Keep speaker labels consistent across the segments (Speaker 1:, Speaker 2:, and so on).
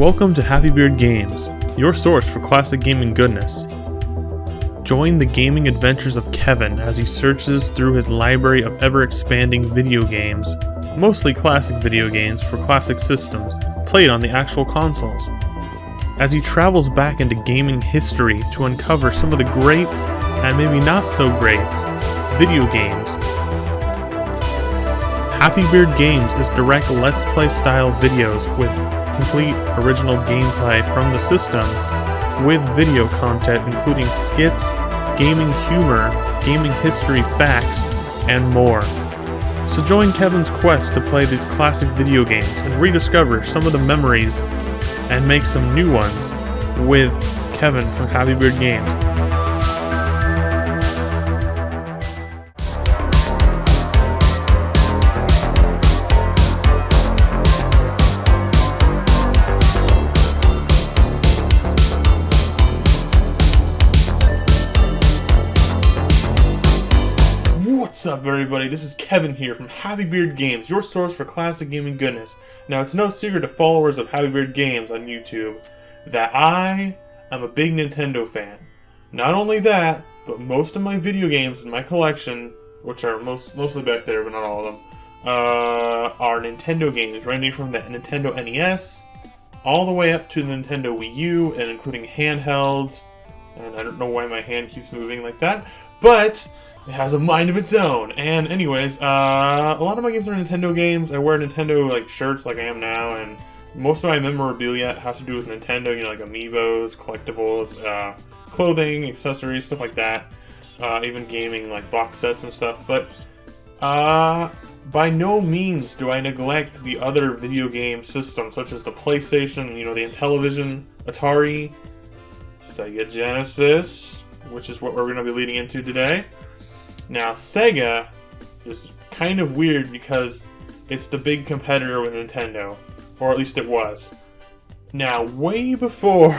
Speaker 1: Welcome to Happy Beard Games, your source for classic gaming goodness. Join the gaming adventures of Kevin as he searches through his library of ever-expanding video games, mostly classic video games for classic systems, played on the actual consoles. As he travels back into gaming history to uncover some of the greats, and maybe not so greats, video games. Happy Beard Games is direct Let's Play style videos with complete original gameplay from the system, with video content including skits, gaming humor, gaming history facts, and more. So join Kevin's quest to play these classic video games and rediscover some of the memories and make some new ones with Kevin from Happy Beard Games. What's up, everybody? This is Kevin here from Happy Beard Games, your source for classic gaming goodness. Now, it's no secret to followers of Happy Beard Games on YouTube that I am a big Nintendo fan. Not only that, but most of my video games in my collection, which are mostly back there, but not all of them, are Nintendo games, ranging from the Nintendo NES all the way up to the Nintendo Wii U, and including handhelds. And I don't know why my hand keeps moving like that, but it has a mind of its own. And anyways, a lot of my games are Nintendo games. I wear Nintendo shirts like I am now, and most of my memorabilia has to do with Nintendo, like amiibos, collectibles, clothing, accessories, stuff like that. Even gaming, like box sets and stuff. But by no means do I neglect the other video game systems, such as the PlayStation, the Intellivision, Atari, Sega Genesis, which is what we're going to be leading into today. Now, Sega is kind of weird because it's the big competitor with Nintendo, or at least it was. Now, way before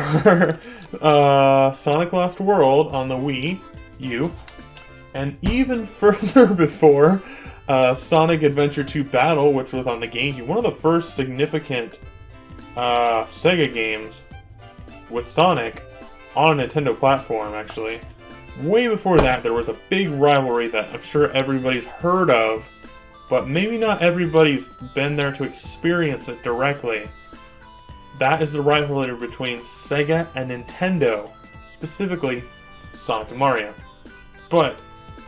Speaker 1: Sonic Lost World on the Wii U, and even further before Sonic Adventure 2 Battle, which was on the GameCube, one of the first significant Sega games with Sonic on a Nintendo platform, actually. Way before that, there was a big rivalry that I'm sure everybody's heard of, but maybe not everybody's been there to experience it directly. That is the rivalry between Sega and Nintendo, specifically Sonic and Mario. But,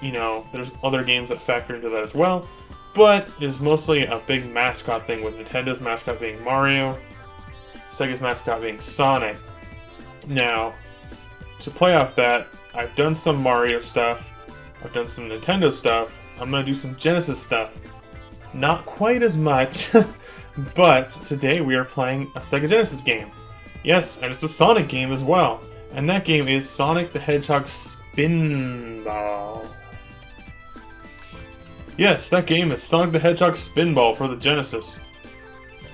Speaker 1: there's other games that factor into that as well, but it's mostly a big mascot thing, with Nintendo's mascot being Mario, Sega's mascot being Sonic. Now, to play off that, I've done some Mario stuff, I've done some Nintendo stuff, I'm going to do some Genesis stuff. Not quite as much, but today we are playing a Sega Genesis game. Yes, and it's a Sonic game as well. And that game is Sonic the Hedgehog Spinball. Yes, that game is Sonic the Hedgehog Spinball for the Genesis.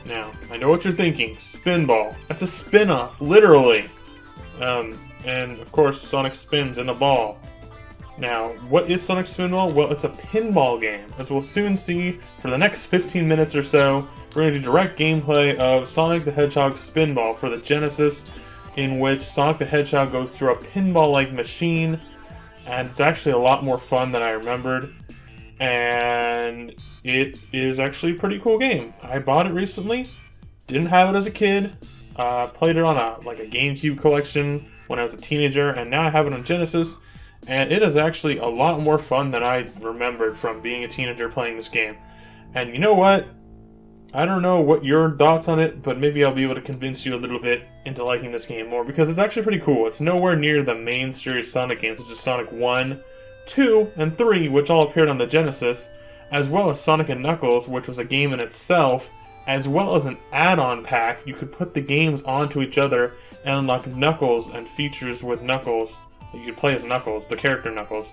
Speaker 1: Now, I know what you're thinking, Spinball. That's a spin-off, literally. And of course, Sonic spins in a ball. Now, what is Sonic Spinball? Well, it's a pinball game. As we'll soon see, for the next 15 minutes or so, we're going to do direct gameplay of Sonic the Hedgehog Spinball for the Genesis, in which Sonic the Hedgehog goes through a pinball-like machine, and it's actually a lot more fun than I remembered, and it is actually a pretty cool game. I bought it recently, didn't have it as a kid, played it on a GameCube collection when I was a teenager, and now I have it on Genesis, and it is actually a lot more fun than I remembered from being a teenager playing this game. And you know what? I don't know what your thoughts on it, but maybe I'll be able to convince you a little bit into liking this game more, because it's actually pretty cool. It's nowhere near the main series Sonic games, which is Sonic 1, 2, and 3, which all appeared on the Genesis, as well as Sonic & Knuckles, which was a game in itself, as well as an add-on pack. You could put the games onto each other and unlock Knuckles and features with Knuckles. You could play as Knuckles, the character Knuckles.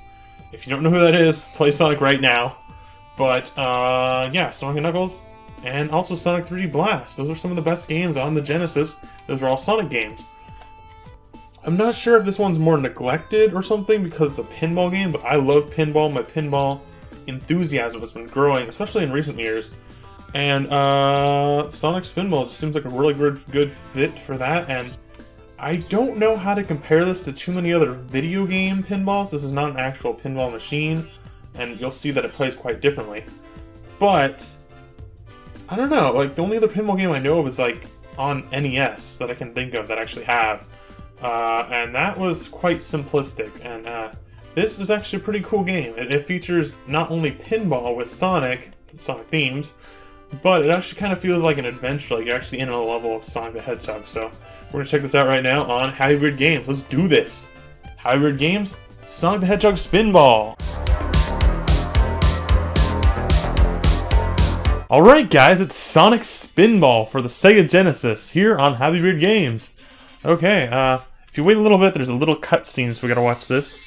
Speaker 1: If you don't know who that is, play Sonic right now. But, yeah, Sonic & Knuckles, and also Sonic 3D Blast. Those are some of the best games on the Genesis. Those are all Sonic games. I'm not sure if this one's more neglected or something because it's a pinball game, but I love pinball. My pinball enthusiasm has been growing, especially in recent years. And Sonic Spinball just seems like a really good fit for that. And I don't know how to compare this to too many other video game pinballs. This is not an actual pinball machine, and you'll see that it plays quite differently. But I don't know, like the only other pinball game I know of is like on NES that I can think of that I actually have. And that was quite simplistic, and this is actually a pretty cool game. It features not only pinball with Sonic themes, but it actually kind of feels like an adventure, like you're actually in a level of Sonic the Hedgehog. So we're going to check this out right now on Happy Weird Games. Let's do this! Happy Weird Games, Sonic the Hedgehog Spinball! Alright guys, it's Sonic Spinball for the Sega Genesis, here on Happy Weird Games. Okay, if you wait a little bit, there's a little cutscene, so we gotta watch this.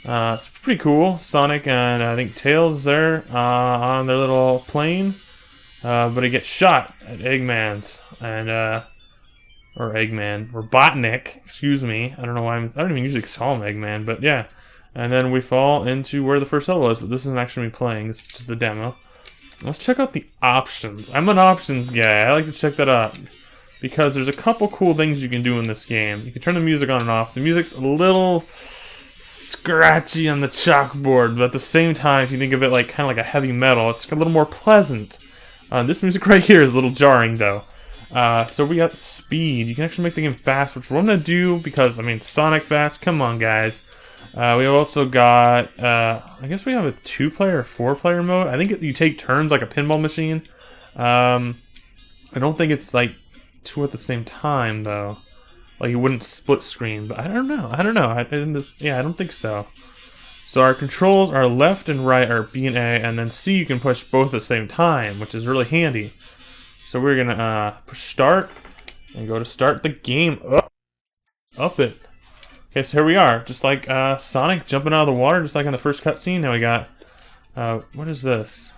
Speaker 1: It's pretty cool. Sonic and I think Tails there on their little plane. But he gets shot at Eggman's, and, or Eggman, Robotnik, excuse me. I don't know why I don't even usually call him Eggman, but yeah. And then we fall into where the first level is, but this isn't actually me playing, this is just the demo. Let's check out the options. I'm an options guy, I like to check that out. Because there's a couple cool things you can do in this game. You can turn the music on and off. The music's a little scratchy on the chalkboard, but at the same time, if you think of it like kind of like a heavy metal, it's a little more pleasant. This music right here is a little jarring though. So we got speed. You can actually make the game fast, which we're gonna do because, I mean, Sonic fast, come on guys. We also got, I guess we have a 2-player or 4-player mode. I think you take turns like a pinball machine. I don't think it's like 2 at the same time though. Like you wouldn't split screen, but I don't know. I don't think so. So our controls are left and right are B and A, and then C you can push both at the same time, which is really handy. So we're gonna push start and go to start the game. Up it. Okay, so here we are, just like Sonic jumping out of the water, just like in the first cutscene. Now we got what is this?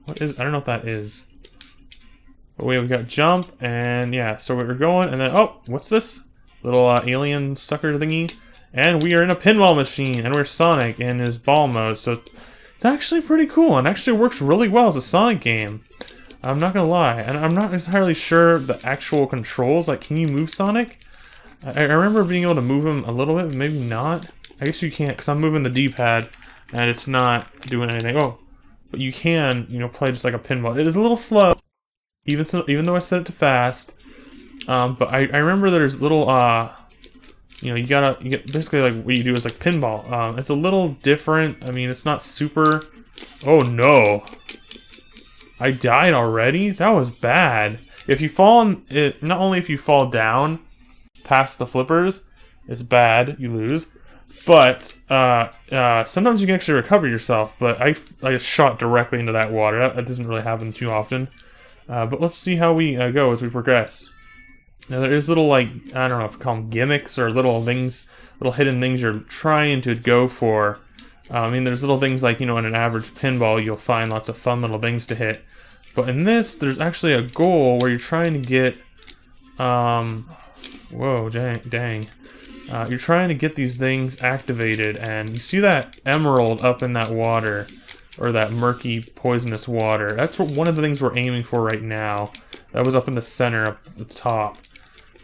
Speaker 1: I don't know what that is. But we got jump, and yeah, so we're going, and then oh, what's this? Little alien sucker thingy. And we are in a pinball machine, and we're Sonic in his ball mode, so it's actually pretty cool, and actually works really well as a Sonic game. I'm not gonna lie, and I'm not entirely sure the actual controls, like can you move Sonic? I remember being able to move him a little bit, but maybe not. I guess you can't, because I'm moving the D-pad, and it's not doing anything. Oh, but you can, you know, play just like a pinball. It is a little slow, even though I set it to fast. But I remember there's little, you know, you get basically like what you do is like pinball. It's a little different. I mean, it's not super. Oh no! I died already? That was bad. If you fall on it, not only if you fall down past the flippers, it's bad, you lose. But sometimes you can actually recover yourself. But I just shot directly into that water. That doesn't really happen too often. But let's see how we go as we progress. Now there is little, like, I don't know if you call them gimmicks or little things, little hidden things you're trying to go for. I mean, there's little things like, you know, in an average pinball, you'll find lots of fun little things to hit. But in this, there's actually a goal where you're trying to get, whoa, dang. You're trying to get these things activated, and you see that emerald up in that water, or that murky, poisonous water. That's one of the things we're aiming for right now. That was up in the center, up at the top.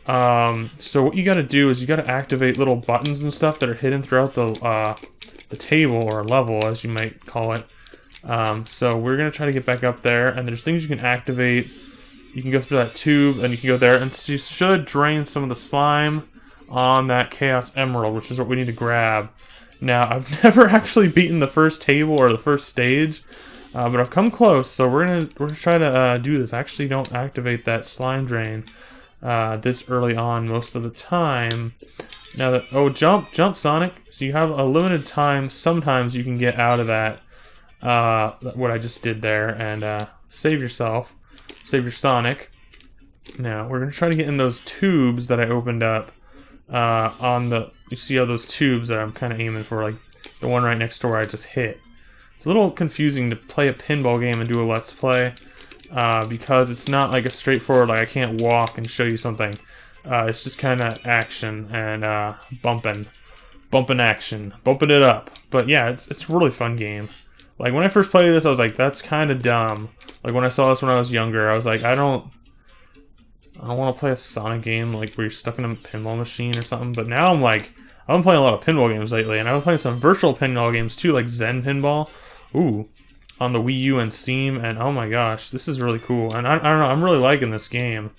Speaker 1: So what you gotta do is you gotta activate little buttons and stuff that are hidden throughout the table, or level, as you might call it. So we're gonna try to get back up there, and there's things you can activate. You can go through that tube, and you can go there, and you should drain some of the slime on that Chaos Emerald, which is what we need to grab. Now, I've never actually beaten the first table or the first stage, but I've come close, so we're gonna try to do this. I actually don't activate that slime drain this early on most of the time. Now that jump Sonic! So you have a limited time. Sometimes you can get out of that. What I just did there, and save yourself, save your Sonic. Now we're gonna try to get in those tubes that I opened up. You see all those tubes that I'm kind of aiming for, like the one right next door I just hit. It's a little confusing to play a pinball game and do a Let's Play, because it's not like a straightforward, like I can't walk and show you something. It's just kind of action and bumping action, bumping it up. But yeah, it's a really fun game. Like, when I first played this, I was like, that's kind of dumb. Like, when I saw this when I was younger, I was like, I don't want to play a Sonic game, like, where you're stuck in a pinball machine or something. But now I'm like, I've been playing a lot of pinball games lately, and I've been playing some virtual pinball games too, like Zen Pinball. Ooh, on the Wii U and Steam, and oh my gosh, this is really cool. And I don't know, I'm really liking this game.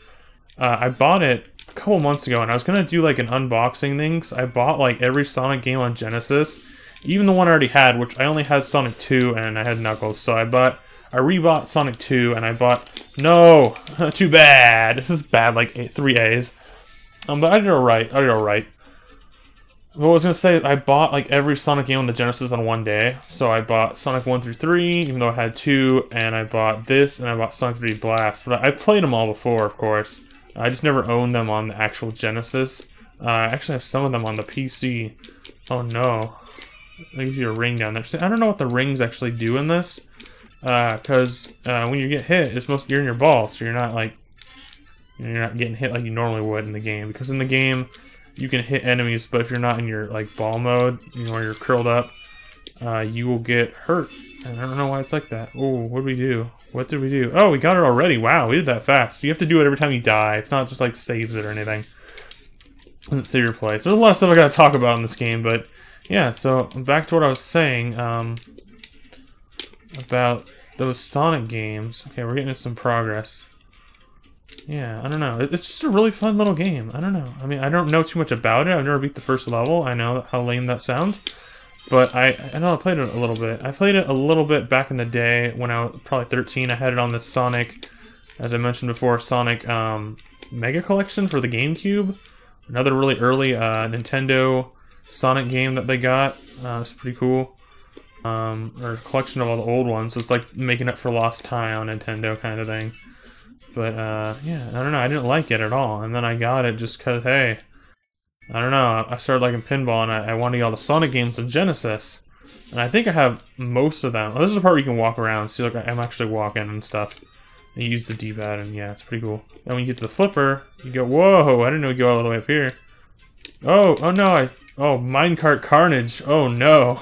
Speaker 1: I bought it a couple months ago, and I was gonna do like an unboxing thing, because I bought like every Sonic game on Genesis, even the one I already had, which I only had Sonic 2 and I had Knuckles, so I rebought Sonic 2, and I bought, no, too bad, this is bad, like 3 A's. But I did alright, Well, I was gonna say, I bought like every Sonic game on the Genesis on one day. So I bought Sonic 1 through 3, even though I had 2, and I bought this, and I bought Sonic 3 Blast. But I've played them all before, of course. I just never owned them on the actual Genesis. I actually have some of them on the PC. Oh no. They give you a ring down there. See, I don't know what the rings actually do in this. Because when you get hit, you're in your ball, so you're not getting hit like you normally would in the game. Because in the game, you can hit enemies, but if you're not in your like ball mode, you know, where you're curled up, you will get hurt. And I don't know why it's like that. Oh, what did we do? What did we do? Oh, we got it already. Wow, we did that fast. You have to do it every time you die. It's not just like saves it or anything. It doesn't save your play. So there's a lot of stuff I gotta talk about in this game, but yeah, so back to what I was saying, about those Sonic games. Okay, we're getting some progress. Yeah, I don't know. It's just a really fun little game. I don't know. I mean, I don't know too much about it. I've never beat the first level. I know how lame that sounds. But I know I played it a little bit. I played it a little bit back in the day when I was probably 13. I had it on the Sonic, as I mentioned before, Sonic Mega Collection for the GameCube. Another really early Nintendo Sonic game that they got. It's pretty cool. Or a collection of all the old ones. So it's like making up for lost time on Nintendo kind of thing. But, yeah, I don't know, I didn't like it at all, and then I got it just because, hey, I don't know, I started liking pinball, and I wanted to get all the Sonic games on Genesis, and I think I have most of them. Oh, this is the part where you can walk around, see, like, I'm actually walking and stuff, and you use the D-pad, and yeah, it's pretty cool. And when you get to the flipper, you go, whoa, I didn't know you go all the way up here. Oh no, minecart carnage, oh no.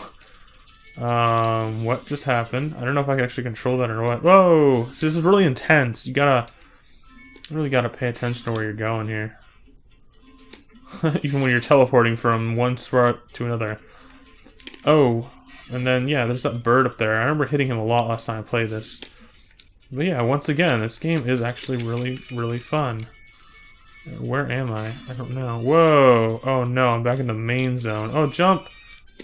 Speaker 1: What just happened? I don't know if I can actually control that or what. Whoa, so this is really intense, you really gotta pay attention to where you're going here. Even when you're teleporting from one spot to another. Oh, and then, yeah, there's that bird up there. I remember hitting him a lot last time I played this. But yeah, once again, this game is actually really, really fun. Where am I? I don't know. Whoa! Oh no, I'm back in the main zone. Oh, jump!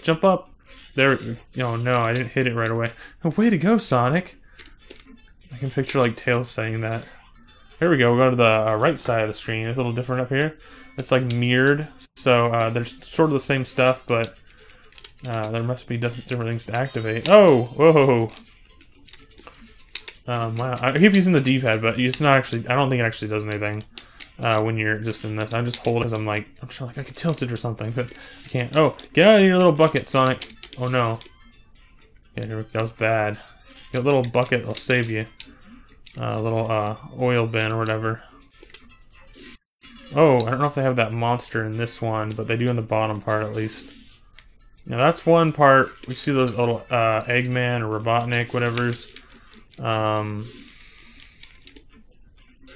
Speaker 1: Jump up! There. Oh no, I didn't hit it right away. Oh, way to go, Sonic! I can picture, like, Tails saying that. Here we go, we'll go to the right side of the screen. It's a little different up here. It's like mirrored, so there's sort of the same stuff, but there must be different things to activate. Oh! Whoa! Wow. I keep using the D-pad, but it's not actually, I don't think it actually does anything when you're just in this. I just hold it as I'm trying, like, I can tilt it or something, but I can't. Oh, get out of your little bucket, Sonic. Oh no. Yeah, that was bad. Get a little bucket, I'll save you. A little oil bin or whatever. Oh, I don't know if they have that monster in this one, but they do in the bottom part at least. Now that's one part. We see those little Eggman or Robotnik, whatever's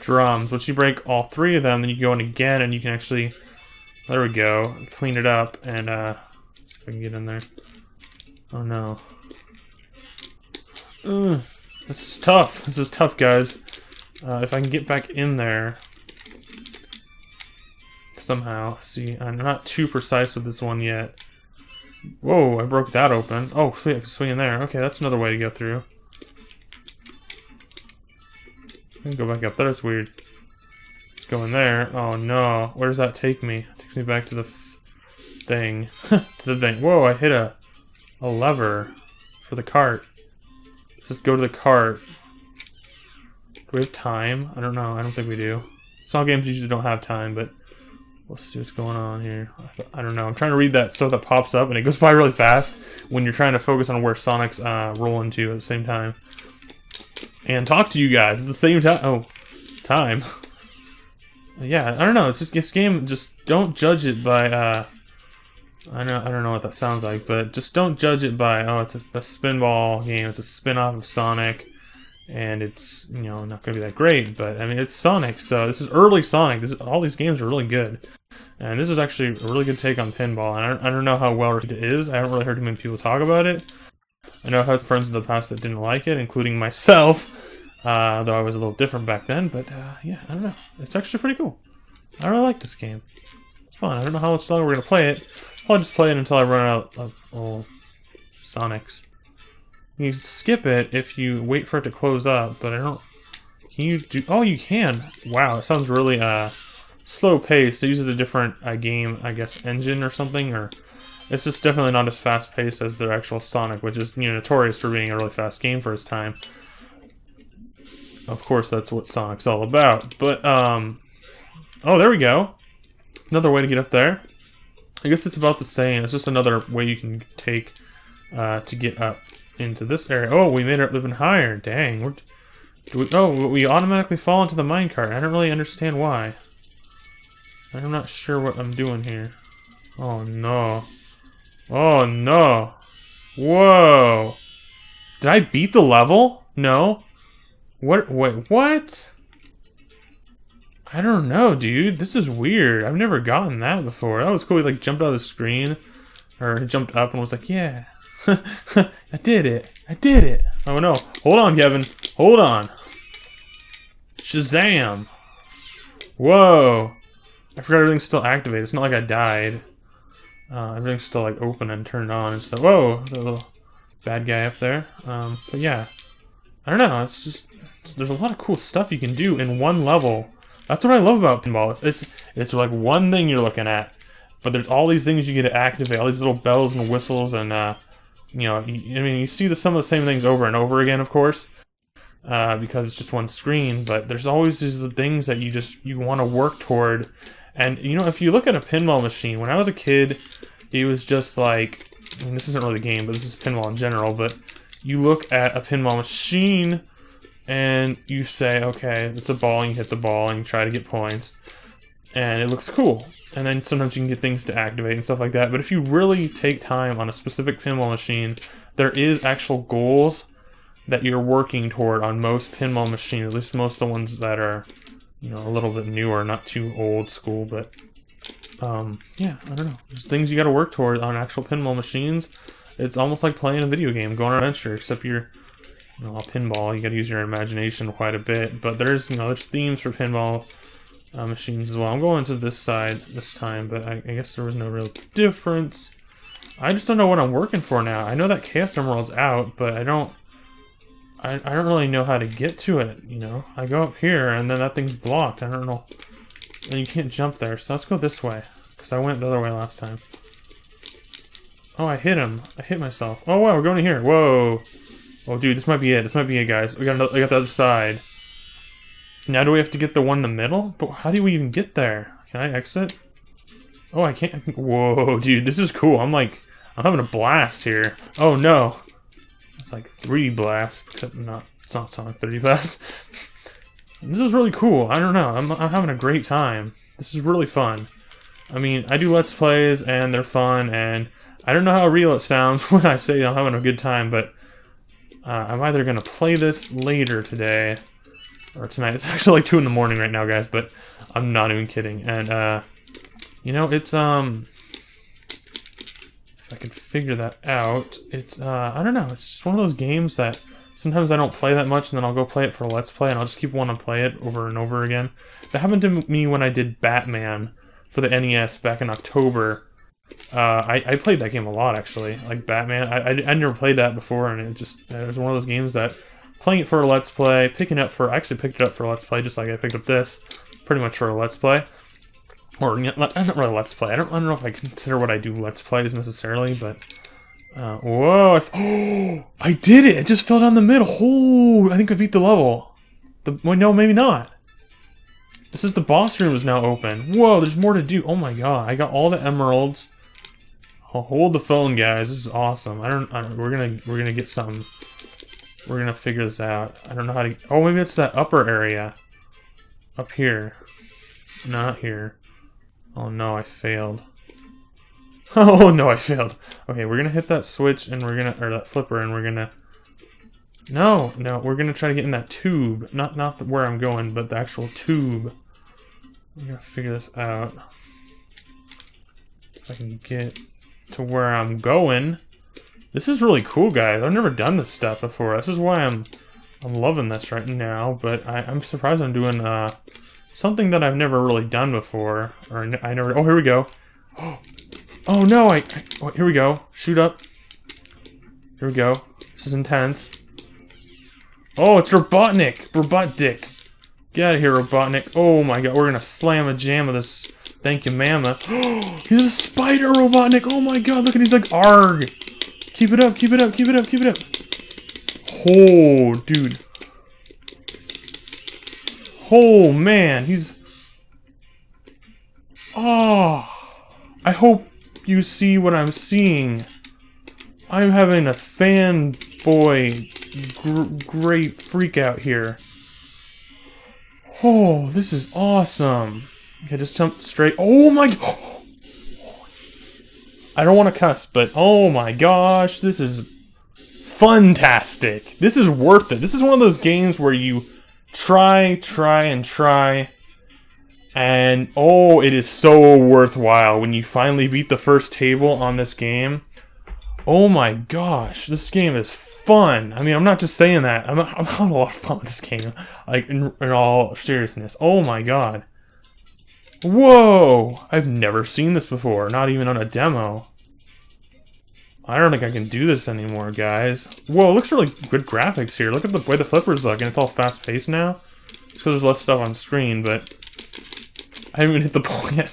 Speaker 1: drums. Once you break all 3 of them, then you go in again and you can actually, there we go, clean it up and see if I can get in there. Oh no. Ugh. This is tough. This is tough, guys. If I can get back in there somehow. See, I'm not too precise with this one yet. Whoa, I broke that open. Oh, sweet, I can swing in there. Okay, that's another way to go through. I can go back up there. That's weird. Let's go in there. Oh no, where does that take me? It takes me back to the thing. To the thing. Whoa, I hit a lever for the cart. Let's just go to the cart. Do we have time? I don't know. I don't think we do. Sonic games usually don't have time, but let's see what's going on here. I don't know. I'm trying to read that stuff that pops up, and it goes by really fast when you're trying to focus on where Sonic's rolling to at the same time. And talk to you guys at the same time. Oh, time. Yeah, I don't know. It's just this game. Just don't judge it by I don't know what that sounds like, but just don't judge it by, oh, it's a Spinball game, it's a spin-off of Sonic, and it's, you know, not going to be that great, but, I mean, it's Sonic, so this is early Sonic. All these games are really good. And this is actually a really good take on pinball, and I don't know how well received it is. I haven't really heard too many people talk about it. I know I've had friends in the past that didn't like it, including myself, though I was a little different back then, but, yeah, I don't know. It's actually pretty cool. I really like this game. It's fun. I don't know how much longer we're going to play it. I'll just play it until I run out of old Sonics. You skip it if you wait for it to close up, but I don't... Can you do... Oh, you can! Wow, it sounds really slow paced. It uses a different game, I guess, engine or something, or... It's just definitely not as fast paced as their actual Sonic, which is, you know, notorious for being a really fast game for its time. Of course, that's what Sonic's all about. But, oh, there we go. Another way to get up there. I guess it's about the same. It's just another way you can take to get up into this area. Oh, we made it even higher. Dang. We automatically fall into the minecart. I don't really understand why. I'm not sure what I'm doing here. Oh, no. Oh, no. Whoa. Did I beat the level? No. What? Wait, what? I don't know, dude. This is weird. I've never gotten that before. That was cool. He like jumped out of the screen, or he jumped up and was like, "Yeah, I did it. I did it." Oh no! Hold on, Kevin. Hold on. Shazam! Whoa! I forgot everything's still activated. It's not like I died. Everything's still like open and turned on and stuff. Whoa! The little bad guy up there. But yeah, I don't know. It's just there's a lot of cool stuff you can do in one level. That's what I love about pinball. It's like one thing you're looking at, but there's all these things you get to activate, all these little bells and whistles, and you know, I mean, you see some of the same things over and over again, of course, because it's just one screen. But there's always these things that you want to work toward, and you know, if you look at a pinball machine, when I was a kid, it was just like, I mean, this isn't really a game, but this is pinball in general. But you look at a pinball machine. And you say, okay, it's a ball, and you hit the ball, and you try to get points. And it looks cool. And then sometimes you can get things to activate and stuff like that. But if you really take time on a specific pinball machine, there is actual goals that you're working toward on most pinball machines. At least most of the ones that are, you know, a little bit newer, not too old school. But, yeah, I don't know. There's things you gotta work toward on actual pinball machines. It's almost like playing a video game, going on an adventure, except you're... Well, pinball, you gotta use your imagination quite a bit, but there's, you know, there's themes for pinball machines as well. I'm going to this side this time, but I guess there was no real difference. I just don't know what I'm working for now. I know that Chaos Emerald's out, but I don't really know how to get to it, you know? I go up here, and then that thing's blocked. I don't know. And you can't jump there, so let's go this way, because I went the other way last time. Oh, I hit him. I hit myself. Oh, wow, we're going in here. Whoa. Oh, dude, this might be it. This might be it, guys. We got the other side. Now do we have to get the one in the middle? But how do we even get there? Can I exit? Oh, I can't. Whoa, dude, this is cool. I'm having a blast here. Oh, no. It's like 3D blast, except it's not Sonic 3D blast. This is really cool. I don't know. I'm having a great time. This is really fun. I mean, I do Let's Plays, and they're fun, and I don't know how real it sounds when I say I'm having a good time, but I'm either going to play this later today or tonight. It's actually like 2 in the morning right now, guys, but I'm not even kidding. And, you know, it's, if I could figure that out, it's, I don't know, it's just one of those games that sometimes I don't play that much, and then I'll go play it for a Let's Play, and I'll just keep wanting to play it over and over again. That happened to me when I did Batman for the NES back in October. I played that game a lot, actually. Like Batman, I never played that before, and it was one of those games that playing it for a Let's Play, I actually picked it up for a Let's Play, just like I picked up this, pretty much for a Let's Play. Or, not really Let's Play. I don't know if I consider what I do Let's Plays necessarily, but... whoa, I did it! It just fell down the middle! Oh, I think I beat the level. Well, no, maybe not. This is the boss room is now open. Whoa, there's more to do. Oh my god, I got all the emeralds. Oh, hold the phone, guys. This is awesome. We're gonna get some. We're gonna figure this out. I don't know how to. Oh, maybe it's that upper area. Up here. Not here. Oh no, I failed. Oh no, I failed. Okay, we're gonna hit that switch and we're gonna, or that flipper, and we're gonna. No, we're gonna try to get in that tube. Not where I'm going, but the actual tube. I'm gonna figure this out. If I can get to where I'm going. This is really cool, guys. I've never done this stuff before. This is why I'm loving this right now. But I'm surprised I'm doing something that I've never really done before. Or I never. Oh, here we go. Oh no! Oh, here we go. Shoot up. Here we go. This is intense. Oh, it's Robotnik. Robotnik. Get out of here, Robotnik. Oh my god, we're gonna slam a jam of this. Thank you, mama. He's a spider, Robotnik. Oh my god, look at he's like arg. Keep it up, keep it up, keep it up, keep it up. Oh, dude. Oh man, he's. Oh, I hope you see what I'm seeing. I'm having a fanboy great freak out here. Oh, this is awesome. Okay, just jump straight. Oh my god. I don't want to cuss, but oh my gosh, this is fantastic. This is worth it. This is one of those games where you try, and oh, it is so worthwhile when you finally beat the first table on this game. Oh my gosh, this game is fun. I mean, I'm not just saying that. I'm having a lot of fun with this game. Like, in all seriousness. Oh my god. Whoa! I've never seen this before. Not even on a demo. I don't think I can do this anymore, guys. Whoa, it looks really good graphics here. Look at the way the flippers look, and it's all fast-paced now. It's because there's less stuff on screen, but I haven't even hit the ball yet.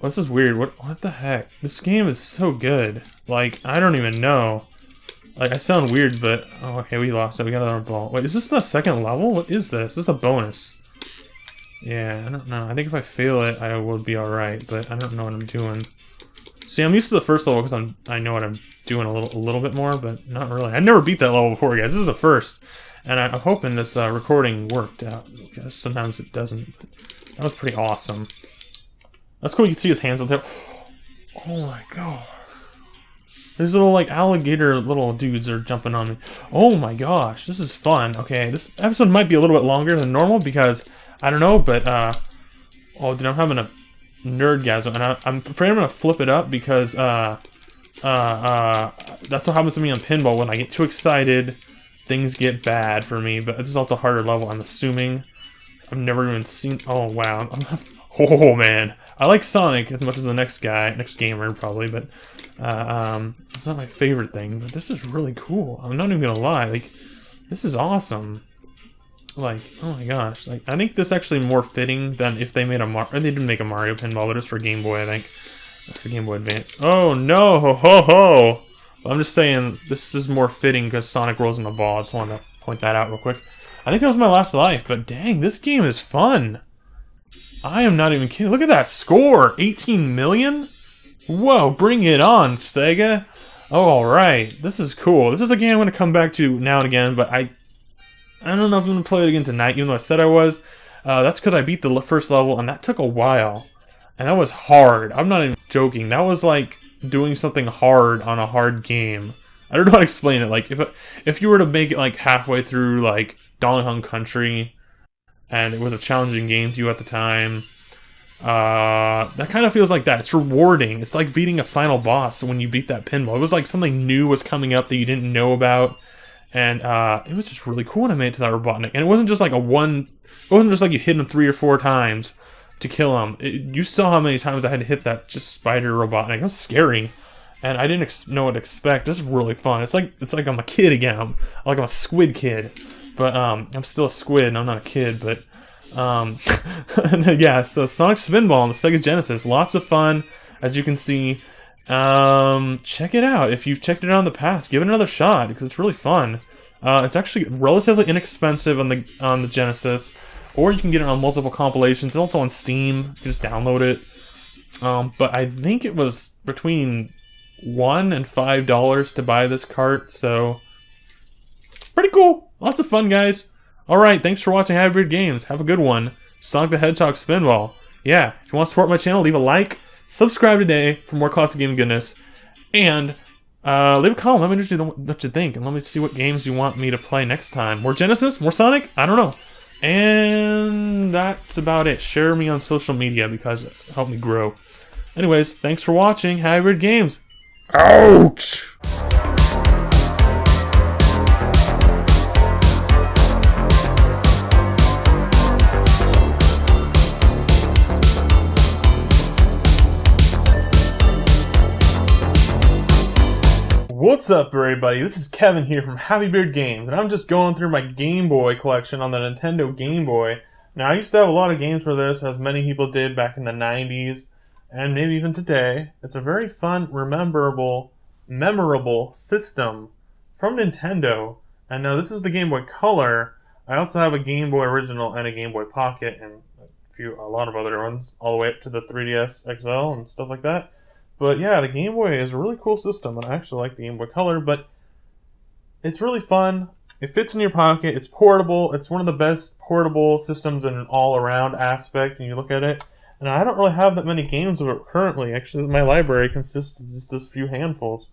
Speaker 1: This is weird. What the heck? This game is so good. Like, I don't even know. Like, I sound weird, but... Oh, okay, we lost it. We got another ball. Wait, is this the second level? What is this? This is a bonus. Yeah, I don't know. I think if I fail it, I will be alright, but I don't know what I'm doing. See, I'm used to the first level because I know what I'm doing a little bit more, but not really. I never beat that level before, guys. This is the first. And I'm hoping this recording worked out, because sometimes it doesn't. But that was pretty awesome. That's cool. You can see his hands on the table. Oh my god. There's little, like, alligator little dudes are jumping on me. Oh my gosh, this is fun. Okay, this episode might be a little bit longer than normal because, I don't know, but, oh, dude, I'm having a nerdgasm, and I'm afraid I'm gonna flip it up because, that's what happens to me on pinball. When I get too excited, things get bad for me, but this is also a harder level, I'm assuming. I've never even seen, oh wow, oh man. I like Sonic as much as the next gamer probably, but it's not my favorite thing. But this is really cool. I'm not even gonna lie, like this is awesome. Like, oh my gosh, like I think this is actually more fitting than if they made they didn't make a Mario pinball, but it's for Game Boy, I think, for Game Boy Advance. Oh no, ho ho ho! I'm just saying this is more fitting because Sonic rolls in the ball. I just wanted to point that out real quick. I think that was my last life, but dang, this game is fun. I am not even kidding. Look at that score! 18 million? Whoa, bring it on, Sega! Oh, alright. This is cool. This is a game I'm going to come back to now and again, but I don't know if I'm going to play it again tonight, even though I said I was. That's because I beat the first level, and that took a while. And that was hard. I'm not even joking. That was like doing something hard on a hard game. I don't know how to explain it. Like, if you were to make it like halfway through, like, Donkey Kong Country, and it was a challenging game to you at the time, that kind of feels like that. It's rewarding. It's like beating a final boss when you beat that pinball. It was like something new was coming up that you didn't know about, and it was just really cool when I made it to that Robotnik. And it wasn't just like it wasn't just like you hit him 3 or 4 times to kill him. You saw how many times I had to hit that just spider Robotnik. It was scary, and I didn't know what to expect. This is really fun. It's like I'm a kid again. I'm a squid kid. But, I'm still a squid, and I'm not a kid, but, yeah, so Sonic Spinball on the Sega Genesis, lots of fun, as you can see. Check it out. If you've checked it out in the past, give it another shot, because it's really fun. It's actually relatively inexpensive on the Genesis, or you can get it on multiple compilations. It's also on Steam. You can just download it. But I think it was between $1 and $5 to buy this cart, so pretty cool. Lots of fun, guys. Alright, thanks for watching Hybrid Games. Have a good one. Sonic the Hedgehog Spinball. Yeah, if you want to support my channel, leave a like, subscribe today for more classic game goodness, and leave a comment. Let me know what you think, and let me see what games you want me to play next time. More Genesis? More Sonic? I don't know. And that's about it. Share me on social media because it helped me grow. Anyways, thanks for watching. Happy Weird Games. Ouch! What's up, everybody? This is Kevin here from Happy Beard Games, and I'm just going through my Game Boy collection on the Nintendo Game Boy. Now, I used to have a lot of games for this, as many people did back in the 90s, and maybe even today. It's a very fun, memorable system from Nintendo. And now this is the Game Boy Color. I also have a Game Boy Original and a Game Boy Pocket, and a lot of other ones, all the way up to the 3DS XL and stuff like that. But yeah, the Game Boy is a really cool system, and I actually like the Game Boy Color, but it's really fun. It fits in your pocket, it's portable, it's one of the best portable systems in an all-around aspect, and you look at it. And I don't really have that many games of it currently. Actually, my library consists of just this few handfuls.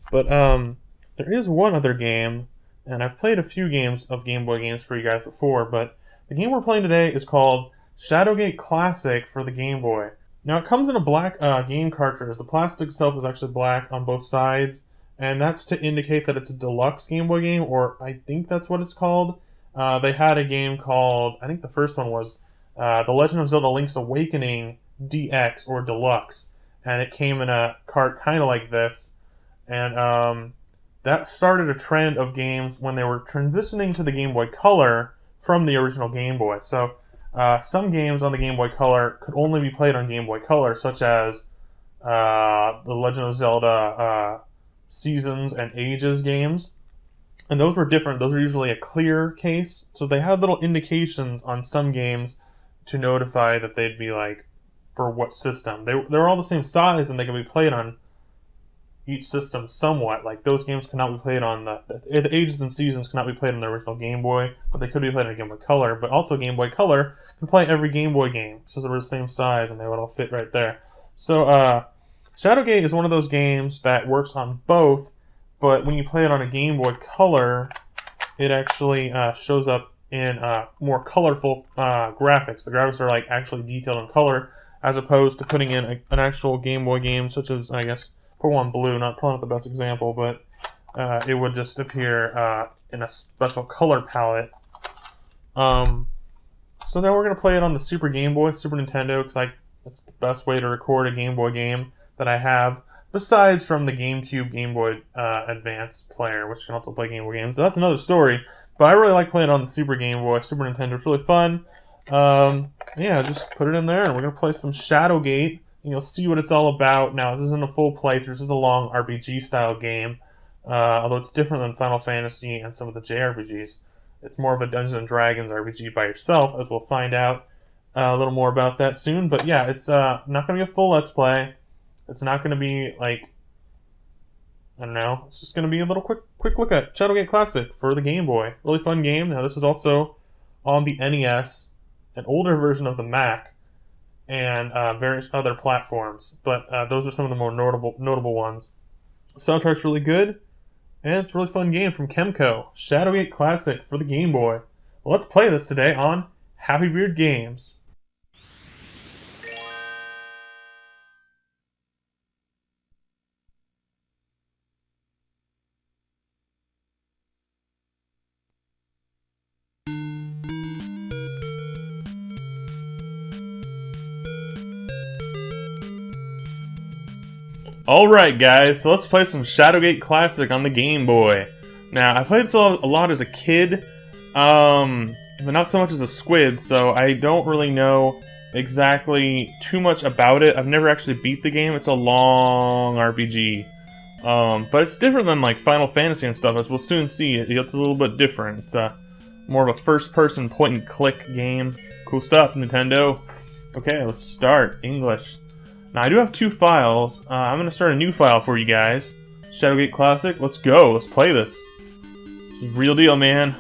Speaker 1: But there is one other game, and I've played a few games of Game Boy games for you guys before, but the game we're playing today is called Shadowgate Classic for the Game Boy. Now, it comes in a black game cartridge. The plastic itself is actually black on both sides, and that's to indicate that it's a deluxe Game Boy game, or I think that's what it's called. They had a game called, I think the first one was The Legend of Zelda Link's Awakening DX, or Deluxe, and it came in a cart kind of like this, and that started a trend of games when they were transitioning to the Game Boy Color from the original Game Boy. So, some games on the Game Boy Color could only be played on Game Boy Color, such as The Legend of Zelda Seasons and Ages games. And those were different. Those were usually a clear case, so they had little indications on some games to notify that they'd be like, for what system. They're all the same size, and they can be played on each system somewhat. Like, those games cannot be played on the Ages and Seasons cannot be played on the original Game Boy, but they could be played on Game Boy Color. But also Game Boy Color can play every Game Boy game, so they were the same size and they would all fit right there. So Shadowgate is one of those games that works on both, but when you play it on a Game Boy Color, it actually shows up in more colorful graphics. The graphics are like actually detailed in color, as opposed to putting in an actual Game Boy game, such as, I guess, Pokemon Blue, probably not the best example, but it would just appear in a special color palette. So now we're going to play it on the Super Game Boy, Super Nintendo, because that's the best way to record a Game Boy game that I have, besides from the GameCube Game Boy Advance player, which can also play Game Boy games. So that's another story, but I really like playing it on the Super Game Boy, Super Nintendo. It's really fun. Yeah, just put it in there, and we're going to play some Shadowgate. And you'll see what it's all about. Now, this isn't a full playthrough. This is a long RPG-style game, although it's different than Final Fantasy and some of the JRPGs. It's more of a Dungeons & Dragons RPG by yourself, as we'll find out a little more about that soon. But yeah, it's not going to be a full Let's Play. It's not going to be, like, I don't know. It's just going to be a little quick look at Shadowgate Classic for the Game Boy. Really fun game. Now, this is also on the NES, an older version of the Mac, and various other platforms, but those are some of the more notable ones. The soundtrack's really good, and it's a really fun game from Camcorder. Shadowgate Classic for the Game Boy. Well, let's play this today on Happy Beard Games. Alright guys, so let's play some Shadowgate Classic on the Game Boy. Now, I played this a lot as a kid, but not so much as a squid, so I don't really know exactly too much about it. I've never actually beat the game. It's a long RPG. But it's different than like Final Fantasy and stuff, as we'll soon see. It's a little bit different. It's more of a first-person point-and-click game. Cool stuff, Nintendo. Okay, let's start. English. Now, I do have two files. I'm going to start a new file for you guys. Shadowgate Classic. Let's go. Let's play this. This is real deal, man.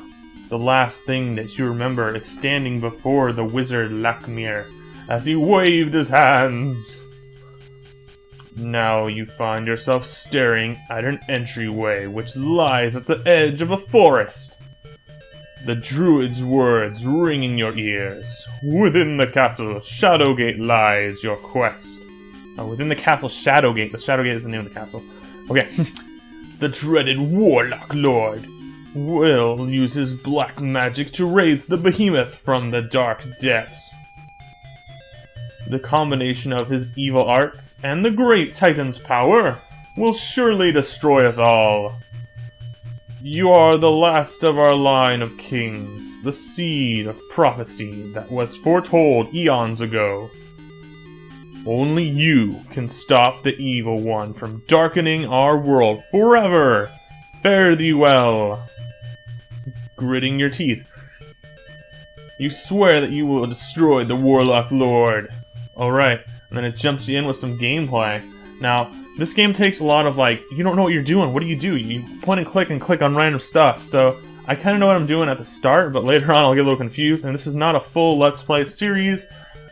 Speaker 1: The last thing that you remember is standing before the wizard Lakmir as he waved his hands. Now you find yourself staring at an entryway which lies at the edge of a forest. The druid's words ring in your ears. Within the castle Shadowgate lies your quest. Oh, within the castle Shadowgate. The Shadowgate is the name of the castle. Okay. The dreaded Warlock Lord will use his black magic to raise the behemoth from the dark depths. The combination of his evil arts and the great Titan's power will surely destroy us all. You are the last of our line of kings, the seed of prophecy that was foretold eons ago. Only you can stop the evil one from darkening our world forever. Fare thee well. Gritting your teeth, you swear that you will destroy the Warlock Lord. Alright, and then it jumps you in with some gameplay. Now, this game takes a lot of, like, you don't know what you're doing. What do? You point and click on random stuff. So, I kind of know what I'm doing at the start, but later on I'll get a little confused. And this is not a full Let's Play series.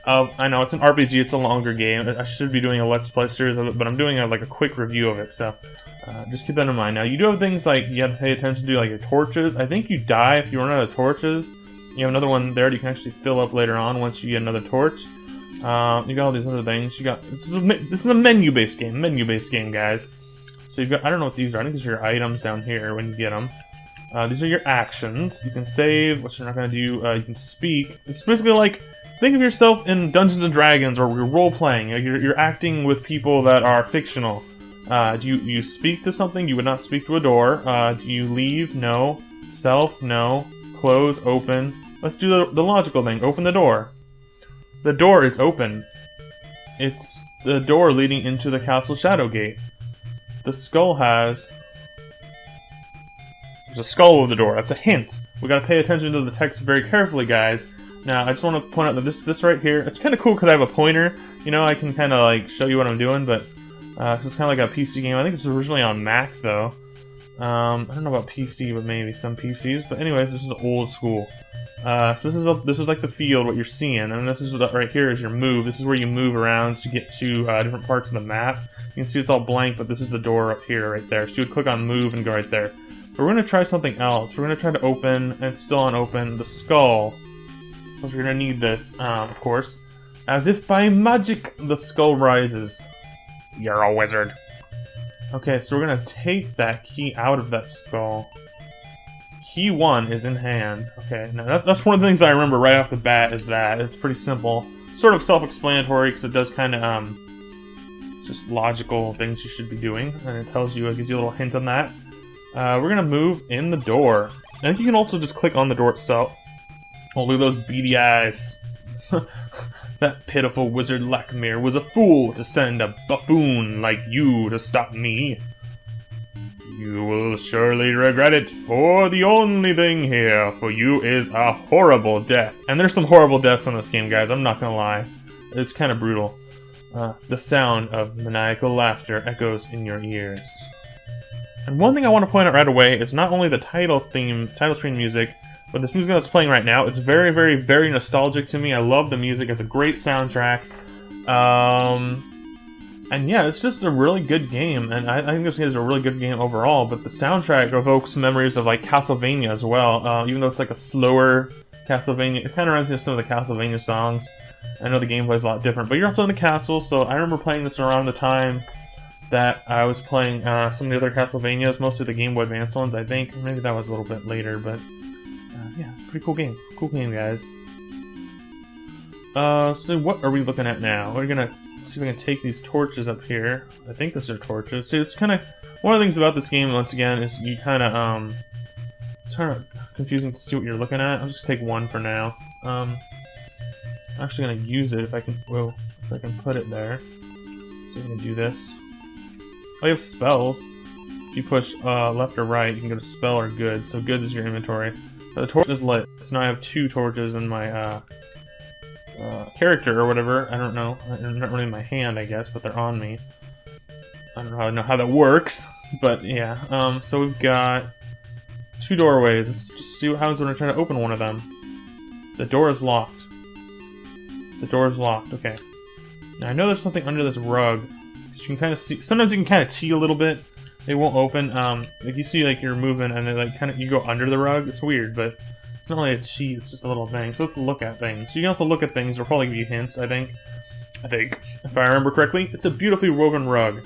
Speaker 1: I know, it's an RPG, it's a longer game. I should be doing a Let's Play series of it, but I'm doing a quick review of it, so just keep that in mind. Now, you do have things like, you have to pay attention to, like, your torches. I think you die if you run out of torches. You have another one there that you can actually fill up later on once you get another torch. You got all these other things. You got this is a menu-based game, guys. So you've got, I don't know what these are. I think these are your items down here when you get them. These are your actions. You can save, which you're not gonna do. You can speak. It's basically like, think of yourself in Dungeons and Dragons, or you're role-playing. You're acting with people that are fictional. Do you speak to something? You would not speak to a door. Do you leave? No. Self? No. Close? Open. Let's do the logical thing. Open the door. The door is open. It's the door leading into the castle Shadowgate. The skull has... There's a skull over the door. That's a hint. We gotta pay attention to the text very carefully, guys. Now, I just want to point out that this right here, it's kind of cool because I have a pointer. You know, I can kind of, like, show you what I'm doing, but it's kind of like a PC game. I think it's originally on Mac, though. I don't know about PC, but maybe some PCs. But anyways, this is old school. So this is like the field, what you're seeing, and this is what right here is your move. This is where you move around to get to different parts of the map. You can see it's all blank, but this is the door up here, right there. So you would click on move and go right there. But we're gonna try something else. We're gonna try to open, and it's still unopened, the skull. Because we're gonna need this, of course. As if by magic, the skull rises. You're a wizard. Okay, so we're gonna take that key out of that skull. Key 1 is in hand. Okay, now that's one of the things I remember right off the bat is that. It's pretty simple. Sort of self-explanatory because it does kind of, just logical things you should be doing. And it tells you, it gives you a little hint on that. We're gonna move in the door. I think you can also just click on the door itself. Oh, look at those beady eyes. That pitiful wizard Lackmere was a fool to send a buffoon like you to stop me. You will surely regret it, for the only thing here for you is a horrible death. And there's some horrible deaths in this game, guys, I'm not gonna lie. It's kind of brutal. The sound of maniacal laughter echoes in your ears. And one thing I want to point out right away is not only the title screen music, but this music that's playing right now, it's very, very, very nostalgic to me. I love the music. It's a great soundtrack. And yeah, it's just a really good game. And I think this is a really good game overall. But the soundtrack evokes memories of, like, Castlevania as well. Even though it's like a slower Castlevania, it kind of reminds me of some of the Castlevania songs. I know the gameplay is a lot different. But you're also in the castle, so I remember playing this around the time that I was playing some of the other Castlevanias, mostly the Game Boy Advance ones, I think. Maybe that was a little bit later, but... yeah, it's a pretty cool game. Cool game, guys. So what are we looking at now? We're gonna see if we can take these torches up here. I think those are torches. See, it's kind of... One of the things about this game, once again, is you kind of, it's kind of confusing to see what you're looking at. I'll just take one for now. I'm actually gonna use it if I can... Whoa, if I can put it there. See if I can do this. Oh, you have spells. If you push left or right, you can go to spell or goods. So goods is your inventory. The torch is lit, so now I have 2 torches in my character or whatever. I don't know. They're not really in my hand, I guess, but they're on me. I don't know how that works, but yeah. So we've got 2 doorways. Let's just see what happens when I try to open one of them. The door is locked. The door is locked. Okay. Now I know there's something under this rug. You can kind of see. Sometimes you can kind of cheat a little bit. They won't open. Like you see, like you're moving, and then like kind of you go under the rug. It's weird, but it's not really a cheat. It's just a little thing. So let's look at things. So you don't have to look at things. They'll probably give you hints. I think, if I remember correctly, it's a beautifully woven rug.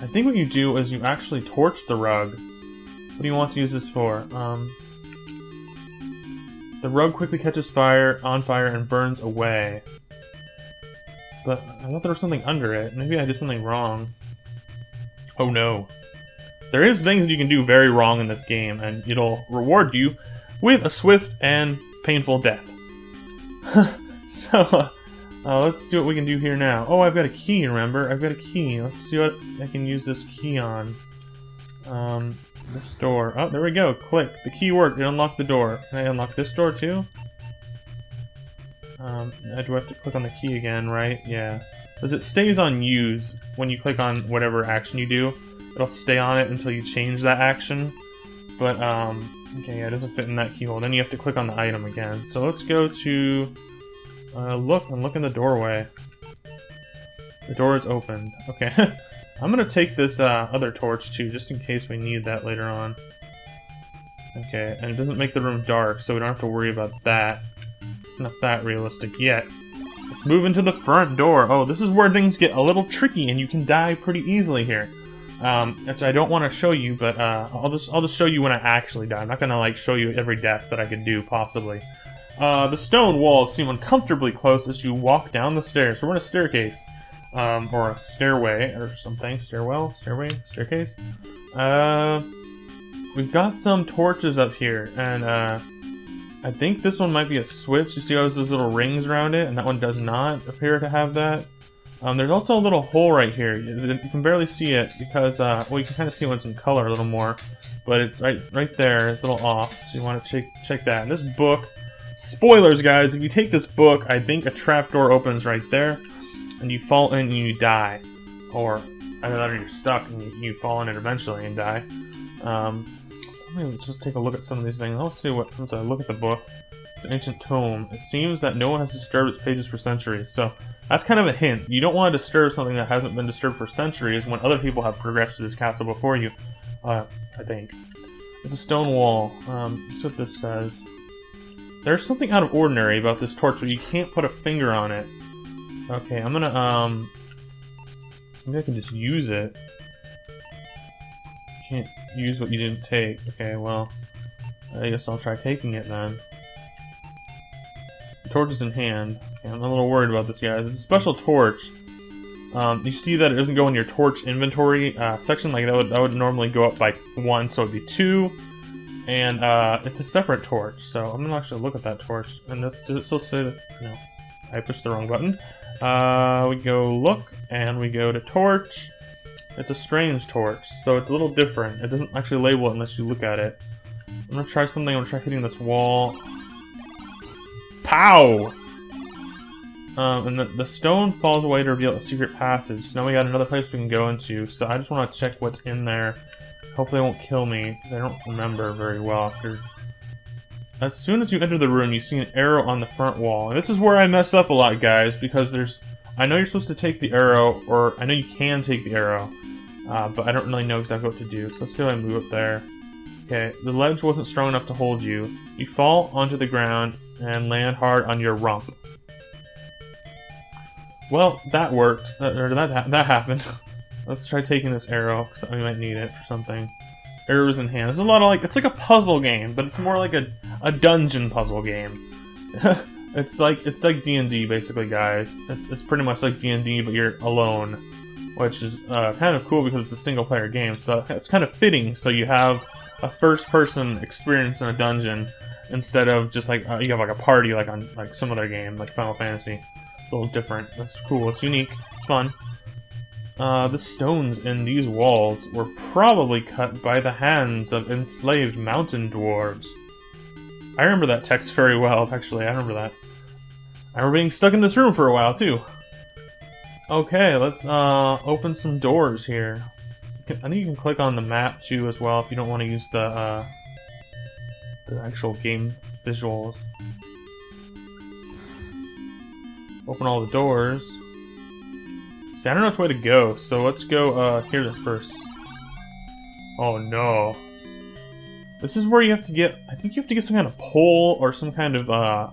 Speaker 1: I think what you do is you actually torch the rug. What do you want to use this for? The rug quickly catches on fire and burns away. But I thought there was something under it. Maybe I did something wrong. Oh no. There is things you can do very wrong in this game, and it'll reward you with a swift and painful death. So, let's see what we can do here now. Oh, I've got a key, remember? I've got a key. Let's see what I can use this key on. This door. Oh, there we go. Click. The key worked. It unlocked the door. Can I unlock this door too? I do have to click on the key again, right? Yeah. Because it stays on use when you click on whatever action you do. It'll stay on it until you change that action. But, okay, yeah, it doesn't fit in that keyhole. Then you have to click on the item again. So let's go to, look in the doorway. The door is opened. Okay. I'm gonna take this, other torch too, just in case we need that later on. Okay, and it doesn't make the room dark, so we don't have to worry about that. Not that realistic yet. Let's move into the front door. Oh, this is where things get a little tricky, and you can die pretty easily here. Which I don't want to show you, but I'll just show you when I actually die. I'm not gonna like show you every death that I could do possibly. The stone walls seem uncomfortably close as you walk down the stairs. So we're in a staircase, or a stairway or something. Stairwell, stairway, staircase. We've got some torches up here, and I think this one might be a switch. You see how there's those little rings around it, and that one does not appear to have that. There's also a little hole right here. You can barely see it because, well, you can kind of see when it's in color a little more, but it's right there. It's a little off, so you want to check that. And this book, spoilers, guys. If you take this book, I think a trapdoor opens right there, and you fall in and you die, or either that or you're stuck and you fall in it eventually and die. Let's just take a look at some of these things. Let's see what, once I look at the book, it's an ancient tome. It seems that no one has disturbed its pages for centuries, so that's kind of a hint. You don't want to disturb something that hasn't been disturbed for centuries when other people have progressed to this castle before you, I think. It's a stone wall. That's what this says. There's something out of ordinary about this torch, but you can't put a finger on it. Okay, I'm gonna, maybe I can just use it. Can't use what you didn't take. Okay, well, I guess I'll try taking it then. The torch is in hand. Okay, I'm a little worried about this, guys. It's a special torch. You see that it doesn't go in your torch inventory section. Like that would normally go up by 1, so it'd be 2. And it's a separate torch. So I'm gonna actually look at that torch. And does it still say that? No, I pushed the wrong button. We go look, and we go to torch. It's a strange torch, so it's a little different. It doesn't actually label it unless you look at it. I'm gonna try something. I'm gonna try hitting this wall. Pow! And the stone falls away to reveal a secret passage. So now we got another place we can go into. So I just want to check what's in there. Hopefully it won't kill me, because I don't remember very well. As soon as you enter the room, you see an arrow on the front wall. And this is where I mess up a lot, guys, because there's... I know you're supposed to take the arrow, or I know you can take the arrow, but I don't really know exactly what to do. So let's see if I move up there. Okay, the ledge wasn't strong enough to hold you. You fall onto the ground and land hard on your rump. Well, that worked. That happened. Let's try taking this arrow, because we might need it for something. Arrows in hand. There's a lot of it's like a puzzle game, but it's more like a dungeon puzzle game. It's like D&D basically, guys. It's pretty much like D&D, but you're alone, which is kind of cool because it's a single player game. So it's kind of fitting. So you have a first person experience in a dungeon instead of just like you have like a party like on like some other game like Final Fantasy. It's a little different. That's cool. It's unique. It's fun. The stones in these walls were probably cut by the hands of enslaved mountain dwarves. I remember that text very well, actually. I remember that. I remember being stuck in this room for a while, too. Okay, let's open some doors here. I think you can click on the map, too, as well, if you don't want to use the actual game visuals. Open all the doors. See, I don't know which way to go, so let's go here first. Oh no. This is where you have to get, I think you have to get some kind of pole or some kind of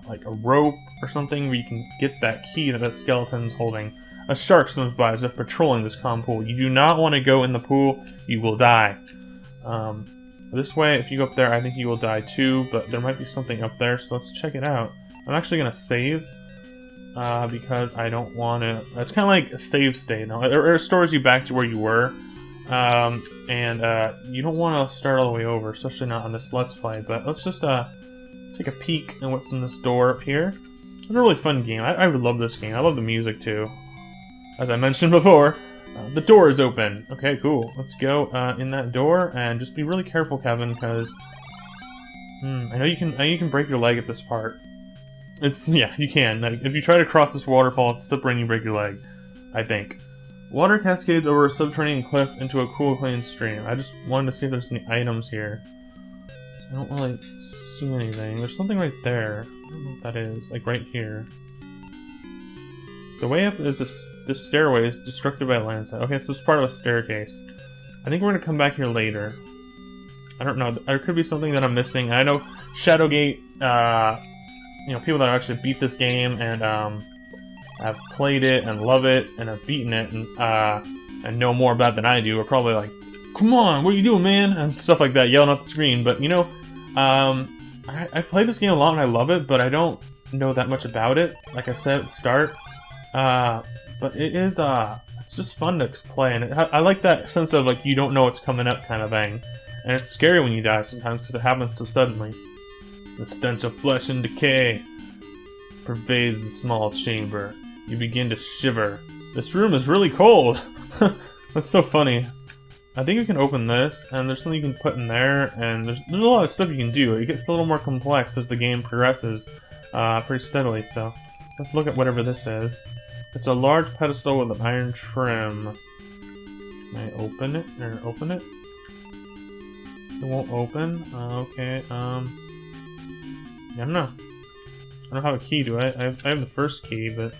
Speaker 1: like a rope or something where you can get that key that that skeleton's holding. A shark swims by as if patrolling this calm pool. You do not want to go in the pool, you will die. This way, if you go up there, I think you will die too, but there might be something up there, so let's check it out. I'm actually going to save, because I don't want to... It's kind of like a save state, no? It restores you back to where you were, and you don't want to start all the way over, especially not on this Let's Play, but let's just take a peek at what's in this door up here. It's a really fun game. I would love this game. I love the music too. As I mentioned before, the door is open. Okay, cool. Let's go in that door, and just be really careful, Kevin, because I know you can break your leg at this part. Yeah, you can. Like, if you try to cross this waterfall, it's slippery and you break your leg, I think. Water cascades over a subterranean cliff into a cool, clean stream. I just wanted to see if there's any items here. I don't really see anything. There's something right there. I don't know what that is. Like right here. The way up is this stairway is destructed by a landslide. Okay, so it's part of a staircase. I think we're going to come back here later. I don't know. There could be something that I'm missing. I know Shadowgate, you know, people that actually beat this game and have played it and love it and have beaten it and know more about it than I do are probably like, "Come on, what are you doing, man?" and stuff like that, yelling at the screen. But you know, I've played this game a lot and I love it, but I don't know that much about it. Like I said at the start, but it is it's just fun to play, and I like that sense of like you don't know what's coming up kind of thing, and it's scary when you die sometimes because it happens so suddenly. The stench of flesh and decay pervades the small chamber. You begin to shiver. This room is really cold. That's so funny. I think you can open this, and there's something you can put in there, and there's a lot of stuff you can do. It gets a little more complex as the game progresses pretty steadily, so let's look at whatever this is. It's a large pedestal with an iron trim. Can I open it? Or open it? It won't open? Okay, I don't know. I don't have a key, do I? I have the first key, but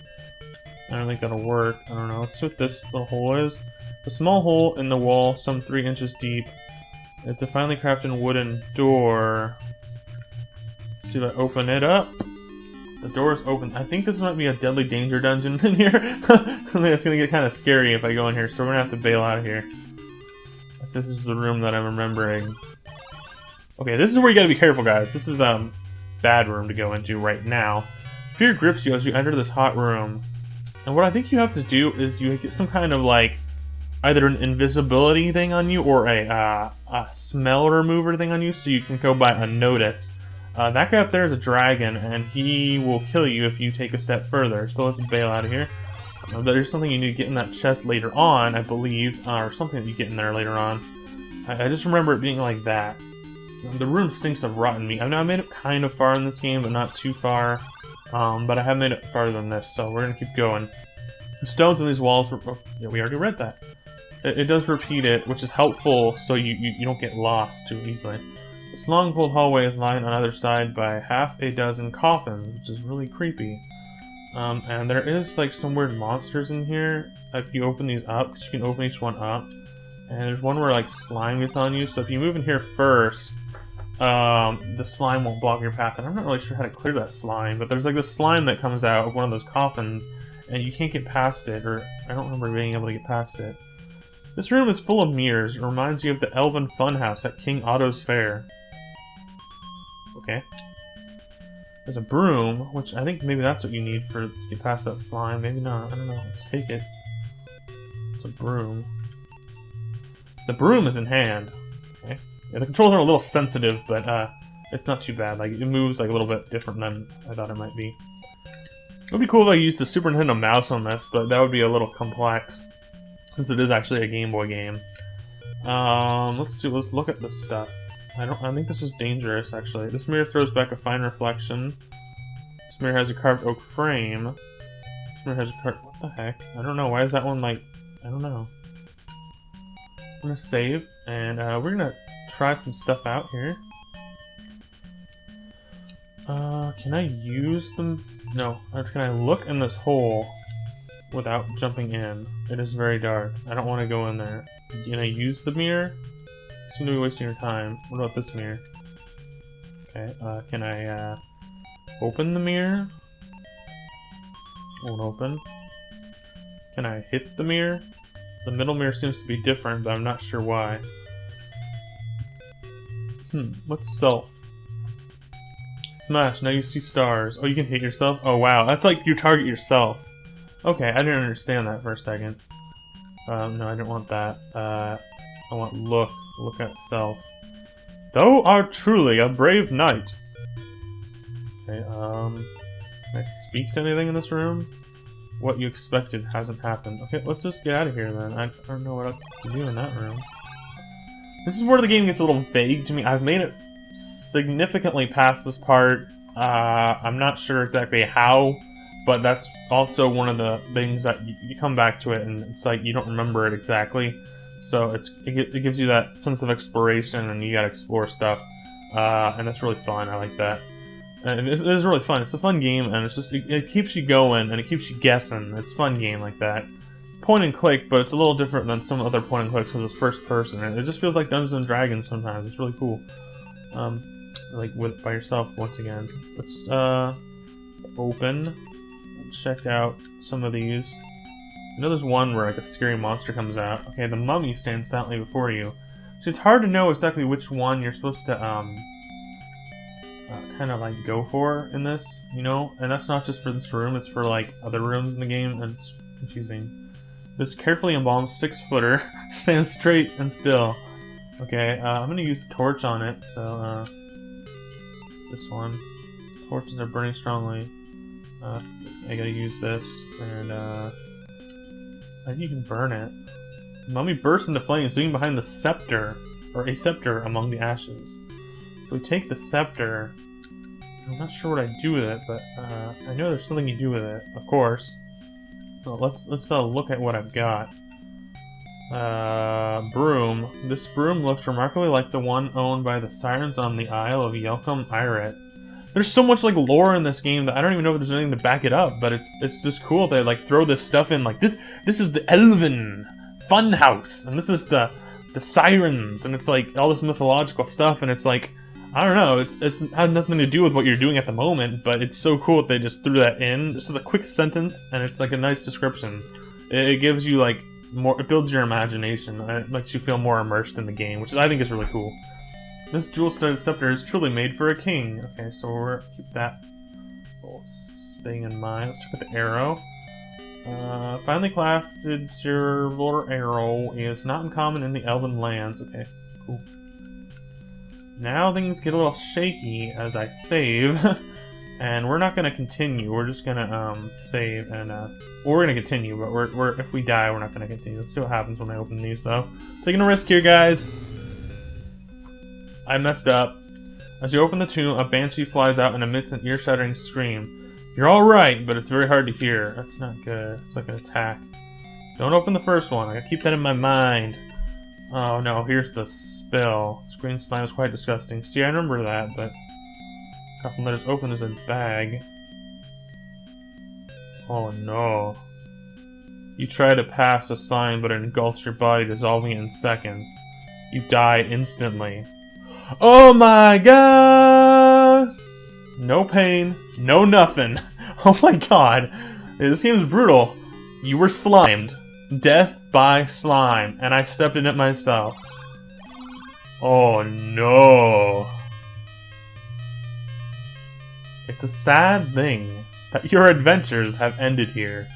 Speaker 1: I don't think that'll work. I don't know. Let's see what this little hole is. A small hole in the wall, some 3 inches deep. It's a finely crafted wooden door. Let's see if I open it up. The door is open. I think this might be a deadly danger dungeon in here. I think it's gonna get kind of scary if I go in here, so we're gonna have to bail out of here. This is the room that I'm remembering. Okay, this is where you gotta be careful, guys. This is bad room to go into right now. Fear grips you as you enter this hot room. And what I think you have to do is you get some kind of like either an invisibility thing on you or a smell remover thing on you so you can go by unnoticed. That guy up there is a dragon and he will kill you if you take a step further. So let's bail out of here. There's something you need to get in that chest later on, I believe, or something that you get in there later on. I just remember it being like that. The room stinks of rotten meat. I know I made it kind of far in this game, but not too far. But I have made it farther than this, so we're gonna keep going. The stones in these walls, yeah, we already read that. It does repeat it, which is helpful, so you don't get lost too easily. This long cold hallway is lined on either side by half a dozen coffins, which is really creepy. And there is like some weird monsters in here. If you open these up, because you can open each one up. And there's one where like slime gets on you, so if you move in here first, the slime won't block your path, and I'm not really sure how to clear that slime, but there's like this slime that comes out of one of those coffins, and you can't get past it, or I don't remember being able to get past it. This room is full of mirrors. It reminds you of the Elven Funhouse at King Otto's Fair. Okay. There's a broom, which I think maybe that's what you need to get past that slime. Maybe not. I don't know. Let's take it. It's a broom. The broom is in hand. Okay. Yeah, the controls are a little sensitive, but it's not too bad. Like, it moves like a little bit different than I thought it might be. It would be cool if I used the Super Nintendo mouse on this, but that would be a little complex, since it is actually a Game Boy game. Let's look at this stuff. I think this is dangerous, actually. This mirror throws back a fine reflection. This mirror has a carved oak frame. This mirror has a carved... What the heck? I don't know. Why is that one like... I don't know. I'm gonna save, and we're gonna try some stuff out here. Can I use them? No. Or can I look in this hole? without jumping in. It is very dark. I don't want to go in there. Can I use the mirror? You seem to be wasting your time. What about this mirror? Okay, can I open the mirror? Won't open. Can I hit the mirror? The middle mirror seems to be different, but I'm not sure why. What's self? Smash, now you see stars. Oh, you can hit yourself? Oh, wow. That's like you target yourself. Okay, I didn't understand that for a second. No, I didn't want that. I want look. Look at self. Thou art truly a brave knight. Okay, can I speak to anything in this room? What you expected hasn't happened. Okay, let's just get out of here then. I don't know what else to do in that room. This is where the game gets a little vague to me. I've made it significantly past this part. I'm not sure exactly how, but that's also one of the things that you come back to it and it's like you don't remember it exactly. So it gives you that sense of exploration and you gotta explore stuff. And that's really fun. I like that. And it is really fun. It's a fun game and it's just it keeps you going and it keeps you guessing. It's a fun game like that. Point and click, but it's a little different than some other point and clicks because it's first person. And it just feels like Dungeons and Dragons sometimes. It's really cool. Like by yourself once again. Let's open. Check out some of these. I know there's one where like a scary monster comes out. Okay, the mummy stands silently before you. So it's hard to know exactly which one you're supposed to kind of like go for in this, you know? And that's not just for this room, it's for like other rooms in the game, and it's confusing. This carefully embalmed 6-footer stands straight and still. Okay, I'm gonna use the torch on it, so this one. Torches are burning strongly. I gotta use this, and I think you can burn it. Mummy bursts into flames, leaving behind the scepter, or a scepter among the ashes. If we take the scepter, I'm not sure what I do with it, but I know there's something you do with it, of course. Well, let's look at what I've got. Broom. This broom looks remarkably like the one owned by the sirens on the Isle of Yelcom Iret. There's so much like lore in this game that I don't even know if there's anything to back it up, but it's just cool they like throw this stuff in, like this is the Elven Fun House, and this is the sirens, and it's like all this mythological stuff, and it's like, I don't know, it's had nothing to do with what you're doing at the moment, but it's so cool that they just threw that in. This is a quick sentence, and it's like a nice description. It gives you like more, it builds your imagination, and it makes you feel more immersed in the game, which I think is really cool. This jewel-studded scepter is truly made for a king. Okay, so we'll keep that little thing in mind. Let's check out the arrow. Finely crafted silver arrow is not uncommon in the Elven lands. Okay, cool. Now things get a little shaky as I save, and we're not gonna continue. We're just gonna save, and we're gonna continue. But we're if we die, we're not gonna continue. Let's see what happens when I open these, though. Taking a risk here, guys. I messed up. As you open the tomb, a banshee flies out and emits an ear-shattering scream. You're alright, but it's very hard to hear. That's not good. It's like an attack. Don't open the first one. I gotta keep that in my mind. Oh no, here's the spell. Green slime is quite disgusting. See, I remember that, but a couple letters open, there's a bag. Oh no. You try to pass the slime, but it engulfs your body, dissolving it in seconds. You die instantly. Oh my god! No pain, no nothing. Oh my god. This game is brutal. You were slimed. Death by slime. And I stepped in it myself. Oh no. It's a sad thing that your adventures have ended here.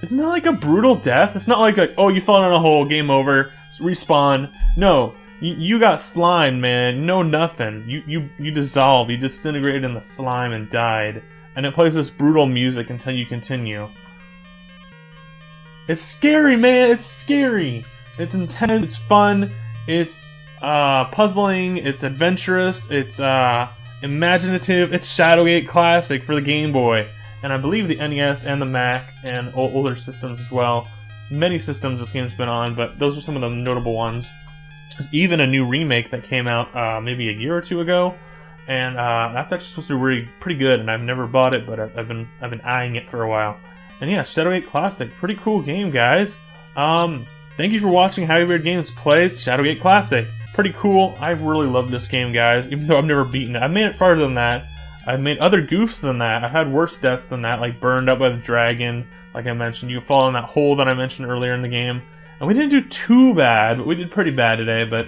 Speaker 1: Isn't that like a brutal death? It's not like oh, you fell in a hole, game over, respawn. No. You got slimed, man. No nothing. You dissolved. You disintegrated in the slime and died. And it plays this brutal music until you continue. It's scary, man. It's scary. It's intense. It's fun. It's puzzling. It's adventurous. It's imaginative. It's Shadowgate classic for the Game Boy. And I believe the NES and the Mac and older systems as well. Many systems this game's been on, but those are some of the notable ones. There's even a new remake that came out maybe a year or two ago, and that's actually supposed to be really pretty good. And I've never bought it, but I've been eyeing it for a while. And yeah, Shadowgate Classic. Pretty cool game, guys. Thank you for watching Happy Weird Games plays Shadowgate Classic. Pretty cool. I really love this game, guys, even though I've never beaten it. I made it farther than that. I've made other goofs than that. I've had worse deaths than that, like burned up by the dragon, like I mentioned. You fall in that hole that I mentioned earlier in the game. And we didn't do too bad, but we did pretty bad today, but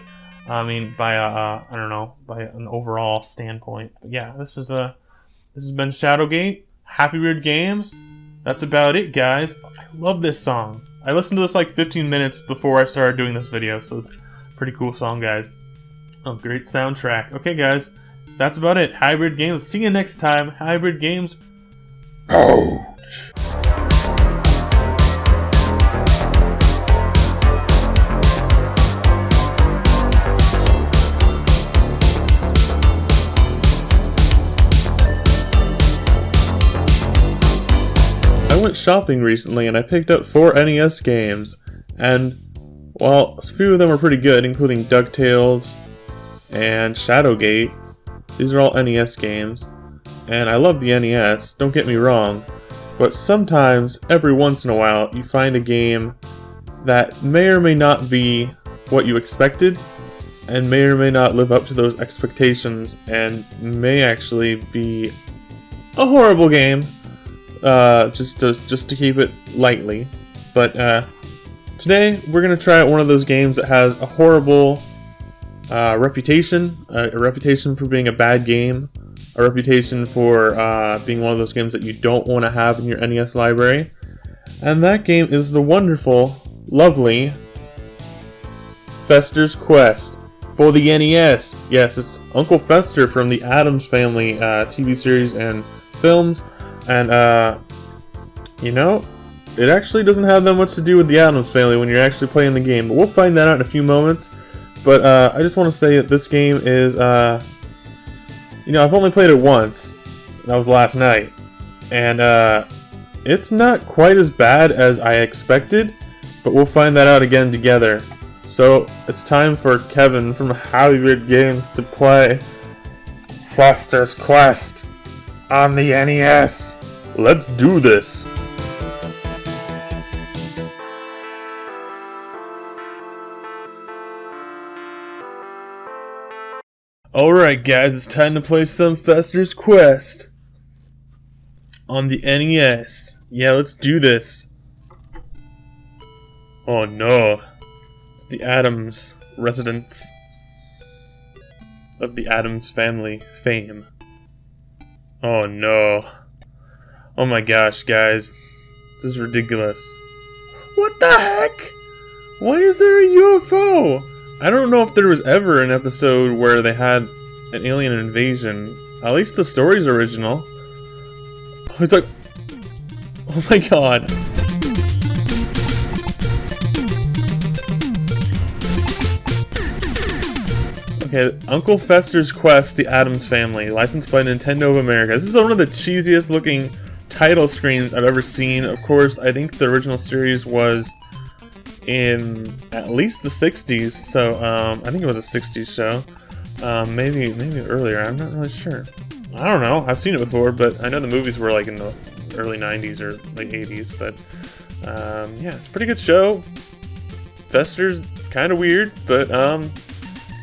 Speaker 1: I mean, by I don't know, by an overall standpoint. But yeah, this has been Shadowgate, Happy Weird Games. That's about it, guys. I love this song. I listened to this like 15 minutes before I started doing this video, so it's a pretty cool song, guys. Oh, great soundtrack. Okay, guys, that's about it. Happy Weird Games. See you next time. Happy Weird Games. Ouch. I went shopping recently and I picked up 4 NES games, and while a few of them are pretty good, including DuckTales and Shadowgate, these are all NES games, and I love the NES, don't get me wrong, but sometimes, every once in a while, you find a game that may or may not be what you expected, and may or may not live up to those expectations, and may actually be a horrible game. Just to keep it lightly, but today we're gonna try out one of those games that has a horrible reputation, a reputation for being a bad game, a reputation for being one of those games that you don't want to have in your NES library, and that game is the wonderful, lovely Fester's Quest for the NES. Yes, it's Uncle Fester from the Addams Family TV series and films. And, you know, it actually doesn't have that much to do with the Addams Family when you're actually playing the game, but we'll find that out in a few moments. But, I just want to say that this game is, you know, I've only played it once. That was last night. And, it's not quite as bad as I expected, but we'll find that out again together. So, it's time for Kevin from Happy Weird Games to play Fester's Quest on the NES. Let's do this. Alright guys, it's time to play some Fester's Quest on the NES. Yeah, let's do this. Oh no. It's the Addams residence of the Addams Family fame. Oh no. Oh my gosh, guys. This is ridiculous. What the heck? Why is there a UFO? I don't know if there was ever an episode where they had an alien invasion. At least the story's original. It's like... Oh my god. Okay, Uncle Fester's Quest, the Addams Family, licensed by Nintendo of America. This is one of the cheesiest looking title screens I've ever seen. Of course, I think the original series was in at least the 60s, so I think it was a 60s show. Maybe earlier, I'm not really sure. I don't know, I've seen it before, but I know the movies were like in the early 90s or late 80s, but yeah, it's a pretty good show. Fester's kind of weird, but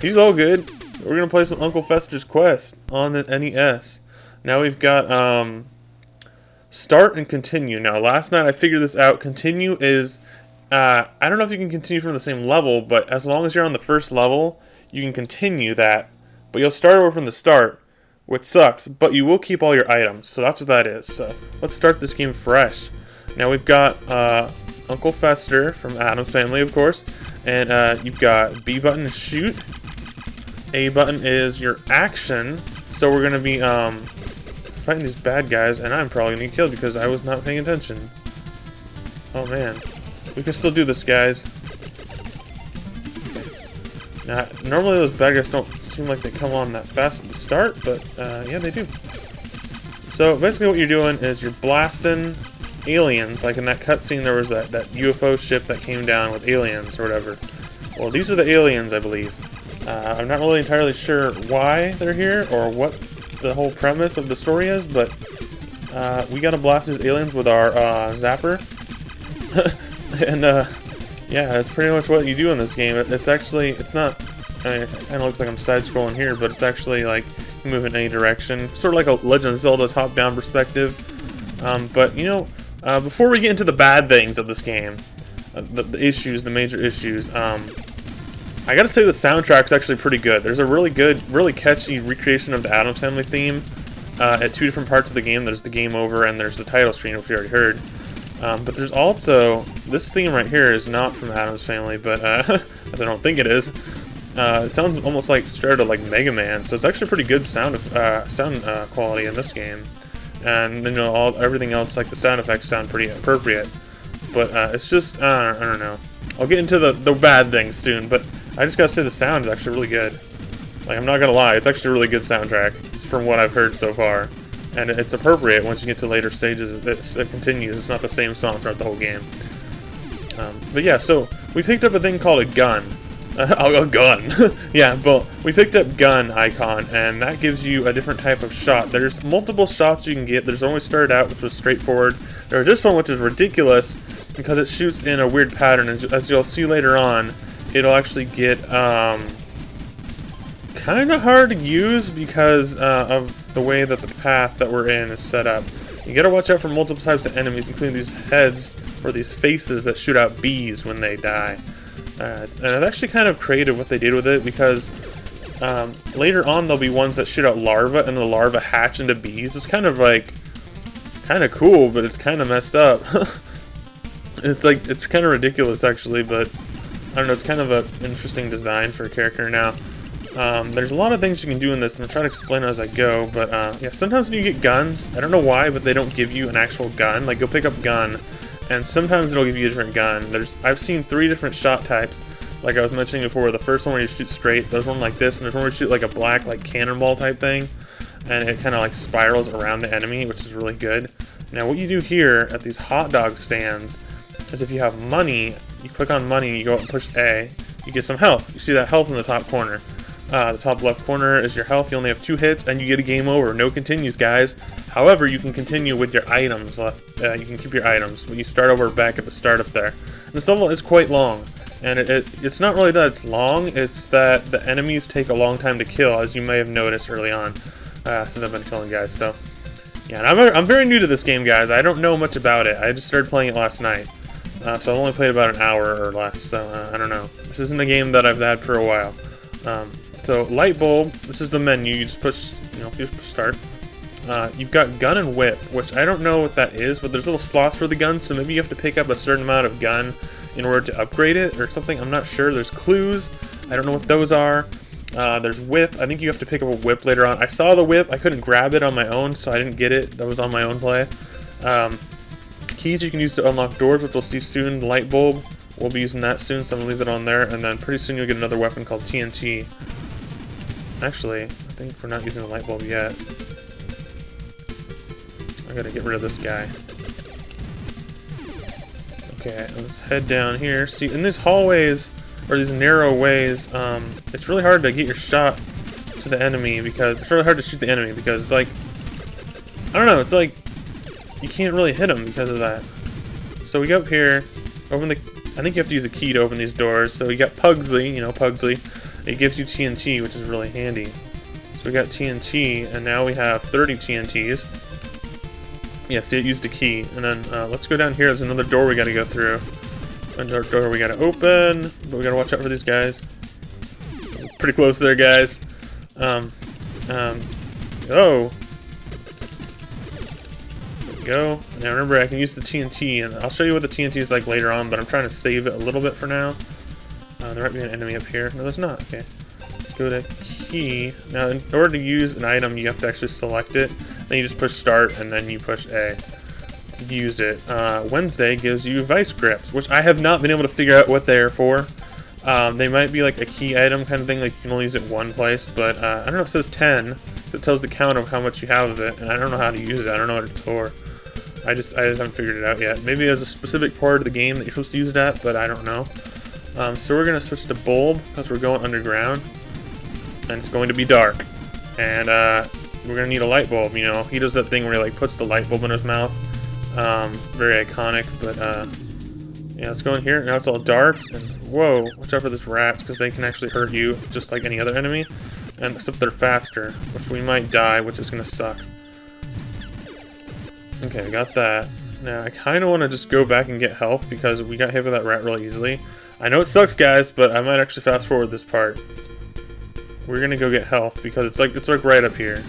Speaker 1: he's all good. We're going to play some Uncle Fester's Quest on the NES. Now we've got start and continue. Now last night I figured this out. Continue is, I don't know if you can continue from the same level, but as long as you're on the first level, you can continue that. But you'll start over from the start, which sucks, but you will keep all your items. So that's what that is. So let's start this game fresh. Now we've got Uncle Fester from Addams Family, of course. And you've got B button to shoot. A button is your action. So we're going to be fighting these bad guys, and I'm probably going to get killed because I was not paying attention. Oh man. We can still do this, guys. Now, normally those bad guys don't seem like they come on that fast at the start, but yeah, they do. So basically what you're doing is you're blasting aliens. Like in that cutscene, there was that UFO ship that came down with aliens or whatever. Well, these are the aliens, I believe. I'm not really entirely sure why they're here or what the whole premise of the story is, but we gotta blast these aliens with our zapper. And yeah, that's pretty much what you do in this game. It's actually, it's not, I mean, it kind of looks like I'm side-scrolling here, but it's actually like you move in any direction. Sort of like a Legend of Zelda top-down perspective. But, you know, before we get into the bad things of this game, the issues, the major issues, I gotta say the soundtrack's actually pretty good. There's a really good, really catchy recreation of the Addams Family theme at two different parts of the game. There's the game over and there's the title screen, which we already heard. But there's also, this theme right here is not from Addams Family, but as I don't think it is. It sounds almost like straight out of like Mega Man, so it's actually pretty good sound quality in this game. And you know, everything else, like the sound effects, sound pretty appropriate. But it's just, I don't know. I'll get into the bad things soon, but I just gotta say the sound is actually really good. Like, I'm not gonna lie, it's actually a really good soundtrack. It's from what I've heard so far. And it's appropriate once you get to later stages. It continues. It's not the same song throughout the whole game. But yeah, so we picked up a thing called a gun. A gun. Yeah, but we picked up gun icon, and that gives you a different type of shot. There's multiple shots you can get. There's always started out, which was straightforward. There's this one, which is ridiculous because it shoots in a weird pattern, and as you'll see later on, it'll actually get kind of hard to use because of the way that the path that we're in is set up. You gotta watch out for multiple types of enemies, including these heads or these faces that shoot out bees when they die. And it's actually kind of creative what they did with it, because later on there'll be ones that shoot out larvae, and the larvae hatch into bees. It's kind of like, kind of cool, but it's kind of messed up. It's like, it's kind of ridiculous actually, but I don't know, it's kind of an interesting design for a character now. There's a lot of things you can do in this, and I'll try to explain as I go, but yeah, sometimes when you get guns, I don't know why, but they don't give you an actual gun. Like, go pick up gun, and sometimes it'll give you a different gun. I've seen 3 different shot types, like I was mentioning before. The first one where you shoot straight, there's one like this, and there's one where you shoot like a black, like, cannonball type thing, and it kind of like spirals around the enemy, which is really good. Now, what you do here at these hot dog stands is if you have money, you click on money, you go up and push A, you get some health. You see that health in the top corner. The top left corner is your health. You only have 2 hits, and you get a game over. No continues, guys. However, you can continue with your items left. You can keep your items, but you start over back at the start up there. And this level is quite long, and it's not really that it's long, it's that the enemies take a long time to kill, as you may have noticed early on, since I've been killing guys. So, yeah, and I'm very new to this game, guys. I don't know much about it. I just started playing it last night. So I've only played about an hour or less, so I don't know. This isn't a game that I've had for a while. So light bulb, this is the menu. You just push, you just push start. You've got gun and whip, which I don't know what that is, but there's little slots for the guns, so maybe you have to pick up a certain amount of gun in order to upgrade it or something. I'm not sure. There's clues. I don't know what those are. There's whip. I think you have to pick up a whip later on. I saw the whip. I couldn't grab it on my own, so I didn't get it. That was on my own play. Keys you can use to unlock doors, which we'll see soon. The light bulb, we'll be using that soon, so I'm going to leave it on there. And then pretty soon you'll get another weapon called TMNT. Actually, I think we're not using the light bulb yet. I gotta get rid of this guy. Okay, let's head down here. See, in these hallways, or these narrow ways, it's really hard to get your shot to the enemy, because it's really hard to shoot the enemy, because it's like, I don't know, it's like, you can't really hit them because of that. So we go up here, open the, I think you have to use a key to open these doors. So you got Pugsley, Pugsley. It gives you TNT, which is really handy. So we got TNT, and now we have 30 TNTs. Yeah, see, it used a key. And then let's go down here. There's another door we gotta go through. Another door we gotta open, but we gotta watch out for these guys. Pretty close there, guys. Oh. There we go. Now remember, I can use the TNT, and I'll show you what the TNT is like later on, but I'm trying to save it a little bit for now. There might be an enemy up here. No, there's not. Okay. Let's go to key. Now, in order to use an item, you have to actually select it. Then you just push start, and then you push A. Use it. Wednesday gives you vice grips, which I have not been able to figure out what they're for. They might be like a key item kind of thing, like you can only use it one place, but I don't know, it says 10. It tells the count of how much you have of it, and I don't know how to use it. I don't know what it's for. I just haven't figured it out yet. Maybe there's a specific part of the game that you're supposed to use it at, but I don't know. So we're going to switch to bulb, because we're going underground, and it's going to be dark. And we're gonna need a light bulb. You know, he does that thing where he like puts the light bulb in his mouth. Very iconic. But yeah, let's go in here. Now it's all dark. And whoa, watch out for these rats because they can actually hurt you just like any other enemy. And except they're faster, which we might die, which is gonna suck. Okay, I got that. Now I kind of want to just go back and get health because we got hit with that rat really easily. I know it sucks, guys, but I might actually fast forward this part. We're gonna go get health because it's like right up here.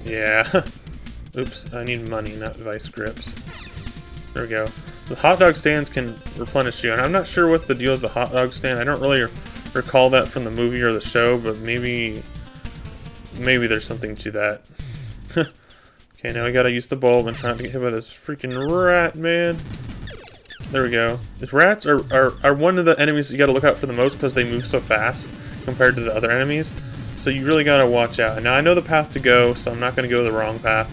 Speaker 1: Yeah. Oops, I need money, not vice grips. There we go. The hot dog stands can replenish you, and I'm not sure what the deal is with the hot dog stand. I don't really recall that from the movie or the show, but maybe there's something to that. Okay, now I gotta use the bulb and try not to get hit by this freaking rat, man. There we go. These rats are one of the enemies you gotta look out for the most because they move so fast compared to the other enemies. So you really gotta watch out. Now I know the path to go, so I'm not gonna go the wrong path.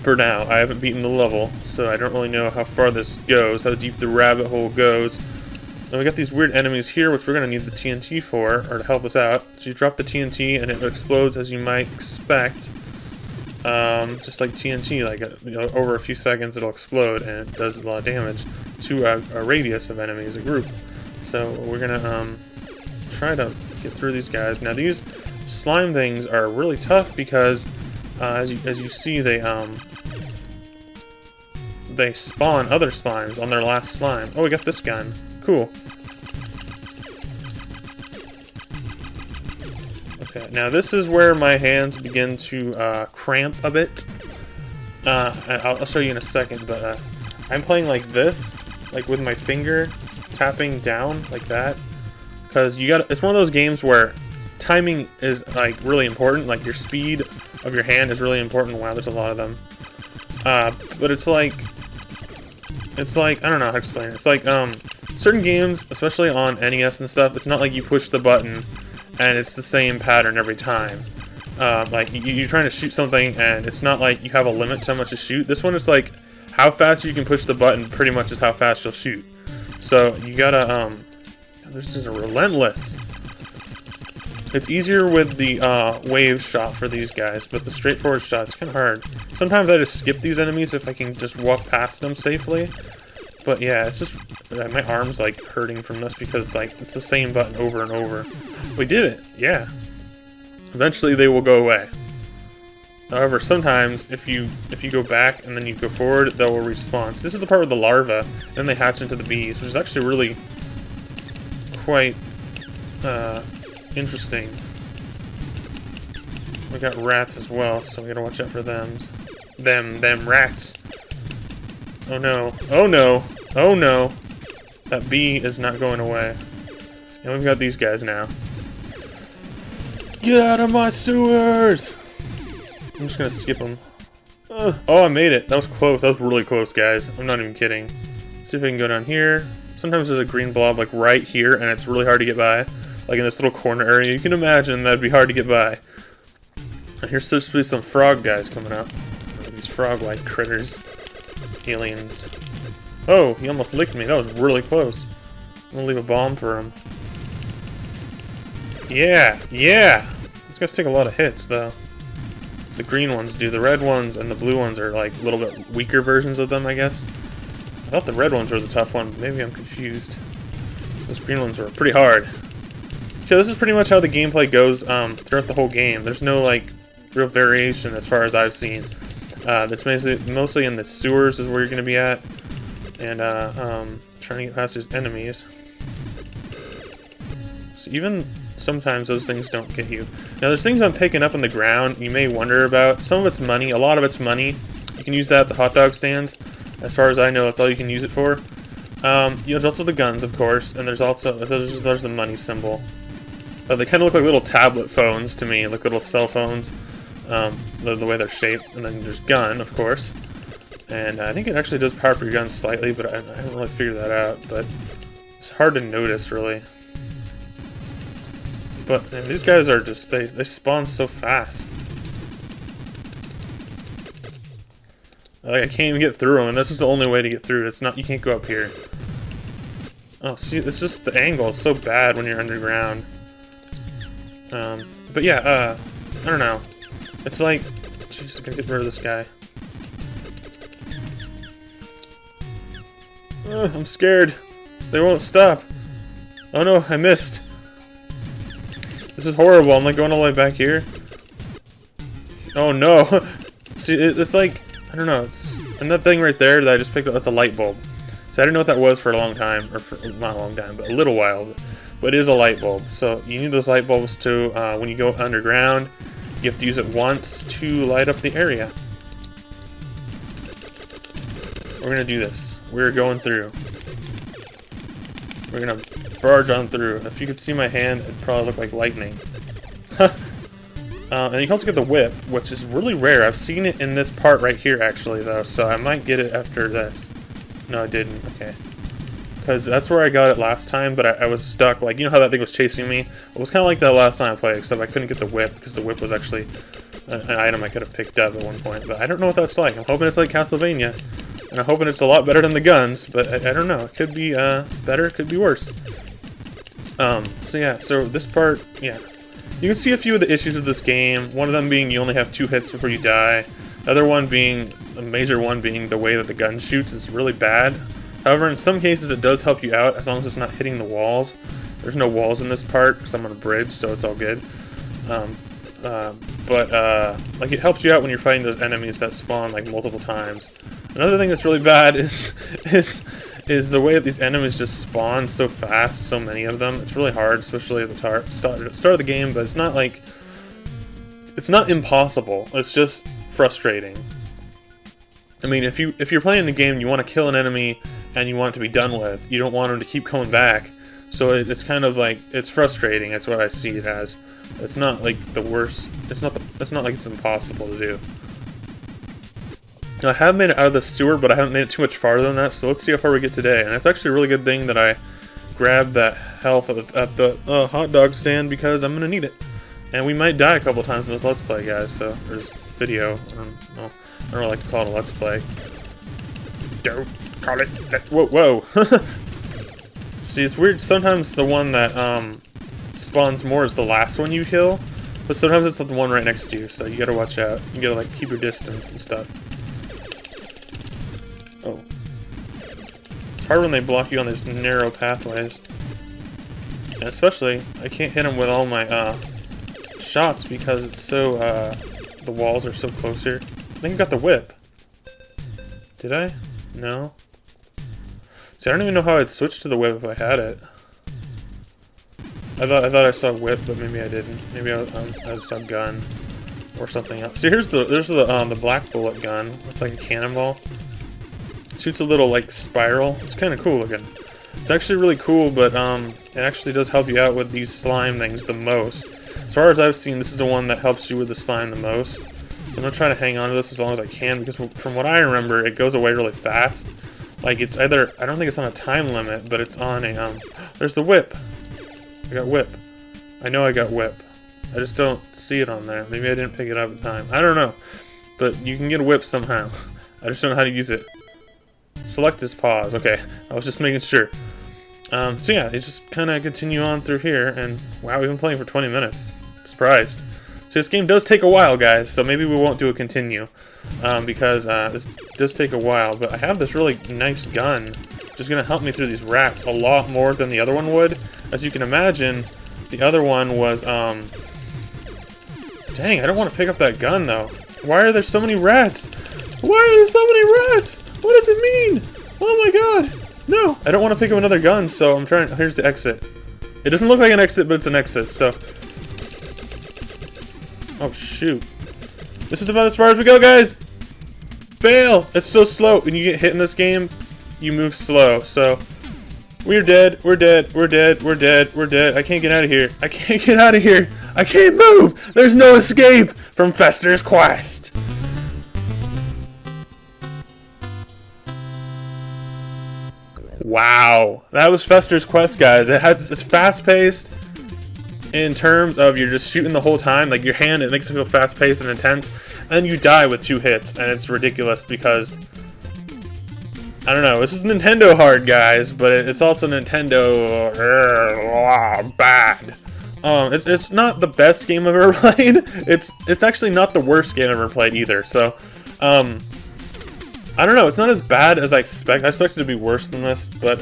Speaker 1: For now, I haven't beaten the level, so I don't really know how far this goes, how deep the rabbit hole goes. And we got these weird enemies here, which we're gonna need the TNT for, or to help us out. So you drop the TNT and it explodes as you might expect. Just like TNT, like over a few seconds it'll explode and it does a lot of damage to a radius of enemies, a group. So we're gonna try to get through these guys. Now these slime things are really tough because as you see they spawn other slimes on their last slime. Oh, we got this gun. Cool. Okay, now this is where my hands begin to cramp a bit. I'll show you in a second, but I'm playing like this, like with my finger tapping down like that, because it's one of those games where timing is like really important, like your speed of your hand is really important. Wow, there's a lot of them. But it's like I don't know how to explain it. It's like certain games, especially on NES and stuff, it's not like you push the button and it's the same pattern every time. Like you're trying to shoot something and it's not like you have a limit to how much to shoot. This one is like how fast you can push the button pretty much is how fast you'll shoot. So you gotta this is a relentless. It's easier with the wave shot for these guys, but the straightforward shot's kind of hard. Sometimes I just skip these enemies if I can just walk past them safely. But yeah, it's just my arm's like hurting from this because it's the same button over and over. We did it, yeah. Eventually they will go away. However, sometimes if you go back and then you go forward, they will respawn. So this is the part with the larvae, then they hatch into the bees, which is actually really quite interesting. We got rats as well, so we gotta watch out for them rats. Oh no, oh no, oh no. That bee is not going away. And we've got these guys now. Get out of my sewers! I'm just gonna skip them. Oh, I made it. That was close. That was really close, guys. I'm not even kidding. Let's see if I can go down here. Sometimes there's a green blob like right here, and it's really hard to get by. Like in this little corner area. You can imagine that'd be hard to get by. And here's supposed to be some frog guys coming up. These frog-like critters. Aliens. Oh, he almost licked me. That was really close. I'm gonna leave a bomb for him. Yeah, yeah! These guys take a lot of hits, though. The green ones do. The red ones and the blue ones are like a little bit weaker versions of them, I guess. I thought the red ones were the tough one. Maybe I'm confused. Those green ones were pretty hard. So this is pretty much how the gameplay goes throughout the whole game. There's no like real variation as far as I've seen. That's mostly in the sewers is where you're going to be at, and trying to get past these enemies. So even sometimes those things don't get you. Now there's things I'm picking up on the ground you may wonder about. Some of it's money, a lot of it's money. You can use that at the hot dog stands. As far as I know, that's all you can use it for. There's also the guns, of course, and there's the money symbol. They kind of look like little tablet phones to me, like little cell phones, the way they're shaped. And then there's gun, of course. And I think it actually does power up your gun slightly, but I haven't really figured that out. But it's hard to notice, really. But man, these guys are just, they spawn so fast. Like, I can't even get through them, and this is the only way to get through. It's not, you can't go up here. Oh, see, it's just the angle is so bad when you're underground. But yeah, I don't know. It's like, jeez, I gotta get rid of this guy. I'm scared. They won't stop. Oh no, I missed. This is horrible. I'm like going all the way back here. Oh no. See, it's like, I don't know. And that thing right there that I just picked up, that's a light bulb. So I didn't know what that was for a long time, or for, not a long time, but a little while. But it is a light bulb. So you need those light bulbs to, when you go underground, you have to use it once to light up the area. We're gonna do this. We're going through. We're gonna barge on through. If you could see my hand, it'd probably look like lightning. And you can also get the whip, which is really rare. I've seen it in this part right here, actually, though, so I might get it after this. No, I didn't. Okay. Because that's where I got it last time, but I was stuck. Like, you know how that thing was chasing me? It was kind of like that last time I played, except I couldn't get the whip, because the whip was actually an item I could have picked up at one point. But I don't know what that's like. I'm hoping it's like Castlevania, and I'm hoping it's a lot better than the guns, but I don't know. It could be better, it could be worse. So yeah, so this part, yeah. You can see a few of the issues of this game. One of them being you only have 2 hits before you die. The other one being, a major one being the way that the gun shoots is really bad. However, in some cases it does help you out as long as it's not hitting the walls. There's no walls in this part because I'm on a bridge, so it's all good. Like it helps you out when you're fighting those enemies that spawn like multiple times. Another thing that's really bad is the way that these enemies just spawn so fast, so many of them. It's really hard, especially at the start of the game, but it's not like, it's not impossible. It's just frustrating. I mean, if you're playing the game, you want to kill an enemy and you want it to be done with. You don't want them to keep coming back. So it's kind of like, it's frustrating. That's what I see it as. It's not like the worst. It's not like it's impossible to do. Now, I have made it out of the sewer, but I haven't made it too much farther than that, so let's see how far we get today. And it's actually a really good thing that I grabbed that health at the hot dog stand, because I'm going to need it. And we might die a couple times in this Let's Play, guys, so there's video. Well, I don't really like to call it a Let's Play. Don't call it that. Whoa. See, it's weird. Sometimes the one that spawns more is the last one you kill, but sometimes it's the one right next to you, so you gotta watch out. You gotta, like, keep your distance and stuff. Oh. It's hard when they block you on these narrow pathways. And especially, I can't hit them with all my shots because it's so, the walls are so close here. I think I got the whip. Did I? No. See, I don't even know how I'd switch to the whip if I had it. I thought I saw whip, but maybe I didn't. Maybe I saw gun or something else. See, there's the black bullet gun. It's like a cannonball. Shoots a little like spiral. It's kind of cool looking. It's actually really cool, but it actually does help you out with these slime things the most. As far as I've seen, this is the one that helps you with the slime the most. So I'm gonna try to hang on to this as long as I can, because from what I remember, it goes away really fast. Like, it's either, I don't think it's on a time limit, but it's on a there's the whip. I got whip. I know I got whip. I just don't see it on there. Maybe I didn't pick it up at the time. I don't know. But you can get a whip somehow. I just don't know how to use it. Select is pause. Okay, I was just making sure. So yeah, you just kind of continue on through here, and wow, we've been playing for 20 minutes. Surprised. So this game does take a while, guys, so maybe we won't do a continue, because this does take a while, but I have this really nice gun, which is going to help me through these rats a lot more than the other one would. As you can imagine, the other one was, dang, I don't want to pick up that gun, though. Why are there so many rats? Why are there so many rats? What does it mean? Oh my god! No! I don't want to pick up another gun, so I'm trying. Here's the exit. It doesn't look like an exit, but it's an exit, so. Oh, shoot. This is about as far as we go, guys! Fail! It's so slow. When you get hit in this game, you move slow, so. We're dead. We're dead. We're dead. We're dead. We're dead. I can't get out of here. I can't get out of here. I can't move! There's no escape from Fester's quest! Wow, that was Fester's quest, guys. It's fast-paced in terms of you're just shooting the whole time. Like, your hand, it makes it feel fast-paced and intense. And you die with 2 hits, and it's ridiculous because, I don't know, this is Nintendo hard, guys, but it's also Nintendo bad. It's not the best game I've ever played. It's actually not the worst game I've ever played either. So, I don't know. It's not as bad as I expect. I expected it to be worse than this, but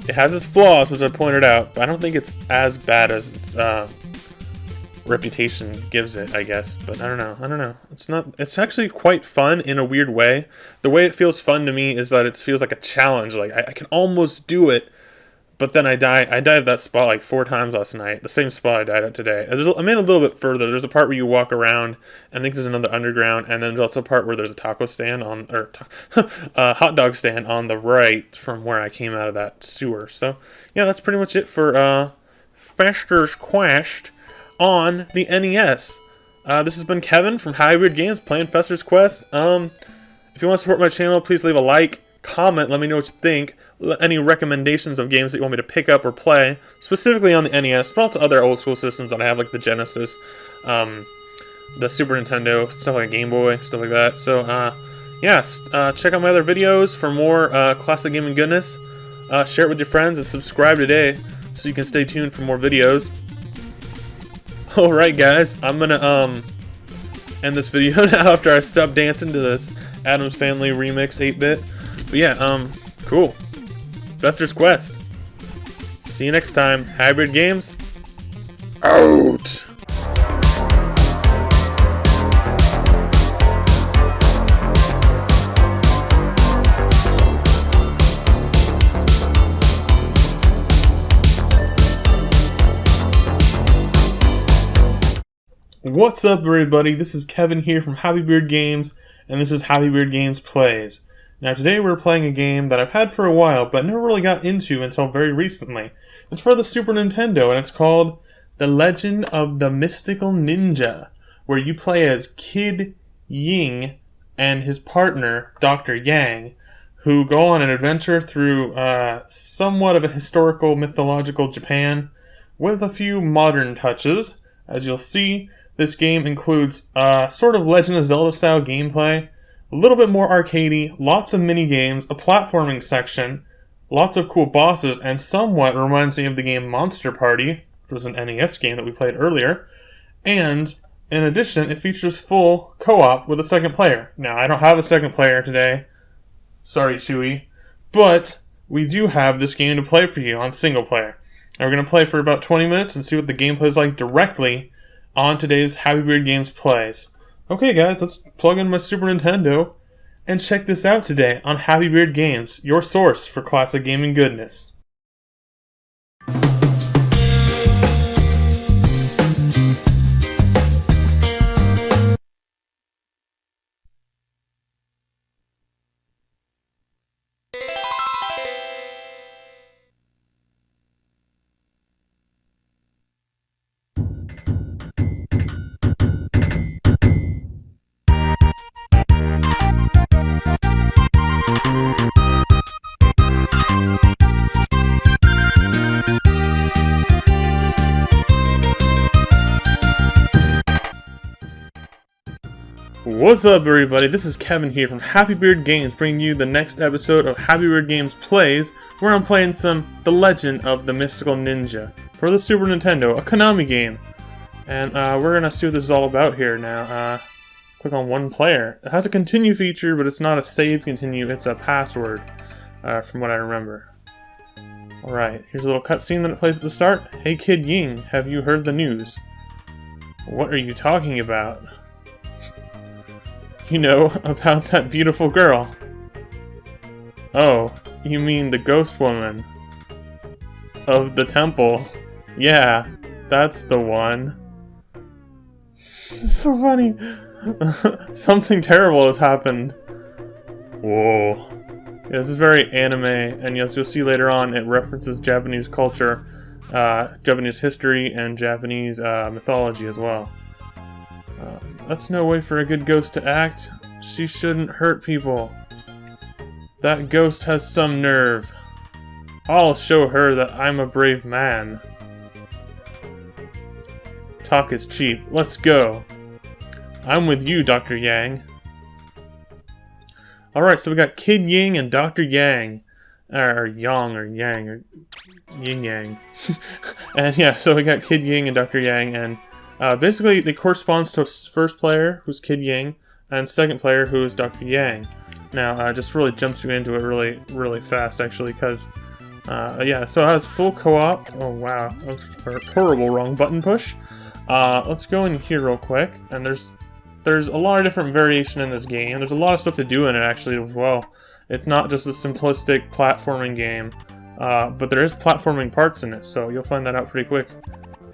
Speaker 1: it has its flaws, as I pointed out. But I don't think it's as bad as its reputation gives it, I guess. But I don't know. It's not. It's actually quite fun in a weird way. The way it feels fun to me is that it feels like a challenge. Like I can almost do it. But then I died at that spot like 4 times last night. The same spot I died at today. I made a little bit further. There's a part where you walk around. I think there's another underground. And then there's also a part where there's a taco stand on... Or hot dog stand on the right from where I came out of that sewer. So, yeah, that's pretty much it for Fester's Quest on the NES. This has been Kevin from Happy Beard Games playing Fester's Quest. If you want to support my channel, please leave a like, comment, let me know what you think. Any recommendations of games that you want me to pick up or play, specifically on the NES, but also other old school systems that I have, like the Genesis, the Super Nintendo, stuff like Game Boy, stuff like that. So, check out my other videos for more classic gaming goodness. Share it with your friends and subscribe today so you can stay tuned for more videos. Alright guys, I'm gonna end this video now after I stop dancing to this Addams Family remix 8-bit. But yeah, cool. Fester's Quest. See you next time. Hybrid Games, out! What's up, everybody? This is Kevin here from Happy Beard Games, and this is Happy Beard Games Plays. Now today we're playing a game that I've had for a while, but never really got into until very recently. It's for the Super Nintendo, and it's called The Legend of the Mystical Ninja, where you play as Kid Ying and his partner, Dr. Yang, who go on an adventure through somewhat of a historical, mythological Japan, with a few modern touches. As you'll see, this game includes sort of Legend of Zelda style gameplay, a little bit more arcadey, lots of mini games, a platforming section, lots of cool bosses, and somewhat reminds me of the game Monster Party, which was an NES game that we played earlier. And in addition, it features full co-op with a second player. Now, I don't have a second player today. Sorry, Chewy. But we do have this game to play for you on single player. And we're going to play for about 20 minutes and see what the gameplay is like directly on today's Happy Beard Games Plays. Okay guys, let's plug in my Super Nintendo and check this out today on Happy Beard Games, your source for classic gaming goodness. What's up, everybody? This is Kevin here from Happy Beard Games, bringing you the next episode of Happy Beard Games Plays, where I'm playing some The Legend of the Mystical Ninja for the Super Nintendo, a Konami game. And we're gonna see what this is all about here now. Click on one player. It has a continue feature, but it's not a save continue, it's a password, from what I remember. Alright, here's a little cutscene that it plays at the start. Hey Kid Ying, have you heard the news? What are you talking about? You know, about that beautiful girl. Oh, you mean the ghost woman of the temple. Yeah, that's the one. It's so funny. Something terrible has happened. Whoa. Yeah, this is very anime, and as you'll see later on, it references Japanese culture, Japanese history, and Japanese mythology as well. That's no way for a good ghost to act. She shouldn't hurt people. That ghost has some nerve. I'll show her that I'm a brave man. Talk is cheap. Let's go. I'm with you, Dr. Yang. Alright, so we got Kid Ying and Dr. Yang. or Yang, or Yang, or Yin Yang. And yeah, so we got Kid Ying and Dr. Yang, and basically it corresponds to first player, who's Kid Ying, and second player, who is Dr. Yang. Now, just really jumps you into it really fast, actually, because, yeah, so it has full co-op. Oh, wow, that was a horrible wrong button push. Let's go in here real quick, and there's a lot of different variation in this game. There's a lot of stuff to do in it, actually, as well. It's not just a simplistic platforming game, but there is platforming parts in it, so you'll find that out pretty quick.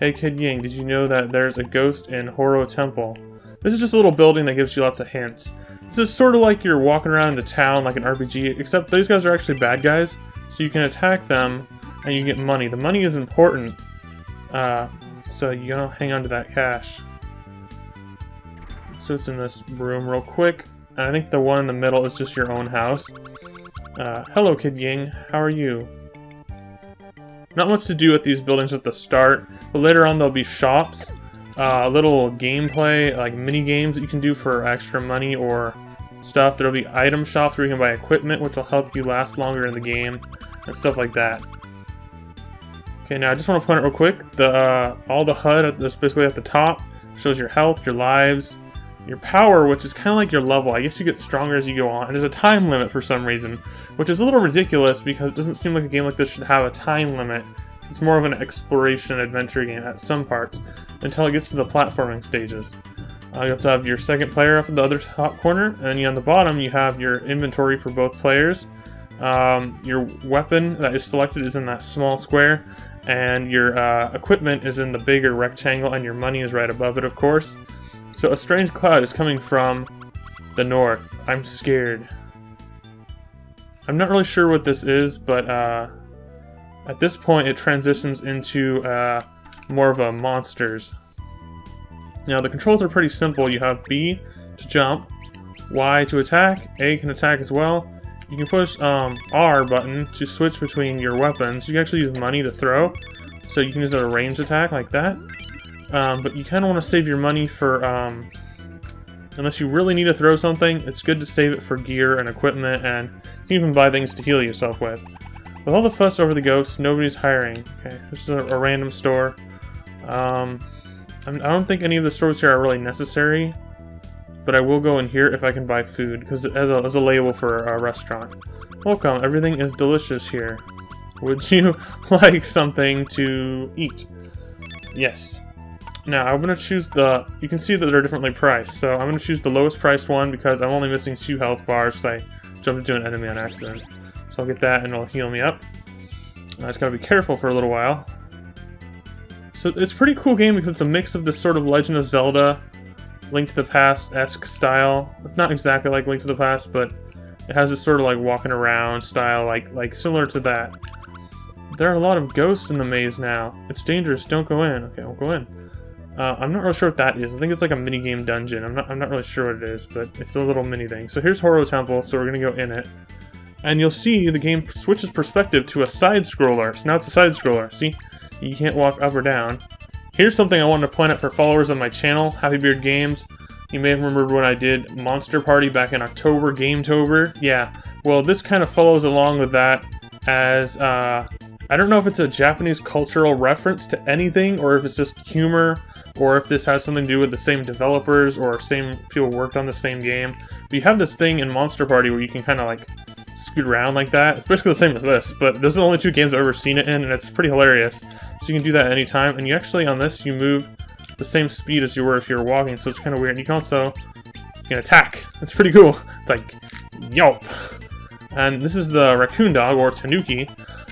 Speaker 1: Hey Kid Ying, did you know that there's a ghost in Horo Temple? This is just a little building that gives you lots of hints. This is sort of like you're walking around in the town like an RPG, except these guys are actually bad guys, so you can attack them and you get money. The money is important, so you gotta hang on to that cash. So it's in this room real quick, and I think the one in the middle is just your own house. Hello Kid Ying, how are you? Not much to do at these buildings at the start, but later on there'll be shops, little gameplay, like mini games that you can do for extra money or stuff. There'll be item shops where you can buy equipment, which will help you last longer in the game, and stuff like that. Okay, now I just want to point out real quick, all the HUD that's basically at the top shows your health, your lives, your power, which is kind of like your level. I guess you get stronger as you go on, and there's a time limit for some reason, which is a little ridiculous because it doesn't seem like a game like this should have a time limit. It's more of an exploration adventure game at some parts, until it gets to the platforming stages. You have to have your second player up in the other top corner, and then on the bottom you have your inventory for both players. Your weapon that is selected is in that small square, and your equipment is in the bigger rectangle, and your money is right above it, of course. So a strange cloud is coming from the north. I'm scared. I'm not really sure what this is, but at this point it transitions into more of a monsters. Now the controls are pretty simple. You have B to jump, Y to attack, A can attack as well. You can push R button to switch between your weapons. You can actually use money to throw, so you can use a ranged attack like that. But you kind of want to save your money for, unless you really need to throw something, it's good to save it for gear and equipment, and you can even buy things to heal yourself with. With all the fuss over the ghosts, nobody's hiring. Okay, this is a random store. I don't think any of the stores here are really necessary, but I will go in here if I can buy food, because it has a label for a restaurant. Welcome, everything is delicious here. Would you like something to eat? Yes. Now, I'm going to choose you can see that they're differently priced, so I'm going to choose the lowest priced one because I'm only missing 2 health bars because I jumped into an enemy on accident. So I'll get that and it'll heal me up. I just got to be careful for a little while. So it's a pretty cool game because it's a mix of this sort of Legend of Zelda, Link to the Past-esque style. It's not exactly like Link to the Past, but it has this sort of like walking around style, like similar to that. There are a lot of ghosts in the maze now. It's dangerous, don't go in. Okay, I'll go in. I'm not really sure what that is. I think it's like a minigame dungeon. I'm not really sure what it is, but it's a little mini thing. So here's Horo Temple, so we're gonna go in it. And you'll see the game switches perspective to a side-scroller. So now it's a side-scroller. See? You can't walk up or down. Here's something I wanted to point out for followers on my channel, Happy Beard Games. You may have remembered when I did Monster Party back in October, Gametober. Yeah, well this kind of follows along with that as, I don't know if it's a Japanese cultural reference to anything, or if it's just humor, or if this has something to do with the same developers, or same people worked on the same game. But you have this thing in Monster Party where you can kind of like scoot around like that. It's basically the same as this, but those are the only 2 games I've ever seen it in, and it's pretty hilarious. So you can do that anytime, and you actually, on this, you move the same speed as you were if you were walking, so it's kind of weird. You can also, you can attack. It's pretty cool. It's like, yelp. And this is the raccoon dog, or tanuki,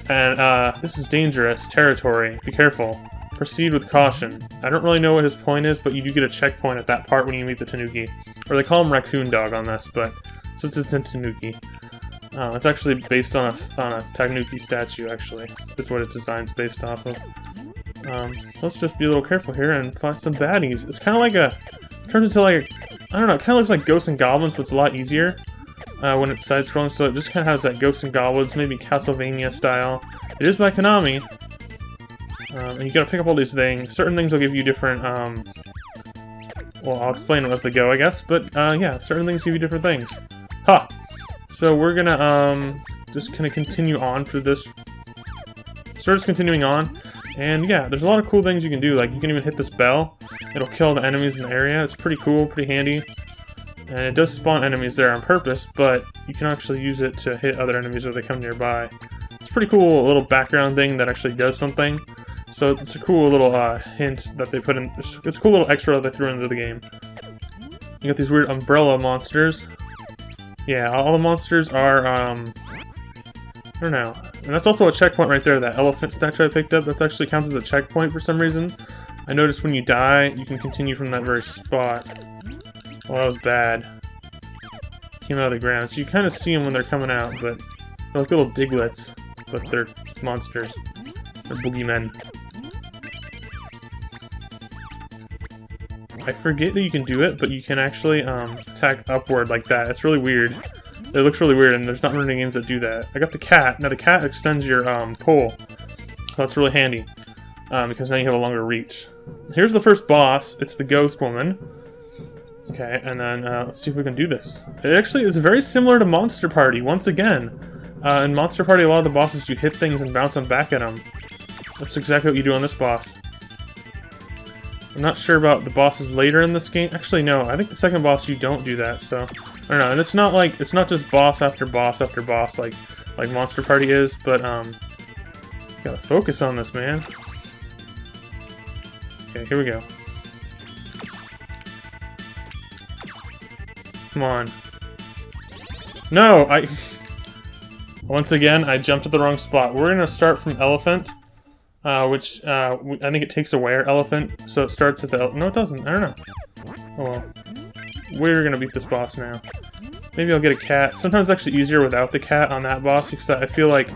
Speaker 1: and this is dangerous territory. Be careful. Proceed with caution. I don't really know what his point is, but you do get a checkpoint at that part when you meet the tanuki. Or they call him raccoon dog on this, but so it's a tanuki. It's actually based on a tanuki statue, actually. That's what its design's based off of. Let's just be a little careful here and find some baddies. It's kind of like turns into like, I don't know, it kind of looks like Ghosts and Goblins, but it's a lot easier when it's side-scrolling, so it just kind of has that Ghosts and Goblins, maybe Castlevania style. It is by Konami, and you gotta pick up all these things. Certain things will give you different, well, I'll explain them as they go, I guess, but yeah, certain things give you different things. Ha! So we're gonna, just kind of continue on for this. So we're just continuing on, and yeah, there's a lot of cool things you can do. Like, you can even hit this bell. It'll kill the enemies in the area. It's pretty cool, pretty handy. And it does spawn enemies there on purpose, but you can actually use it to hit other enemies as they come nearby. It's a pretty cool little background thing that actually does something. So it's a cool little hint that they put in. It's a cool little extra that they threw into the game. You got these weird umbrella monsters. Yeah, all the monsters are, I don't know. And that's also a checkpoint right there, that elephant statue I picked up. That actually counts as a checkpoint for some reason. I noticed when you die, you can continue from that very spot. Well, that was bad. Came out of the ground. So you kind of see them when they're coming out, but they're like little diglets. But they're monsters. They're boogeymen. I forget that you can do it, but you can actually attack upward like that. It's really weird. It looks really weird, and there's not many games that do that. I got the cat. Now the cat extends your pole, so that's really handy because now you have a longer reach. Here's the first boss. It's the ghost woman. Okay, and then let's see if we can do this. It actually is very similar to Monster Party once again. In Monster Party, a lot of the bosses you hit things and bounce them back at them. That's exactly what you do on this boss. I'm not sure about the bosses later in this game. Actually, no. I think the second boss you don't do that. So I don't know. And it's not like it's not just boss after boss after boss like Monster Party is. But you gotta focus on this, man. Okay, here we go. Come on. No, once again I jumped at the wrong spot. We're gonna start from elephant. Which, I think it takes away our elephant, so it starts at the no, it doesn't, I don't know. Oh well. We're gonna beat this boss now. Maybe I'll get a cat. Sometimes it's actually easier without the cat on that boss, because I feel like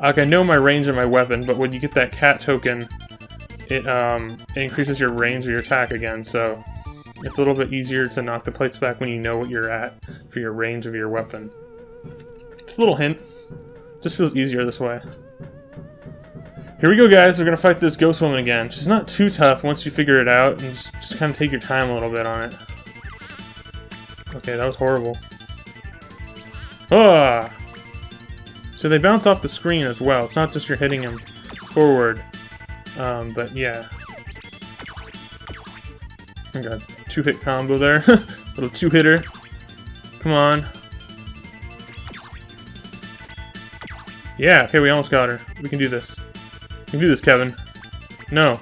Speaker 1: I know my range of my weapon, but when you get that cat token, it increases your range of your attack again, so it's a little bit easier to knock the plates back when you know what you're at for your range of your weapon. Just a little hint. Just feels easier this way. Here we go, guys. We're gonna fight this ghost woman again. She's not too tough once you figure it out, and just kind of take your time a little bit on it. Okay, that was horrible. Ah! So they bounce off the screen as well. It's not just you're hitting them forward. But yeah. I got a two-hit combo there. Little two-hitter. Come on. Yeah, okay, we almost got her. We can do this. You can do this, Kevin. No.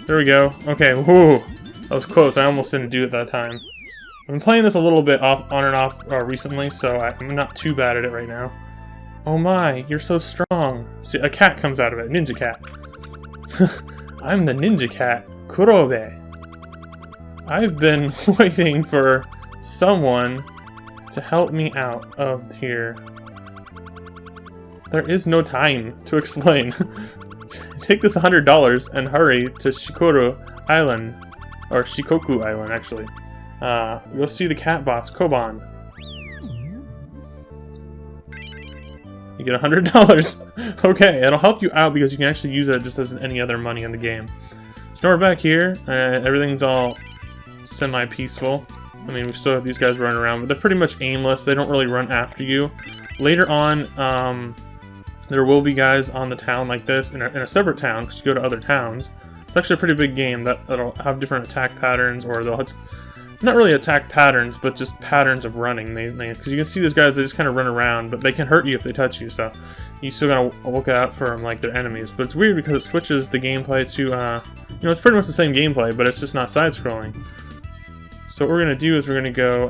Speaker 1: There we go. Okay, whoo. That was close. I almost didn't do it that time. I've been playing this a little bit on and off recently, so I'm not too bad at it right now. Oh my, you're so strong. See, a cat comes out of it. Ninja cat. I'm the ninja cat. Kurobe. I've been waiting for someone to help me out of here. There is no time to explain. Take this $100 and hurry to Shikoku Island. Or Shikoku Island, actually. Go see the cat boss, Koban. You get $100. Okay, it'll help you out because you can actually use it just as any other money in the game. So now we're back here. Everything's all semi-peaceful. I mean, we still have these guys running around, but they're pretty much aimless. They don't really run after you. Later on, there will be guys on the town like this in a separate town, because you go to other towns. It's actually a pretty big game that'll have different attack patterns, or they'll have, not really attack patterns, but just patterns of running. Because you can see these guys, they just kind of run around, but they can hurt you if they touch you, so you still gotta look out for them like they're enemies. But it's weird because it switches the gameplay to, you know, it's pretty much the same gameplay, but it's just not side-scrolling. So what we're gonna do is we're gonna go,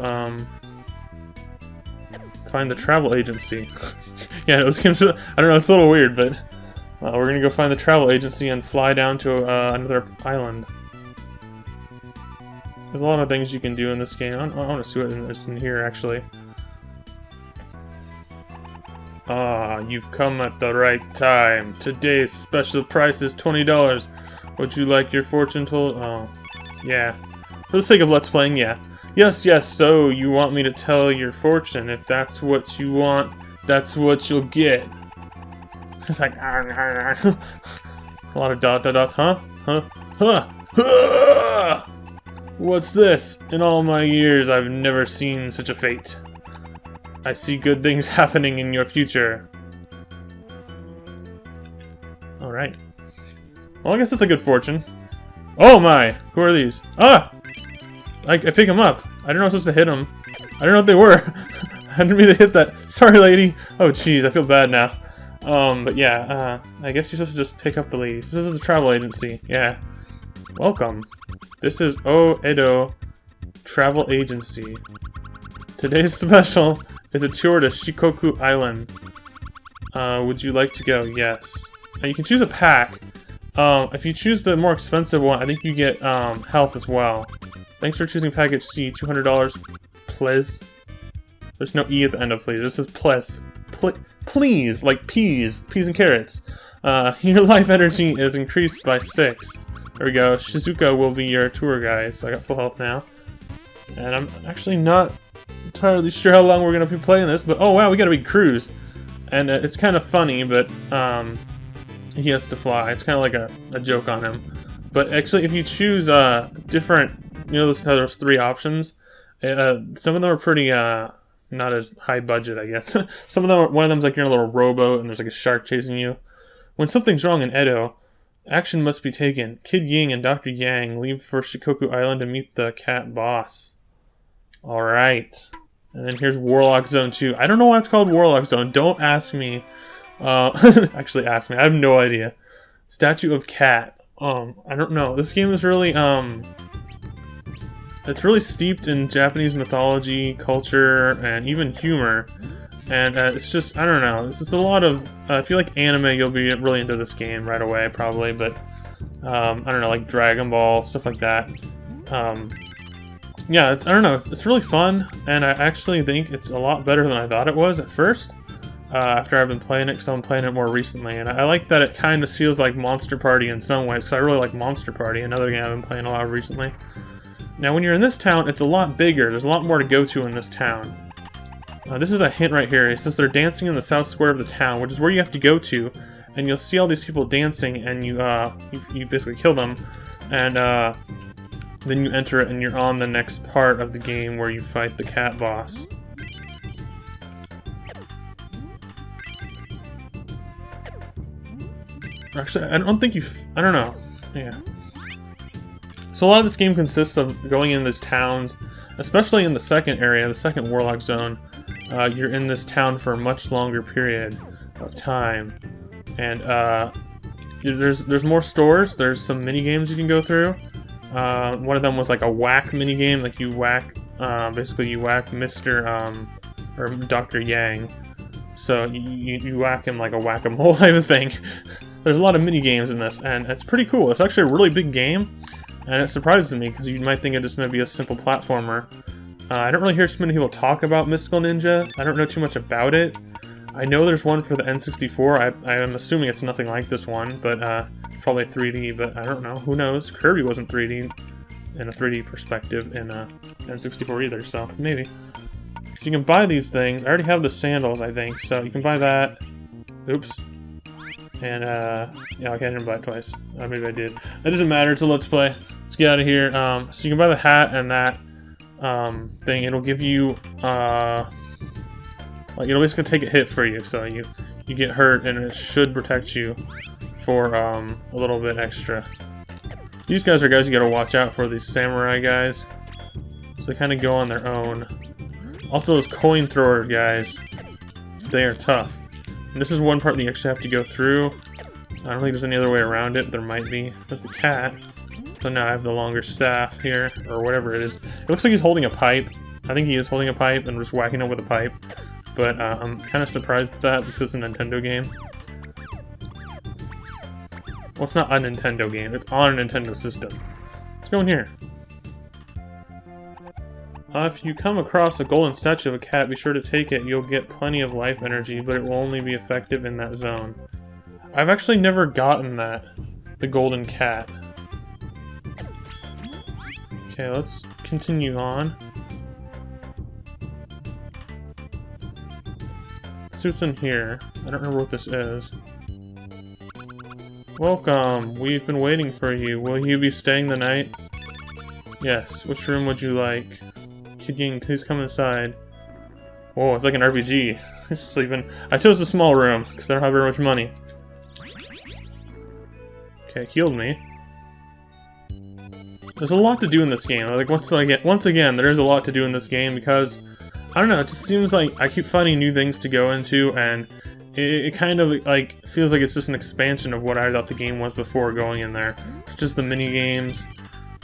Speaker 1: find the travel agency. Yeah, I don't know, it's a little weird, but we're gonna go find the travel agency and fly down to another island. There's a lot of things you can do in this game. I want to see what is in here, actually. Ah, you've come at the right time. Today's special price is $20. Would you like your fortune told? Oh, yeah. For the sake of Let's Playing, yeah. Yes, yes, so you want me to tell your fortune. If that's what you want, that's what you'll get. It's like, a lot of dots, huh? What's this? In all my years, I've never seen such a fate. I see good things happening in your future. Alright. Well, I guess that's a good fortune. Oh my! Who are these? Ah! I pick them up. I didn't know I was supposed to hit them. I don't know what they were. I didn't mean to hit that. Sorry, lady. Oh, jeez, I feel bad now. But yeah, I guess you're supposed to just pick up the ladies. This is the travel agency. Yeah. Welcome. This is Edo Travel Agency. Today's special is a tour to Shikoku Island. Would you like to go? Yes. Now you can choose a pack. If you choose the more expensive one, I think you get health as well. Thanks for choosing package C. $200, please. There's no E at the end of please. This is please. Please, like peas and carrots. Your life energy is increased by 6. There we go. Shizuka will be your tour guide. So I got full health now. And I'm actually not entirely sure how long we're going to be playing this, but oh wow, we got a big cruise. And it's kind of funny, but he has to fly. It's kind of like a joke on him. But actually, if you choose different, you know, there's 3 options. Some of them are pretty not as high budget, I guess. Some of them, one of them's like you're in a little rowboat and there's like a shark chasing you. When something's wrong in Edo, action must be taken. Kid Ying and Dr. Yang leave for Shikoku Island to meet the cat boss. Alright. And then here's Warlock Zone 2. I don't know why it's called Warlock Zone. Don't ask me. Actually ask me. I have no idea. Statue of Cat. I don't know. This game is really, it's really steeped in Japanese mythology, culture, and even humor. And it's just, I don't know. It's just a lot of, if you like anime, you'll be really into this game right away, probably. But, I don't know, like Dragon Ball, stuff like that. Yeah, I don't know. It's really fun. And I actually think it's a lot better than I thought it was at first. After I've been playing it, because I'm playing it more recently. And I like that it kind of feels like Monster Party in some ways, because I really like Monster Party, another game I've been playing a lot recently. Now, when you're in this town, it's a lot bigger. There's a lot more to go to in this town. This is a hint right here. It says they're dancing in the south square of the town, which is where you have to go to. And you'll see all these people dancing, and you basically kill them. And then you enter it, and you're on the next part of the game where you fight the cat boss. Actually, I don't think I don't know. Yeah. So a lot of this game consists of going in these towns, especially in the second area, the second Warlock Zone. You're in this town for a much longer period of time. And there's more stores, there's some mini games you can go through. One of them was like a whack mini game, like you whack, basically you whack Mr. Or Dr. Yang. So you whack him like a whack-a-mole type of thing. There's a lot of mini games in this, and it's pretty cool. It's actually a really big game, and it surprises me because you might think it just might be a simple platformer. I don't really hear too many people talk about Mystical Ninja. I don't know too much about it. I know there's one for the N64. I'm assuming it's nothing like this one, but probably 3D, but I don't know. Who knows? Kirby wasn't 3D in a 3D perspective in N64 either, so maybe. So you can buy these things. I already have the sandals, I think, so you can buy that. Oops. And, yeah, okay, I didn't buy it twice. Maybe I did. That doesn't matter, it's a Let's Play. Let's get out of here. So you can buy the hat and that thing. It'll give you, like, it'll basically take a hit for you, so you get hurt, and it should protect you for, a little bit extra. These guys are guys you gotta watch out for, these samurai guys. So they kind of go on their own. Also, those coin thrower guys, they are tough. And this is one part that you actually have to go through. I don't think there's any other way around it. There might be. There's the cat. So now I have the longer staff here, or whatever it is. It looks like he's holding a pipe. I think he is holding a pipe and just whacking it with a pipe. But I'm kind of surprised at that because it's a Nintendo game. Well, it's not a Nintendo game. It's on a Nintendo system. Let's go in here. If you come across a golden statue of a cat, be sure to take it. You'll get plenty of life energy, but it will only be effective in that zone. I've actually never gotten that. The golden cat. Okay, let's continue on. Let's see what's in here. I don't remember what this is. Welcome! We've been waiting for you. Will you be staying the night? Yes. Which room would you like? Kid Ying, please come inside. Oh, it's like an RPG. Sleeping. I chose the small room because I don't have very much money. Okay, healed me. There's a lot to do in this game. Like once again, there is a lot to do in this game because I don't know. It just seems like I keep finding new things to go into, and it kind of like feels like it's just an expansion of what I thought the game was before going in there. It's just the mini games,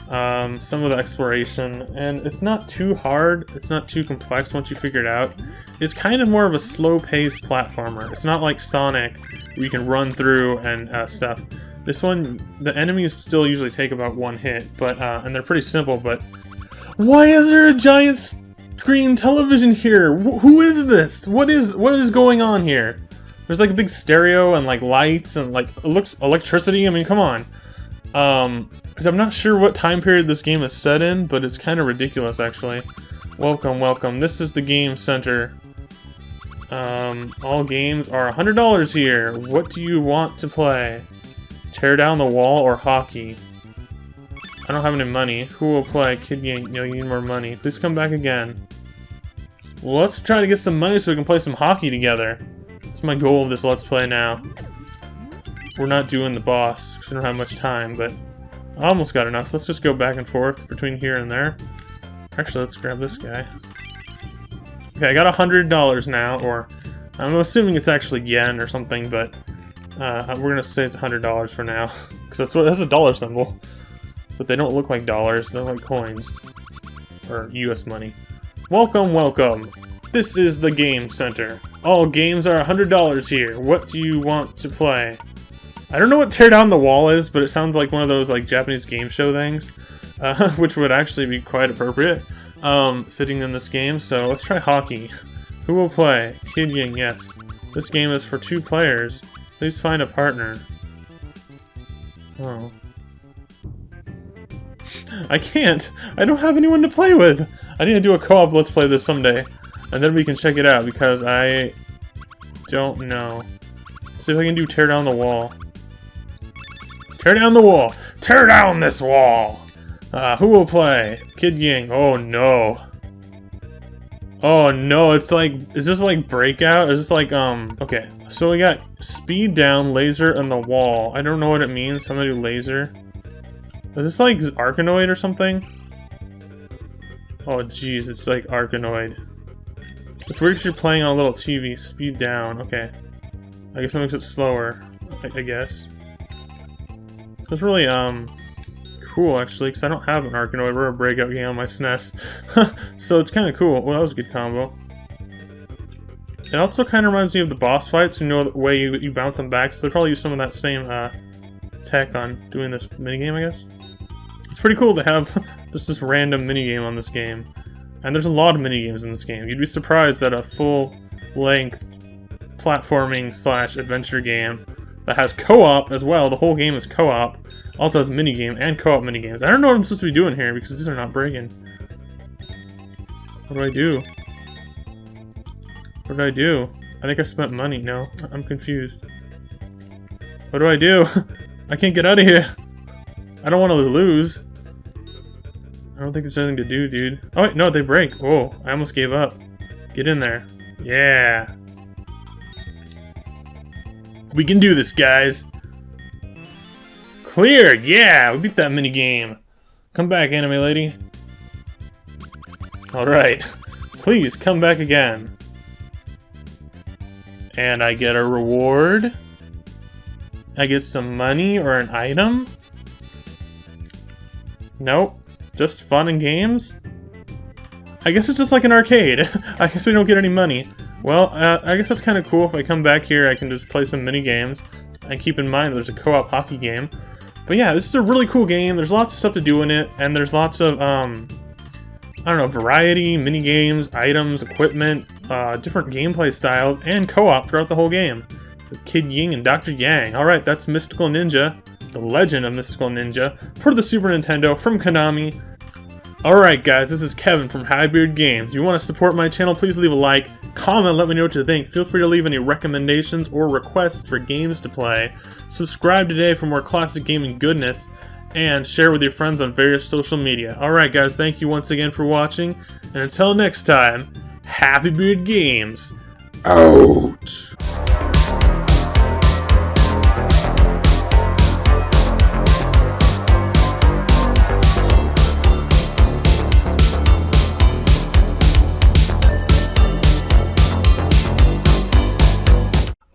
Speaker 1: some of the exploration, and it's not too hard. It's not too complex once you figure it out. It's kind of more of a slow-paced platformer. It's not like Sonic where you can run through and stuff. This one, the enemies still usually take about one hit, but and they're pretty simple. But why is there a giant screen television here? Who is this? What is going on here? There's like a big stereo and like lights and like it looks electricity. I mean, come on. I'm not sure what time period this game is set in, but it's kind of ridiculous actually. Welcome, welcome. This is the game center. All games are $100 here. What do you want to play? Tear down the wall or hockey? I don't have any money. Who will play? Kid Yank, you need more money. Please come back again. Well, let's try to get some money so we can play some hockey together. That's my goal of this Let's Play now. We're not doing the boss because we don't have much time, but I almost got enough. So let's just go back and forth between here and there. Actually, let's grab this guy. Okay, I got $100 now, or I'm assuming it's actually yen or something, but we're gonna say it's $100 for now, because that's a dollar symbol. But they don't look like dollars; they're like coins or U.S. money. Welcome, welcome. This is the game center. All games are $100 here. What do you want to play? I don't know what tear down the wall is, but it sounds like one of those like Japanese game show things, which would actually be quite appropriate, fitting in this game. So let's try hockey. Who will play? Kid Ying, yes. This game is for 2 players. Please find a partner. Oh. I can't! I don't have anyone to play with! I need to do a co-op Let's Play this someday. And then we can check it out, because I don't know. See if I can do tear down the wall. Tear down the wall! Tear down this wall! Who will play? Kid Ying. Oh no. Oh no, it's like, is this like Breakout? Is this like, okay. So we got speed down, laser, and the wall. I don't know what it means. Somebody do laser. Is this like Arkanoid or something? Oh jeez, it's like Arkanoid. It's weird you're playing on a little TV. Speed down, okay. I guess that makes it slower, I guess. That's really, cool actually, because I don't have an Arkanoid or a Breakout game on my SNES. So it's kind of cool. Well, that was a good combo. It also kind of reminds me of the boss fights, you know, the way you bounce them back, so they probably use some of that same tech on doing this minigame, I guess. It's pretty cool to have just this random minigame on this game. And there's a lot of minigames in this game. You'd be surprised that a full-length platforming / adventure game that has co-op as well, the whole game is co-op, also has minigame and co-op minigames. I don't know what I'm supposed to be doing here because these are not breaking. What do I do? What did I do? I think I spent money. No, I'm confused. What do I do? I can't get out of here. I don't want to lose. I don't think there's anything to do, dude. Oh, wait, no, they break. Whoa, I almost gave up. Get in there. Yeah. We can do this, guys. Clear, yeah, we beat that minigame. Come back, anime lady. Alright. Please, come back again. And I get a reward. I get some money or an item. Nope. Just fun and games? I guess it's just like an arcade. I guess we don't get any money. Well, I guess that's kind of cool. If I come back here, I can just play some mini games. And keep in mind there's a co-op hockey game. But yeah, this is a really cool game. There's lots of stuff to do in it. And there's lots of, I don't know, variety, mini games, items, equipment, different gameplay styles, and co-op throughout the whole game. With Kid Ying and Dr. Yang. Alright, that's Mystical Ninja. The Legend of Mystical Ninja for the Super Nintendo from Konami. Alright guys, this is Kevin from Highbeard Games. If you want to support my channel, please leave a like, comment, let me know what you think. Feel free to leave any recommendations or requests for games to play. Subscribe today for more classic gaming goodness, and share with your friends on various social media. Alright guys, thank you once again for watching, and until next time, Happy Beard Games. Out.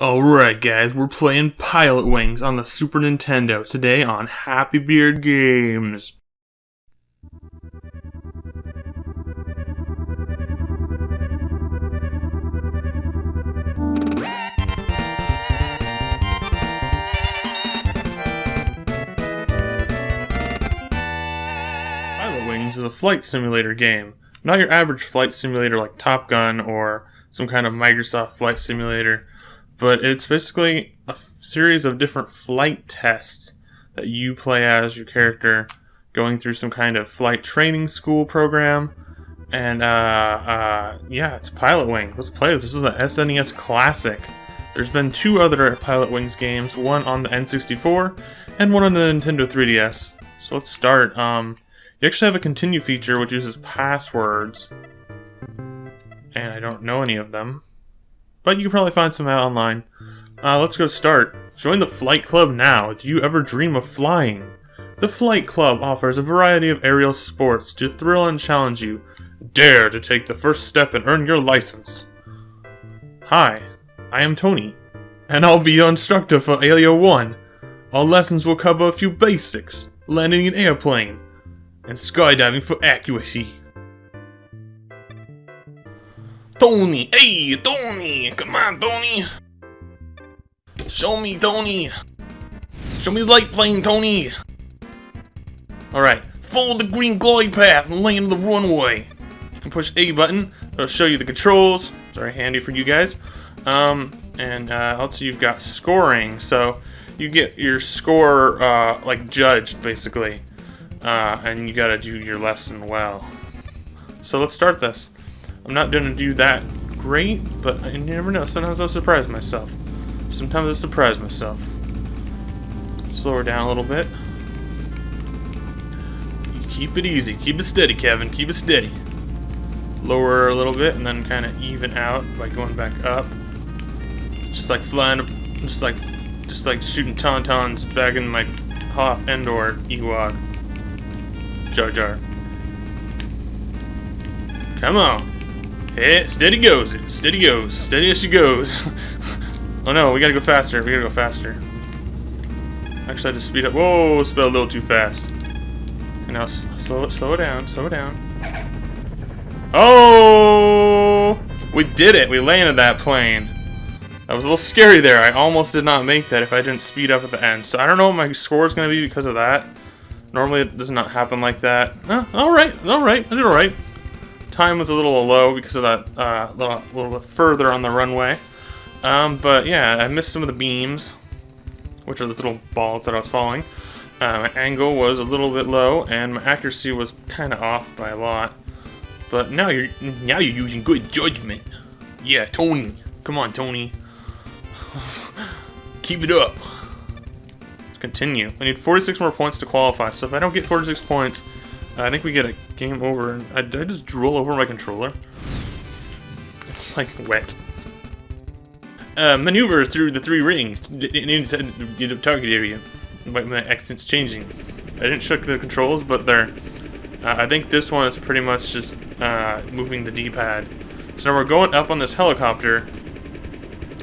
Speaker 1: Alright guys, we're playing Pilotwings on the Super Nintendo today on Happy Beard Games. Pilotwings is a flight simulator game. Not your average flight simulator like Top Gun or some kind of Microsoft flight simulator. But it's basically a series of different flight tests that you play as your character, going through some kind of flight training school program. And, yeah, it's Pilotwings. Let's play this. This is an SNES classic. There's been two other Pilotwings games, one on the N64 and one on the Nintendo 3DS. So let's start. You actually have a continue feature which uses passwords. And I don't know any of them. But you can probably find some out online. Let's go start. Join the Flight Club now. Do you ever dream of flying? The Flight Club offers a variety of aerial sports to thrill and challenge you. Dare to take the first step and earn your license. Hi, I am Tony, and I'll be your instructor for Area 1. Our lessons will cover a few basics, landing an airplane, and skydiving for accuracy. Tony! Hey, Tony! Come on, Tony! Show me, Tony! Show me the light plane, Tony! Alright, follow the green glide path and land the runway. You can push A button, it'll show you the controls. It's very handy for you guys. Also you've got scoring, so you get your score, like, judged, basically. And you gotta do your lesson well. So let's start this. I'm not going to do that great, but you never know. Sometimes I'll surprise myself. Slow her down a little bit. Keep it easy. Keep it steady, Kevin. Keep it steady. Lower her a little bit and then kind of even out by going back up. Just like flying, just like shooting tauntauns back in my Hoth Endor Ewok. Jar Jar. Come on. Hey, steady goes it. Steady goes. Steady as she goes. Oh no, we gotta go faster. Actually, I just speed up. Whoa, sped a little too fast. And now slow it down. Oh! We did it. We landed that plane. That was a little scary there. I almost did not make that if I didn't speed up at the end. So I don't know what my score is gonna be because of that. Normally it does not happen like that. Alright. I did alright. Time was a little low because of that little bit further on the runway. But yeah, I missed some of the beams, which are those little balls that I was following. My angle was a little bit low, and my accuracy was kind of off by a lot. But now you're using good judgment. Yeah, Tony. Come on, Tony. Keep it up. Let's continue. I need 46 more points to qualify, so if I don't get 46 points, I think we get a game over. Did I just drool over my controller? It's like wet. Maneuver through the 3 rings. Need to get a target area. My accent's changing. I didn't check the controls, but they're. I think this one is pretty much just moving the D-pad. So now we're going up on this helicopter,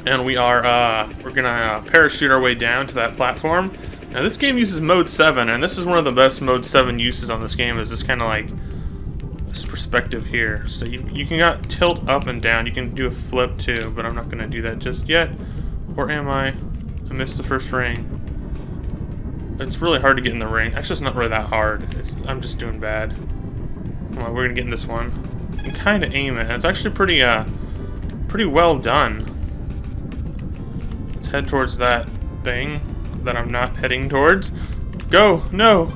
Speaker 1: and we're gonna parachute our way down to that platform. Now this game uses Mode 7, and this is one of the best Mode 7 uses on this game, is this kind of like this perspective here. So you can tilt up and down, you can do a flip too, but I'm not going to do that just yet. Or am I? I missed the first ring. It's really hard to get in the ring. Actually, it's not really that hard. I'm just doing bad. Come on, we're going to get in this one. You can kind of aim it, and it's actually pretty well done. Let's head towards that thing that I'm not heading towards. Go! No!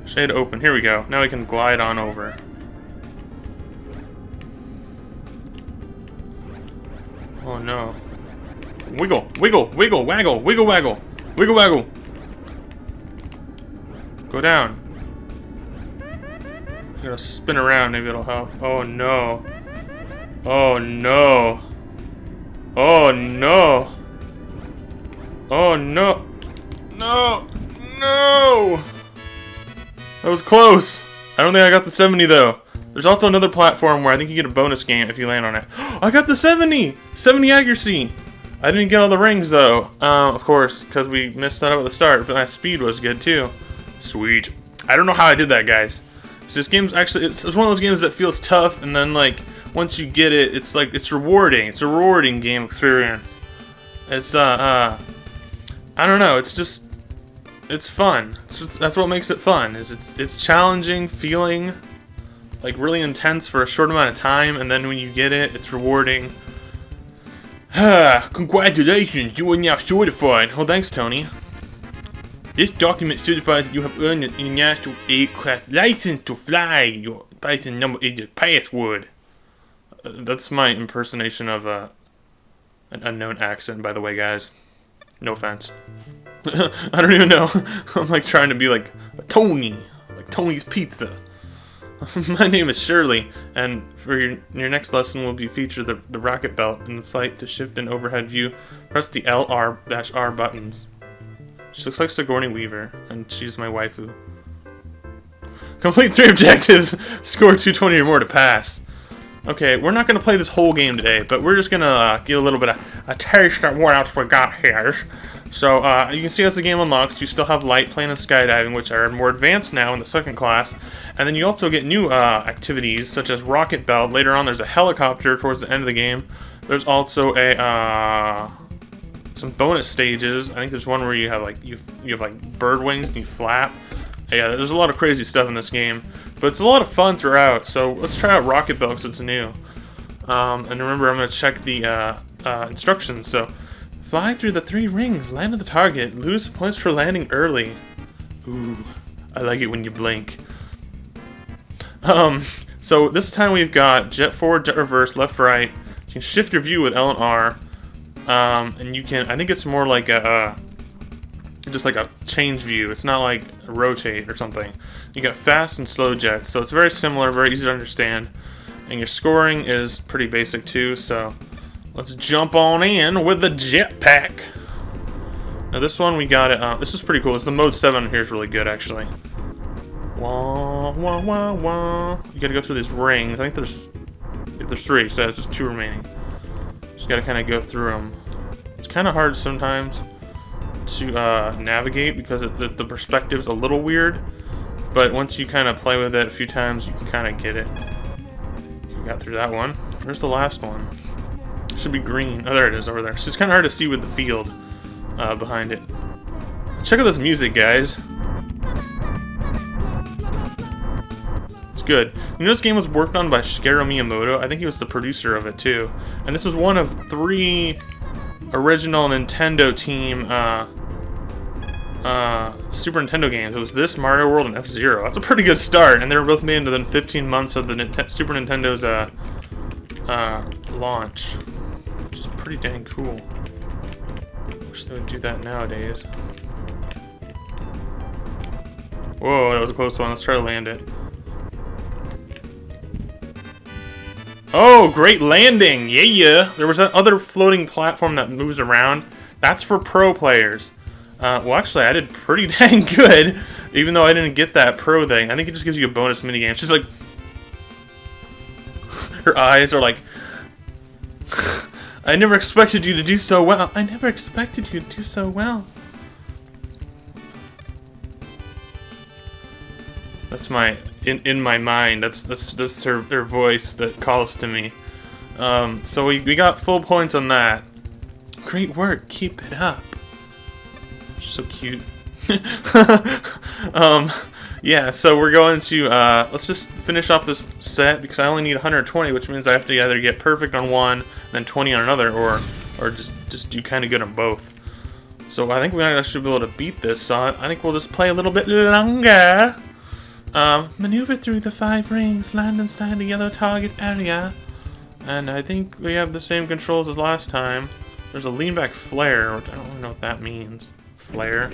Speaker 1: Shade open. Here we go. Now we can glide on over. Oh no. Wiggle! Wiggle! Wiggle! Waggle! Wiggle! Waggle! Wiggle! Waggle! Go down. I'm gonna spin around, maybe it'll help. Oh no. Oh no. Oh no. Oh no. No. No. That was close. I don't think I got the 70 though. There's also another platform where I think you get a bonus game if you land on it. I got the 70! 70 accuracy! I didn't get all the rings though. Of course, because we missed that up at the start, but my speed was good too. Sweet. I don't know how I did that, guys. So this game's actually, it's one of those games that feels tough, and then like, once you get it, it's like, it's rewarding. It's a rewarding game experience. It's, I don't know, it's just, it's fun. That's what makes it fun, is it's challenging, feeling like really intense for a short amount of time, and then when you get it, it's rewarding. Congratulations, you are now certified. Oh, thanks, Tony. This document certifies that you have earned an international A-class license to fly. Your license number is your password. That's my impersonation of an unknown accent, by the way, guys. No offense. I don't even know. I'm like trying to be like a Tony, like Tony's Pizza. My name is Shirley, and for your next lesson will be feature the rocket belt in the flight. To shift an overhead view, press the LR-R buttons. She looks like Sigourney Weaver, and she's my waifu. Complete 3 objectives, score 220 or more to pass. Okay, we're not going to play this whole game today, but we're just going to get a little bit of a taste of what else we got here. So, you can see as the game unlocks, you still have light plane and skydiving, which are more advanced now in the second class. And then you also get new activities, such as rocket belt. Later on, there's a helicopter towards the end of the game. There's also a some bonus stages. I think there's one where you have like you have like bird wings and you flap. Yeah, there's a lot of crazy stuff in this game, but it's a lot of fun throughout. So let's try out rocket belt because it's new. And remember, I'm gonna check the instructions. So. Fly through the 3 rings, land at the target, lose points for landing early. Ooh, I like it when you blink. So this time we've got jet forward, jet reverse, left, right. You can shift your view with L and R. And you can, I think it's more like just like a change view. It's not like a rotate or something. You got fast and slow jets, so it's very similar, very easy to understand. And your scoring is pretty basic too, so let's jump on in with the jetpack. Now this one we got it. This is pretty cool. It's the mode 7 here is really good actually. Wah wah wah wah. You gotta go through these rings. I think there's 3, so there's 2 remaining. Just gotta kind of go through them. It's kind of hard sometimes to navigate because the perspective's a little weird. But once you kind of play with it a few times, you can kind of get it. You got through that one. Where's the last one? Should be green. Oh, there it is, over there. It's just kind of hard to see with the field behind it. Check out this music, guys. It's good. You know, this game was worked on by Shigeru Miyamoto. I think he was the producer of it, too. And this was one of 3 original Nintendo team Super Nintendo games. It was this, Mario World, and F-Zero. That's a pretty good start, and they were both made within 15 months of the Super Nintendo's launch. Which is pretty dang cool. Wish they would do that nowadays. Whoa, that was a close one. Let's try to land it. Oh, great landing! Yeah! There was that other floating platform that moves around. That's for pro players. Well, actually, I did pretty dang good, even though I didn't get that pro thing. I think it just gives you a bonus minigame. She's like... Her eyes are like... I never expected you to do so well. I never expected you to do so well. That's my... In my mind, that's her voice that calls to me. So we got full points on that. Great work, keep it up. So cute. Yeah, so we're going to let's just finish off this set because I only need 120, which means I have to either get perfect on one, then 20 on another, or just do kind of good on both. So I think we might actually be able to beat this. So I think we'll just play a little bit longer. Maneuver through the 5 rings, land inside the yellow target area. And I think we have the same controls as last time. There's a lean back flare. I don't know what that means. Flare.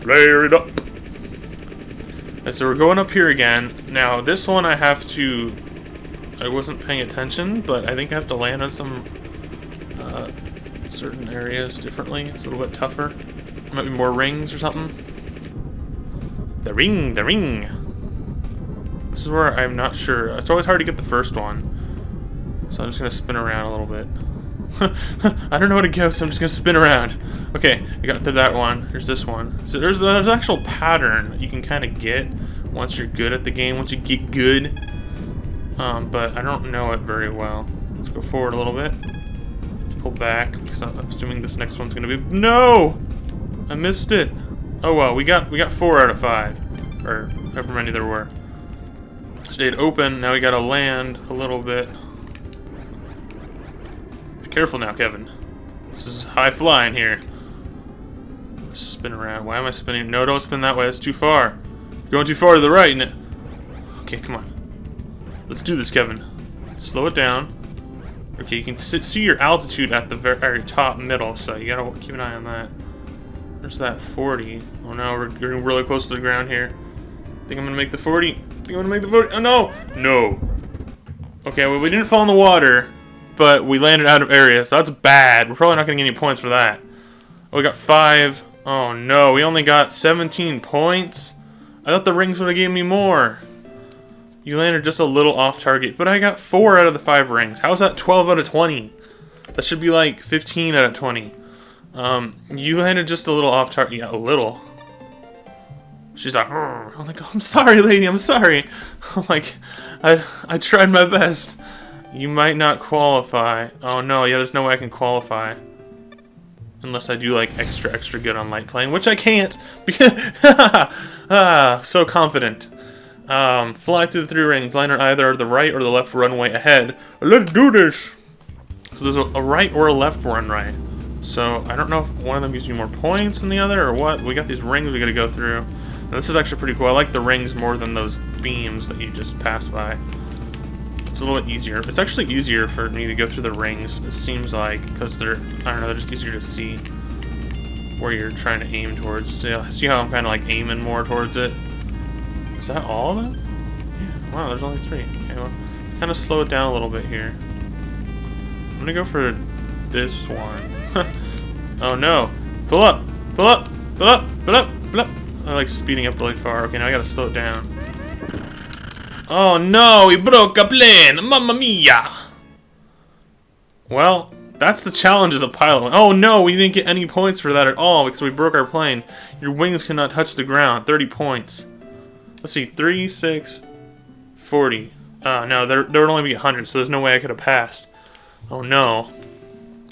Speaker 1: Flare it up. And so we're going up here again. Now, this one I have to... I wasn't paying attention, but I think I have to land on some certain areas differently. It's a little bit tougher. Might be more rings or something. The ring, the ring. This is where I'm not sure. It's always hard to get the first one. So I'm just going to spin around a little bit. I don't know where to go, so I'm just going to spin around. Okay, I got through that one. There's this one. So there's an actual pattern that you can kind of get once you're good at the game, once you get good. But I don't know it very well. Let's go forward a little bit. Let's pull back, because I'm assuming this next one's going to be... No! I missed it. Oh well, we got 4 out of 5. Or however many there were. Stayed open, now we gotta land a little bit. Be careful now, Kevin. This is high flying here. Spin around. Why am I spinning? No, don't spin that way. That's too far. You're going too far to the right. Okay, come on. Let's do this, Kevin. Slow it down. Okay, you can see your altitude at the very top middle, so you gotta keep an eye on that. There's that 40. Oh no, we're getting really close to the ground here. Think I'm gonna make the 40. Think I'm gonna make the 40. Oh no! No. Okay, well we didn't fall in the water, but we landed out of area, so that's bad. We're probably not gonna get any points for that. Oh, we got 5. Oh no, we only got 17 points. I thought the rings would have given me more. You landed just a little off target, but I got 4 out of the 5 rings. How is that 12 out of 20? That should be like 15 out of 20. You landed just a little off target. Yeah, a little. She's like, "Rrr." I'm like, oh, I'm sorry, lady, I'm sorry. I'm like, I tried my best. You might not qualify. Oh no, yeah, there's no way I can qualify. Unless I do like extra good on light plane, which I can't because so confident. Fly through the 3 rings, land on either the right or the left runway ahead. Let's do this. So there's a right or a left runway. So I don't know if one of them gives you more points than the other or what. We got these rings we gotta go through. And this is actually pretty cool. I like the rings more than those beams that you just pass by. It's a little bit easier. It's actually easier for me to go through the rings, it seems like, because they're, I don't know, they're just easier to see where you're trying to aim towards. So, see how I'm kind of like aiming more towards it? Is that all of them? Yeah. Wow, there's only 3. Okay, well, kind of slow it down a little bit here. I'm gonna go for this one. Oh no! Pull up! Pull up! Pull up! Pull up! Pull up! I like speeding up really far. Okay, now I gotta slow it down. Oh no! We broke a plane! Mamma mia! Well, that's the challenge as a pilot. Oh no! We didn't get any points for that at all because we broke our plane. Your wings cannot touch the ground. 30 points. Let's see. 3, 6, 40. No, there would only be 100, so there's no way I could have passed. Oh no.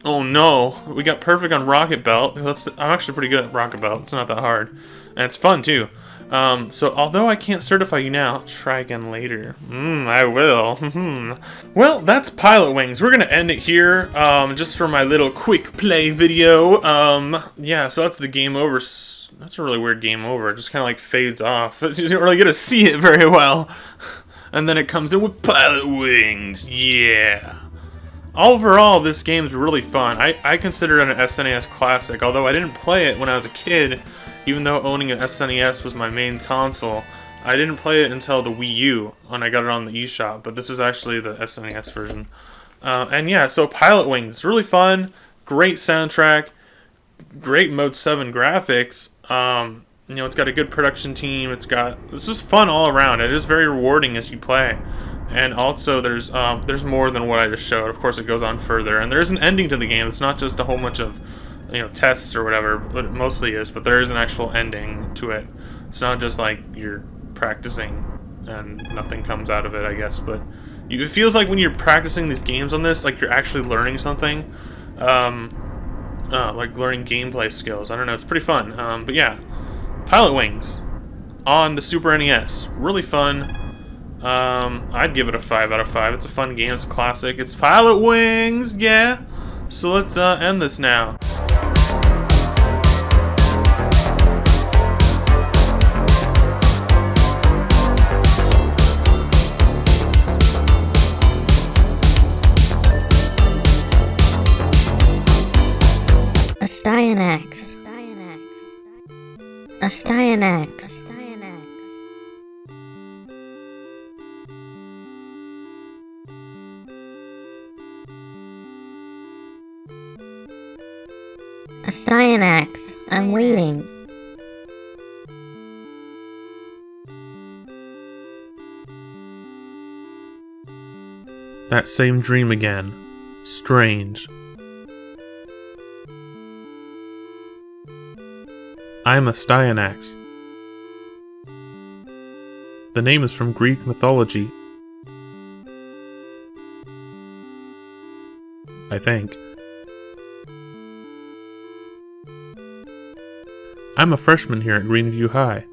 Speaker 1: Oh no, we got perfect on Rocket Belt. I'm actually pretty good at Rocket Belt. It's not that hard. And it's fun too. So although I can't certify you now, I'll try again later. I will. Well, that's Pilotwings. We're gonna end it here, just for my little quick play video. Yeah, so that's the game over. That's a really weird game over. It just kind of like fades off. You don't really get to see it very well. And then it comes in with Pilotwings. Yeah. Overall, this game's really fun. I consider it an SNES classic, although I didn't play it when I was a kid, even though owning an SNES was my main console. I didn't play it until the Wii U, when I got it on the eShop, but this is actually the SNES version. And yeah, so Pilotwings, really fun, great soundtrack, great Mode 7 graphics. You know, it's got a good production team, it's just fun all around. It is very rewarding as you play. And also, there's more than what I just showed. Of course, it goes on further, and there is an ending to the game. It's not just a whole bunch of, tests or whatever. But it mostly is, but there is an actual ending to it. It's not just like you're practicing and nothing comes out of it, I guess. But it feels like when you're practicing these games on this, like you're actually learning something, like learning gameplay skills. I don't know. It's pretty fun. But yeah, Pilotwings on the Super NES, really fun. I'd give it a 5 out of 5. It's a fun game. It's a classic. It's Pilotwings, yeah. So let's end this now.
Speaker 2: Astyanax. Astyanax. Astyanax, I'm waiting.
Speaker 1: That same dream again. Strange. I'm Astyanax. The name is from Greek mythology. I think. I'm a freshman here at Greenview High.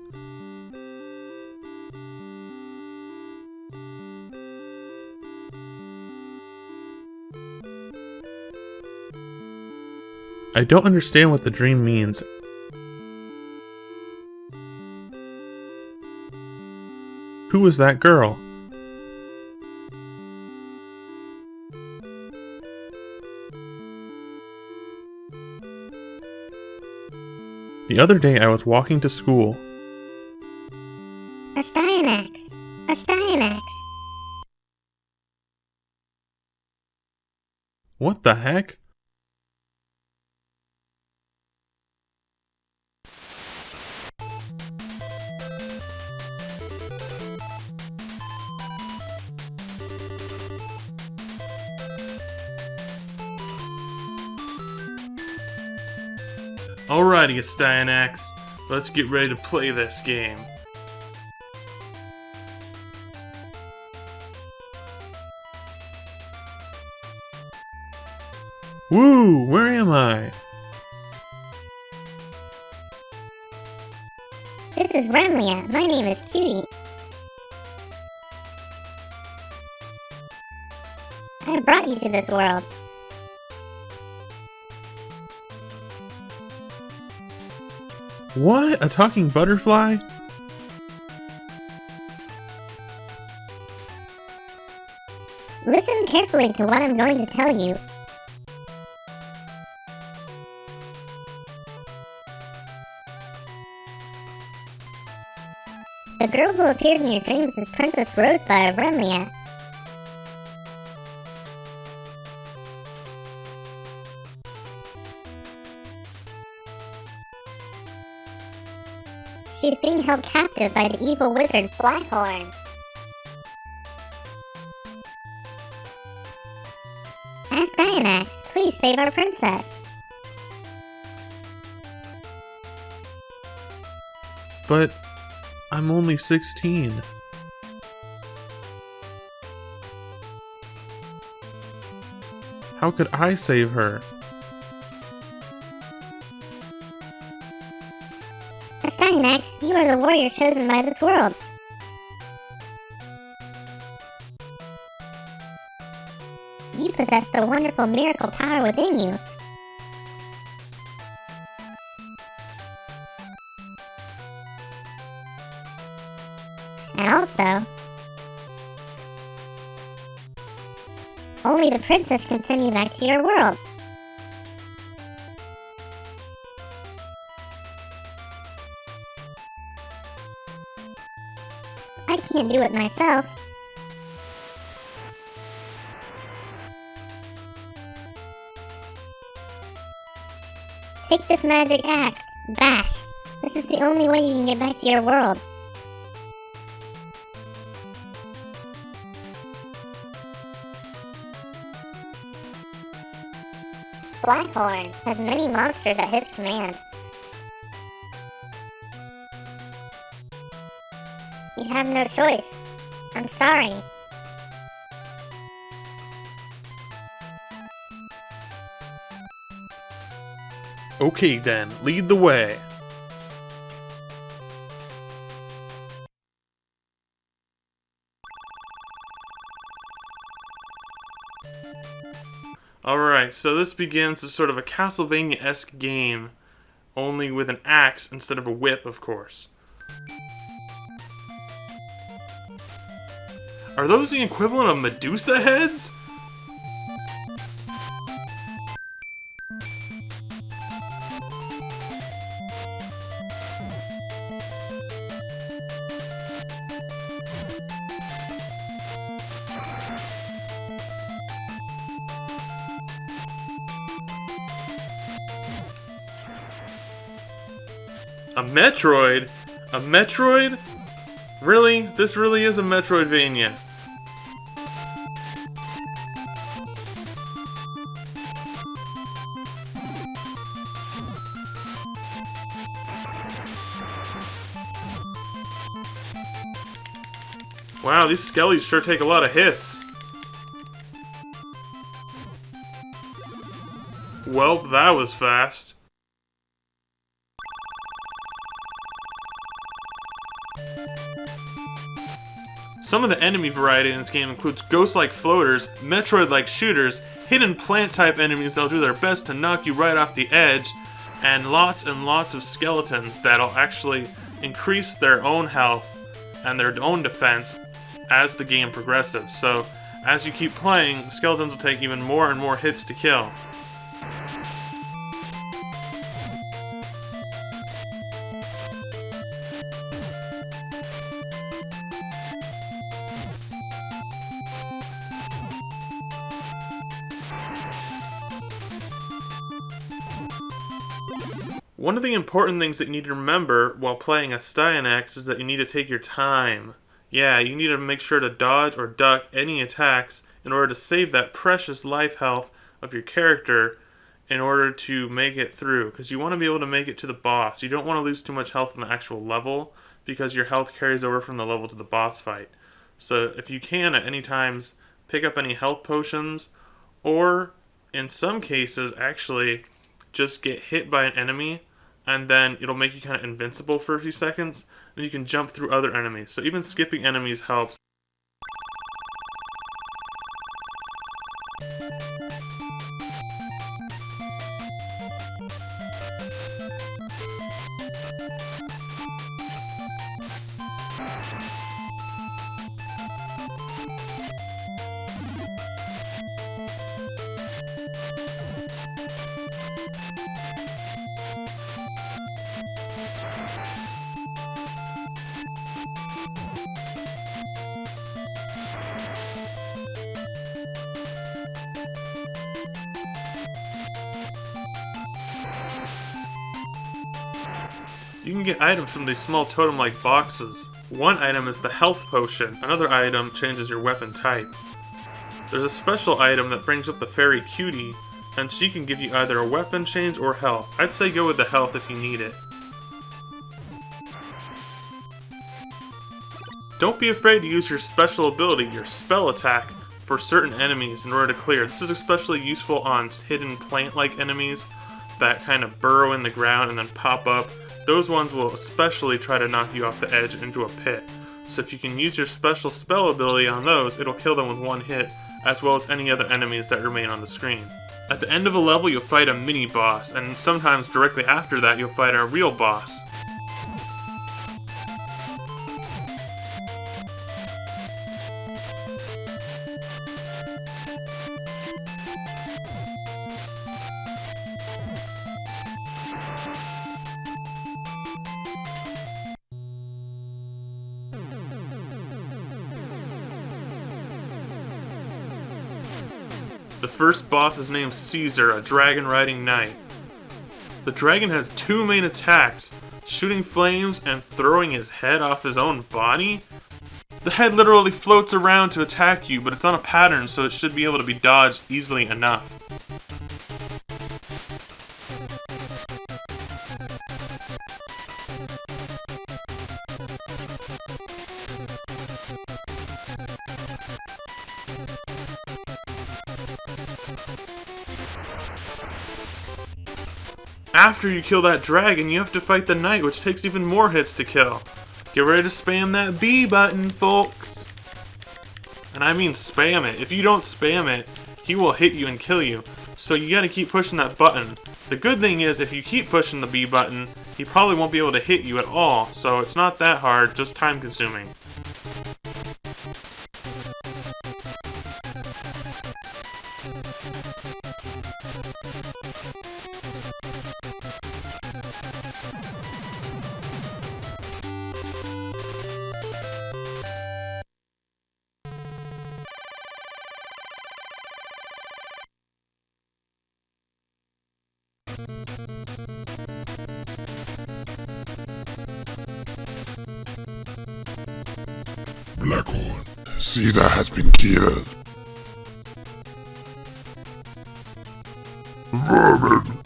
Speaker 1: I don't understand what the dream means. Who was that girl? The other day I was walking to school.
Speaker 3: Astyanax! Astyanax!
Speaker 1: What the heck? Alrighty, Astyanax, let's get ready to play this game. Woo! Where am I?
Speaker 3: This is Remlia. My name is Cutie. I brought you to this world.
Speaker 1: What? A talking butterfly?
Speaker 3: Listen carefully to what I'm going to tell you. The girl who appears in your dreams is Princess Rosebud of Remlia. She's being held captive by the evil wizard Blackhorn. Astyanax, please save our princess.
Speaker 1: But I'm only 16. How could I save her?
Speaker 3: Astyanax, you are the warrior chosen by this world. You possess the wonderful miracle power within you. And also, only the princess can send you back to your world. I can't do it myself. Take this magic axe, Bash. This is the only way you can get back to your world. Blackhorn has many monsters at his command. You have no choice. I'm sorry.
Speaker 1: Okay then, lead the way. Alright, so this begins as sort of a Castlevania-esque game, only with an axe instead of a whip, of course. Are those the equivalent of Medusa heads? A Metroid? A Metroid? Really? This really is a Metroidvania. Wow, these skellies sure take a lot of hits. Well, that was fast. Some of the enemy variety in this game includes ghost-like floaters, Metroid-like shooters, hidden plant-type enemies that'll do their best to knock you right off the edge, and lots of skeletons that'll actually increase their own health and their own defense as the game progresses. So, as you keep playing, skeletons will take even more and more hits to kill. One of the important things that you need to remember while playing Astyanax is that you need to take your time. Yeah, you need to make sure to dodge or duck any attacks in order to save that precious life health of your character in order to make it through. Because you want to be able to make it to the boss. You don't want to lose too much health in the actual level because your health carries over from the level to the boss fight. So if you can at any times pick up any health potions, or in some cases actually just get hit by an enemy and then it'll make you kind of invincible for a few seconds, and you can jump through other enemies. So even skipping enemies helps. You can get items from these small totem-like boxes. One item is the health potion, another item changes your weapon type. There's a special item that brings up the fairy cutie, and she can give you either a weapon change or health. I'd say go with the health if you need it. Don't be afraid to use your special ability, your spell attack, for certain enemies in order to clear. This is especially useful on hidden plant-like enemies that kind of burrow in the ground and then pop up. Those ones will especially try to knock you off the edge into a pit. So if you can use your special spell ability on those, it'll kill them with one hit, as well as any other enemies that remain on the screen. At the end of a level, you'll fight a mini-boss, and sometimes directly after that, you'll fight a real boss. The first boss is named Caesar, a dragon-riding knight. The dragon has two main attacks, shooting flames and throwing his head off his own body. The head literally floats around to attack you, but it's on a pattern, so it should be able to be dodged easily enough. After you kill that dragon, you have to fight the knight, which takes even more hits to kill. Get ready to spam that B button, folks! And I mean spam it. If you don't spam it, he will hit you and kill you. So you gotta keep pushing that button. The good thing is, if you keep pushing the B button, he probably won't be able to hit you at all. So it's not that hard, just time consuming.
Speaker 2: Blackhorn, Caesar has been killed. Vermin!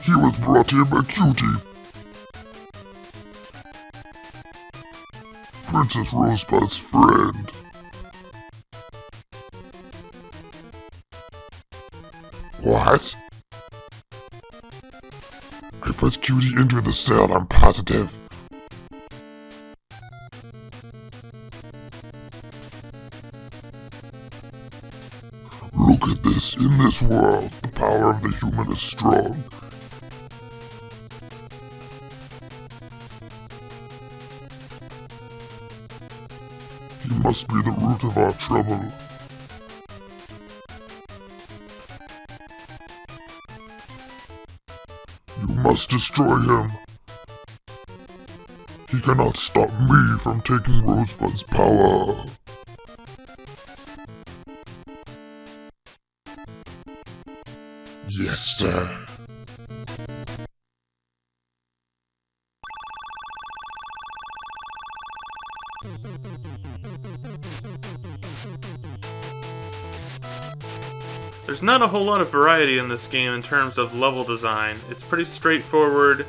Speaker 2: He was brought here by Cutie. Princess Rosebud's friend. What? I put Cutie into the cell, I'm positive. Look at this. In this world, the power of the human is strong. He must be the root of our trouble. You must destroy him. He cannot stop me from taking Rosebud's power. Yes, sir.
Speaker 1: There's not a whole lot of variety in this game in terms of level design. It's pretty straightforward.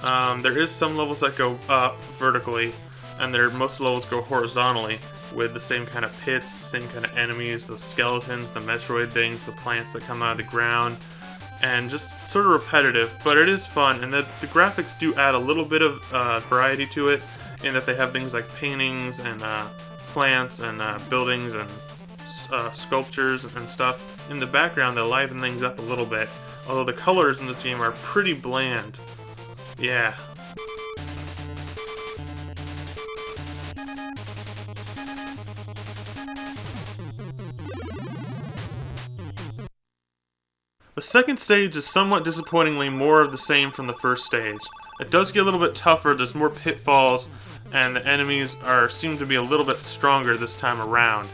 Speaker 1: There is some levels that go up vertically, and most levels go horizontally with the same kind of pits, the same kind of enemies, the skeletons, the Metroid things, the plants that come out of the ground, and just sort of repetitive, but it is fun, and the graphics do add a little bit of variety to it, in that they have things like paintings and plants and buildings and sculptures and stuff in the background that liven things up a little bit, although the colors in this game are pretty bland. Yeah. The second stage is somewhat disappointingly more of the same from the first stage. It does get a little bit tougher, there's more pitfalls, and the enemies seem to be a little bit stronger this time around.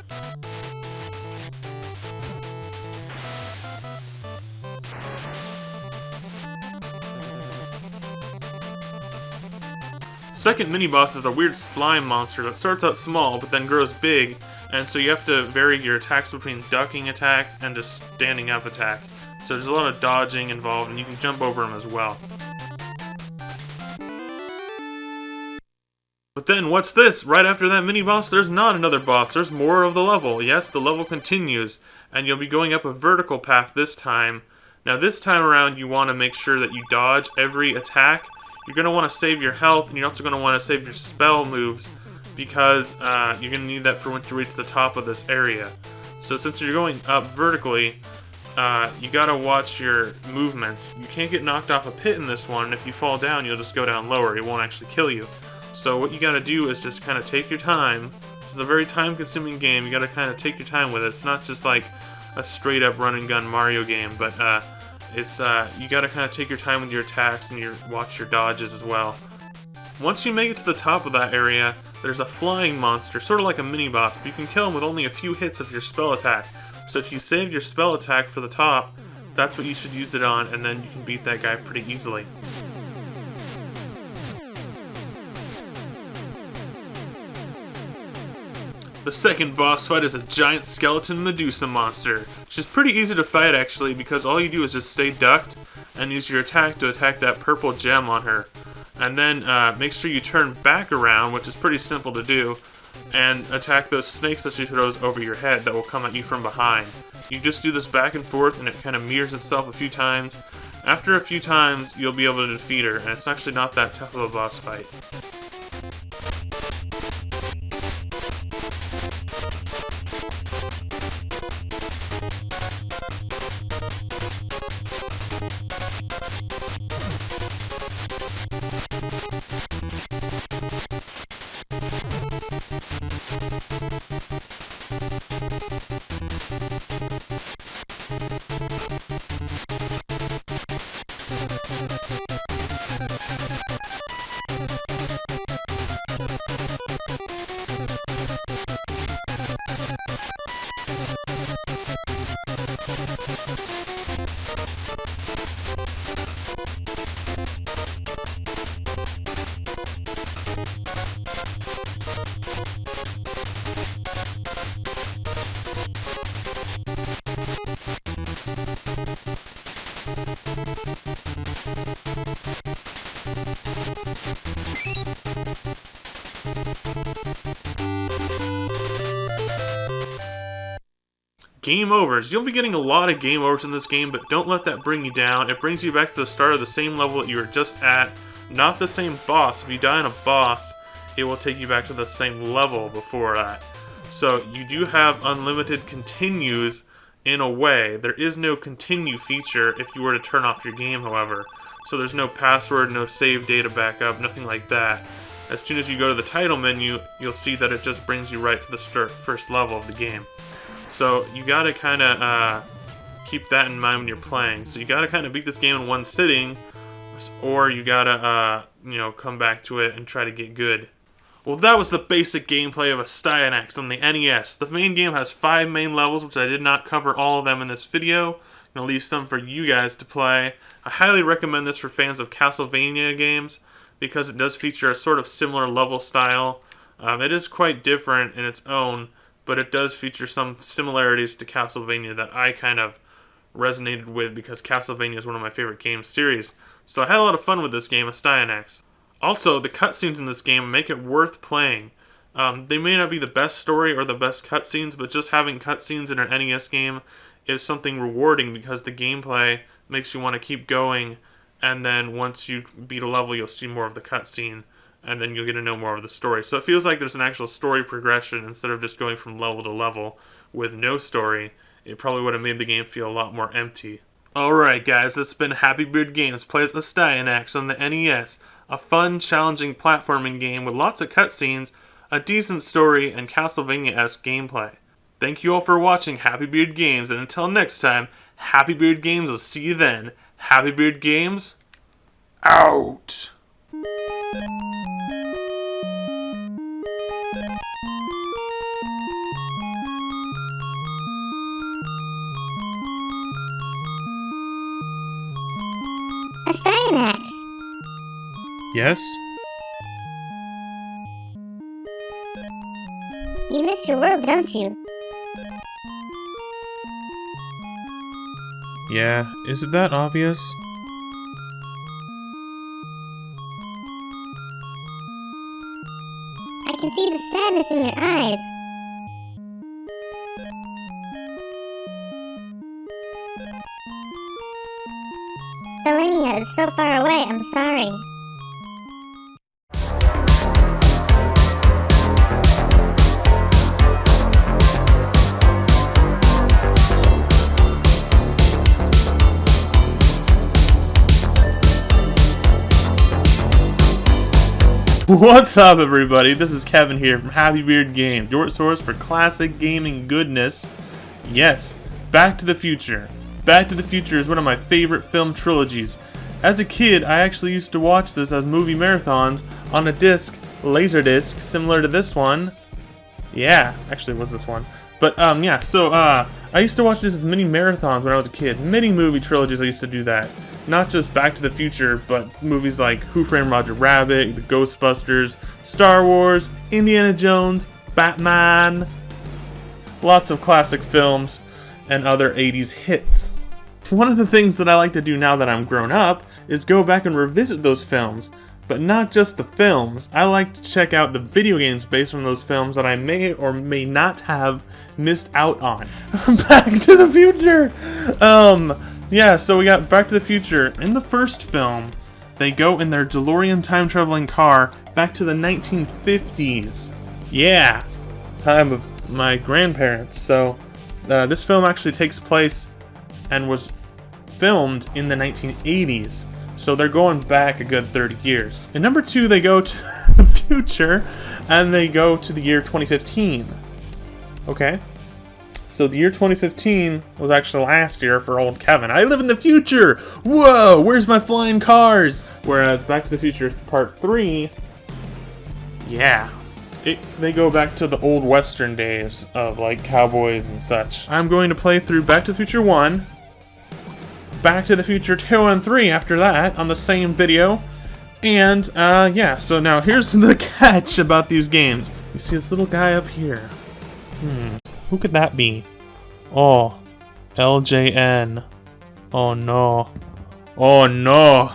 Speaker 1: Second mini-boss is a weird slime monster that starts out small but then grows big, and so you have to vary your attacks between ducking attack and just standing up attack. So there's a lot of dodging involved, and you can jump over them as well. But then, what's this? Right after that mini-boss, there's not another boss, there's more of the level. Yes, the level continues, and you'll be going up a vertical path this time. Now this time around, you want to make sure that you dodge every attack. You're going to want to save your health, and you're also going to want to save your spell moves, because you're going to need that for once you reach the top of this area. So since you're going up vertically, you gotta watch your movements. You can't get knocked off a pit in this one, and if you fall down, you'll just go down lower. It won't actually kill you. So what you gotta do is just kind of take your time. This is a very time-consuming game. You gotta kind of take your time with it. It's not just like a straight-up run-and-gun Mario game, but you gotta kind of take your time with your attacks and watch your dodges as well. Once you make it to the top of that area, there's a flying monster, sort of like a mini-boss, but you can kill him with only a few hits of your spell attack. So if you save your spell attack for the top, that's what you should use it on, and then you can beat that guy pretty easily. The second boss fight is a giant skeleton Medusa monster. She's pretty easy to fight actually, because all you do is just stay ducked and use your attack to attack that purple gem on her. And then make sure you turn back around, which is pretty simple to do, and attack those snakes that she throws over your head that will come at you from behind. You just do this back and forth, and it kind of mirrors itself a few times. After a few times, you'll be able to defeat her, and it's actually not that tough of a boss fight. Game overs. You'll be getting a lot of game overs in this game, but don't let that bring you down. It brings you back to the start of the same level that you were just at, not the same boss. If you die on a boss, it will take you back to the same level before that. So you do have unlimited continues in a way. There is no continue feature if you were to turn off your game, however. So there's no password, no save data backup, nothing like that. As soon as you go to the title menu, you'll see that it just brings you right to the first level of the game. So you gotta kind of keep that in mind when you're playing. So you gotta kind of beat this game in one sitting, or you gotta come back to it and try to get good. Well, that was the basic gameplay of Astyanax on the NES. The main game has 5 main levels, which I did not cover all of them in this video. I'm gonna leave some for you guys to play. I highly recommend this for fans of Castlevania games because it does feature a sort of similar level style. It is quite different in its own, but it does feature some similarities to Castlevania that I kind of resonated with because Castlevania is one of my favorite game series. So I had a lot of fun with this game, Astyanax. Also, the cutscenes in this game make it worth playing. They may not be the best story or the best cutscenes, but just having cutscenes in an NES game is something rewarding because the gameplay makes you want to keep going, and then once you beat a level, you'll see more of the cutscene, and then you'll get to know more of the story. So it feels like there's an actual story progression instead of just going from level to level with no story. It probably would have made the game feel a lot more empty. Alright guys, that's been Happy Beard Games plays Astyanax on the NES. A fun, challenging platforming game with lots of cutscenes, a decent story, and Castlevania-esque gameplay. Thank you all for watching Happy Beard Games, and until next time, Happy Beard Games will see you then. Happy Beard Games, out!
Speaker 3: Astyanax!
Speaker 1: Yes?
Speaker 3: You missed your world, don't you?
Speaker 1: Yeah, is it that obvious?
Speaker 3: I can see the sadness in your eyes. Selenia is so far away, I'm sorry.
Speaker 1: What's up, everybody? This is Kevin here from Happy Beard Games, your source for classic gaming goodness. Yes, Back to the Future. Back to the Future is one of my favorite film trilogies. As a kid, I actually used to watch this as movie marathons on a disc, laserdisc, similar to this one. Yeah, actually it was this one. But yeah, so I used to watch this as mini marathons when I was a kid. Many movie trilogies I used to do that. Not just Back to the Future, but movies like Who Framed Roger Rabbit, The Ghostbusters, Star Wars, Indiana Jones, Batman. Lots of classic films and other 80s hits. One of the things that I like to do now that I'm grown up is go back and revisit those films. But not just the films. I like to check out the video games based on those films that I may or may not have missed out on. Back to the Future! Yeah, so we got Back to the Future. In the first film, they go in their DeLorean time-traveling car back to the 1950s. Yeah, time of my grandparents. So this film actually takes place and was filmed in the 1980s. So they're going back a good 30 years. In number 2, they go to the future, and they go to the year 2015. Okay? So the year 2015 was actually last year for old Kevin. I live in the future! Whoa! Where's my flying cars? Whereas Back to the Future Part 3, yeah. They go back to the old western days of like cowboys and such. I'm going to play through Back to the Future 1, Back to the Future 2 and 3 after that on the same video. And, yeah, so now here's the catch about these games. You see this little guy up here. Who could that be? Oh, LJN. Oh no. Oh no.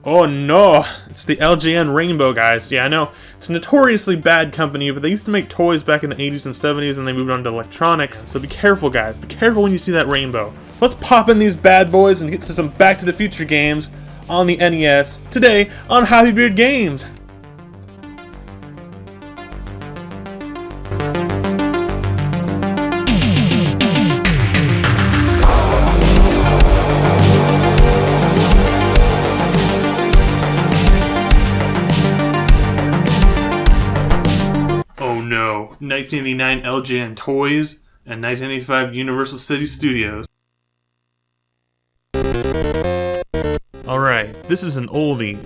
Speaker 1: Oh no! It's the LJN Rainbow guys. Yeah, I know. It's a notoriously bad company, but they used to make toys back in the 80s and 70s and they moved on to electronics. So be careful, guys. Be careful when you see that rainbow. Let's pop in these bad boys and get to some Back to the Future games on the NES today on Happy Beard Games. Oh no, 1989 LJN Toys and 1985 Universal City Studios. Alright, this is an oldie.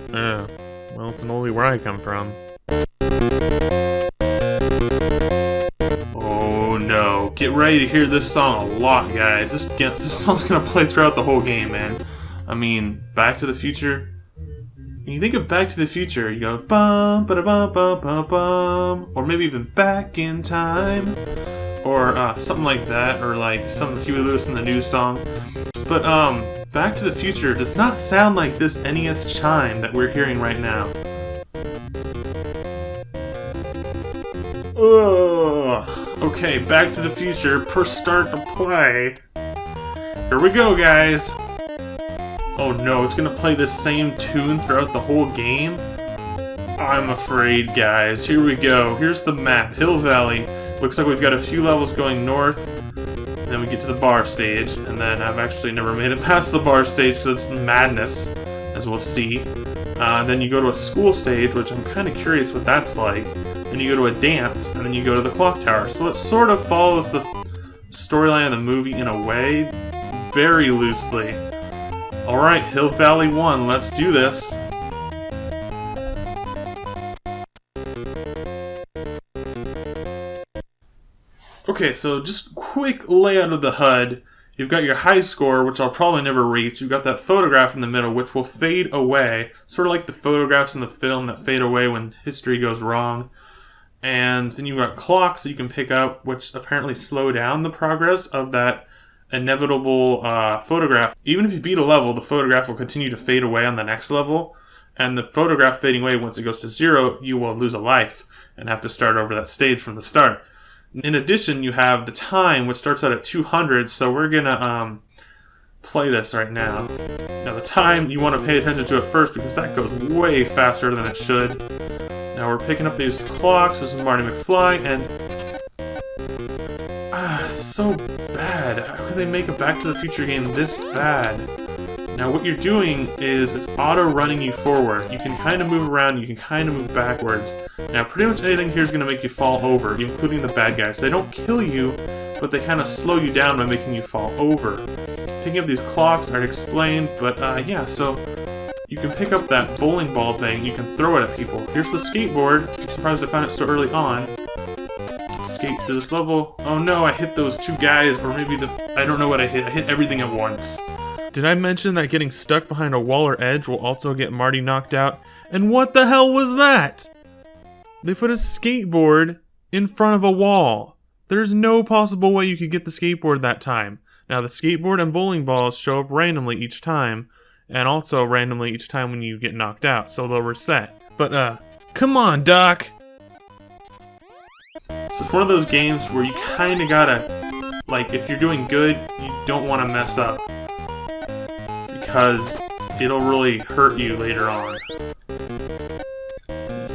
Speaker 1: Well, it's an oldie where I come from. Oh no, get ready to hear this song a lot, guys. This song's gonna play throughout the whole game, man. I mean, Back to the Future. When you think of Back to the Future, you go bum ba da bum bum bum bum, or maybe even Back in Time, or something like that, or like some Huey Lewis in the News song. But Back to the Future does not sound like this NES chime that we're hearing right now. Ugh. Okay, Back to the Future. Press start to play. Here we go, guys. Oh no, it's gonna play the same tune throughout the whole game? I'm afraid, guys. Here we go. Here's the map. Hill Valley. Looks like we've got a few levels going north. Then we get to the bar stage. And then I've actually never made it past the bar stage because it's madness, as we'll see. Then you go to a school stage, which I'm kind of curious what that's like. Then you go to a dance, and then you go to the clock tower. So it sort of follows the storyline of the movie in a way, very loosely. Alright, Hill Valley 1, let's do this. Okay, so just quick layout of the HUD. You've got your high score, which I'll probably never reach. You've got that photograph in the middle, which will fade away. Sort of like the photographs in the film that fade away when history goes wrong. And then you've got clocks that you can pick up, which apparently slow down the progress of that inevitable photograph. Even if you beat a level, the photograph will continue to fade away on the next level. And the photograph fading away, once it goes to 0, you will lose a life and have to start over that stage from the start. In addition, you have the time, which starts out at 200, so we're gonna play this right now. Now the time, you want to pay attention to it first because that goes way faster than it should. Now we're picking up these clocks. This is Marty McFly, and it's so bad. How could they make a Back to the Future game this bad? Now what you're doing is it's auto-running you forward. You can kind of move around, you can kind of move backwards. Now pretty much anything here is going to make you fall over, including the bad guys. They don't kill you, but they kind of slow you down by making you fall over. Picking up these clocks aren't explained, but yeah, so you can pick up that bowling ball thing, you can throw it at people. Here's the skateboard. I'm surprised I found it so early on. Skate through this level. Oh no, I hit those two guys, or maybe I don't know what I hit. I hit everything at once. Did I mention that getting stuck behind a wall or edge will also get Marty knocked out? And what the hell was that? They put a skateboard in front of a wall. There's no possible way you could get the skateboard that time. Now the skateboard and bowling balls show up randomly each time, and also randomly each time when you get knocked out, so they'll reset. But come on, Doc! So it's one of those games where you kinda gotta, like, if you're doing good, you don't want to mess up. Because it'll really hurt you later on.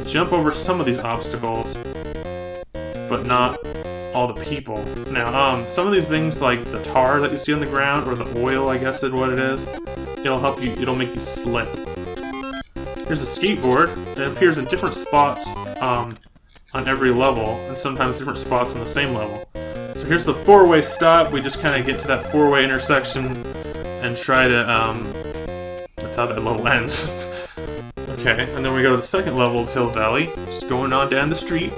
Speaker 1: Jump over some of these obstacles, but not all the people. Now, some of these things like the tar that you see on the ground, or the oil, I guess is what it is, it'll help you, it'll make you slip. Here's a skateboard. It appears in different spots on every level, and sometimes different spots on the same level. So here's the four-way stop. We just kind of get to that four-way intersection and try to, that's how that level ends. Okay, and then we go to the second level of Hill Valley, just going on down the street.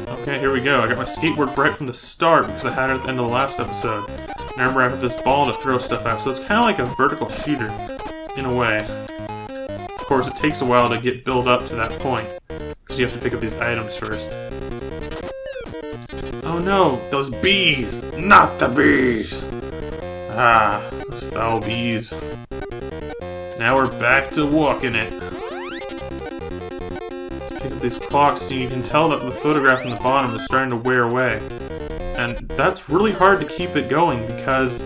Speaker 1: Okay, here we go. I got my skateboard right from the start because I had it at the end of the last episode. And I remember I have this ball to throw stuff at, so it's kind of like a vertical shooter, in a way. Of course, it takes a while to get built up to that point. because you have to pick up these items first. Oh no, those bees! Not the bees! Ah, those foul bees. Now we're back to walking it. Let's pick up these clocks so you can tell that the photograph in the bottom is starting to wear away. And that's really hard to keep it going because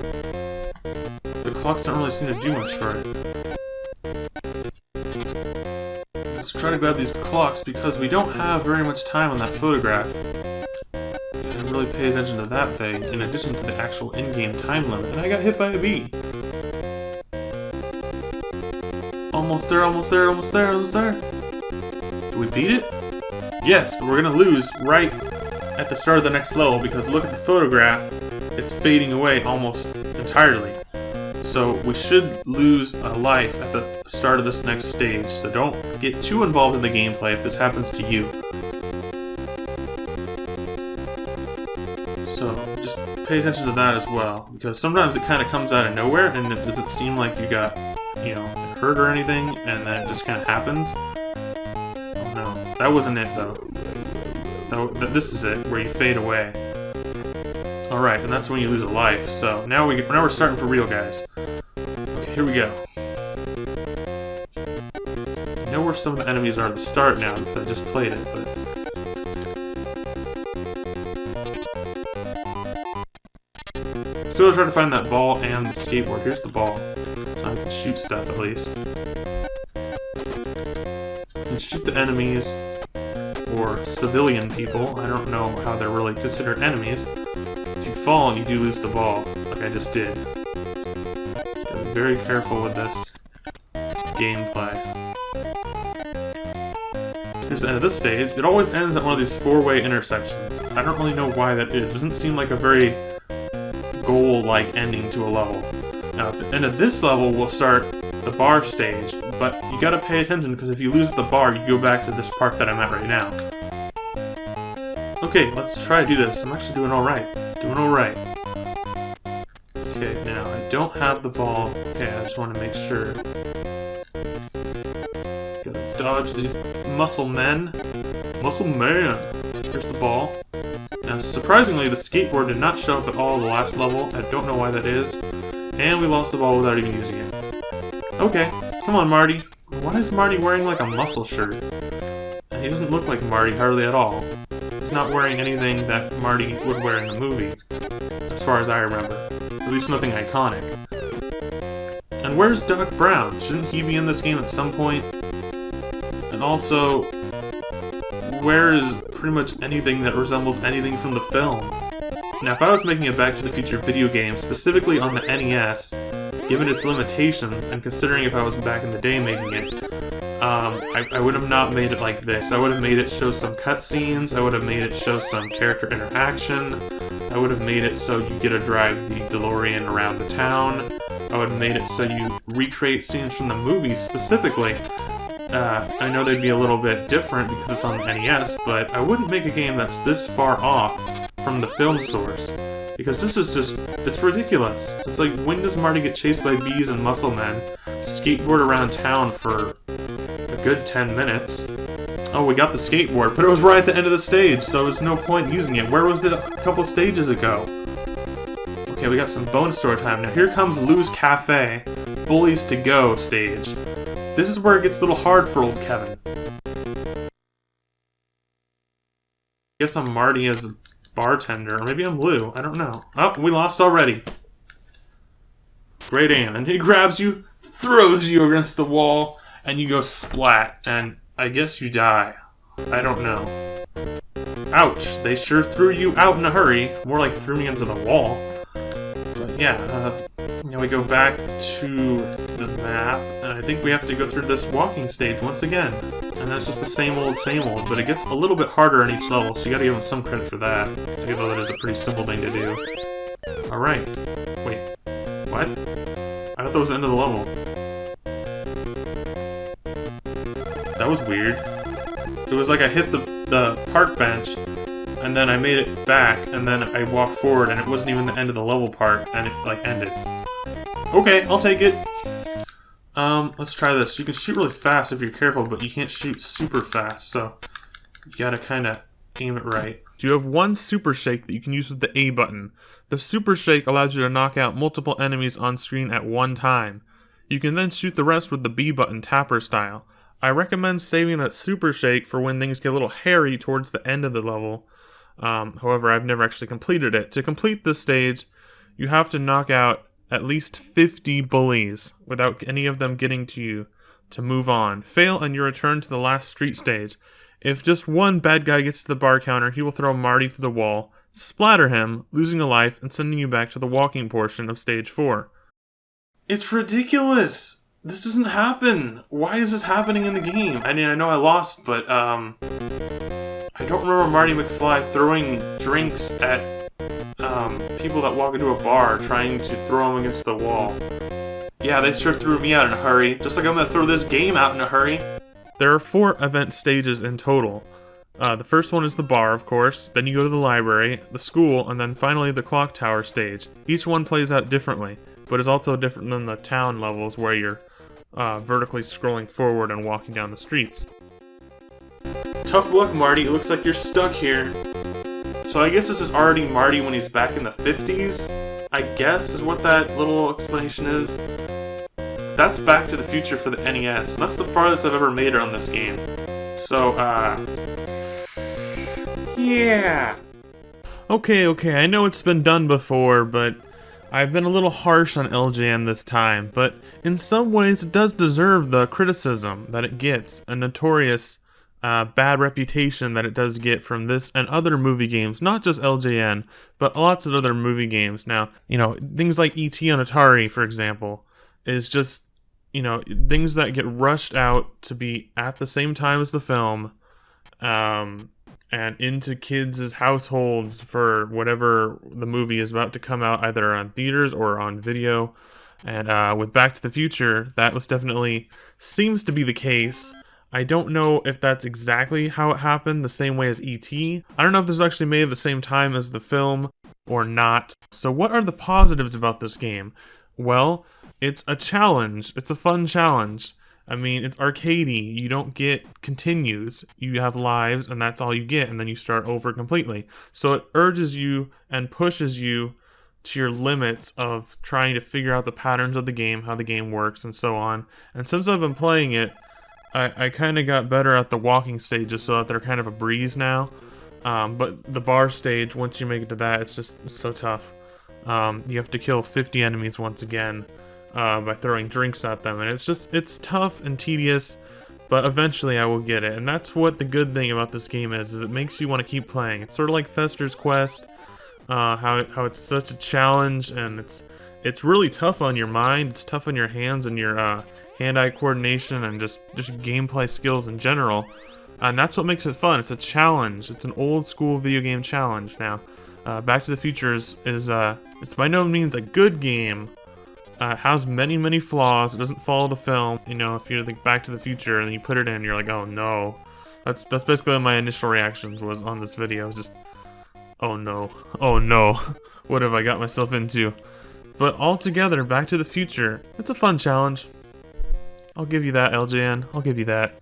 Speaker 1: the clocks don't really seem to do much for it. Let's try to grab these clocks because we don't have very much time on that photograph. And really pay attention to that thing in addition to the actual in-game time limit. And I got hit by a bee. Almost there, almost there, almost there, almost there. Do we beat it? Yes, but we're gonna lose right at the start of the next level because look at the photograph. It's fading away almost entirely. So we should lose a life at the start of this next stage. So don't get too involved in the gameplay if this happens to you. So just pay attention to that as well, because sometimes it kind of comes out of nowhere and it doesn't seem like you got, you know, hurt or anything, and then it just kind of happens. Oh no, that wasn't it though. No, this is it, where you fade away. Alright, and that's when you lose a life. So now we're starting for real, guys. Okay, here we go. I know where some of the enemies are at the start now because I just played it, but still trying to find that ball and the skateboard. Here's the ball. So I can shoot stuff at least. And shoot the enemies, or civilian people. I don't know how they're really considered enemies. If you fall, you do lose the ball, like I just did. Gotta be very careful with this gameplay. Here's the end of this stage. It always ends at one of these four-way intersections. I don't really know why that is. It doesn't seem like a very goal-like ending to a level. Now, at the end of this level, we'll start the bar stage, but you gotta pay attention because if you lose the bar, you go back to this part that I'm at right now. Okay, let's try to do this. I'm actually doing alright. Doing alright. Okay, now, I don't have the ball. Okay, I just want to make sure. Gotta dodge these muscle men. Muscle man! Here's the ball. Now, surprisingly, the skateboard did not show up at all in the last level. I don't know why that is. And we lost the ball without even using it. Okay, come on, Marty. Why is Marty wearing like a muscle shirt? And he doesn't look like Marty hardly at all. He's not wearing anything that Marty would wear in the movie, as far as I remember. At least nothing iconic. And where's Doc Brown? Shouldn't he be in this game at some point? And also, where is pretty much anything that resembles anything from the film? Now, if I was making a Back to the Future video game, specifically on the NES, given its limitations, and considering if I was back in the day making it, I would have not made it like this. I would have made it show some cutscenes, I would have made it show some character interaction, I would have made it so you get to drive the DeLorean around the town, I would have made it so you recreate scenes from the movie specifically. I know they'd be a little bit different because it's on the NES, but I wouldn't make a game that's this far off from the film source. Because this is just, it's ridiculous. It's like, when does Marty get chased by bees and muscle men, skateboard around town for a good 10 minutes? Oh, we got the skateboard, but it was right at the end of the stage, so there's no point using it. Where was it a couple stages ago? Okay, we got some bone store time. Now here comes Lou's Cafe, Bullies to Go stage. This is where it gets a little hard for old Kevin. I guess I'm Marty as a bartender, or maybe I'm Lou, I don't know. Oh, we lost already. Great aim. And he grabs you, throws you against the wall, and you go splat, and I guess you die. I don't know. Ouch, they sure threw you out in a hurry. More like threw me into the wall. But yeah, now we go back to the map, and I think we have to go through this walking stage once again. And that's just the same old, but it gets a little bit harder on each level, so you gotta give them some credit for that, even though that is a pretty simple thing to do. Alright. Wait. What? I thought that was the end of the level. That was weird. It was like I hit the park bench, and then I made it back, and then I walked forward, and it wasn't even the end of the level part, and it, like, ended. Okay, I'll take it. Let's try this. You can shoot really fast if you're careful, but you can't shoot super fast, so You gotta kind of aim it right. You have one super shake that you can use with the A button. The super shake allows you to knock out multiple enemies on screen at one time. You can then shoot the rest with the B button tapper style. I recommend saving that super shake for when things get a little hairy towards the end of the level. However, I've never actually completed it. To complete this stage, you have to knock out at least 50 bullies without any of them getting to you to move on. Fail and you return to the last street stage. If just one bad guy gets to the bar counter, he will throw Marty to the wall, splatter him, losing a life, and sending you back to the walking portion of stage 4. It's ridiculous! This doesn't happen! Why is this happening in the game? I mean, I know I lost, but, I don't remember Marty McFly throwing drinks at, people that walk into a bar, trying to throw them against the wall. Yeah, they sure threw me out in a hurry, just like I'm gonna throw this game out in a hurry. There are 4 event stages in total. The first one is the bar, of course, then you go to the library, the school, and then finally the clock tower stage. Each one plays out differently, but is also different than the town levels where you're vertically scrolling forward and walking down the streets. Tough luck, Marty. It looks like you're stuck here. So I guess this is already Marty when he's back in the 50s, I guess, is what that little explanation is. That's Back to the Future for the NES, and that's the farthest I've ever made it on this game. So, yeah. Okay, I know it's been done before, but I've been a little harsh on LJN this time, but in some ways it does deserve the criticism that it gets, a notorious bad reputation that it does get from this and other movie games, not just LJN, but lots of other movie games. Now, things like E.T. on Atari, for example, is just, things that get rushed out to be at the same time as the film, and into kids' households for whatever the movie is about to come out, either on theaters or on video. And with Back to the Future, that was definitely seems to be the case. I don't know if that's exactly how it happened, the same way as E.T. I don't know if this was actually made at the same time as the film or not. So what are the positives about this game? Well, it's a challenge. It's a fun challenge. I mean, it's arcadey. You don't get continues. You have lives, and that's all you get, and then you start over completely. So it urges you and pushes you to your limits of trying to figure out the patterns of the game, how the game works, and so on. And since I've been playing it, I kind of got better at the walking stages, so that they're kind of a breeze now. But the bar stage, once you make it to that, it's so tough. You have to kill 50 enemies once again by throwing drinks at them, and it's tough and tedious, but eventually I will get it. And that's what the good thing about this game is it makes you want to keep playing. It's sort of like Fester's Quest, how it's such a challenge, and it's really tough on your mind, it's tough on your hands and your hand-eye coordination and just gameplay skills in general. And that's what makes it fun. It's a challenge. It's an old-school video game challenge. Now, Back to the Future is it's by no means a good game. It has many flaws. It doesn't follow the film. If you're like Back to the Future and you put it in, you're like, oh no. That's basically what my initial reactions was on this video. It was just, oh no, what have I got myself into? But altogether, Back to the Future, it's a fun challenge. I'll give you that, LJN. I'll give you that.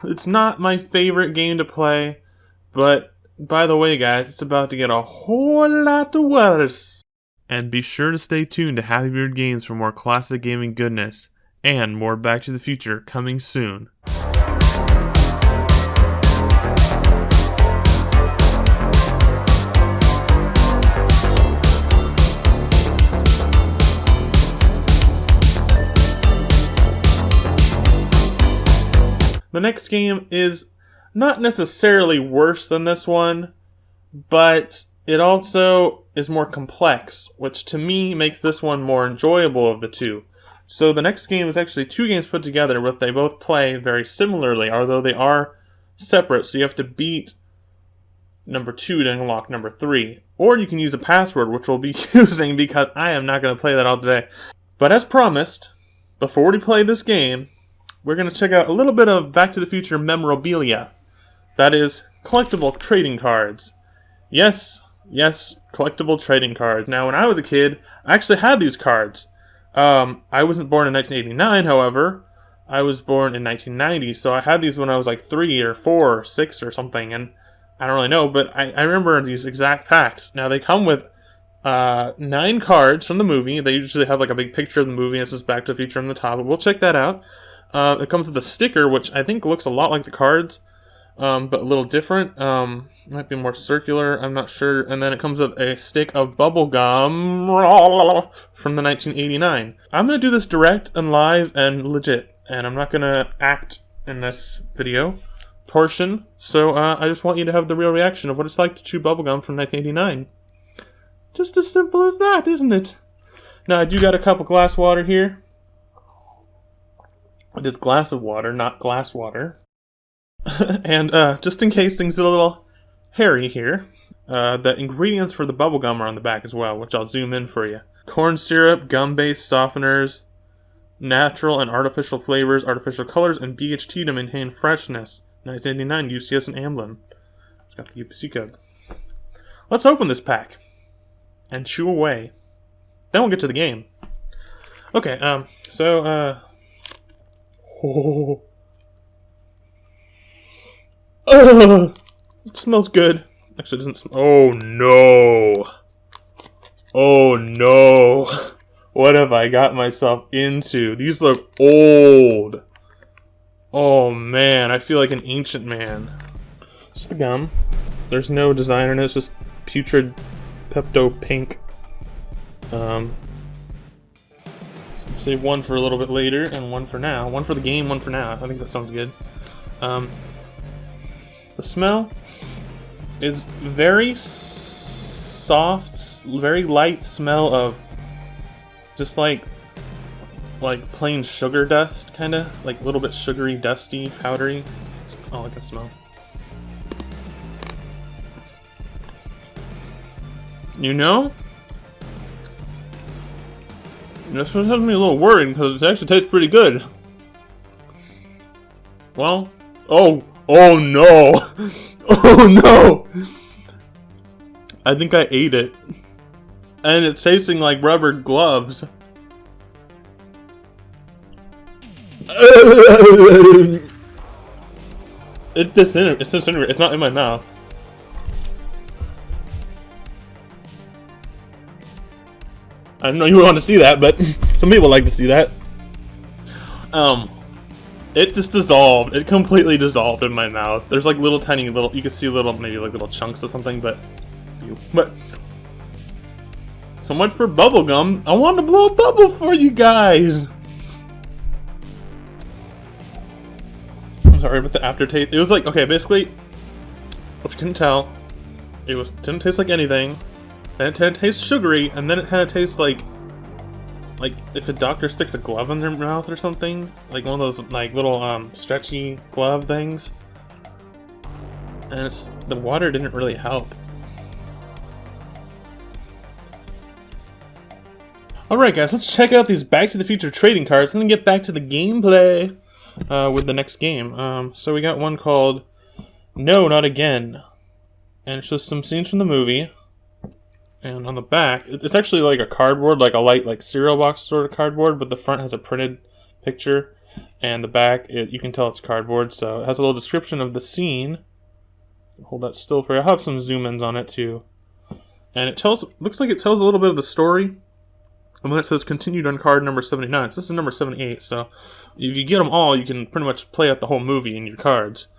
Speaker 1: It's not my favorite game to play, but by the way, guys, it's about to get a whole lot worse. And be sure to stay tuned to Happy Beard Games for more classic gaming goodness, and more Back to the Future coming soon. The next game is not necessarily worse than this one, but it also is more complex, which to me makes this one more enjoyable of the two. So the next game is actually 2 games put together, but they both play very similarly, although they are separate, so you have to beat number 2 to unlock number 3. Or you can use a password, which we'll be using because I am not going to play that all today. But as promised, before we play this game, we're going to check out a little bit of Back to the Future memorabilia. That is, collectible trading cards. Yes, collectible trading cards. Now, when I was a kid, I actually had these cards. I wasn't born in 1989, however. I was born in 1990, so I had these when I was like 3 or 4 or 6 or something, and I don't really know, but I remember these exact packs. Now, they come with 9 cards from the movie. They usually have like a big picture of the movie, and it says Back to the Future on the top, but we'll check that out. It comes with a sticker, which I think looks a lot like the cards, but a little different. Might be more circular, I'm not sure. And then it comes with a stick of bubble gum from the 1989. I'm going to do this direct and live and legit, and I'm not going to act in this video portion, so I just want you to have the real reaction of what it's like to chew bubblegum from 1989. Just as simple as that, isn't it? Now, I do got a cup of glass water here. It is glass of water, not glass water. And just in case things get a little hairy here, the ingredients for the bubblegum are on the back as well, which I'll zoom in for you. Corn syrup, gum-based softeners, natural and artificial flavors, artificial colors, and BHT to maintain freshness. 1989, UCS and Amblin. It's got the UPC code. Let's open this pack and chew away. Then we'll get to the game. Okay, it smells good. Actually, it doesn't smell. Oh no! Oh no! What have I got myself into? These look old. Oh man, I feel like an ancient man. Just the gum. There's no design in it. It's just putrid Pepto Pink. Save one for a little bit later and one for now. One for the game, one for now. I think that sounds good. The smell is very soft, very light smell of just like plain sugar dust, kind of like a little bit sugary, dusty, powdery. That's all I can smell. You know, this one has me a little worried because it actually tastes pretty good. Well, oh no, oh no! I think I ate it, and it's tasting like rubber gloves. It's disintegrated. It's not in my mouth. I don't know you want to see that, but some people like to see that. It just dissolved. It completely dissolved in my mouth. There's like little tiny little, you can see little, maybe like little chunks or something, but so much for bubblegum. I wanted to blow a bubble for you guys. I'm sorry about the aftertaste. It was like, okay, basically, if you couldn't tell, it didn't taste like anything. Then it had to taste sugary, and then it had to taste like if a doctor sticks a glove in their mouth or something, like one of those like little stretchy glove things. And the water didn't really help. Alright guys, let's check out these Back to the Future trading cards and then get back to the gameplay with the next game. So we got one called No, Not Again. And it's just some scenes from the movie. And on the back, it's actually like a cardboard, like a light like cereal box sort of cardboard, but the front has a printed picture. And the back, you can tell it's cardboard, so it has a little description of the scene. Hold that still for you. I'll have some zoom-ins on it too. And it looks like it tells a little bit of the story. And then it says continued on card number 79. So this is number 78, so if you get them all, you can pretty much play out the whole movie in your cards.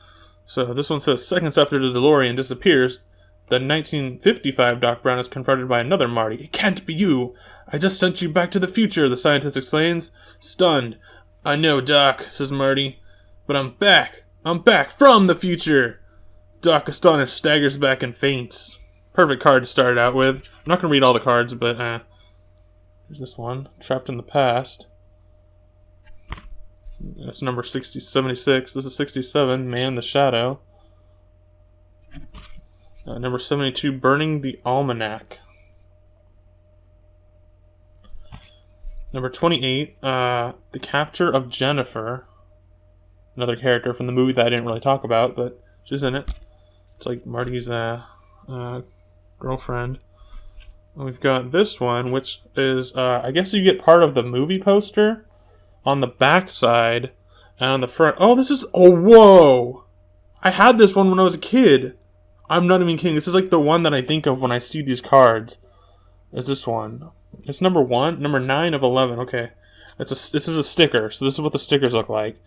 Speaker 1: So this one says, seconds after the DeLorean disappears, the 1955 Doc Brown is confronted by another Marty. It can't be you! I just sent you back to the future, the scientist explains. Stunned. I know, Doc, says Marty. But I'm back! I'm back from the future! Doc, astonished, staggers back and faints. Perfect card to start out with. I'm not going to read all the cards, but here's this one. Trapped in the past. That's number 76. This is 67, Man in the Shadow. Number 72, Burning the Almanac. Number 28, The Capture of Jennifer. Another character from the movie that I didn't really talk about, but she's in it. It's like Marty's girlfriend. And we've got this one, which is, I guess you get part of the movie poster. On the back side, And on the front, oh, this is, oh, whoa! I had this one when I was a kid. I'm not even kidding. This is like the one that I think of when I see these cards. Is this one? It's number 1, number 9 of 11. Okay, this is a sticker. So this is what the stickers look like.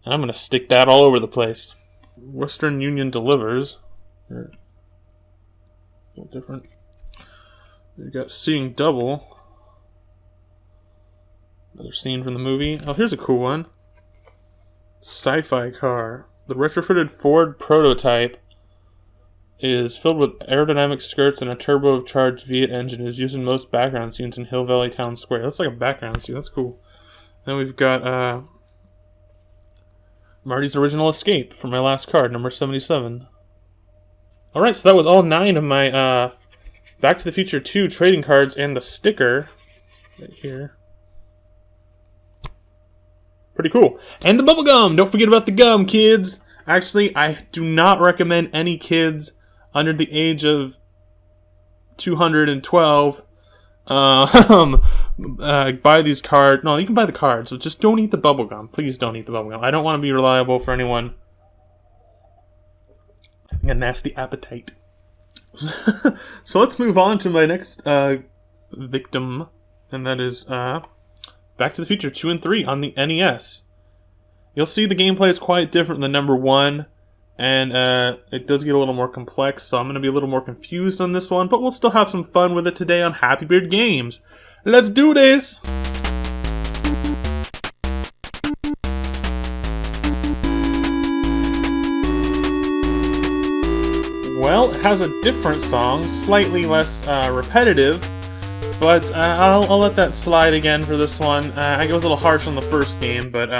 Speaker 1: And I'm gonna stick that all over the place. Western Union delivers. Here. A little different. You got Seeing Double. Another scene from the movie. Oh, here's a cool one. Sci-fi car. The retrofitted Ford prototype is filled with aerodynamic skirts and a turbocharged V8 engine. Is used in most background scenes in Hill Valley Town Square. That's like a background scene. That's cool. Then we've got Marty's Original Escape from my last card, number 77. Alright, so that was all 9 of my Back to the Future 2 trading cards and the sticker right here. Pretty cool. And the bubble gum! Don't forget about the gum, kids! Actually, I do not recommend any kids under the age of 212 buy these cards. No, you can buy the cards, so just don't eat the bubble gum. Please don't eat the bubble gum. I don't want to be reliable for anyone having a nasty appetite. So let's move on to my next victim, and that is Back to the Future 2 and 3 on the NES. You'll see the gameplay is quite different than number 1, and it does get a little more complex, so I'm going to be a little more confused on this one, but we'll still have some fun with it today on Happy Beard Games. Let's do this! Well, it has a different song, slightly less repetitive, but I'll let that slide again for this one. I was a little harsh on the first game, but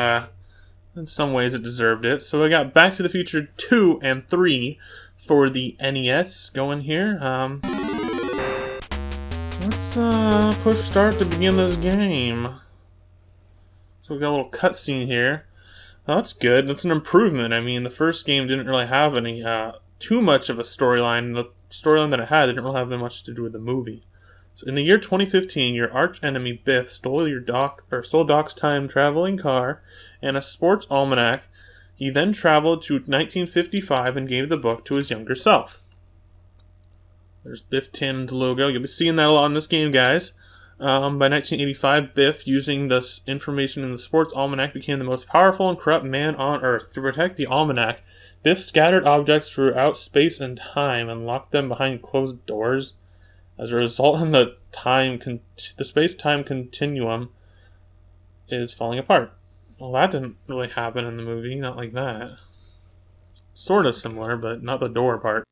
Speaker 1: in some ways it deserved it. So we got Back to the Future 2 and 3 for the NES going here. Let's push start to begin this game. So we got a little cutscene here. Well, that's good. That's an improvement. I mean, the first game didn't really have any too much of a storyline. The storyline that it had didn't really have that much to do with the movie. So in the year 2015, your arch enemy Biff stole Doc's time traveling car and a sports almanac. He then traveled to 1955 and gave the book to his younger self. There's Biff Tannen logo. You'll be seeing that a lot in this game, guys. By 1985, Biff, using this information in the sports almanac, became the most powerful and corrupt man on Earth. To protect the almanac, Biff scattered objects throughout space and time and locked them behind closed doors. As a result, the space-time continuum is falling apart. Well, that didn't really happen in the movie, not like that. Sort of similar, but not the door part.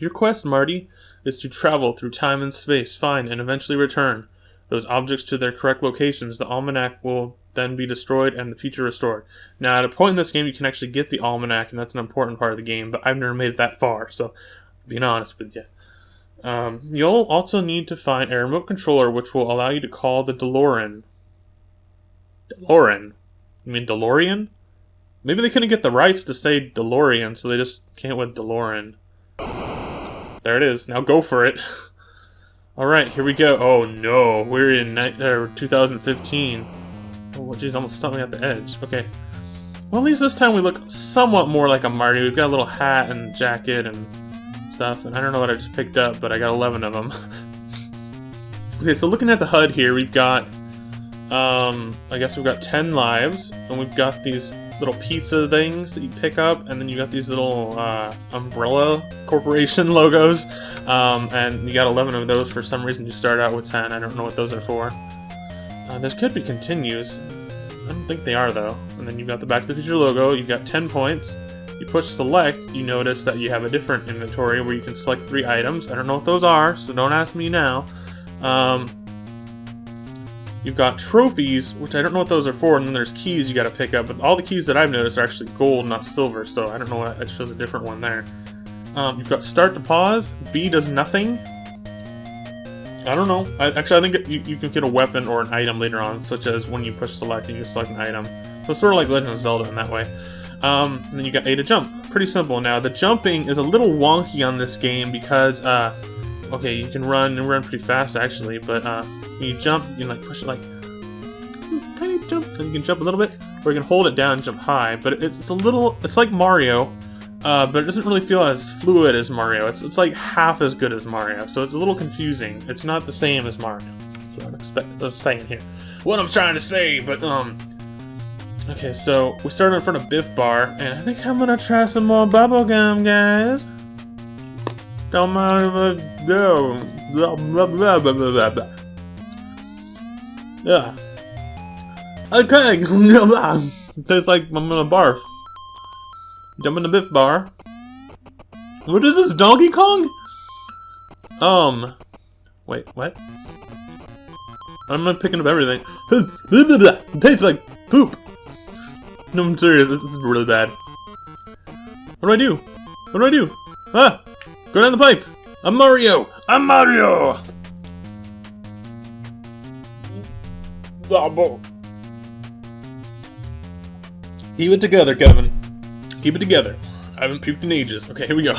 Speaker 1: Your quest, Marty, is to travel through time and space, find, and eventually return those objects to their correct locations. The almanac will then be destroyed and the future restored. Now, at a point in this game, you can actually get the almanac, and that's an important part of the game, but I've never made it that far, so being honest with you. You'll also need to find a remote controller which will allow you to call the DeLorean. DeLorean? You mean DeLorean? Maybe they couldn't get the rights to say DeLorean, so they just came with DeLorean. There it is. Now go for it. Alright, here we go. Oh no, we're in 2015. Oh, jeez, almost stopped me at the edge. Okay. Well, at least this time we look somewhat more like a Marty. We've got a little hat and jacket and stuff, and I don't know what I just picked up, but I got 11 of them. Okay, so looking at the HUD here, we've got, I guess we've got 10 lives, and we've got these little pizza things that you pick up, and then you got these little umbrella corporation logos, and you got 11 of those. For some reason you start out with 10. I don't know what those are for. There could be continues. I don't think they are, though. And then you've got the Back to the Future logo. You've got 10 points. You push select, you notice that you have a different inventory where you can select 3 items. I don't know what those are, so don't ask me now. You've got trophies, which I don't know what those are for, and then there's keys you gotta pick up, but all the keys that I've noticed are actually gold, not silver, so I don't know why that shows a different one there. You've got start to pause, B does nothing. I don't know. I think you can get a weapon or an item later on, such as when you push select, you select an item. So it's sort of like Legend of Zelda in that way. And then you got A to jump. Pretty simple. Now, the jumping is a little wonky on this game because, okay, you can run pretty fast actually, but when you jump, you like push it like tiny jump, and you can jump a little bit, or you can hold it down and jump high. But it's a little, it's like Mario, but it doesn't really feel as fluid as Mario. It's like half as good as Mario, so it's a little confusing. It's not the same as Mario. That's what I'm saying here. What I'm trying to say, but okay, so we started in front of Biff Bar, and I think I'm gonna try some more bubblegum, guys. Don't mind if I go. Blah, blah, blah, blah, blah, blah. Yeah. Okay. Tastes like I'm gonna barf. Jump in the Biff Bar. What is this, Donkey Kong? Wait, what? I'm not picking up everything. It tastes like poop. No, I'm serious. This is really bad. What do I do? What do I do? Ah! Go down the pipe! I'm Mario! I'm Mario! Keep it together, Kevin. Keep it together. I haven't puked in ages. Okay, here we go.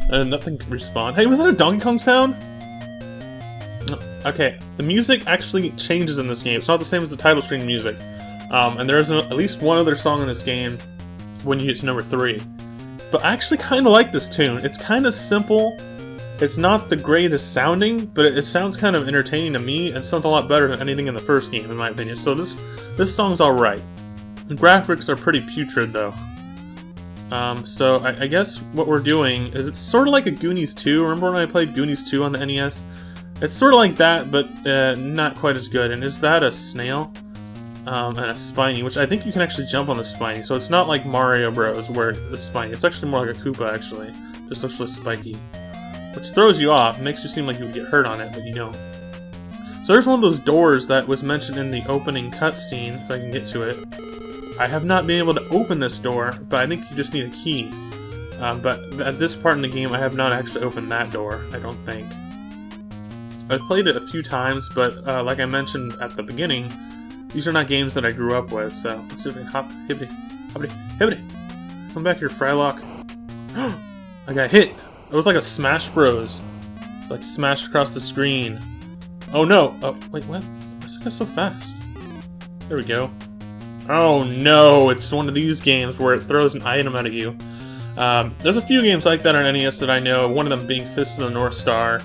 Speaker 1: Nothing can respawn. Hey, was that a Donkey Kong sound? No. Okay, the music actually changes in this game. It's not the same as the title screen music. And there's at least one other song in this game when you get to number 3. But I actually kind of like this tune. It's kind of simple. It's not the greatest sounding, but it sounds kind of entertaining to me, and sounds a lot better than anything in the first game, in my opinion. So this song's alright. The graphics are pretty putrid, though. So I guess what we're doing is it's sort of like a Goonies 2. Remember when I played Goonies 2 on the NES? It's sort of like that, but not quite as good. And is that a snail? And a Spiny, which I think you can actually jump on the Spiny. So it's not like Mario Bros. Where the Spiny. It's actually more like a Koopa, actually. Just looks really spiky. Which throws you off. Makes you seem like you would get hurt on it, but you don't. So there's one of those doors that was mentioned in the opening cutscene, if I can get to it. I have not been able to open this door, but I think you just need a key. But at this part in the game, I have not actually opened that door, I don't think. I've played it a few times, but like I mentioned at the beginning, these are not games that I grew up with, so let's see if we can hop, hibbity, hoppity, hibbity. Come back here, Frylock. I got hit! It was like a Smash Bros. Like smashed across the screen. Oh no! Oh, wait, what? Why is it go so fast? There we go. Oh no, it's one of these games where it throws an item out at you. There's a few games like that on NES that I know, one of them being Fist of the North Star.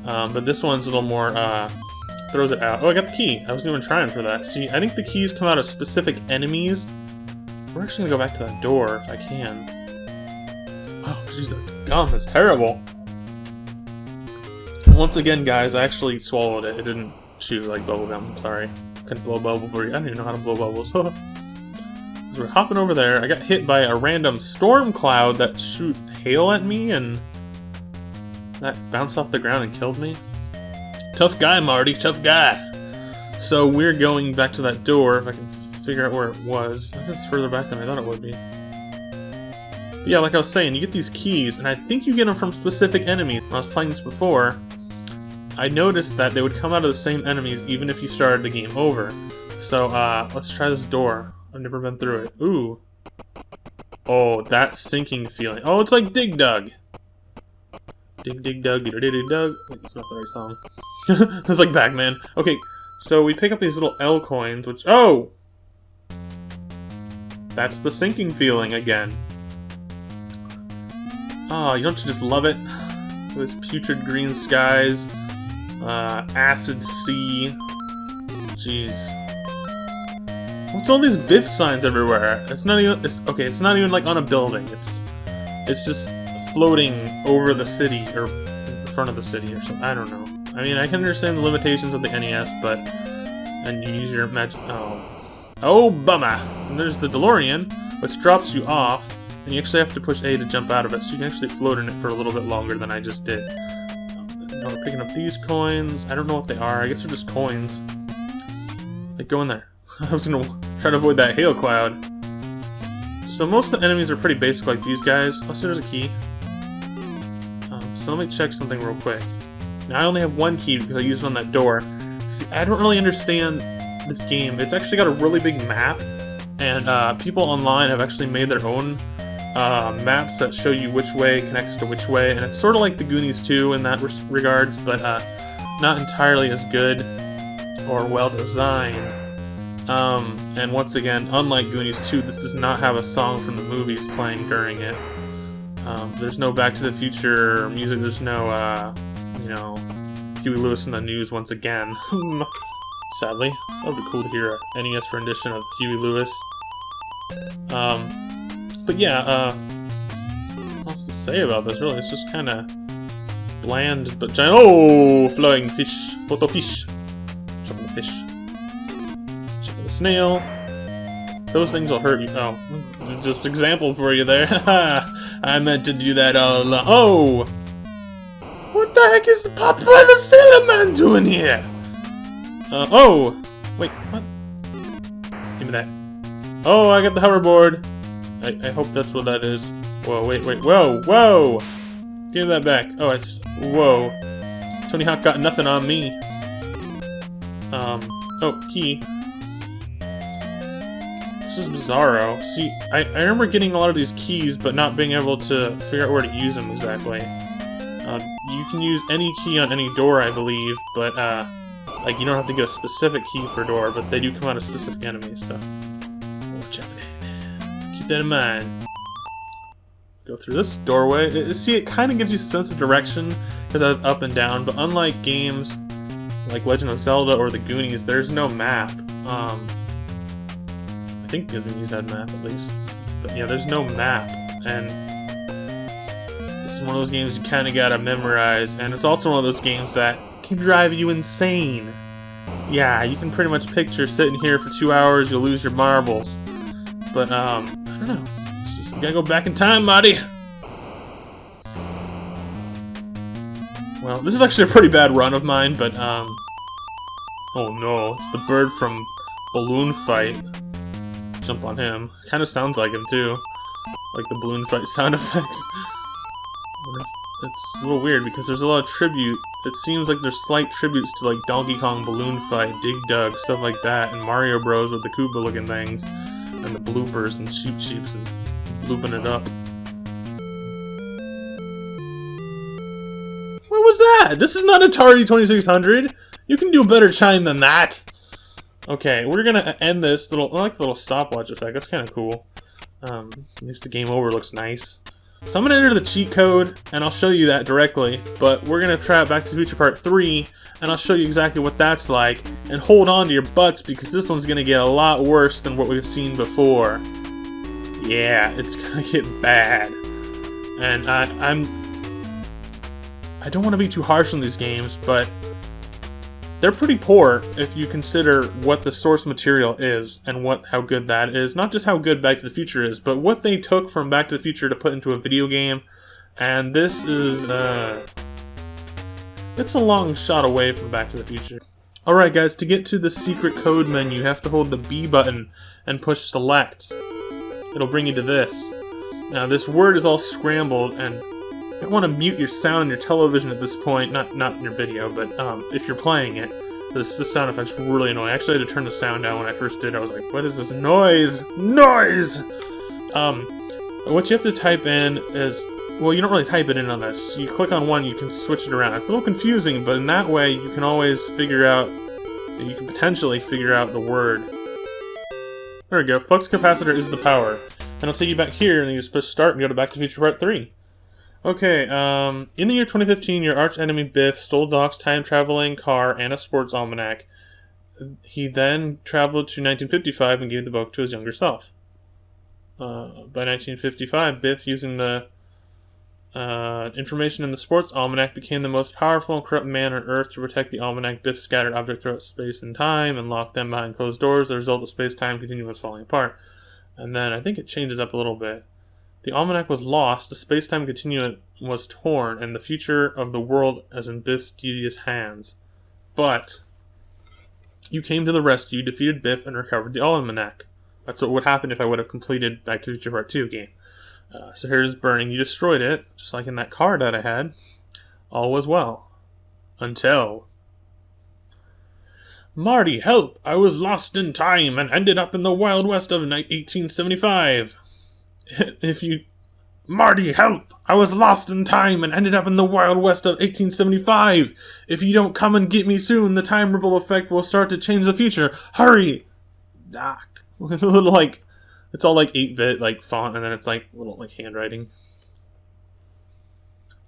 Speaker 1: But this one's a little more, throws it out. Oh, I got the key. I wasn't even trying for that. See, I think the keys come out of specific enemies. We're actually gonna go back to that door if I can. Oh, jeez, the gum is terrible. And once again, guys, I actually swallowed it. It didn't chew like bubblegum. I'm sorry. Couldn't blow bubbles for you. I don't even know how to blow bubbles. So we're hopping over there. I got hit by a random storm cloud that shoot hail at me, and that bounced off the ground and killed me. Tough guy, Marty. Tough guy. So we're going back to that door, if I can figure out where it was. I think it's further back than I thought it would be. But yeah, like I was saying, you get these keys, and I think you get them from specific enemies. When I was playing this before, I noticed that they would come out of the same enemies even if you started the game over. So, let's try this door. I've never been through it. Ooh. Oh, that sinking feeling. Oh, it's like Dig Dug. Dig Dig Dug, dig dig Dug. Wait, that's not the right song. It's like Pac-Man. Okay, so we pick up these little L coins, which... Oh! That's the sinking feeling again. Oh, don't you just love it? Those putrid green skies. Acid sea. Jeez. What's all these Biff signs everywhere? It's not even. Okay, it's not even like on a building. It's just floating over the city or in front of the city or something. I don't know. I mean, I can understand the limitations of the NES, but and you use your magic. Oh, bummer! And there's the DeLorean, which drops you off, and you actually have to push A to jump out of it, so you can actually float in it for a little bit longer than I just did. Now we're picking up these coins. I don't know what they are. I guess they're just coins. Like, go in there. I was gonna try to avoid that hail cloud. So most of the enemies are pretty basic like these guys. Unless there's a key. So let me check something real quick. Now I only have one key because I used it on that door. See, I don't really understand this game. It's actually got a really big map. And people online have actually made their own maps that show you which way connects to which way, and it's sort of like the Goonies 2 in that regards, but not entirely as good or well designed. And once again, unlike Goonies 2, this does not have a song from the movies playing during it. There's no Back to the Future music, there's no, you know, Huey Lewis in the news once again. Sadly. That would be cool to hear an NES rendition of Huey Lewis. But yeah, what else to say about this, really? It's just kind of bland, but giant. Oh! Flying fish. Photo fish. Check the fish. Check the snail. Those things will hurt you. Oh. Just example for you there. I meant to do that all along. Oh! What the heck is Papa the Sailor Man doing here? Oh! Wait, what? Give me that. Oh, I got the hoverboard. I hope that's what that is. Whoa, wait, whoa, whoa! Give me that back. Oh, whoa. Tony Hawk got nothing on me. Oh, key. This is bizarro. See, I remember getting a lot of these keys, but not being able to figure out where to use them exactly. You can use any key on any door, I believe, but, like, you don't have to get a specific key for a door, but they do come out of specific enemies, so watch out. Keep that in mind. Go through this doorway. See, it kind of gives you a sense of direction, because I was up and down, but unlike games like Legend of Zelda or the Goonies, there's no map. I think the Goonies had a map, at least. But yeah, there's no map, and this is one of those games you kind of gotta memorize, and it's also one of those games that can drive you insane. Yeah, you can pretty much picture sitting here for 2 hours, you'll lose your marbles. But, I don't know. It's just, we gotta go back in time, Marty! Well, this is actually a pretty bad run of mine, but, oh no, it's the bird from Balloon Fight. Jump on him. Kinda sounds like him, too. Like the Balloon Fight sound effects. It's a little weird because there's a lot of tribute. It seems like there's slight tributes to like Donkey Kong Balloon Fight, Dig Dug, stuff like that, and Mario Bros with the Koopa looking things, and the bloopers and sheeps and blooping it up. What was that? This is not Atari 2600! You can do a better chime than that! Okay, we're gonna end this little. I like the little stopwatch effect, that's kinda cool. At least the game over looks nice. So I'm going to enter the cheat code, and I'll show you that directly, but we're going to try out Back to the Future Part 3, and I'll show you exactly what that's like, and hold on to your butts, because this one's going to get a lot worse than what we've seen before. Yeah, it's going to get bad. And I don't want to be too harsh on these games, but they're pretty poor if you consider what the source material is and how good that is. Not just how good Back to the Future is, but what they took from Back to the Future to put into a video game. And this is, it's a long shot away from Back to the Future. Alright guys, to get to the secret code menu, you have to hold the B button and push select. It'll bring you to this. Now this word is all scrambled, and you don't want to mute your sound on your television at this point, not in your video, but if you're playing it, this sound effect's really annoying. I actually had to turn the sound down when I first did. I was like, what is this noise? Noise! What you have to type in is, well, you don't really type it in on this. You click on one, you can switch it around. It's a little confusing, but in that way, you can always you can potentially figure out the word. There we go. Flux capacitor is the power. And it'll take you back here, and you just push start and go to Back to the Future Part 3. Okay, in the year 2015, your arch-enemy Biff stole Doc's time-traveling car and a sports almanac. He then traveled to 1955 and gave the book to his younger self. By 1955, Biff, using the information in the sports almanac, became the most powerful and corrupt man on Earth. To protect the almanac, Biff scattered objects throughout space and time and locked them behind closed doors. The result of space-time continuum was falling apart. And then I think it changes up a little bit. The almanac was lost, the space-time continuum was torn, and the future of the world is in Biff's devious hands. But you came to the rescue, defeated Biff, and recovered the almanac. That's what would happen if I would have completed Back to the Future Part 2 game. So here's burning. You destroyed it, just like in that card that I had. All was well. Until... Marty, help! I was lost in time and ended up in the Wild West of 1875. Marty, help! I was lost in time and ended up in the Wild West of 1875. If you don't come and get me soon, the time ripple effect will start to change the future. Hurry! Doc. With a little, like, it's all, like, 8-bit, like, font, and then it's, like, little, like, handwriting.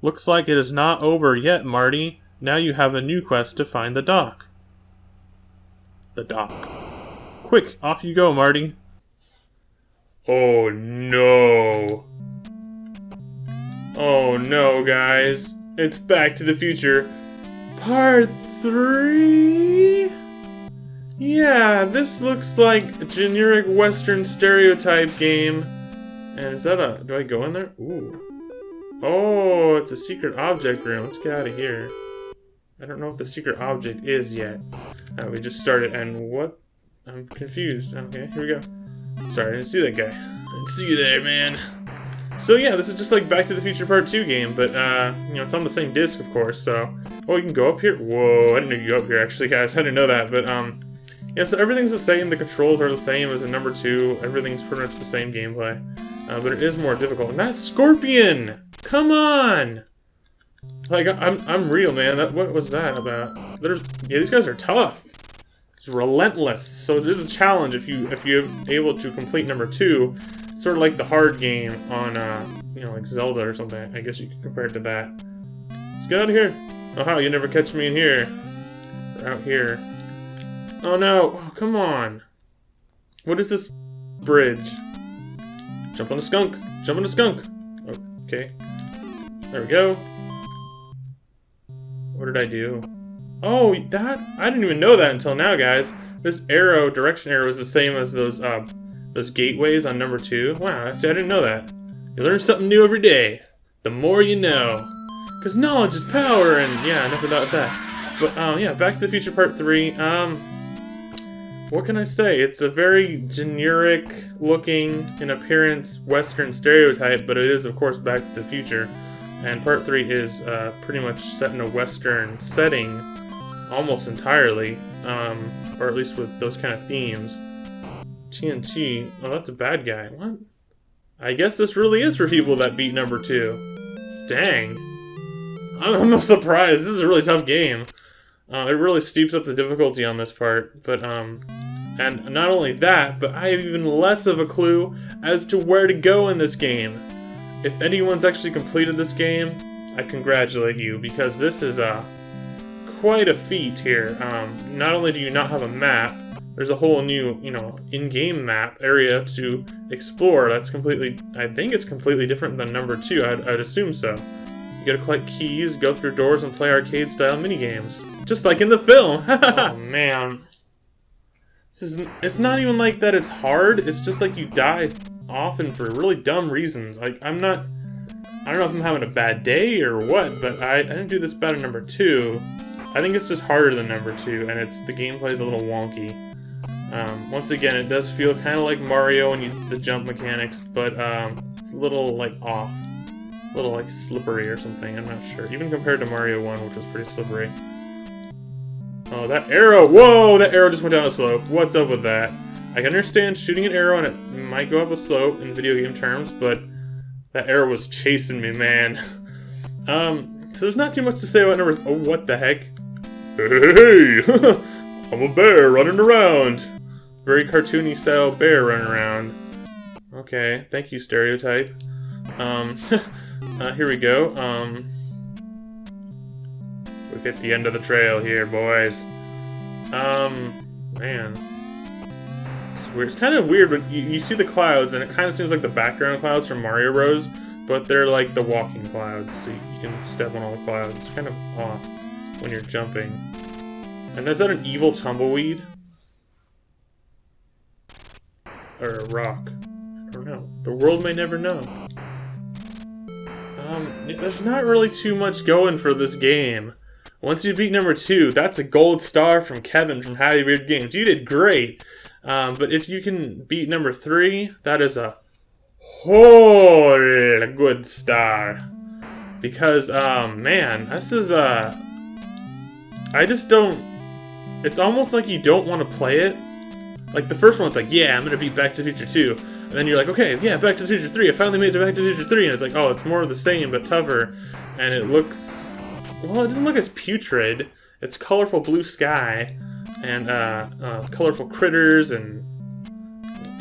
Speaker 1: Looks like it is not over yet, Marty. Now you have a new quest to find the dock. The dock. Quick, off you go, Marty. Oh, no. Oh, no, guys. It's Back to the Future. Part 3? Yeah, this looks like a generic Western stereotype game. And is that a... do I go in there? Ooh. Oh, it's a secret object room. Let's get out of here. I don't know what the secret object is yet. We just started, and what? I'm confused. Okay, here we go. Sorry, I didn't see that guy. I didn't see you there, man. So yeah, this is just like Back to the Future Part 2 game, but, you know, it's on the same disc, of course, so... Oh, you can go up here? Whoa, I didn't know you could go up here, actually, guys. I didn't know that, but, yeah, so everything's the same. The controls are the same as in number 2. Everything's pretty much the same gameplay. But it is more difficult. And that's Scorpion! Come on! Like, I'm real, man. What was that about? Yeah, these guys are tough. It's relentless. So it is a challenge if you're able to complete number 2. It's sort of like the hard game on, you know, like Zelda or something. I guess you could compare it to that. Let's get out of here. Oh, how, you never catch me in here. Or out here. Oh, no. Oh, come on. What is this bridge? Jump on a skunk. Jump on a skunk. Okay. There we go. What did I do? Oh, that... I didn't even know that until now, guys. This arrow, direction arrow, is the same as those gateways on number 2. Wow, see, I didn't know that. You learn something new every day. The more you know. Because knowledge is power, and yeah, enough about that. But, yeah, Back to the Future Part 3. What can I say? It's a very generic-looking, in appearance, Western stereotype, but it is, of course, Back to the Future. And Part 3 is pretty much set in a Western setting, almost entirely, or at least with those kind of themes. TMNT, oh, that's a bad guy. What? I guess this really is for people that beat number 2. Dang. I'm not surprised. This is a really tough game. It really steeps up the difficulty on this part, but, and not only that, but I have even less of a clue as to where to go in this game. If anyone's actually completed this game, I congratulate you, because this is, quite a feat here. Not only do you not have a map, there's a whole new, you know, in-game map area to explore. That's completely, I think it's completely different than number 2, I'd assume so. You gotta collect keys, go through doors, and play arcade-style minigames. Just like in the film! Oh, man. It's not even like that it's hard, it's just like you die often for really dumb reasons. Like, I don't know if I'm having a bad day or what, but I didn't do this bad in number 2. I think it's just harder than number 2, and the gameplay's a little wonky. Once again, it does feel kind of like Mario and the jump mechanics, but it's a little, like, off. A little, like, slippery or something, I'm not sure. Even compared to Mario 1, which was pretty slippery. Oh, that arrow! Whoa! That arrow just went down a slope. What's up with that? I can understand shooting an arrow and it might go up a slope in video game terms, but that arrow was chasing me, man. So there's not too much to say about number... Oh, what the heck? Hey! I'm a bear running around! Very cartoony style bear running around. Okay, thank you, stereotype. Here we go. We've hit the end of the trail here, boys. Man. It's weird. It's kind of weird, but you see the clouds, and it kind of seems like the background clouds from Mario Bros., but they're like the walking clouds, so you can step on all the clouds. It's kind of off when you're jumping. And is that an evil tumbleweed? Or a rock? I don't know. The world may never know. There's not really too much going for this game. Once you beat number 2, that's a gold star from Kevin from Happy Beard Games. You did great. But if you can beat number 3, that is a whole good star. Because, man, this is, I just don't... It's almost like you don't want to play it. Like, the first one's like, yeah, I'm gonna beat Back to the Future 2. And then you're like, okay, yeah, Back to the Future 3. I finally made it to Back to the Future 3. And it's like, oh, it's more of the same, but tougher. And it looks... Well, it doesn't look as putrid. It's colorful blue sky. And, colorful critters and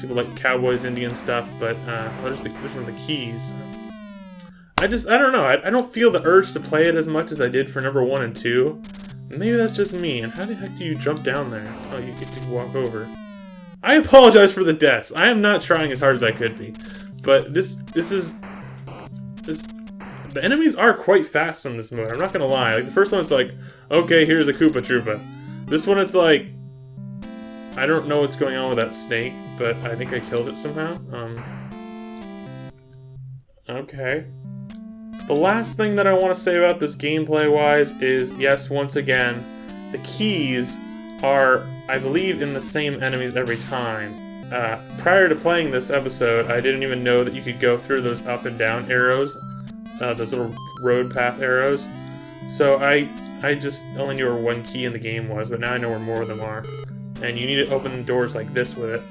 Speaker 1: people like cowboys, Indian stuff, but there's one of the keys. I don't know. I don't feel the urge to play it as much as I did for number 1 and 2. Maybe that's just me. And how the heck do you jump down there? Oh, you get to walk over. I apologize for the deaths. I am not trying as hard as I could be. But the enemies are quite fast on this mode. I'm not gonna lie. Like the first one, it's like, okay, here's a Koopa Troopa. This one, it's like, I don't know what's going on with that snake, but I think I killed it somehow. Okay. The last thing that I want to say about this gameplay-wise is, yes, once again, the keys are, I believe, in the same enemies every time. Prior to playing this episode, I didn't even know that you could go through those up and down arrows, those little road path arrows. So I just only knew where one key in the game was, but now I know where more of them are. And you need to open doors like this with it.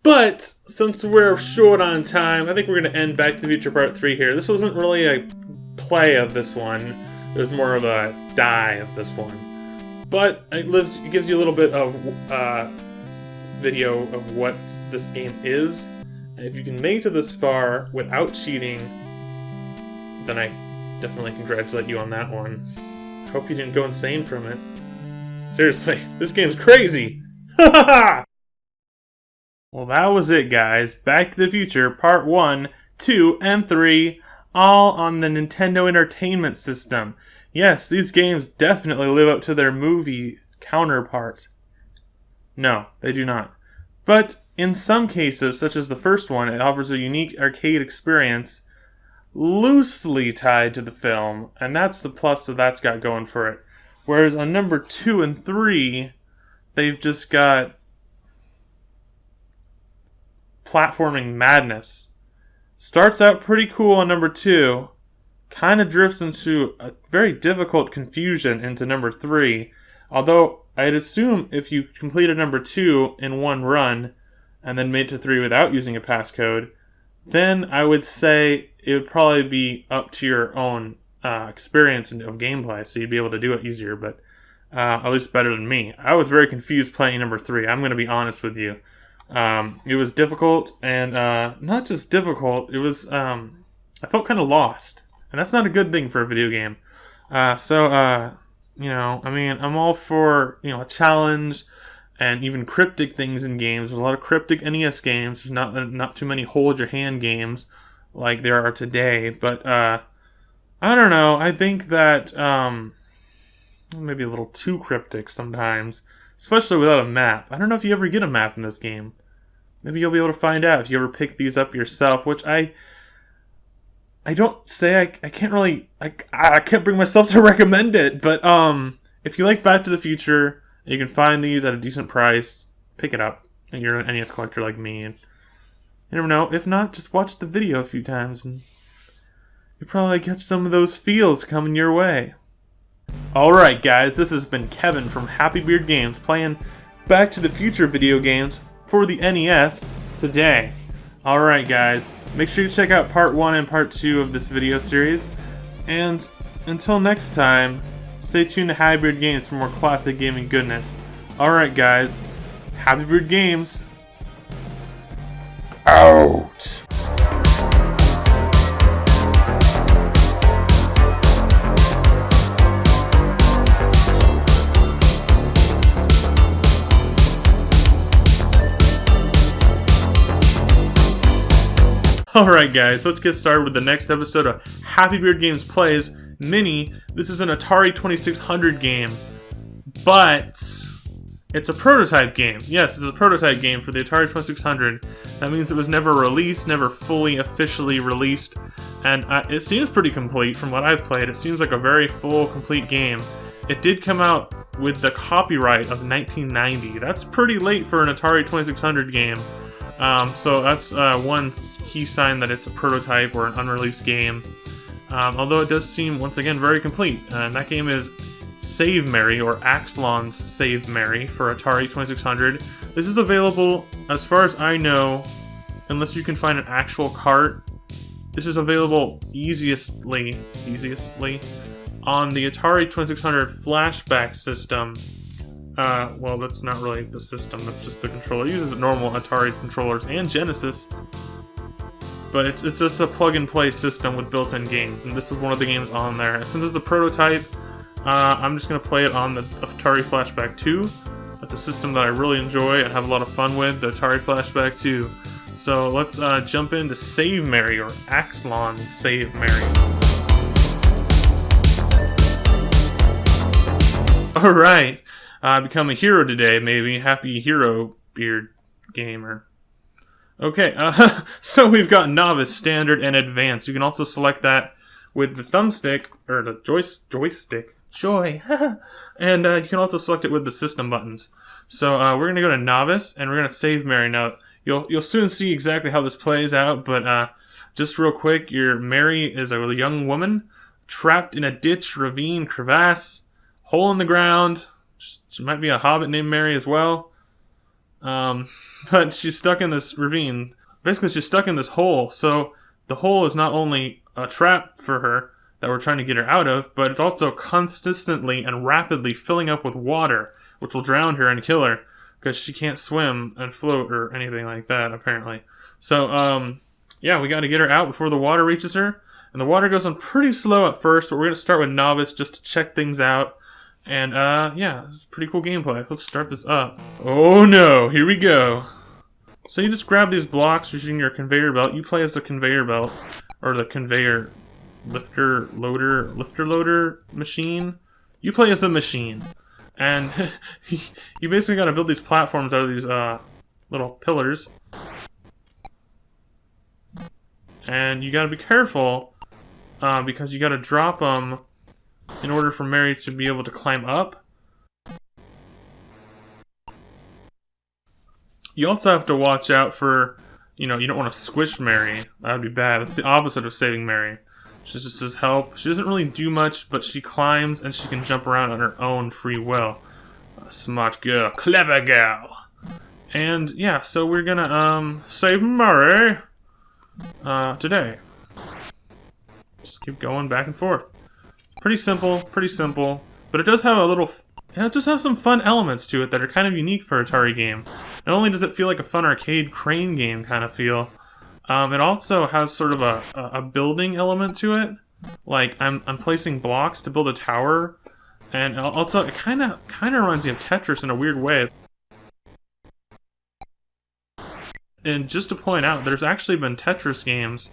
Speaker 1: But, since we're short on time, I think we're going to end Back to the Future Part 3 here. This wasn't really a play of this one. It was more of a die of this one. But it gives you a little bit of video of what this game is. And if you can make it this far without cheating, then I definitely congratulate you on that one. I hope you didn't go insane from it. Seriously, this game's crazy! Ha ha ha! Well, that was it, guys. Back to the Future Part 1, 2, and 3, all on the Nintendo Entertainment System. Yes, these games definitely live up to their movie counterpart. No, they do not. But in some cases, such as the first one, it offers a unique arcade experience loosely tied to the film, and that's the plus that that's got going for it. Whereas on number 2 and 3, they've just got platforming madness. Starts out pretty cool on number 2, kind of drifts into a very difficult confusion into number 3, although I'd assume if you completed number 2 in one run and then made it to 3 without using a passcode, then I would say it would probably be up to your own experience of gameplay, so you'd be able to do it easier, but at least better than me. I was very confused playing number 3, I'm going to be honest with you. It was difficult, and not just difficult, it was, I felt kind of lost. And that's not a good thing for a video game. You know, I mean, I'm all for, you know, a challenge and even cryptic things in games. There's a lot of cryptic NES games. There's not too many hold your hand games like there are today. But, I don't know. I think that, maybe a little too cryptic sometimes, especially without a map. I don't know if you ever get a map in this game. Maybe you'll be able to find out if you ever pick these up yourself, which I don't say I can't really, I can't bring myself to recommend it, but if you like Back to the Future, you can find these at a decent price, pick it up, and you're an NES collector like me, and you never know, if not, just watch the video a few times, and you probably get some of those feels coming your way. Alright guys, this has been Kevin from Happy Beard Games playing Back to the Future video games for the NES today. Alright guys, make sure you check out part 1 and part 2 of this video series, and until next time, stay tuned to Happy Beard Games for more classic gaming goodness. Alright guys, Happy Beard Games out! Alright guys, let's get started with the next episode of Happy Beard Games Plays Mini. This is an Atari 2600 game, but it's a prototype game. Yes, it's a prototype game for the Atari 2600. That means it was never released, never fully officially released, and it seems pretty complete from what I've played. It seems like a very full, complete game. It did come out with the copyright of 1990. That's pretty late for an Atari 2600 game. So that's one key sign that it's a prototype or an unreleased game. Although it does seem, once again, very complete. And that game is Save Mary, or Axlon's Save Mary, for Atari 2600. This is available, as far as I know, unless you can find an actual cart. This is available easiestly on the Atari 2600 flashback system. well, that's not really the system, that's just the controller. It uses normal Atari controllers and Genesis, but it's just a plug-and-play system with built-in games, and this was one of the games on there. And since it's a prototype, I'm just going to play it on the Atari Flashback 2. That's a system that I really enjoy and have a lot of fun with, the Atari Flashback 2. So let's jump into Save Mary, or Axlon Save Mary. Alright, become a hero today, maybe. Happy Hero Beard Gamer. Okay, so we've got Novice, Standard, and Advanced. You can also select that with the thumbstick, or the joystick. Joy! And you can also select it with the system buttons. So we're going to go to Novice, and we're going to Save Mary. Now, you'll soon see exactly how this plays out, but just real quick, your Mary is a young woman trapped in a ditch, ravine, crevasse, hole in the ground. She might be a hobbit named Mary as well. But she's stuck in this ravine. Basically, she's stuck in this hole. So the hole is not only a trap for her that we're trying to get her out of, but it's also consistently and rapidly filling up with water, which will drown her and kill her because she can't swim and float or anything like that, apparently. So, yeah, we got to get her out before the water reaches her. And the water goes on pretty slow at first, but we're going to start with Novice just to check things out. And, yeah, this is pretty cool gameplay. Let's start this up. Oh no, here we go. So you just grab these blocks using your conveyor belt. You play as the conveyor belt, or the conveyor lifter loader machine. You play as the machine. And you basically got to build these platforms out of these little pillars. And you got to be careful because you got to drop them in order for Mary to be able to climb up. You also have to watch out for, you don't want to squish Mary. That would be bad. That's the opposite of saving Mary. She just says help. She doesn't really do much, but she climbs and she can jump around on her own free will. Smart girl. Clever girl. And, yeah, so we're gonna, save Mary today. Just keep going back and forth. Pretty simple, but it does have it does have some fun elements to it that are kind of unique for an Atari game. Not only does it feel like a fun arcade crane game kind of feel, it also has sort of a building element to it. Like, I'm placing blocks to build a tower, and also it kind of reminds me of Tetris in a weird way. And just to point out, there's actually been Tetris games,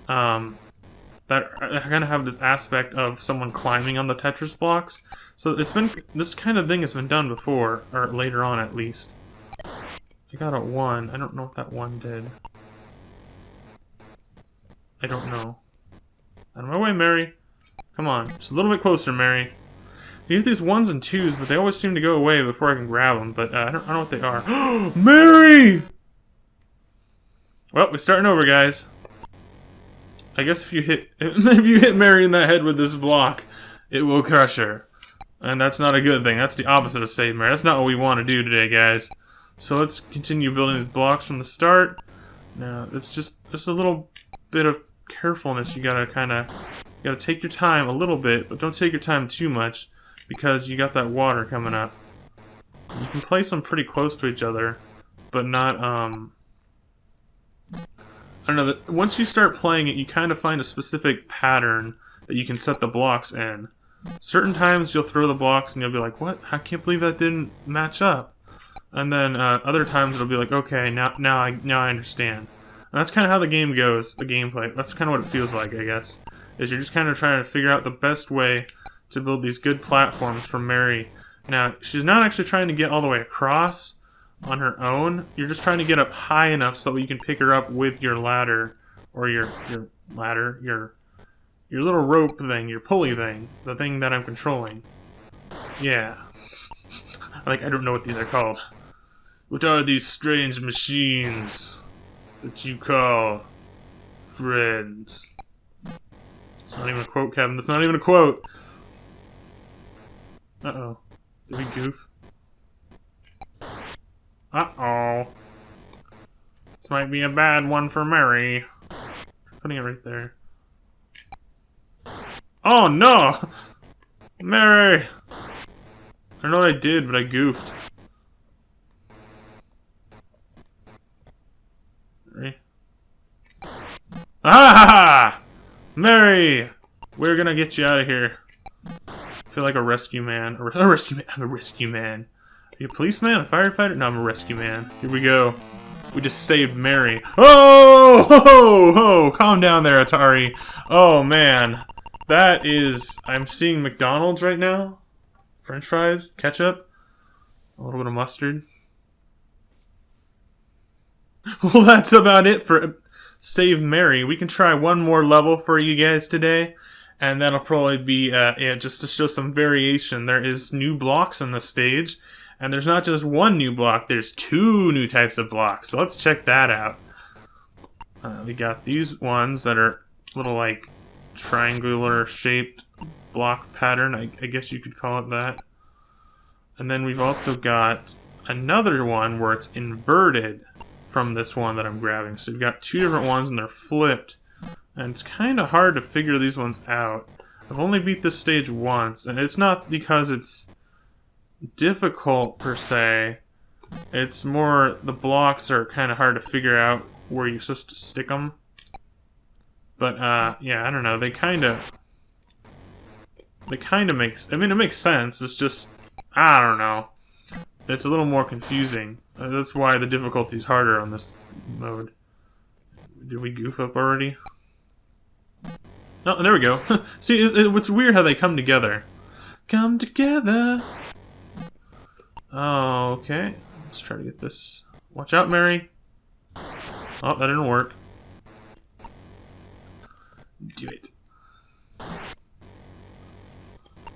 Speaker 1: that kind of have this aspect of someone climbing on the Tetris blocks. So this kind of thing has been done before, or later on at least. I got a 1. I don't know what that 1 did. I don't know. Out of my way, Mary. Come on, just a little bit closer, Mary. You get these 1s and 2s, but they always seem to go away before I can grab them. But I don't know what they are. Mary! Well, we're starting over, guys. I guess if you hit Mary in the head with this block, it will crush her. And that's not a good thing. That's the opposite of save Mary. That's not what we want to do today, guys. So let's continue building these blocks from the start. Now, it's just a little bit of carefulness. You gotta take your time a little bit, but don't take your time too much, because you got that water coming up. You can place them pretty close to each other, but not, I don't know, once you start playing it, you kind of find a specific pattern that you can set the blocks in. Certain times you'll throw the blocks and you'll be like, what? I can't believe that didn't match up. And then other times it'll be like, okay, now I understand. And that's kind of how the game goes, the gameplay. That's kind of what it feels like, I guess. Is you're just kind of trying to figure out the best way to build these good platforms for Mary. Now, she's not actually trying to get all the way across on her own. You're just trying to get up high enough so that you can pick her up with your ladder, or your ladder, your little rope thing, your pulley thing, the thing that I'm controlling. Yeah. I don't know what these are called. What are these strange machines that you call friends? It's not even a quote, Kevin. That's not even a quote. Uh-oh. Did we goof? Uh-oh. This might be a bad one for Mary. Putting it right there. Oh, no! Mary! I don't know what I did, but I goofed. Ready? Ah! Mary! We're gonna get you out of here. I feel like a rescue man. A rescue man. I'm a rescue man. Are you a policeman? A firefighter? No, I'm a rescue man. Here we go. We just saved Mary. Oh! Ho, ho, ho! Calm down there, Atari. Oh, man. That is... I'm seeing McDonald's right now. French fries, ketchup, a little bit of mustard. Well, that's about it for Save Mary. We can try one more level for you guys today. And that'll probably be, just to show some variation. There is new blocks on the stage. And there's not just one new block, there's 2 new types of blocks. So let's check that out. We got these ones that are little, like, triangular shaped block pattern. I guess you could call it that. And then we've also got another one where it's inverted from this one that I'm grabbing. So we've got 2 different ones and they're flipped. And it's kind of hard to figure these ones out. I've only beat this stage once, and it's not because it's difficult per se. It's more the blocks are kind of hard to figure out where you're supposed to stick them. But yeah, I don't know. They kind of makes. I mean, it makes sense. It's just I don't know. It's a little more confusing. That's why the difficulty's harder on this mode. Did we goof up already? Oh, there we go. See, it's weird how they come together. Come together. Oh, okay. Let's try to get this. Watch out, Mary. Oh, that didn't work. Do it.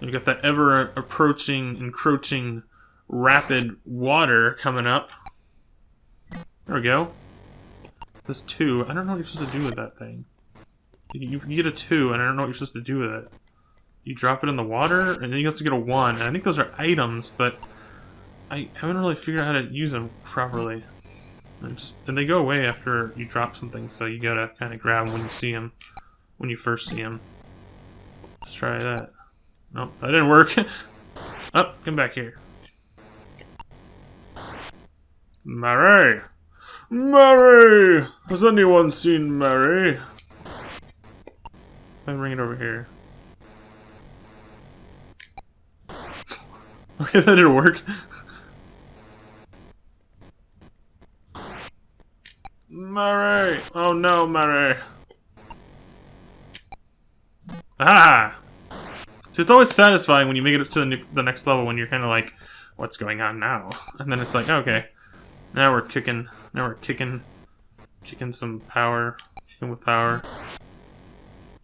Speaker 1: You got that ever-approaching, encroaching, rapid water coming up. There we go. There's 2. I don't know what you're supposed to do with that thing. You get a 2, and I don't know what you're supposed to do with it. You drop it in the water, and then you also get a 1. And I think those are items, but I haven't really figured out how to use them properly. And they go away after you drop something, so you gotta kind of grab them when you see them, when you first see them. Let's try that. Nope, that didn't work. Oh, come back here. Mary! Mary! Has anyone seen Mary? Let me bring it over here. Okay, that didn't work. Mary! Oh no, Mary! Ah! So it's always satisfying when you make it up to the next level when you're kind of like, what's going on now? And then it's like, okay, now we're kicking some power, kicking with power.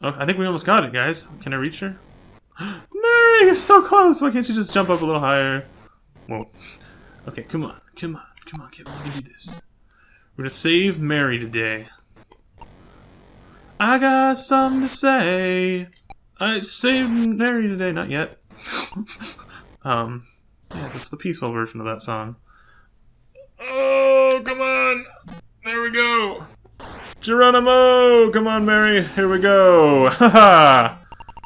Speaker 1: Oh, I think we almost got it, guys. Can I reach her? Mary, you're so close! Why can't you just jump up a little higher? Whoa. Okay, come on, kid, we can do this. We're gonna save Mary today. I got something to say. I saved Mary today. Not yet. Yeah, that's the peaceful version of that song. Oh, come on. There we go. Geronimo! Come on, Mary. Here we go. Haha.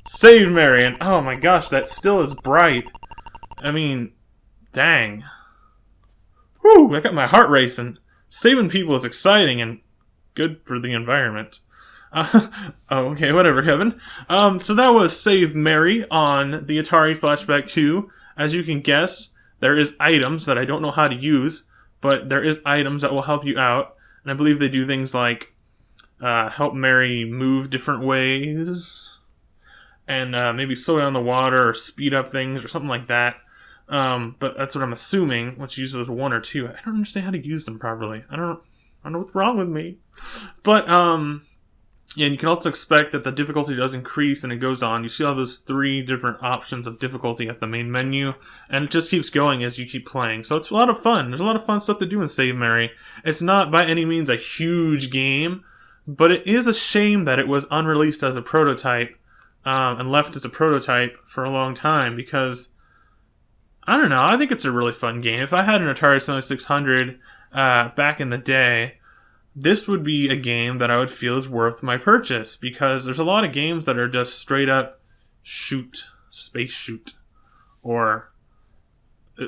Speaker 1: Saved Mary. And oh my gosh, that still is bright. I mean, dang. Whew, I got my heart racing. Saving people is exciting and good for the environment. Oh, okay, whatever, Kevin. So that was Save Mary on the Atari Flashback 2. As you can guess, there is items that I don't know how to use, but there is items that will help you out. And I believe they do things like help Mary move different ways, and maybe slow down the water or speed up things or something like that. But that's what I'm assuming. Let's use those 1 or 2. I don't understand how to use them properly. I don't know what's wrong with me. But yeah, and you can also expect that the difficulty does increase and it goes on. You see all those 3 different options of difficulty at the main menu, and it just keeps going as you keep playing. So it's a lot of fun. There's a lot of fun stuff to do in Save Mary. It's not by any means a huge game, but it is a shame that it was unreleased as a prototype and left as a prototype for a long time, because I don't know, I think it's a really fun game. If I had an Atari 2600 back in the day, this would be a game that I would feel is worth my purchase, because there's a lot of games that are just straight up space shoot, or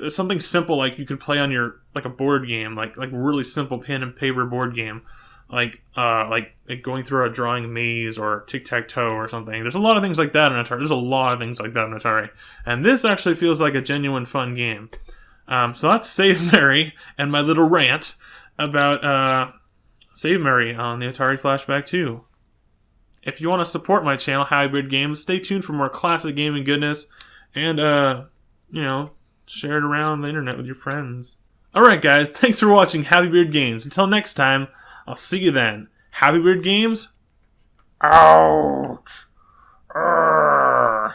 Speaker 1: something simple like you could play on your like a board game, like really simple pen and paper board game, like going through a drawing maze or tic-tac-toe or something. There's a lot of things like that in Atari. There's a lot of things like that in Atari, and this actually feels like a genuine fun game. So that's Save Mary and my little rant about Save Mary on the Atari Flashback 2. If you want to support my channel, Hybrid Games, stay tuned for more classic gaming goodness, and share it around the internet with your friends. Alright guys, thanks for watching Happy Beard Games. Until next time, I'll see you then. Happy Beard Games? Ouch! Urgh.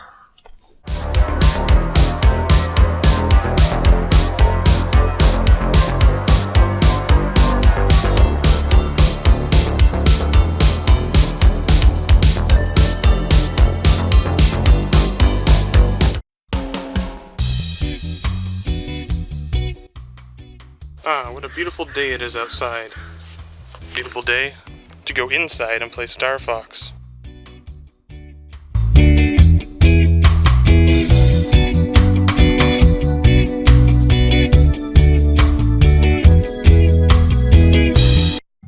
Speaker 1: What a beautiful day it is outside. Beautiful day to go inside and play StarFox.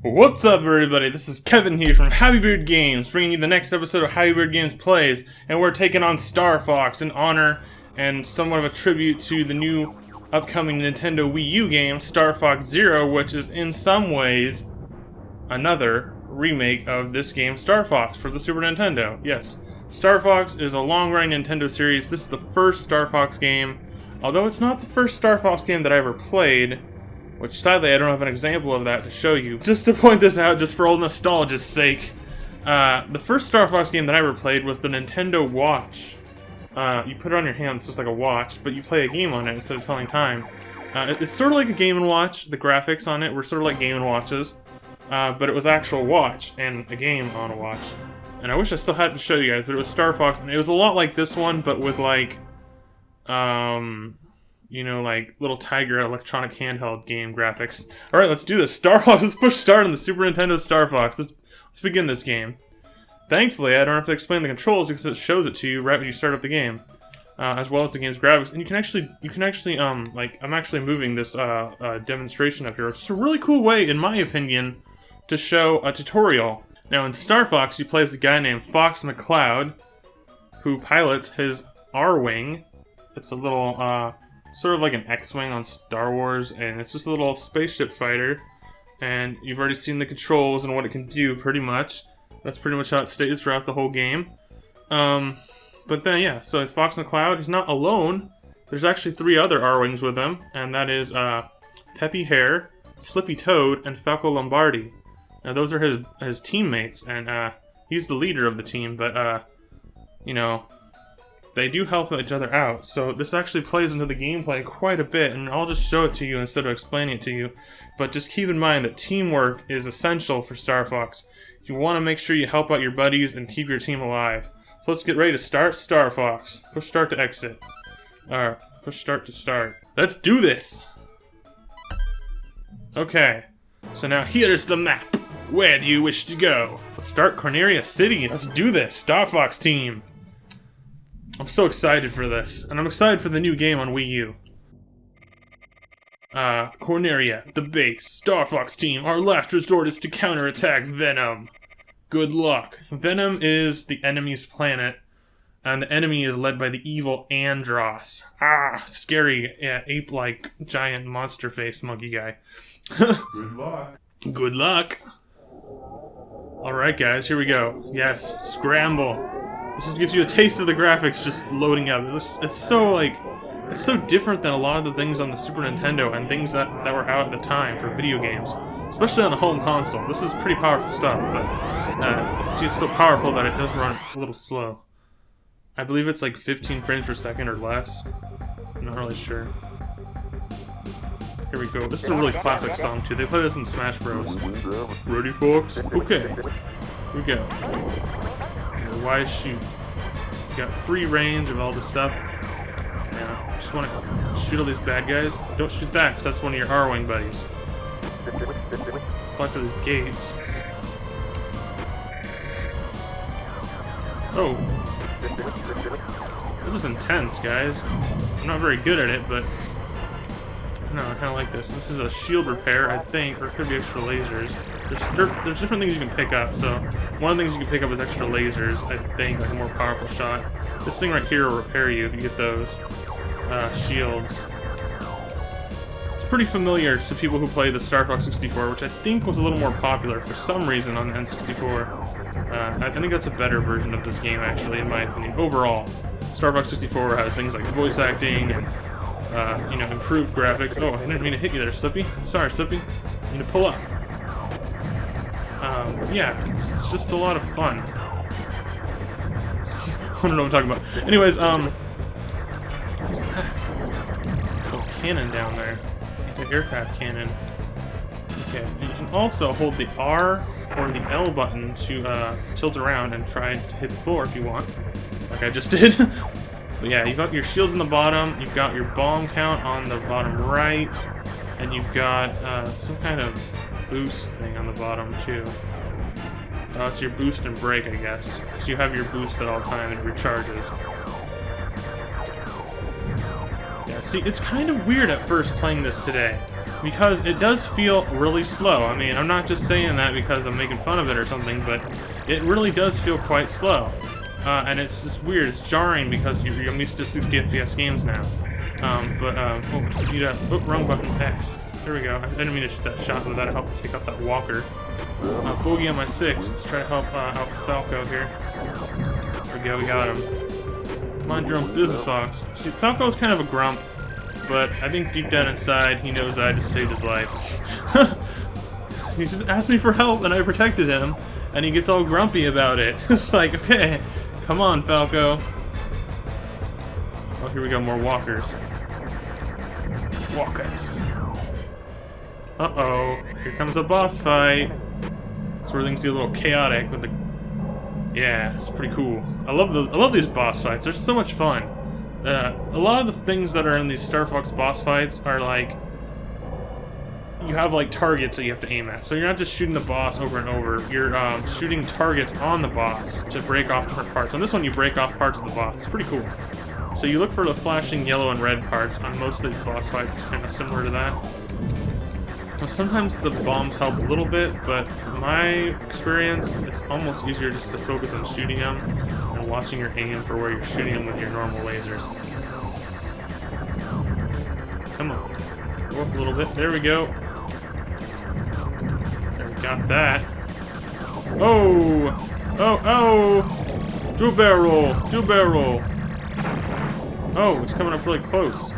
Speaker 1: What's up everybody, this is Kevin here from Happy Beard Games, bringing you the next episode of Happy Beard Games Plays, and we're taking on StarFox in honor and somewhat of a tribute to the new upcoming Nintendo Wii U game, StarFox Zero, which is in some ways another remake of this game, StarFox, for the Super Nintendo. Yes, StarFox is a long-running Nintendo series. This is the first StarFox game, although it's not the first StarFox game that I ever played, which sadly I don't have an example of that to show you. Just to point this out, just for old nostalgia's sake, the first StarFox game that I ever played was the Nintendo Watch. You put it on your hand, it's just like a watch, but you play a game on it instead of telling time. It's sort of like a Game & Watch. The graphics on it were sort of like Game & Watches, but it was actual watch and a game on a watch. And I wish I still had it to show you guys, but it was StarFox, and it was a lot like this one, but with like, like little Tiger electronic handheld game graphics. Alright, let's do this. StarFox, let's push start on the Super Nintendo StarFox. Let's begin this game. Thankfully, I don't have to explain the controls because it shows it to you right when you start up the game, as well as the game's graphics. And you can actually, I'm actually moving this demonstration up here. It's a really cool way, in my opinion, to show a tutorial. Now, in StarFox, you play as a guy named Fox McCloud, who pilots his R-Wing. It's a little, sort of like an X-Wing on Star Wars, and it's just a little spaceship fighter. And you've already seen the controls and what it can do, pretty much. That's pretty much how it stays throughout the whole game. But then, yeah, so Fox McCloud, he's not alone. There's actually 3 other R-Wings with him, and that is Peppy Hare, Slippy Toad, and Falco Lombardi. Now, those are his teammates, and he's the leader of the team, but, they do help each other out. So this actually plays into the gameplay quite a bit, and I'll just show it to you instead of explaining it to you. But just keep in mind that teamwork is essential for StarFox. You want to make sure you help out your buddies and keep your team alive. So let's get ready to start StarFox. Push start to exit. Alright, push start to start. Let's do this! Okay, so now here's the map. Where do you wish to go? Let's start Corneria City. Let's do this, StarFox team. I'm so excited for this, and I'm excited for the new game on Wii U. Corneria, the base, StarFox team, our last resort is to counterattack Venom. Good luck. Venom is the enemy's planet, and the enemy is led by the evil Andross. Scary, ape-like, giant monster face monkey guy.
Speaker 2: Good luck.
Speaker 1: Good luck. Alright guys, here we go. Yes, scramble. This just gives you a taste of the graphics just loading up. It's so different than a lot of the things on the Super Nintendo and things that were out at the time for video games. Especially on the home console. This is pretty powerful stuff, but see, it's so powerful that it does run a little slow. I believe it's like 15 frames per second or less. I'm not really sure. Here we go. This is a really classic song too. They play this in Smash Bros. Ready, folks? Okay. Here we go. Why shoot? You got free range of all this stuff. Yeah, just want to shoot all these bad guys. Don't shoot that, because that's one of your R-Wing buddies. Fly through these gates. Oh. This is intense, guys. I'm not very good at it, but No, I kind of like this. This is a shield repair, I think, or it could be extra lasers. There's different things you can pick up. So one of the things you can pick up is extra lasers, I think, like a more powerful shot. This thing right here will repair you if you get those shields. It's pretty familiar to people who play the StarFox 64, which I think was a little more popular for some reason on the N64. I think that's a better version of this game, actually, in my opinion. Overall, StarFox 64 has things like voice acting and you know, improved graphics. Oh, I didn't mean to hit you there, Slippy. Sorry, Slippy. You need to pull up. Yeah, it's just a lot of fun. I don't know what I'm talking about. Anyways, what's that? Little cannon down there. It's an aircraft cannon. Okay, and you can also hold the R or the L button to tilt around and try to hit the floor if you want, like I just did. But yeah, you've got your shields on the bottom, you've got your bomb count on the bottom right, and you've got some kind of boost thing on the bottom too. It's your boost and break, I guess, because you have your boost at all time and it recharges. Yeah, see, it's kind of weird at first playing this today, because it does feel really slow. I mean, I'm not just saying that because I'm making fun of it or something, but it really does feel quite slow. And it's just weird, it's jarring because you're used to 60 FPS games now. Oh, speed up. Oh, wrong button, X. There we go. I didn't mean to shoot that shot, but that'll help take out that walker. Bogey on my 6. Let's try to help out Falco here. There we go, we got him. Mind your own business, Fox. See, Falco's kind of a grump, but I think deep down inside he knows I just saved his life. He just asked me for help and I protected him, and he gets all grumpy about it. It's like, okay, come on, Falco. Oh, here we go, more walkers. Walkers. Uh-oh, here comes a boss fight. That's where things get a little chaotic with the... Yeah, it's pretty cool. I love these boss fights. They're so much fun. A lot of the things that are in these StarFox boss fights are like... You have like targets that you have to aim at. So you're not just shooting the boss over and over. You're shooting targets on the boss to break off different parts. On this one, you break off parts of the boss. It's pretty cool. So you look for the flashing yellow and red parts. On most of these boss fights, it's kind of similar to that. Now, sometimes the bombs help a little bit, but from my experience, it's almost easier just to focus on shooting them and watching your aim for where you're shooting them with your normal lasers. Come on. Go up a little bit. There we go. There, we got that. Oh! Oh, oh! Do a barrel roll! Do a barrel roll! Oh, it's coming up really close.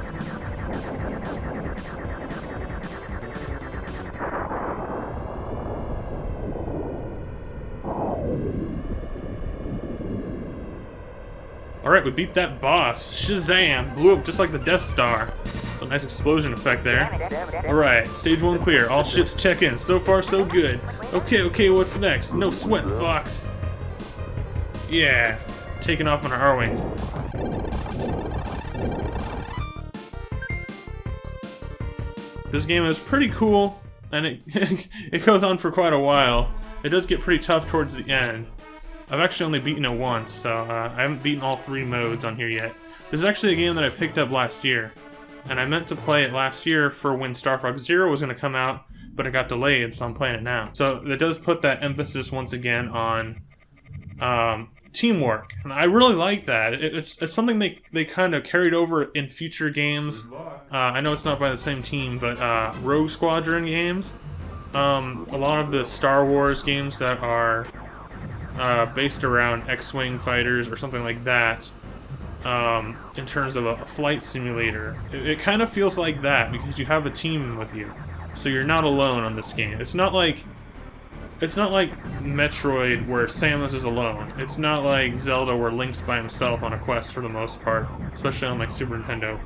Speaker 1: Alright, we beat that boss. Shazam! Blew up just like the Death Star. So nice explosion effect there. Alright, stage 1 clear. All ships check in. So far, so good. Okay, what's next? No sweat, Fox. Yeah. Taking off on our R-Wing. This game is pretty cool, and it goes on for quite a while. It does get pretty tough towards the end. I've actually only beaten it once, so I haven't beaten all 3 modes on here yet. This is actually a game that I picked up last year, and I meant to play it last year for when StarFox Zero was going to come out, but it got delayed, so I'm playing it now. So it does put that emphasis once again on teamwork, and I really like that. It's something they kind of carried over in future games. I know it's not by the same team, but Rogue Squadron games, a lot of the Star Wars games that are based around X-Wing fighters or something like that, in terms of a flight simulator. It kind of feels like that because you have a team with you, so you're not alone on this game. It's not like Metroid where Samus is alone. It's not like Zelda where Link's by himself on a quest for the most part, especially on like Super Nintendo.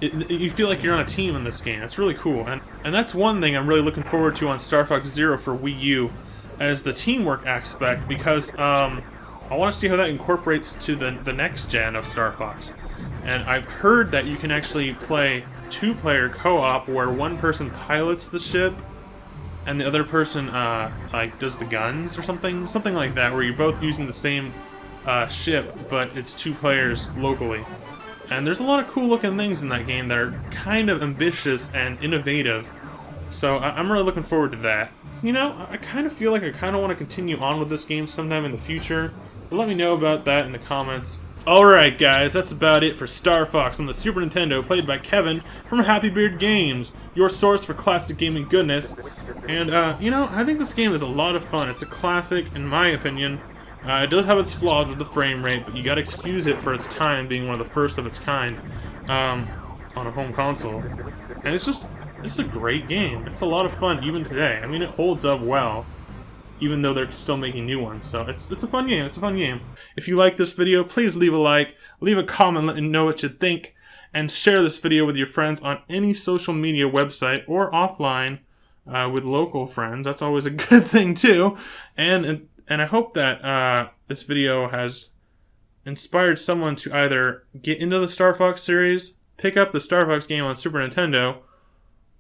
Speaker 1: You feel like you're on a team in this game. It's really cool, and that's one thing I'm really looking forward to on StarFox Zero for Wii U, as the teamwork aspect, because I want to see how that incorporates to the next gen of StarFox. And I've heard that you can actually play 2-player co-op where one person pilots the ship and the other person like does the guns or something like that, where you're both using the same ship, but it's 2 players locally. And there's a lot of cool looking things in that game that are kind of ambitious and innovative. So I'm really looking forward to that. You know, I kind of feel like I kind of want to continue on with this game sometime in the future. But let me know about that in the comments. Alright guys, that's about it for StarFox on the Super Nintendo, played by Kevin from Happy Beard Games, your source for classic gaming goodness. And, you know, I think this game is a lot of fun. It's a classic, in my opinion. It does have its flaws with the frame rate, but you gotta excuse it for its time being one of the first of its kind on a home console. And it's a great game. It's a lot of fun even today. I mean, it holds up well, even though they're still making new ones. So it's a fun game. It's a fun game. If you like this video, please leave a like, leave a comment, let me know what you think, and share this video with your friends on any social media website or offline with local friends. That's always a good thing too. And I hope that this video has inspired someone to either get into the StarFox series, pick up the StarFox game on Super Nintendo,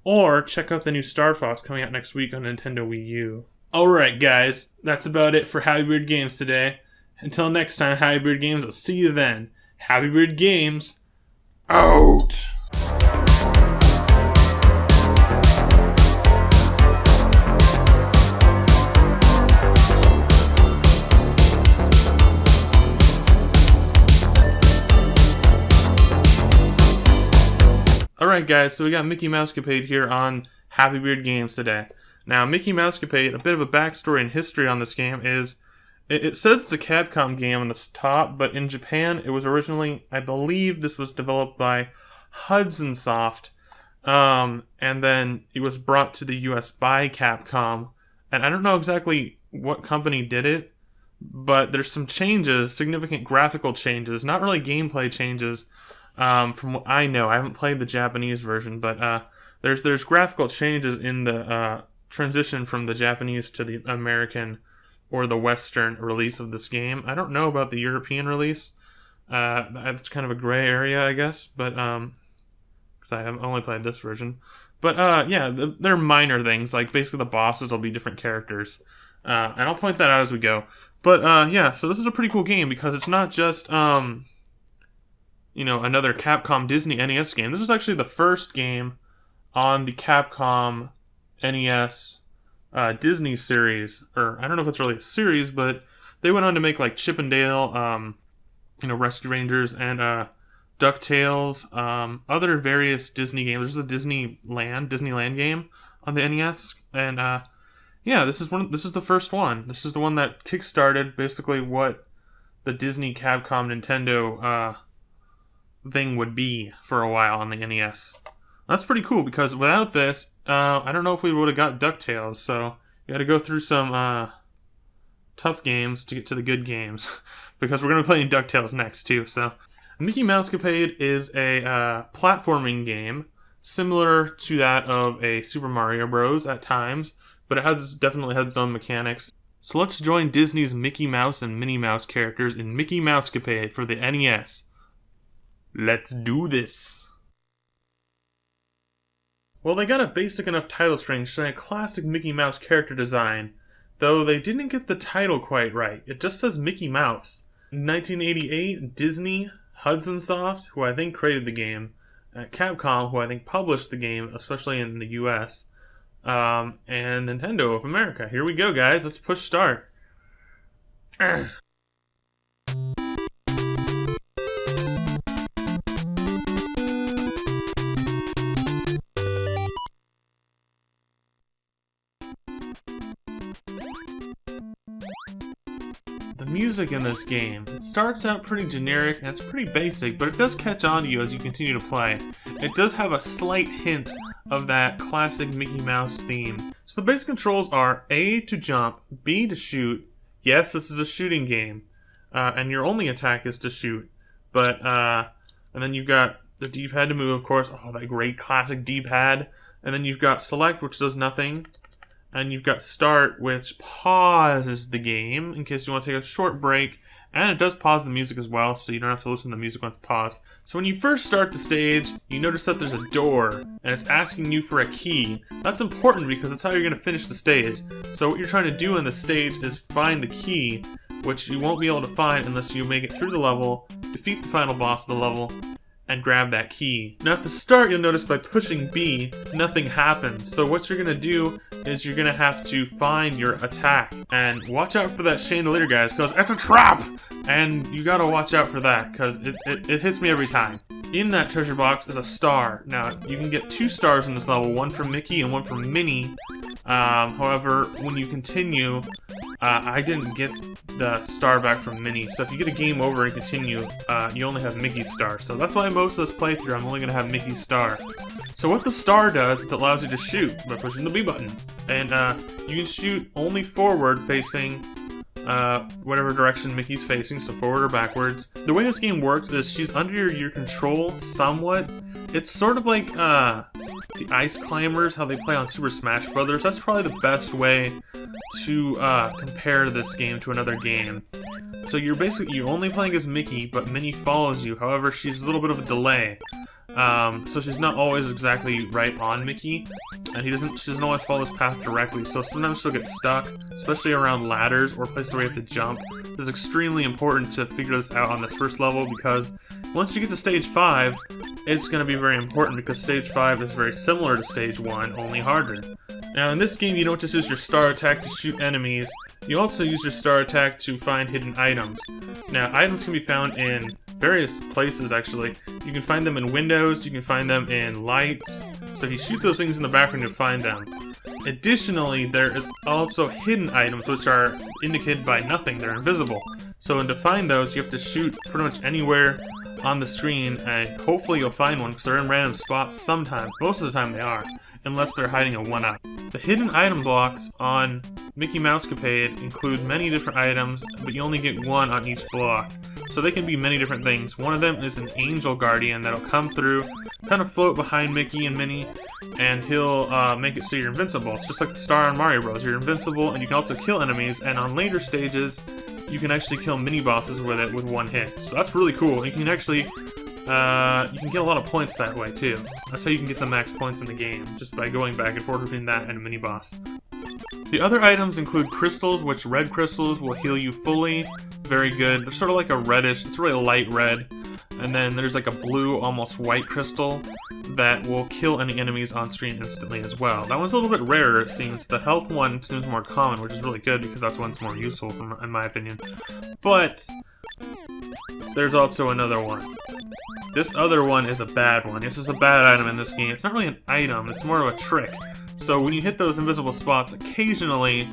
Speaker 1: or check out the new StarFox coming out next week on Nintendo Wii U. Alright guys, that's about it for Happy Beard Games today. Until next time, Happy Beard Games, I'll see you then. Happy Beard Games, out! Alright guys, so we got Mickey Mousecapade here on Happy Beard Games today. Now, Mickey Mousecapade, a bit of a backstory and history on this game is, it says it's a Capcom game on the top, but in Japan it was originally, I believe this was developed by Hudson Soft, and then it was brought to the US by Capcom, and I don't know exactly what company did it, but there's some changes, significant graphical changes, not really gameplay changes, from what I know. I haven't played the Japanese version, but there's graphical changes in the transition from the Japanese to the American or the Western release of this game. I don't know about the European release. That's kind of a gray area, I guess, but because I have only played this version. But yeah, they're minor things, like basically the bosses will be different characters, and I'll point that out as we go. But yeah, so this is a pretty cool game because it's not just you know, another Capcom Disney NES game. This is actually the first game on the Capcom NES Disney series, or I don't know if it's really a series, but they went on to make like Chip and Dale, you know, Rescue Rangers, and DuckTales, other various Disney games. There's a Disneyland game on the NES, and yeah, this is the first one. This is the one that kickstarted basically what the Disney Capcom Nintendo thing would be for a while on the NES. That's pretty cool because without this, I don't know if we would have got DuckTales. So you got to go through some tough games to get to the good games because we're gonna be playing DuckTales next too. So Mickey Mousecapade is a platforming game similar to that of a Super Mario Bros. At times, but it definitely has its own mechanics. So let's join Disney's Mickey Mouse and Minnie Mouse characters in Mickey Mousecapade for the NES. Let's do this! Well, they got a basic enough title string showing a classic Mickey Mouse character design, though they didn't get the title quite right. It just says Mickey Mouse. In 1988, Disney, Hudson Soft, who I think created the game, Capcom, who I think published the game, especially in the US, and Nintendo of America. Here we go, guys. Let's push start. The music in this game starts out pretty generic and it's pretty basic, but it does catch on to you as you continue to play. It does have a slight hint of that classic Mickey Mouse theme. So the basic controls are A to jump, B to shoot. Yes, this is a shooting game, and your only attack is to shoot. But and then you've got the D-pad to move, of course. Oh, that great classic D-pad. And then you've got select, which does nothing. And you've got start, which pauses the game in case you want to take a short break. And it does pause the music as well, so you don't have to listen to the music when it's paused. So when you first start the stage, you notice that there's a door, and it's asking you for a key. That's important because that's how you're going to finish the stage. So what you're trying to do in the stage is find the key, which you won't be able to find unless you make it through the level, defeat the final boss of the level, and grab that key. Now at the start, you'll notice by pushing B, nothing happens. So what you're gonna do is you're gonna have to find your attack. And watch out for that chandelier, guys, because it's a trap! And you gotta watch out for that, because it hits me every time. In that treasure box is a star. Now, you can get 2 stars in this level, one from Mickey and one from Minnie. However, when you continue, I didn't get the star back from Minnie. So if you get a game over and continue, you only have Mickey's star. So that's why most of this playthrough, I'm only going to have Mickey's star. So what the star does is it allows you to shoot by pushing the B button. And you can shoot only forward facing whatever direction Mickey's facing, so forward or backwards. The way this game works is she's under your control somewhat. It's sort of like the Ice Climbers, how they play on Super Smash Bros. That's probably the best way to compare this game to another game. So you're only playing as Mickey, but Minnie follows you. However, she's a little bit of a delay. So she's not always exactly right on Mickey, and she doesn't always follow his path directly, so sometimes she'll get stuck, especially around ladders or places where you have to jump. It's extremely important to figure this out on this first level, because once you get to stage 5, it's going to be very important, because stage 5 is very similar to stage 1, only harder. Now in this game, you don't just use your star attack to shoot enemies, you also use your star attack to find hidden items. Now items can be found in various places, actually. You can find them in windows, you can find them in lights, so if you shoot those things in the background, you'll find them. Additionally, there is also hidden items, which are indicated by nothing, they're invisible. So to find those, you have to shoot pretty much anywhere on the screen, and hopefully you'll find one, because they're in random spots sometimes. Most of the time they are, unless they're hiding a 1-up. The hidden item blocks on Mickey Mousecapade include many different items, but you only get 1 on each block. So they can be many different things. One of them is an angel guardian that'll come through, kind of float behind Mickey and Minnie, and he'll make it so you're invincible. It's just like the star on Mario Bros. You're invincible, and you can also kill enemies, and on later stages, you can actually kill mini-bosses with it with 1 hit. So that's really cool. You can actually, you can get a lot of points that way, too. That's how you can get the max points in the game, just by going back and forth between that and a mini-boss. The other items include crystals, which red crystals will heal you fully. Very good. They're sort of like a reddish, it's really light red. And then there's like a blue, almost white crystal that will kill any enemies on screen instantly as well. That one's a little bit rarer, it seems. The health one seems more common, which is really good because that's one's more useful, in my opinion. But there's also another one. This other one is a bad one. This is a bad item in this game. It's not really an item, it's more of a trick. So when you hit those invisible spots, occasionally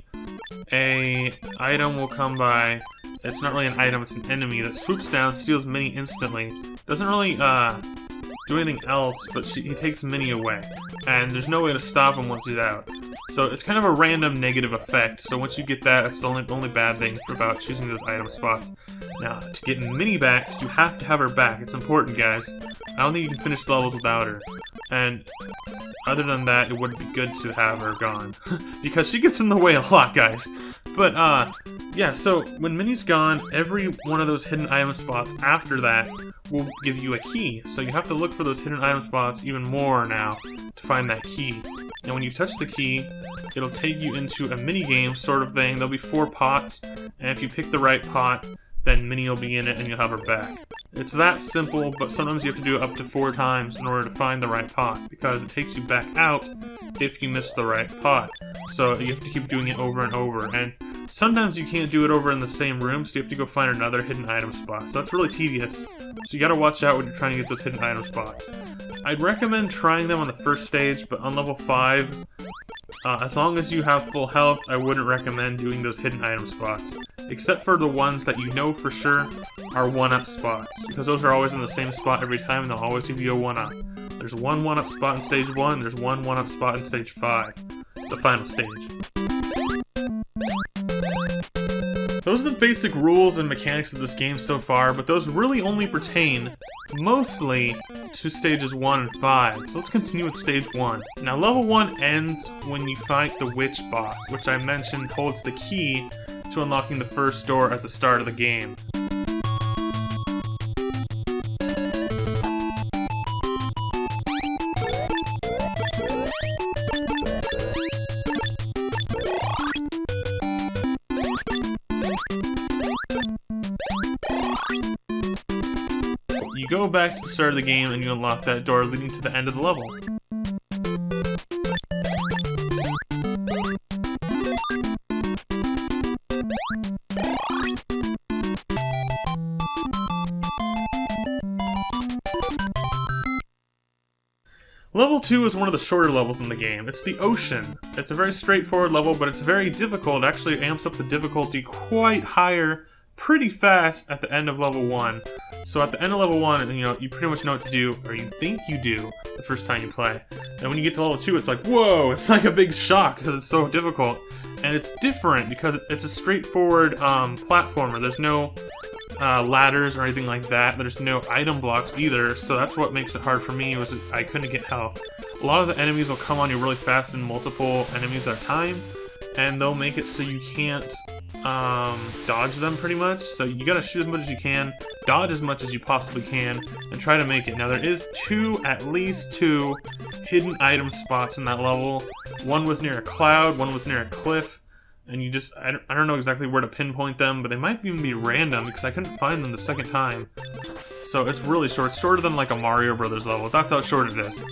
Speaker 1: a item will come by. It's not really an item, it's an enemy that swoops down, steals Minnie instantly. Doesn't really do anything else, but he takes Minnie away. And there's no way to stop him once he's out. So it's kind of a random negative effect, so once you get that, it's the only bad thing about choosing those item spots. Now, to get Minnie back, you have to have her back. It's important, guys. I don't think you can finish the levels without her. And other than that, it would be good to have her gone. Because she gets in the way a lot, guys. But, yeah, so when Minnie's gone, every one of those hidden item spots after that will give you a key. So you have to look for those hidden item spots even more now to find that key. And when you touch the key, it'll take you into a mini-game sort of thing. There'll be 4 pots, and if you pick the right pot, then Minnie will be in it and you'll have her back. It's that simple, but sometimes you have to do it up to 4 times in order to find the right pot, because it takes you back out if you miss the right pot. So you have to keep doing it over and over, and sometimes you can't do it over in the same room, so you have to go find another hidden item spot. So that's really tedious, so you gotta watch out when you're trying to get those hidden item spots. I'd recommend trying them on the first stage, but on level 5, as long as you have full health, I wouldn't recommend doing those hidden item spots. Except for the ones that you know for sure are 1-up spots, because those are always in the same spot every time and they'll always give you a 1-up. There's one 1-up spot in stage 1, there's one 1-up spot in stage 5, the final stage. Those are the basic rules and mechanics of this game so far, but those really only pertain mostly to stages 1 and 5. So let's continue with stage 1. Now level 1 ends when you fight the witch boss, which I mentioned holds the key to unlocking the first door at the start of the game. you go back to the start of the game and you unlock that door leading to the end of the level. Level 2 is one of the shorter levels in the game. It's the ocean. It's a very straightforward level, but it's very difficult. It actually amps up the difficulty quite higher pretty fast at the end of level 1. So at the end of level 1, you know, you pretty much know what to do, or you think you do, the first time you play. And when you get to level 2, it's like, whoa! It's like a big shock because it's so difficult. And it's different because it's a straightforward platformer. There's no ladders or anything like that. There's no item blocks either, so that's what makes it hard for me, was I couldn't get health. A lot of the enemies will come on you really fast in multiple enemies at a time, and they'll make it so you can't dodge them pretty much. So you gotta shoot as much as you can, dodge as much as you possibly can, and try to make it. Now there is at least two hidden item spots in that level. One was near a cloud, one was near a cliff. And you just, I don't know exactly where to pinpoint them, but they might even be random because I couldn't find them the second time. So it's really short. It's shorter than like a Mario Brothers level. That's how short it is.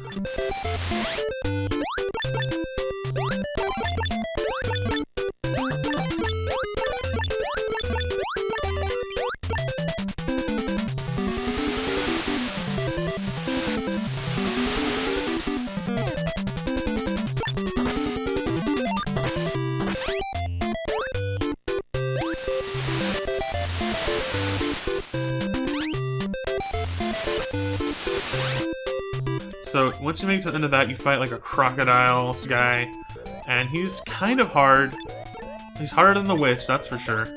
Speaker 1: So once you make it to the end of that, you fight like a crocodile guy, and he's kind of hard. He's harder than the witch, that's for sure,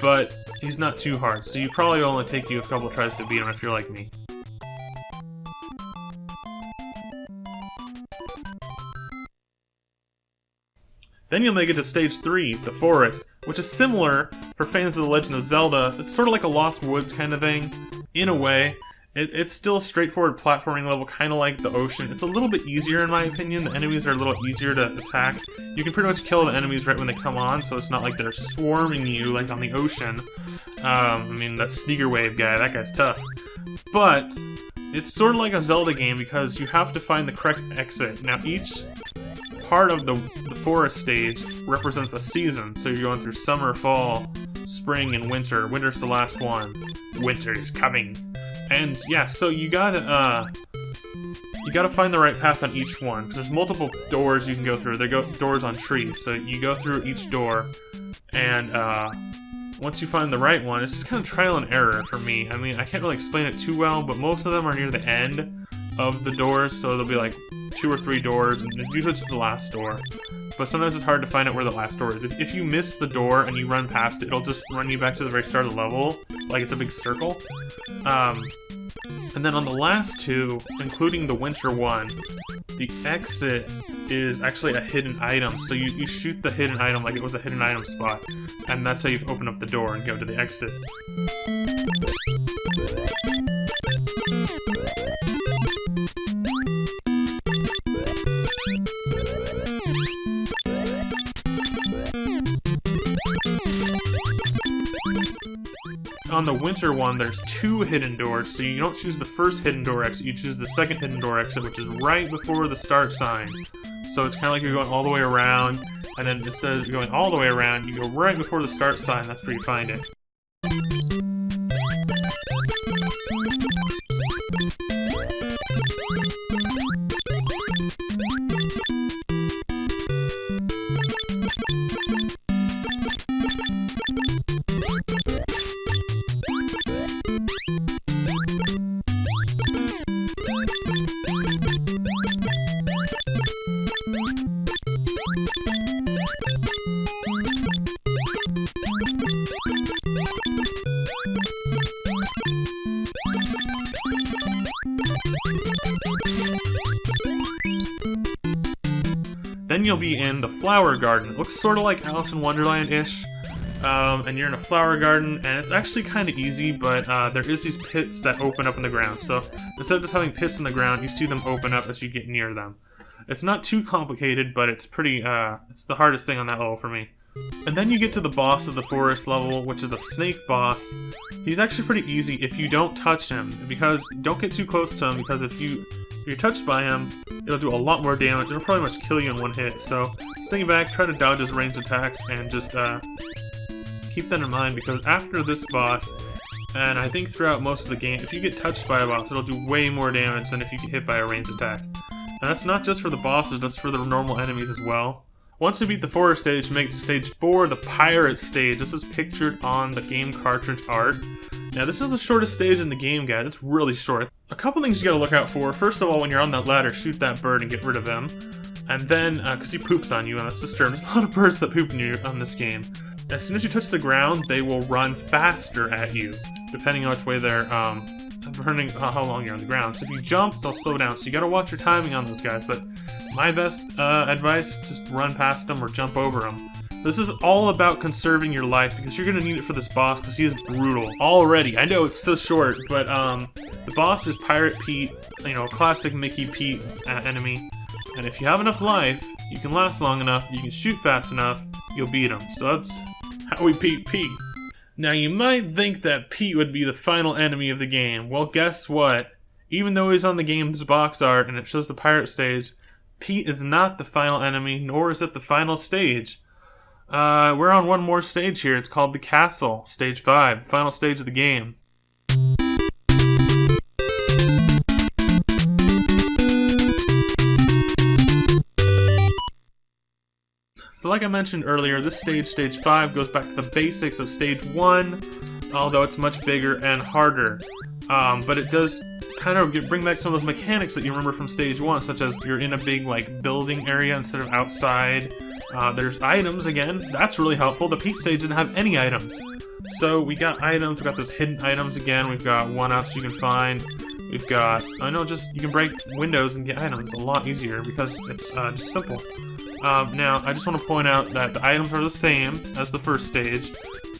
Speaker 1: but he's not too hard, so you probably only take you a couple tries to beat him if you're like me. Then you'll make it to stage 3, the forest, which is similar for fans of The Legend of Zelda. It's sort of like a Lost Woods kind of thing, in a way. It's still a straightforward platforming level, kind of like the ocean. It's a little bit easier in my opinion. The enemies are a little easier to attack. You can pretty much kill the enemies right when they come on, so it's not like they're swarming you like on the ocean. I mean, that sneaker wave guy, that guy's tough. But it's sort of like a Zelda game because you have to find the correct exit. Now each part of the forest stage represents a season, so you're going through summer, fall, spring, and winter. Winter's the last one. Winter is coming. And yeah, so you gotta find the right path on each one, because there's multiple doors you can go through. They go doors on trees, so you go through each door, and once you find the right one, it's just kind of trial and error for me. I mean, I can't really explain it too well, but most of them are near the end of the doors, so there'll be like 2 or 3 doors, and usually it's the last door. But sometimes it's hard to find out where the last door is. If you miss the door and you run past it, it'll just run you back to the very start of the level, like it's a big circle. And then on the last 2, including the winter one, the exit is actually a hidden item. So you shoot the hidden item like it was a hidden item spot, and that's how you open up the door and go to the exit. On the winter one, there's 2 hidden doors, so you don't choose the first hidden door exit, you choose the second hidden door exit, which is right before the start sign. So it's kind of like you're going all the way around, and then instead of going all the way around, you go right before the start sign. That's where you find it. Then you'll be in the flower garden. It looks sort of like Alice in Wonderland-ish. And you're in a flower garden, and it's actually kind of easy, but there is these pits that open up in the ground. So instead of just having pits in the ground, you see them open up as you get near them. It's not too complicated, but it's pretty, it's the hardest thing on that level for me. And then you get to the boss of the forest level, which is a snake boss. He's actually pretty easy if you don't touch him, because don't get too close to him, because if you're touched by him, it'll do a lot more damage. It'll probably much kill you in one hit. So stay back, try to dodge his ranged attacks, and just keep that in mind, because after this boss, and I think throughout most of the game, if you get touched by a boss, it'll do way more damage than if you get hit by a ranged attack. And that's not just for the bosses, that's for the normal enemies as well. Once you beat the forest stage, make stage 4 the pirate stage. This is pictured on the game cartridge art. Now this is the shortest stage in the game, guys. It's really short. A couple things you gotta look out for. First of all, when you're on that ladder, shoot that bird and get rid of him. And then, because he poops on you, and that's disturbing. There's a lot of birds that poop on you on this game. As soon as you touch the ground, they will run faster at you, depending on which way they're, depending on how long you're on the ground. So if you jump, they'll slow down. So you gotta watch your timing on those guys, but my best advice, just run past them or jump over them. This is all about conserving your life, because you're gonna need it for this boss, because he is brutal. Already, I know it's so short, but the boss is Pirate Pete, you know, classic Mickey Pete enemy. And if you have enough life, you can last long enough, you can shoot fast enough, you'll beat him. So that's how we beat Pete. Now you might think that Pete would be the final enemy of the game. Well, guess what? Even though he's on the game's box art and it shows the pirate stage, Pete is not the final enemy, nor is it the final stage. We're on one more stage here. It's called the Castle, stage 5, the final stage of the game. So like I mentioned earlier, this stage, stage 5, goes back to the basics of stage 1, although it's much bigger and harder. But it does kind of bring back some of those mechanics that you remember from stage 1, such as you're in a big like building area instead of outside. There's items again, that's really helpful. The Pete stage didn't have any items. So we got items, we got those hidden items again, we've got one-ups you can find. We've got, you can break windows and get items. It's a lot easier because it's just simple. Now, I just want to point out that the items are the same as the first stage,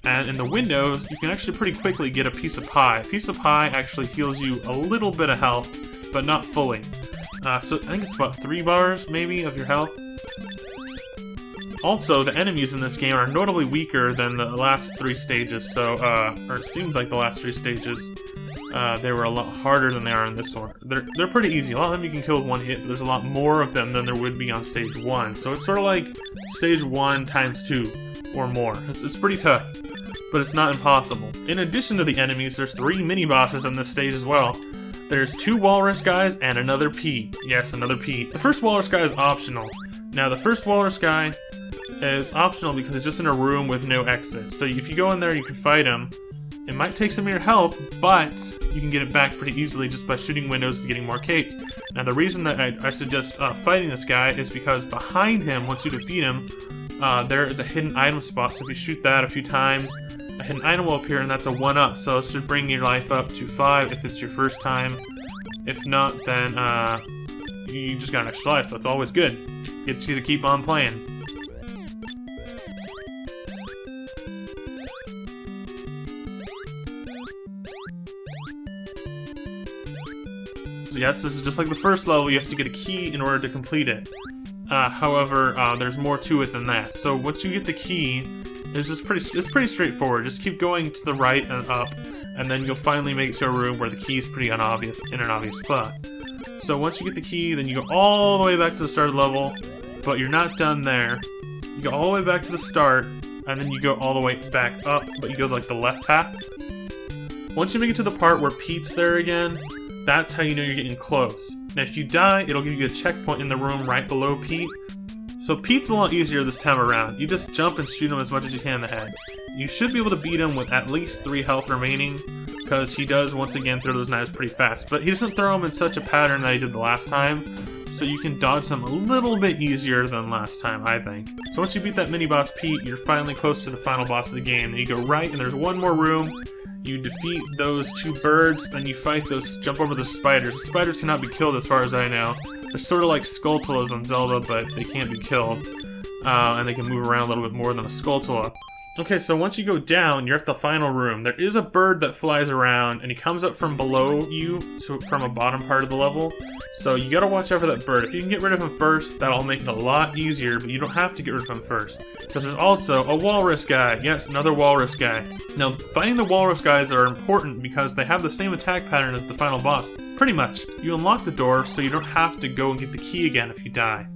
Speaker 1: and in the windows, you can actually pretty quickly get a piece of pie. A piece of pie actually heals you a little bit of health, but not fully. So I think it's about 3 bars, maybe, of your health. Also, the enemies in this game are notably weaker than the last 3 stages, so, or it seems like the last 3 stages, they were a lot harder than they are in this one. They're pretty easy. A lot of them you can kill with one hit, but there's a lot more of them than there would be on stage 1. So it's sort of like stage 1 times 2 or more. It's pretty tough, but it's not impossible. In addition to the enemies, there's 3 mini-bosses in this stage as well. There's 2 walrus guys and another Pete. Yes, another Pete. The first walrus guy is optional. Now, the first walrus guy is optional because it's just in a room with no exit. So if you go in there, you can fight him. It might take some of your health, but you can get it back pretty easily just by shooting windows and getting more cake. Now the reason that I suggest fighting this guy is because behind him, once you defeat him, there is a hidden item spot. So if you shoot that a few times, a hidden item will appear, and that's a 1-up. So it should bring your life up to 5 if it's your first time. If not, then you just got an extra life, so that's always good. Gets you to keep on playing. So yes, this is just like the first level, you have to get a key in order to complete it. However, there's more to it than that. So once you get the key, it's pretty straightforward. Just keep going to the right and up, and then you'll finally make it to a room where the key is pretty unobvious, in an obvious spot. So once you get the key, then you go all the way back to the start of the level, but you're not done there. You go all the way back to the start, and then you go all the way back up, but you go like the left path. Once you make it to the part where Pete's there again, that's how you know you're getting close. Now if you die, it'll give you a checkpoint in the room right below Pete. So Pete's a lot easier this time around. You just jump and shoot him as much as you can in the head. You should be able to beat him with at least 3 health remaining, because he does once again throw those knives pretty fast. But he doesn't throw them in such a pattern that he did the last time, so you can dodge them a little bit easier than last time, I think. So once you beat that mini-boss Pete, you're finally close to the final boss of the game. Then you go right, and there's one more room. You defeat those 2 birds, then you fight those, jump over the spiders. The spiders cannot be killed as far as I know. They're sort of like Skulltulas on Zelda, but they can't be killed. And they can move around a little bit more than a Skulltula. Okay, so once you go down, you're at the final room. There is a bird that flies around, and he comes up from below you, so from a bottom part of the level. So you gotta watch out for that bird. If you can get rid of him first, that'll make it a lot easier, but you don't have to get rid of him first. Because there's also a walrus guy. Yes, another walrus guy. Now, fighting the walrus guys are important because they have the same attack pattern as the final boss. Pretty much. You unlock the door, so you don't have to go and get the key again if you die.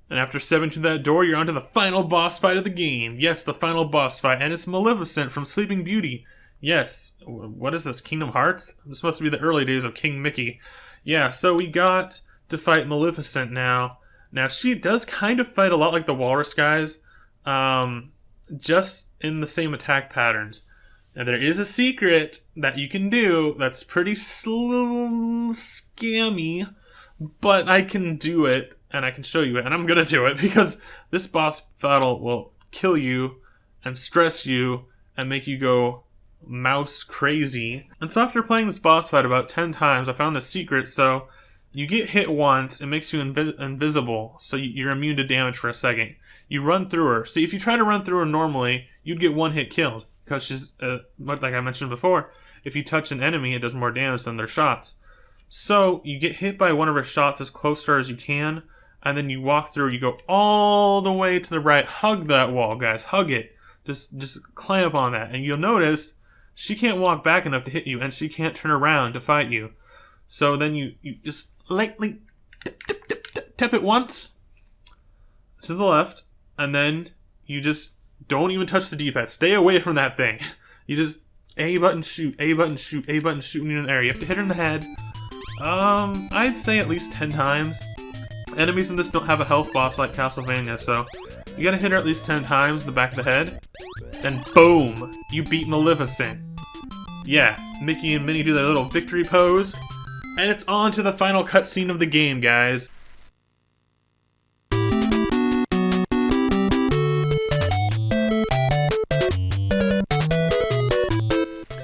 Speaker 1: And after stepping through that door, you're onto the final boss fight of the game. Yes, the final boss fight, and it's Maleficent from Sleeping Beauty. Yes, what is this, Kingdom Hearts? This is supposed to be the early days of King Mickey. Yeah, so we got to fight Maleficent now. Now, she does kind of fight a lot like the walrus guys, just in the same attack patterns. Now, there is a secret that you can do that's pretty scammy, but I can do it. And I can show you it, and I'm gonna do it, because this boss battle will kill you, and stress you, and make you go mouse crazy. And so after playing this boss fight about 10 times, I found the secret. So you get hit once, it makes you invisible, so you're immune to damage for a second. You run through her. See, if you try to run through her normally, you'd get one hit killed, because she's, like I mentioned before, if you touch an enemy, it does more damage than their shots. So you get hit by one of her shots as close to her as you can, and then you walk through, you go all the way to the right. Hug that wall, guys. Hug it. Just clamp on that. And you'll notice she can't walk back enough to hit you, and she can't turn around to fight you. So then you just lightly tap it once to the left, and then you just don't even touch the D-pad. Stay away from that thing. You just A button shoot, A button shoot, A button shoot when you're in the air. You have to hit her in the head. I'd say at least 10 times. Enemies in this don't have a health boss like Castlevania, so you gotta hit her at least 10 times in the back of the head, and boom! You beat Maleficent. Yeah, Mickey and Minnie do their little victory pose, and it's on to the final cutscene of the game, guys.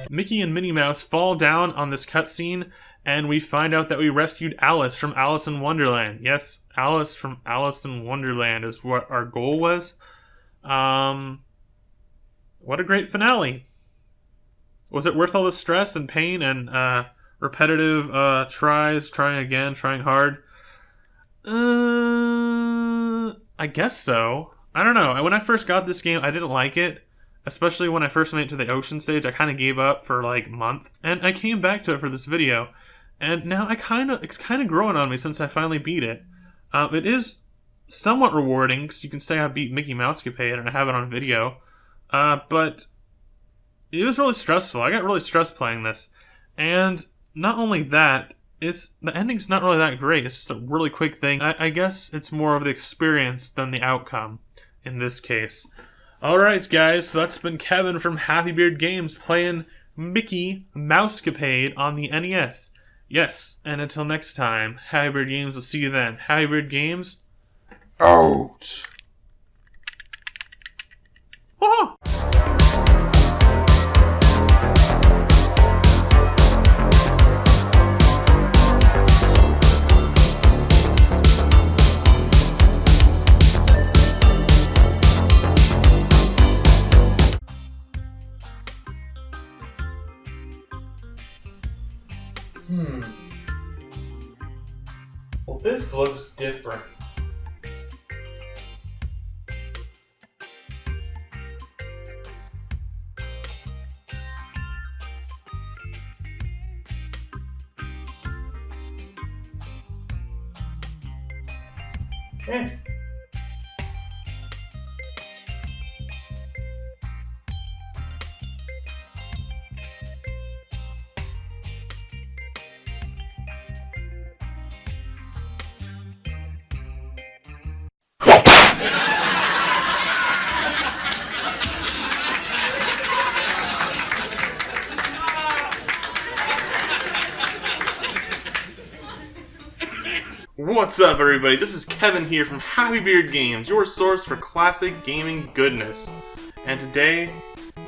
Speaker 1: Mickey and Minnie Mouse fall down on this cutscene, and we find out that we rescued Alice from Alice in Wonderland. Yes, Alice from Alice in Wonderland is what our goal was. What a great finale. Was it worth all the stress and pain and repetitive trying again, trying hard? I guess so. I don't know. When I first got this game, I didn't like it. Especially when I first made it to the ocean stage, I kind of gave up for like a month. And I came back to it for this video. And now it's kind of growing on me since I finally beat it. It is somewhat rewarding, because you can say I beat Mickey Mousecapade and I have it on video. But it was really stressful. I got really stressed playing this. And not only that, the ending's not really that great. It's just a really quick thing. I guess it's more of the experience than the outcome in this case. Alright guys, so that's been Kevin from Happy Beard Games playing Mickey Mousecapade on the NES. Yes, and until next time, Happy Beard Games will see you then. Happy Beard Games, out! Oh! Well, this looks different. Eh. What's up, everybody? This is Kevin here from Happy Beard Games, your source for classic gaming goodness. And today,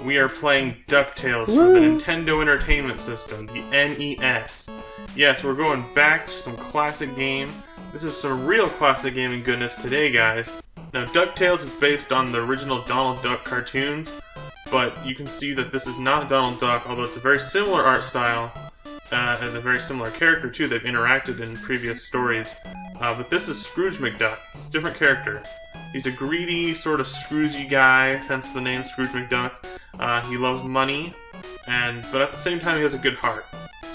Speaker 1: we are playing DuckTales for the Nintendo Entertainment System, the NES. Yes, we're going back to some classic game. This is some real classic gaming goodness today, guys. Now, DuckTales is based on the original Donald Duck cartoons, but you can see that this is not Donald Duck, although it's a very similar art style, and a very similar character too. They've interacted in previous stories. But this is Scrooge McDuck. It's a different character. He's a greedy, sort of Scroogey guy, hence the name Scrooge McDuck. He loves money, but at the same time he has a good heart.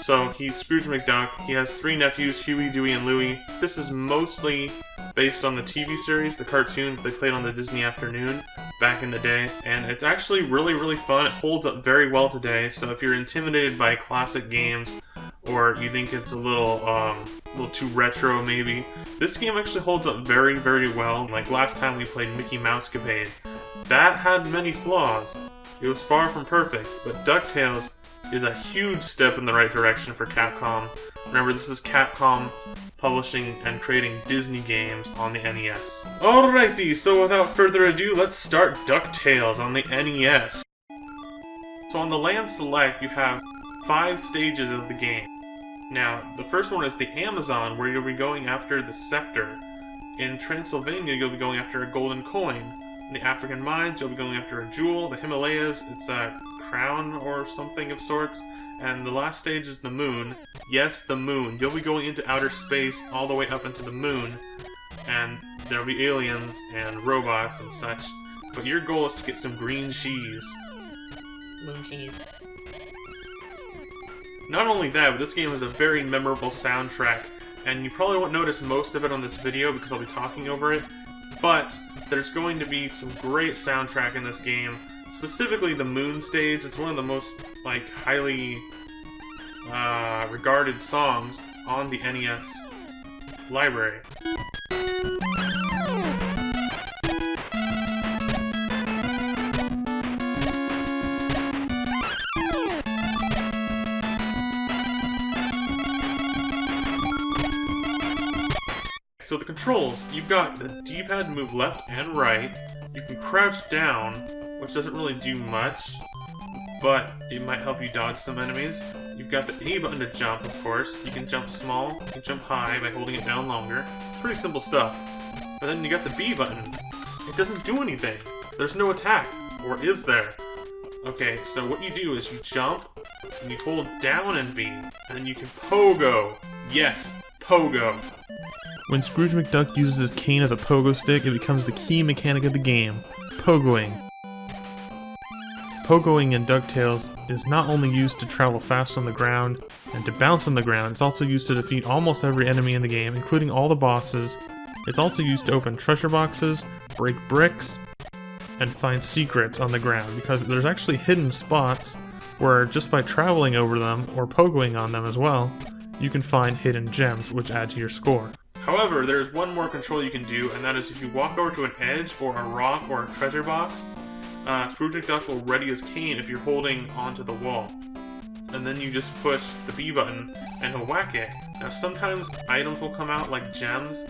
Speaker 1: So he's Scrooge McDuck. He has 3 nephews, Huey, Dewey, and Louie. This is mostly based on the TV series, the cartoon that they played on the Disney Afternoon back in the day. And it's actually really, really fun. It holds up very well today. So if you're intimidated by classic games, or you think it's a little too retro maybe, this game actually holds up very, very well. Like last time we played Mickey Mousecapade, that had many flaws. It was far from perfect, but DuckTales is a huge step in the right direction for Capcom. Remember, this is Capcom publishing and creating Disney games on the NES. Alrighty, so without further ado, let's start DuckTales on the NES. So on the Land Select, you have 5 stages of the game. Now, the first one is the Amazon, where you'll be going after the scepter. In Transylvania, you'll be going after a golden coin. In the African mines, you'll be going after a jewel. The Himalayas, it's a crown or something of sorts. And the last stage is the moon. Yes, the moon. You'll be going into outer space all the way up into the moon. And there'll be aliens and robots and such. But your goal is to get some green cheese.
Speaker 3: Moon cheese.
Speaker 1: Not only that, but this game has a very memorable soundtrack, and you probably won't notice most of it on this video because I'll be talking over it, but there's going to be some great soundtrack in this game, specifically the Moon stage. It's one of the most, highly regarded songs on the NES library. So the controls, you've got the D-pad to move left and right. You can crouch down, which doesn't really do much, but it might help you dodge some enemies. You've got the A button to jump, of course. You can jump small, you can jump high by holding it down longer. Pretty simple stuff. But then you got the B button. It doesn't do anything. There's no attack. Or is there? Okay, so what you do is you jump, and you hold down and B, and then you can pogo. Yes, pogo. When Scrooge McDuck uses his cane as a pogo stick, it becomes the key mechanic of the game, pogoing. Pogoing in DuckTales is not only used to travel fast on the ground and to bounce on the ground, it's also used to defeat almost every enemy in the game, including all the bosses. It's also used to open treasure boxes, break bricks, and find secrets on the ground, because there's actually hidden spots where just by traveling over them, or pogoing on them as well, you can find hidden gems which add to your score. However, there's one more control you can do, and that is if you walk over to an edge or a rock or a treasure box, Scrooge McDuck will ready his cane if you're holding onto the wall. And then you just push the B button and he'll whack it. Now sometimes items will come out like gems,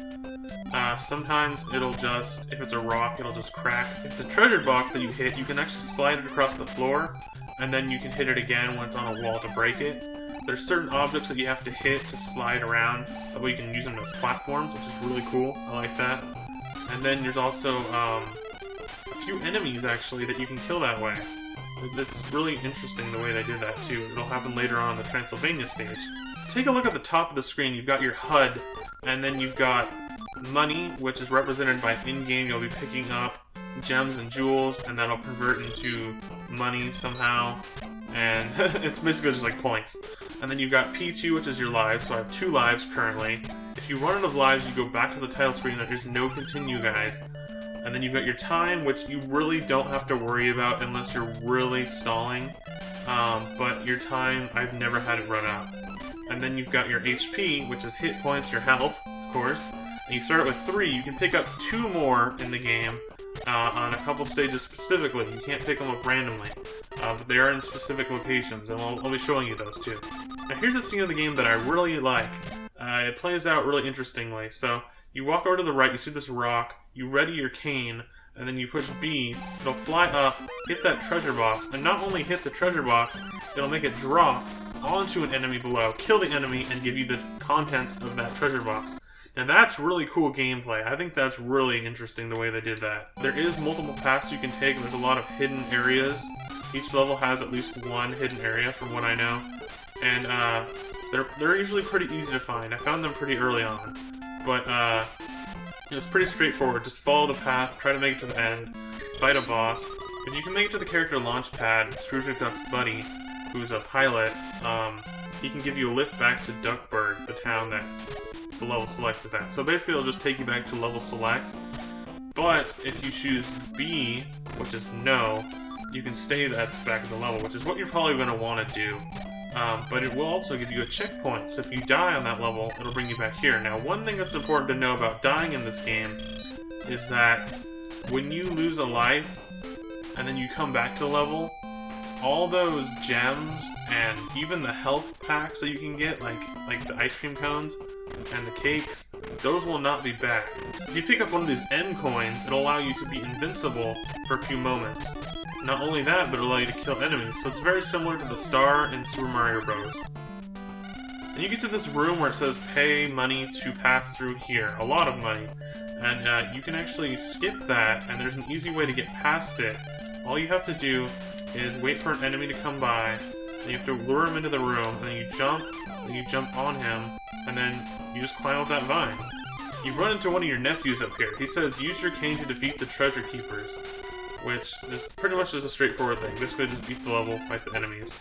Speaker 1: sometimes it'll just, if it's a rock, it'll just crack. If it's a treasure box that you hit, you can actually slide it across the floor, and then you can hit it again when it's on a wall to break it. There's certain objects that you have to hit to slide around, so you can use them as platforms, which is really cool. I like that. And then there's also a few enemies, actually, that you can kill that way. It's really interesting the way they did that, too. It'll happen later on in the Transylvania stage. Take a look at the top of the screen. You've got your HUD, and then you've got money, which is represented by in-game. You'll be picking up gems and jewels, and that'll convert into money somehow. And it's basically just like points. And then you've got P2, which is your lives, so I have 2 lives currently. If you run out of lives, you go back to the title screen, and there's no continue, guys. And then you've got your time, which you really don't have to worry about unless you're really stalling. But your time, I've never had it run out. And then you've got your HP, which is hit points, your health, of course. And you start with 3. You can pick up 2 more in the game on a couple stages specifically. You can't pick them up randomly. But they are in specific locations, and I'll be showing you those too. Now here's a scene of the game that I really like. It plays out really interestingly. So you walk over to the right, you see this rock, you ready your cane, and then you push B, it'll fly up, hit that treasure box, and not only hit the treasure box, it'll make it drop onto an enemy below, kill the enemy, and give you the contents of that treasure box. Now that's really cool gameplay. I think that's really interesting the way they did that. There is multiple paths you can take, and there's a lot of hidden areas Each level has at least one hidden area, from what I know, and they're usually pretty easy to find. I found them pretty early on, but it's pretty straightforward. Just follow the path, try to make it to the end, fight a boss. If you can make it to the character launch pad, Scrooge McDuck's buddy, who's a pilot, he can give you a lift back to Duckburg, the town that the level select is at. So basically it'll just take you back to level select, but if you choose B, which is no, you can stay at the back of the level, which is what you're probably going to want to do. But it will also give you a checkpoint, so if you die on that level, it'll bring you back here. Now, one thing that's important to know about dying in this game is that when you lose a life, and then you come back to the level, all those gems and even the health packs that you can get, like the ice cream cones and the cakes, those will not be back. If you pick up one of these M coins, it'll allow you to be invincible for a few moments. Not only that, but it'll allow you to kill enemies, so it's very similar to the star in Super Mario Bros. And you get to this room where it says pay money to pass through here, a lot of money. And you can actually skip that, and there's an easy way to get past it. All you have to do is wait for an enemy to come by, and you have to lure him into the room, and then you jump on him, and then you just climb up that vine. You run into one of your nephews up here. He says, use your cane to defeat the treasure keepers, which is pretty much just a straightforward thing. Basically just beat the level, fight the enemies.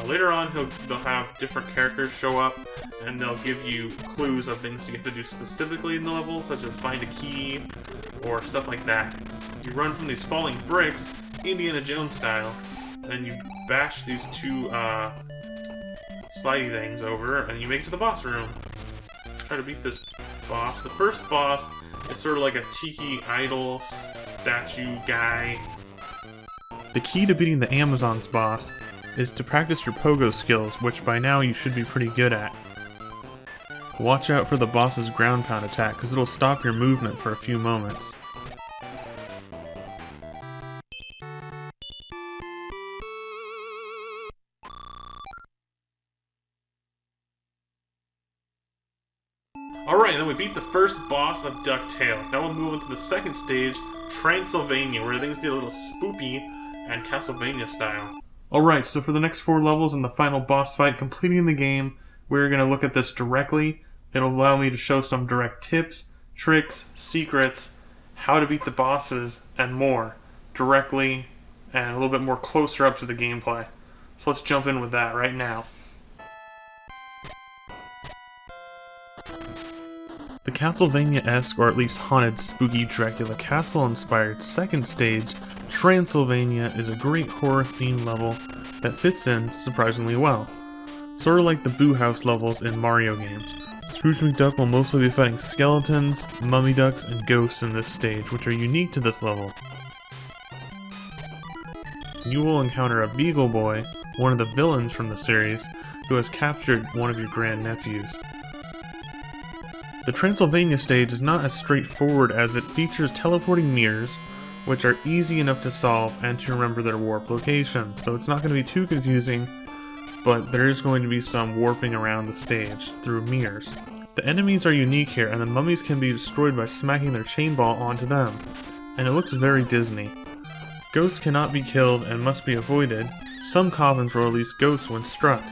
Speaker 1: Later on, they'll have different characters show up, and they'll give you clues of things you have to do specifically in the level, such as find a key, or stuff like that. You run from these falling bricks, Indiana Jones style, and you bash these two slidey things over, and you make it to the boss room. Try to beat this boss. The first boss is sort of like a tiki idol statue guy. The key to beating the Amazon's boss is to practice your pogo skills, which by now you should be pretty good at. Watch out for the boss's ground pound attack, because it'll stop your movement for a few moments. Alright, and then we beat the first boss of DuckTales. Now we'll move into the second stage, Transylvania, where things get a little spoopy and Castlevania style. Alright, so for the next 4 levels and the final boss fight, completing the game, we're going to look at this directly. It'll allow me to show some direct tips, tricks, secrets, how to beat the bosses, and more directly and a little bit more closer up to the gameplay. So let's jump in with that right now. The Castlevania-esque, or at least haunted, spooky Dracula Castle-inspired second stage, Transylvania, is a great horror-themed level that fits in surprisingly well. Sort of like the Boo House levels in Mario games. Scrooge McDuck will mostly be fighting skeletons, mummy ducks, and ghosts in this stage, which are unique to this level. You will encounter a Beagle Boy, one of the villains from the series, who has captured one of your grandnephews. The Transylvania stage is not as straightforward as it features teleporting mirrors, which are easy enough to solve and to remember their warp location, so it's not going to be too confusing, but there is going to be some warping around the stage through mirrors. The enemies are unique here, and the mummies can be destroyed by smacking their chain ball onto them, and it looks very Disney. Ghosts cannot be killed and must be avoided. Some coffins will release ghosts when struck.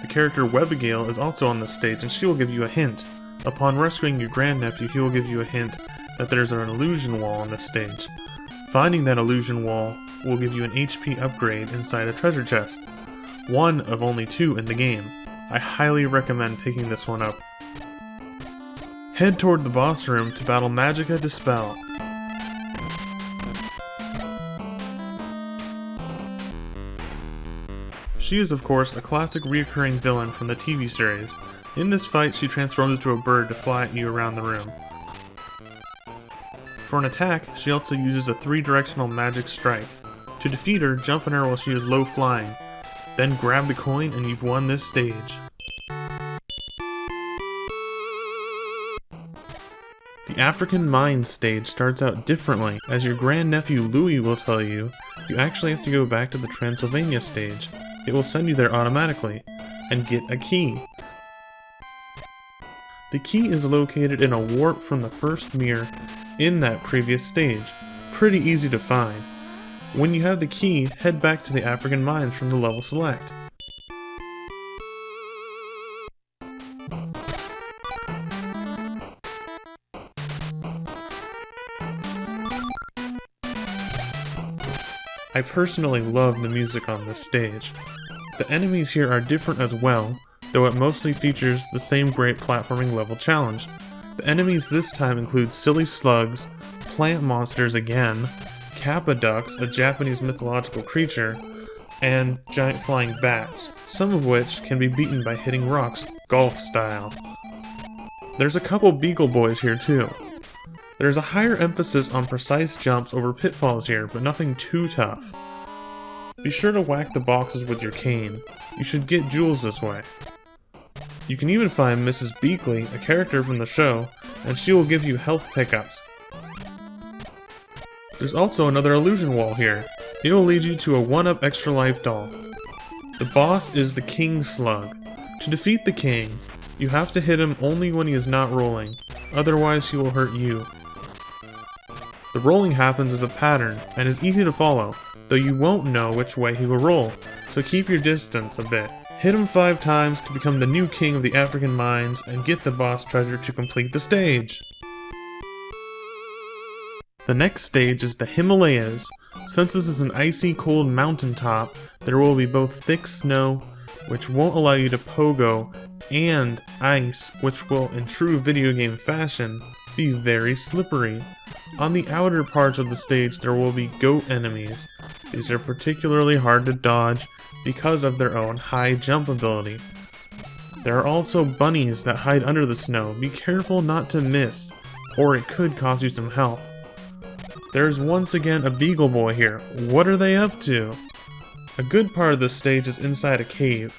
Speaker 1: The character Webigail is also on the stage, and she will give you a hint. Upon rescuing your grandnephew, he will give you a hint that there's an illusion wall on this stage. Finding that illusion wall will give you an HP upgrade inside a treasure chest. One of only 2 in the game. I highly recommend picking this one up. Head toward the boss room to battle Magica Dispel. She is of course a classic recurring villain from the TV series. In this fight, she transforms into a bird to fly at you around the room. For an attack, she also uses a 3-directional magic strike. To defeat her, jump on her while she is low flying. Then grab the coin and you've won this stage. The African Mines stage starts out differently. As your grandnephew Louis will tell you, you actually have to go back to the Transylvania stage. It will send you there automatically, and get a key. The key is located in a warp from the first mirror in that previous stage. Pretty easy to find. When you have the key, head back to the African mines from the level select. I personally love the music on this stage. The enemies here are different as well, though it mostly features the same great platforming level challenge. The enemies this time include silly slugs, plant monsters again, kappa ducks, a Japanese mythological creature, and giant flying bats, some of which can be beaten by hitting rocks, golf style. There's a couple beagle boys here too. There's a higher emphasis on precise jumps over pitfalls here, but nothing too tough. Be sure to whack the boxes with your cane. You should get jewels this way. You can even find Mrs. Beakley, a character from the show, and she will give you health pickups. There's also another illusion wall here. It will lead you to a 1-up extra life doll. The boss is the King Slug. To defeat the King, you have to hit him only when he is not rolling, otherwise he will hurt you. The rolling happens as a pattern, and is easy to follow, though you won't know which way he will roll, so keep your distance a bit. Hit him 5 times to become the new king of the African mines, and get the boss treasure to complete the stage. The next stage is the Himalayas. Since this is an icy cold mountaintop, there will be both thick snow, which won't allow you to pogo, and ice, which will, in true video game fashion, be very slippery. On the outer parts of the stage there will be goat enemies. These are particularly hard to dodge because of their own high jump ability. There are also bunnies that hide under the snow. Be careful not to miss, or it could cost you some health. There's once again a beagle boy here. What are they up to? A good part of this stage is inside a cave.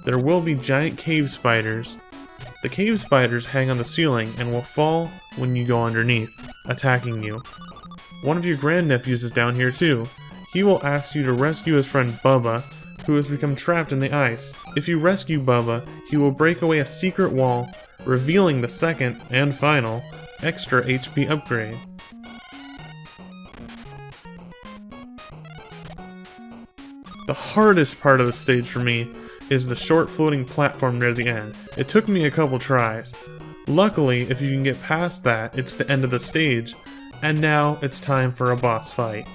Speaker 1: There will be giant cave spiders. The cave spiders hang on the ceiling and will fall when you go underneath, attacking you. One of your grandnephews is down here too. He will ask you to rescue his friend Bubba, who has become trapped in the ice. If you rescue Bubba, he will break away a secret wall, revealing the second, and final, extra HP upgrade. The hardest part of the stage for me is the short floating platform near the end. It took me a couple tries. Luckily, if you can get past that, it's the end of the stage, and now it's time for a boss fight.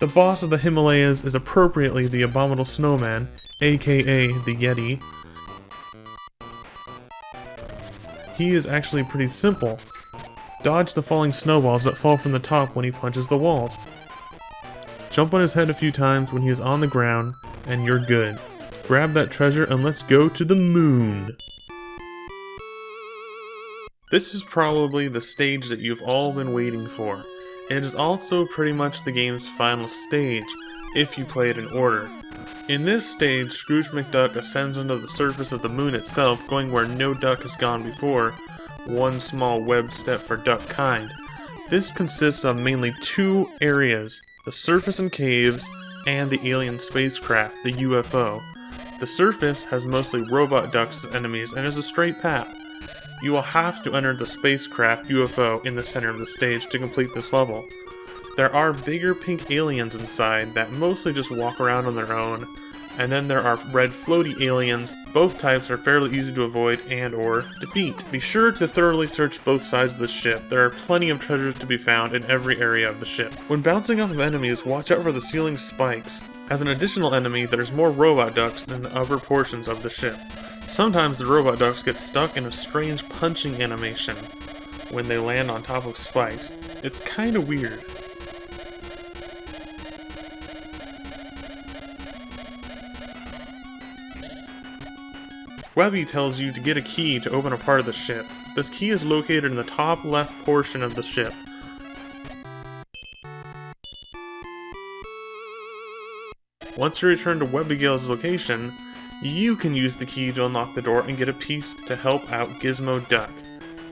Speaker 1: The boss of the Himalayas is appropriately the Abominable Snowman, aka the Yeti. He is actually pretty simple. Dodge the falling snowballs that fall from the top when he punches the walls. Jump on his head a few times when he is on the ground, and you're good. Grab that treasure and let's go to the moon! This is probably the stage that you've all been waiting for. It is also pretty much the game's final stage, if you play it in order. In this stage, Scrooge McDuck ascends onto the surface of the moon itself, going where no duck has gone before, one small web step for duck kind. This consists of mainly 2 areas, the surface and caves, and the alien spacecraft, the UFO. The surface has mostly robot ducks as enemies and is a straight path. You will have to enter the spacecraft UFO in the center of the stage to complete this level. There are bigger pink aliens inside that mostly just walk around on their own, and then there are red floaty aliens. Both types are fairly easy to avoid and or defeat. Be sure to thoroughly search both sides of the ship. There are plenty of treasures to be found in every area of the ship. When bouncing off of enemies, watch out for the ceiling spikes. As an additional enemy, there's more robot ducks in the upper portions of the ship. Sometimes the robot ducks get stuck in a strange punching animation when they land on top of spikes. It's kinda weird. Webby tells you to get a key to open a part of the ship. The key is located in the top left portion of the ship. Once you return to Webbygale's location, you can use the key to unlock the door and get a piece to help out Gizmo Duck,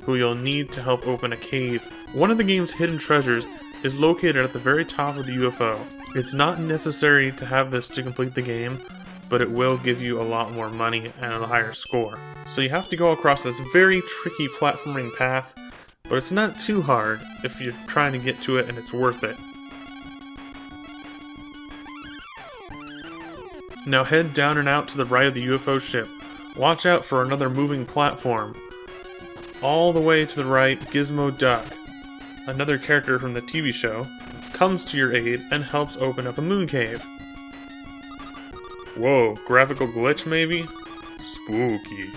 Speaker 1: who you'll need to help open a cave. One of the game's hidden treasures is located at the very top of the UFO. It's not necessary to have this to complete the game, but it will give you a lot more money and a higher score. So you have to go across this very tricky platforming path, but it's not too hard if you're trying to get to it and it's worth it. Now head down and out to the right of the UFO ship. Watch out for another moving platform. All the way to the right, Gizmo Duck, another character from the TV show, comes to your aid and helps open up a moon cave. Whoa, graphical glitch maybe? Spooky.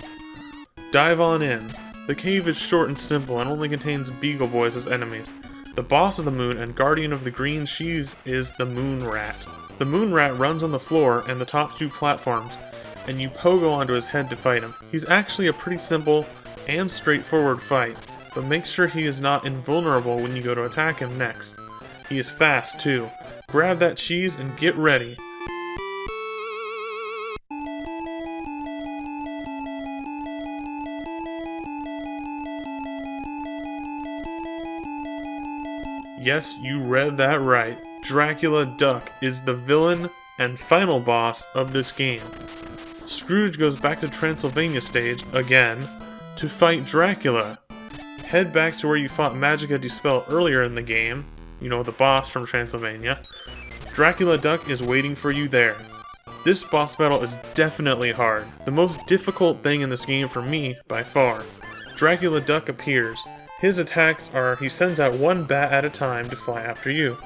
Speaker 1: Dive on in. The cave is short and simple and only contains Beagle Boys as enemies. The boss of the moon and guardian of the green cheese is the Moon Rat. The Moon Rat runs on the floor and the top 2 platforms, and you pogo onto his head to fight him. He's actually a pretty simple and straightforward fight, but make sure he is not invulnerable when you go to attack him next. He is fast too. Grab that cheese and get ready. Yes, you read that right. Dracula Duck is the villain and final boss of this game. Scrooge goes back to Transylvania stage, again, to fight Dracula. Head back to where you fought Magica De Spell earlier in the game, you know, the boss from Transylvania. Dracula Duck is waiting for you there. This boss battle is definitely hard. The most difficult thing in this game for me, by far. Dracula Duck appears. His attacks are, he sends out one bat at a time to fly after you.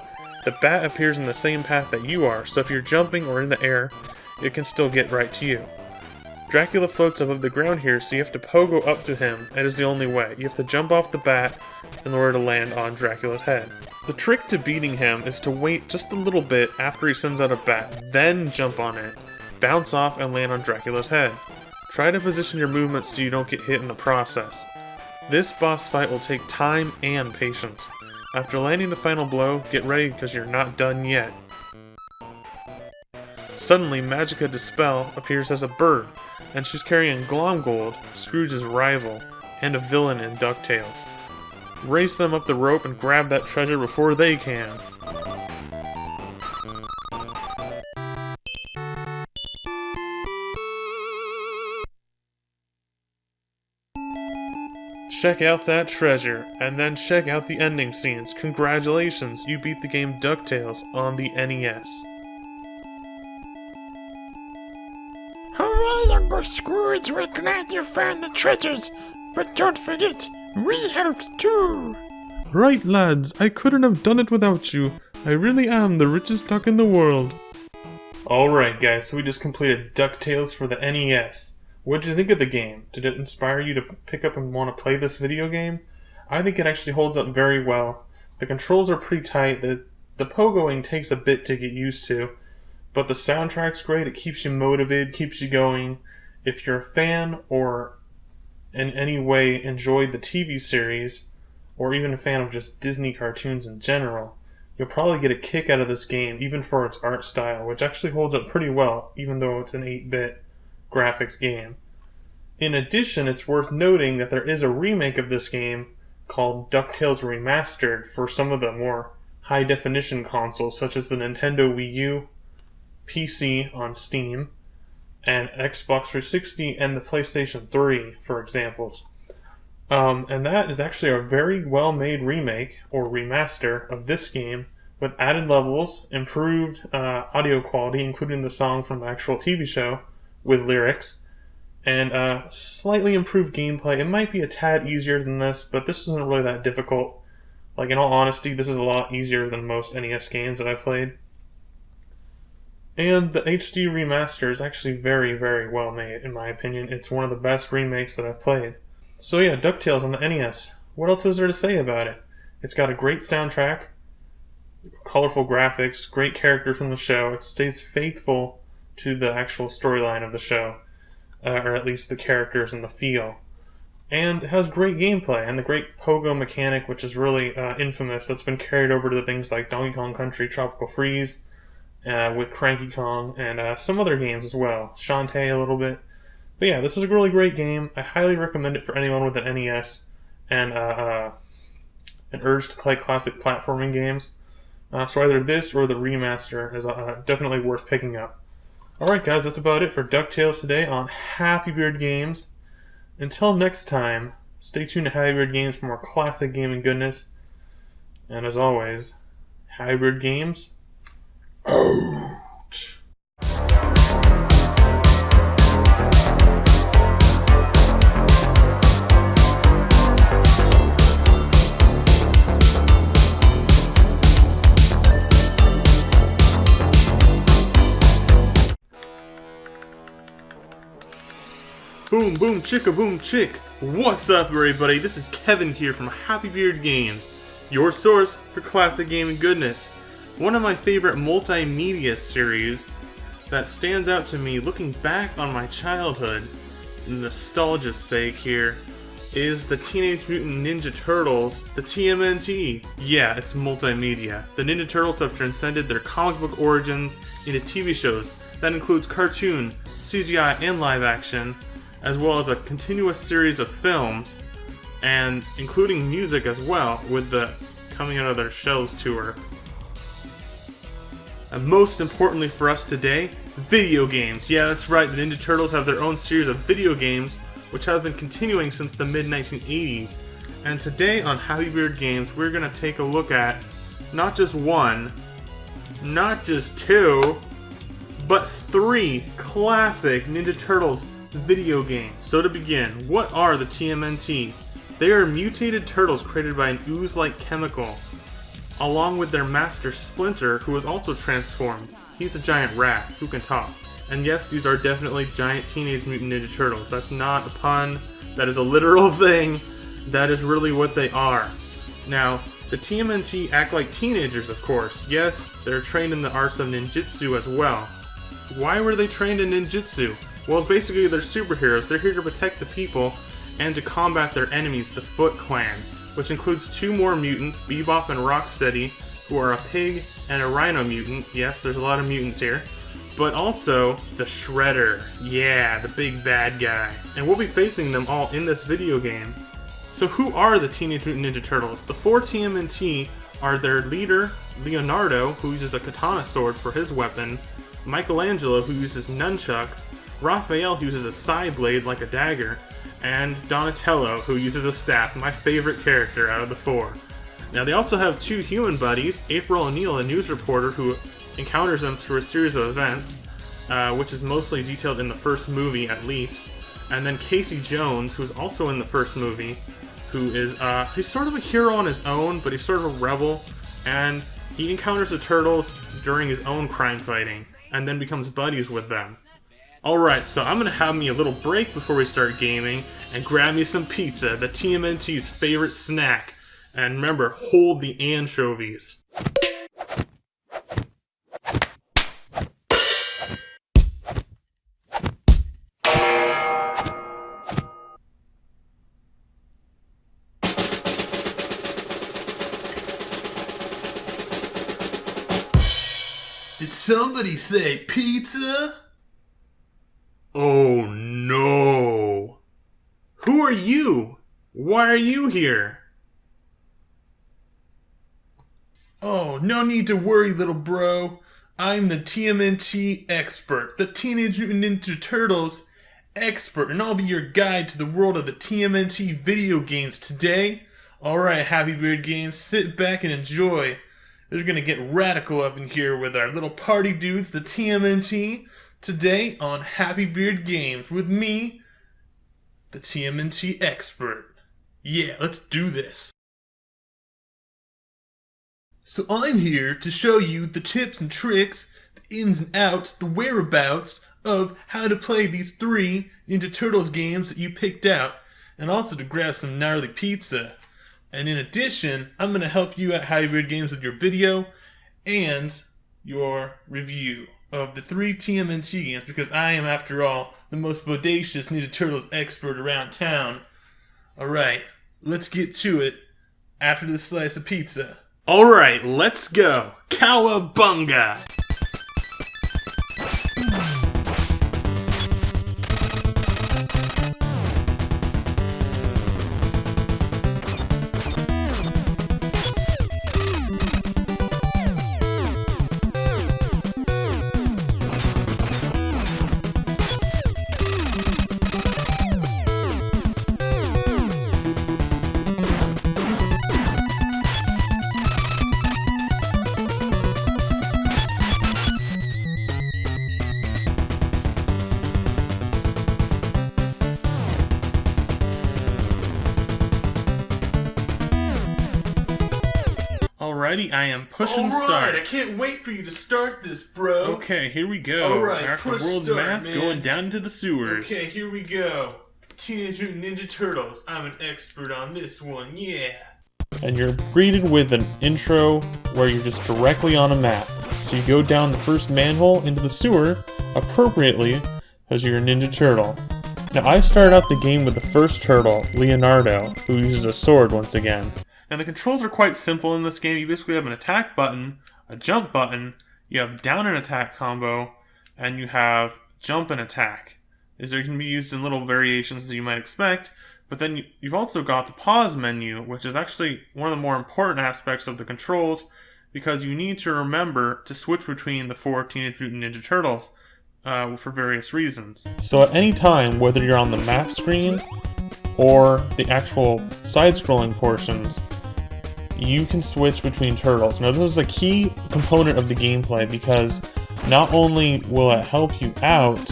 Speaker 1: The bat appears in the same path that you are, so if you're jumping or in the air, it can still get right to you. Dracula floats above the ground here, so you have to pogo up to him. It is the only way. You have to jump off the bat in order to land on Dracula's head. The trick to beating him is to wait just a little bit after he sends out a bat, then jump on it, bounce off, and land on Dracula's head. Try to position your movements so you don't get hit in the process. This boss fight will take time and patience. After landing the final blow, get ready because you're not done yet. Suddenly, Magica De Spell appears as a bird, and she's carrying Glomgold, Scrooge's rival, and a villain in DuckTales. Race them up the rope and grab that treasure before they can. Check out that treasure, and then check out the ending scenes. Congratulations, you beat the game DuckTales on the NES.
Speaker 4: Hooray, Uncle Scrooge, we're glad you found the treasures. But don't forget, we helped too.
Speaker 1: Right, lads, I couldn't have done it without you. I really am the richest duck in the world. Alright guys, so we just completed DuckTales for the NES. What did you think of the game? Did it inspire you to pick up and want to play this video game? I think it actually holds up very well. The controls are pretty tight, the pogoing takes a bit to get used to, but the soundtrack's great, it keeps you motivated, keeps you going. If you're a fan or in any way enjoyed the TV series, or even a fan of just Disney cartoons in general, you'll probably get a kick out of this game, even for its art style, which actually holds up pretty well, even though it's an 8-bit graphics game. In addition, it's worth noting that there is a remake of this game called DuckTales Remastered for some of the more high-definition consoles, such as the Nintendo Wii U, PC on Steam, and Xbox 360 and the PlayStation 3, for examples. And that is actually a very well-made remake, or remaster, of this game, with added levels, improved audio quality, including the song from the actual TV show, with lyrics, and slightly improved gameplay. It might be a tad easier than this, but this isn't really that difficult. Like, in all honesty, this is a lot easier than most NES games that I've played. And the HD remaster is actually very, very well made, in my opinion. It's one of the best remakes that I've played. So yeah, DuckTales on the NES. What else is there to say about it? It's got a great soundtrack, colorful graphics, great characters from the show. It stays faithful to the actual storyline of the show, or at least the characters and the feel. And it has great gameplay and the great pogo mechanic, which is really infamous. That's been carried over to things like Donkey Kong Country Tropical Freeze, with Cranky Kong, and some other games as well. Shantae a little bit. But yeah, this is a really great game. I highly recommend it for anyone with an NES and an urge to play classic platforming games. So either this or the remaster is definitely worth picking up. Alright guys, that's about it for DuckTales today on Happy Beard Games. Until next time, stay tuned to Happy Beard Games for more classic gaming goodness. And as always, Happy Beard Games out. Boom, boom, chicka, boom, chick. What's up, everybody? This is Kevin here from Happy Beard Games, your source for classic gaming goodness. One of my favorite multimedia series that stands out to me looking back on my childhood, nostalgia's sake here, is the Teenage Mutant Ninja Turtles, the TMNT. Yeah, it's multimedia. The Ninja Turtles have transcended their comic book origins into TV shows. That includes cartoon, CGI, and live action, as well as a continuous series of films, and including music as well, with the Coming Out of Their Shells tour. And most importantly for us today, video games. Yeah, that's right, the Ninja Turtles have their own series of video games, which have been continuing since the mid-1980s. And today on Happy Beard Games, we're going to take a look at not just one, not just two, but three classic Ninja Turtles video games. So to begin, what are the TMNT? They are mutated turtles created by an ooze-like chemical, along with their master Splinter, who is also transformed. He's a giant rat who can talk. And yes, these are definitely giant Teenage Mutant Ninja Turtles. That's not a pun, that is a literal thing. That is really what they are. Now, the TMNT act like teenagers, of course. Yes, they're trained in the arts of ninjutsu as well. Why were they trained in ninjutsu? Well, basically they're superheroes. They're here to protect the people and to combat their enemies, the Foot Clan, which includes two more mutants, Bebop and Rocksteady, who are a pig and a rhino mutant. Yes, there's a lot of mutants here. But also the Shredder. Yeah, the big bad guy. And we'll be facing them all in this video game. So who are the Teenage Mutant Ninja Turtles? The four TMNT are their leader, Leonardo, who uses a katana sword for his weapon, Michelangelo, who uses nunchucks, Raphael, who uses a side blade like a dagger, and Donatello, who uses a staff, my favorite character out of the four. Now they also have two human buddies, April O'Neil, a news reporter who encounters them through a series of events, which is mostly detailed in the first movie at least, and then Casey Jones, who's also in the first movie, who is, he's sort of a hero on his own, but he's sort of a rebel, and he encounters the Turtles during his own crime fighting, and then becomes buddies with them. Alright, so I'm gonna have me a little break before we start gaming, and grab me some pizza, the TMNT's favorite snack. And remember, hold the anchovies.
Speaker 5: Did somebody say pizza?
Speaker 1: Oh no! Who are you? Why are you here?
Speaker 5: Oh, no need to worry, little bro. I'm the TMNT expert, the Teenage Mutant Ninja Turtles expert, and I'll be your guide to the world of the TMNT video games today. Alright, Happy Beard Games, sit back and enjoy. We're gonna get radical up in here with our little party dudes, the TMNT, today on Happy Beard Games with me, the TMNT expert. Yeah, let's do this. So I'm here to show you the tips and tricks, the ins and outs, the whereabouts of how to play these three Ninja Turtles games that you picked out, and also to grab some gnarly pizza. And in addition, I'm going to help you at Happy Beard Games with your video and your review of the three TMNT games, because I am, after all, the most bodacious Ninja Turtles expert around town. Alright, let's get to it after this slice of pizza.
Speaker 1: Alright, let's go! Cowabunga! Alrighty, I am pushing start.
Speaker 5: Alright, I can't wait for you to start this, bro.
Speaker 1: Okay, here we go.
Speaker 5: Alright,
Speaker 1: After
Speaker 5: push
Speaker 1: world
Speaker 5: start,
Speaker 1: map,
Speaker 5: man.
Speaker 1: going down into the sewers.
Speaker 5: Okay, here we go. Teenage Mutant Ninja Turtles. I'm an expert on this one, yeah.
Speaker 1: And you're greeted with an intro where you're just directly on a map. So you go down the first manhole into the sewer appropriately because you're a Ninja Turtle. Now I started out the game with the first turtle, Leonardo, who uses a sword once again. Now the controls are quite simple in this game. You basically have an attack button, a jump button, you have down and attack combo, and you have jump and attack. These can be used in little variations as you might expect, but then you've also got the pause menu, which is actually one of the more important aspects of the controls, because you need to remember to switch between the 4 Teenage Mutant Ninja Turtles for various reasons. So at any time, whether you're on the map screen or the actual side-scrolling portions, you can switch between turtles. Now this is a key component of the gameplay because not only will it help you out,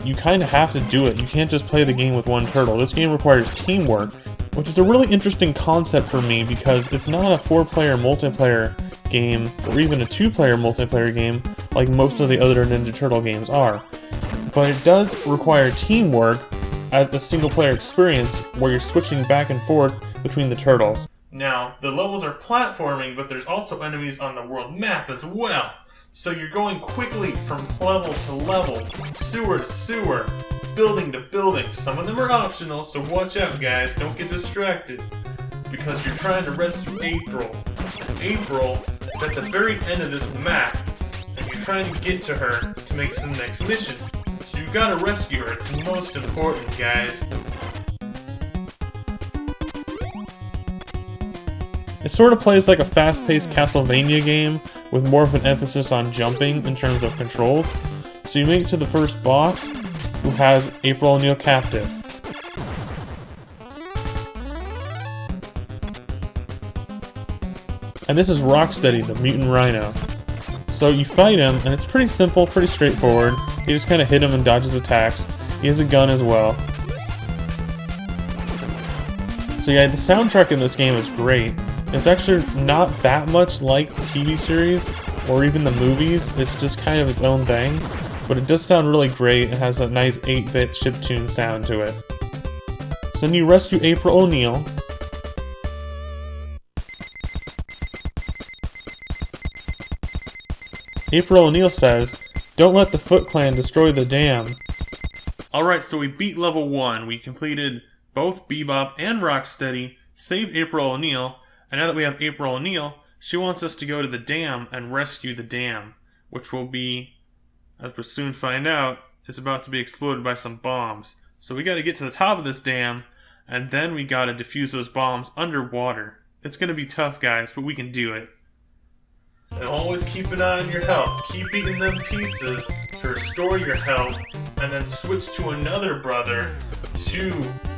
Speaker 1: you kind of have to do it. You can't just play the game with one turtle. This game requires teamwork, which is a really interesting concept for me because it's not a 4-player multiplayer game or even a 2-player multiplayer game like most of the other Ninja Turtle games are. But it does require teamwork as a single-player experience where you're switching back and forth between the turtles. Now, the levels are platforming, but there's also enemies on the world map as well. So you're going quickly from level to level, sewer to sewer, building to building. Some of them are optional, so watch out guys, don't get distracted. Because you're trying to rescue April. And April is at the very end of this map, and you're trying to get to her to make it to the next mission. So you've got to rescue her, it's most important guys. It sort of plays like a fast-paced Castlevania game, with more of an emphasis on jumping in terms of controls. So you make it to the first boss, who has April O'Neil captive. And this is Rocksteady, the mutant rhino. So you fight him, and it's pretty simple, pretty straightforward. You just kind of hit him and dodge his attacks. He has a gun as well. So yeah, the soundtrack in this game is great. It's actually not that much like the TV series or even the movies. It's just kind of its own thing, but it does sound really great and has a nice 8-bit chiptune sound to it. So then you rescue April O'Neil. April O'Neil says, "Don't let the Foot Clan destroy the dam." Alright, so we beat level 1. We completed both Bebop and Rocksteady, saved April O'Neil, and now that we have April O'Neil, she wants us to go to the dam and rescue the dam, which will be, as we'll soon find out, is about to be exploded by some bombs. So we gotta get to the top of this dam, and then we gotta defuse those bombs underwater. It's gonna be tough, guys, but we can do it. And always keep an eye on your health. Keep eating them pizzas to restore your health, and then switch to another brother to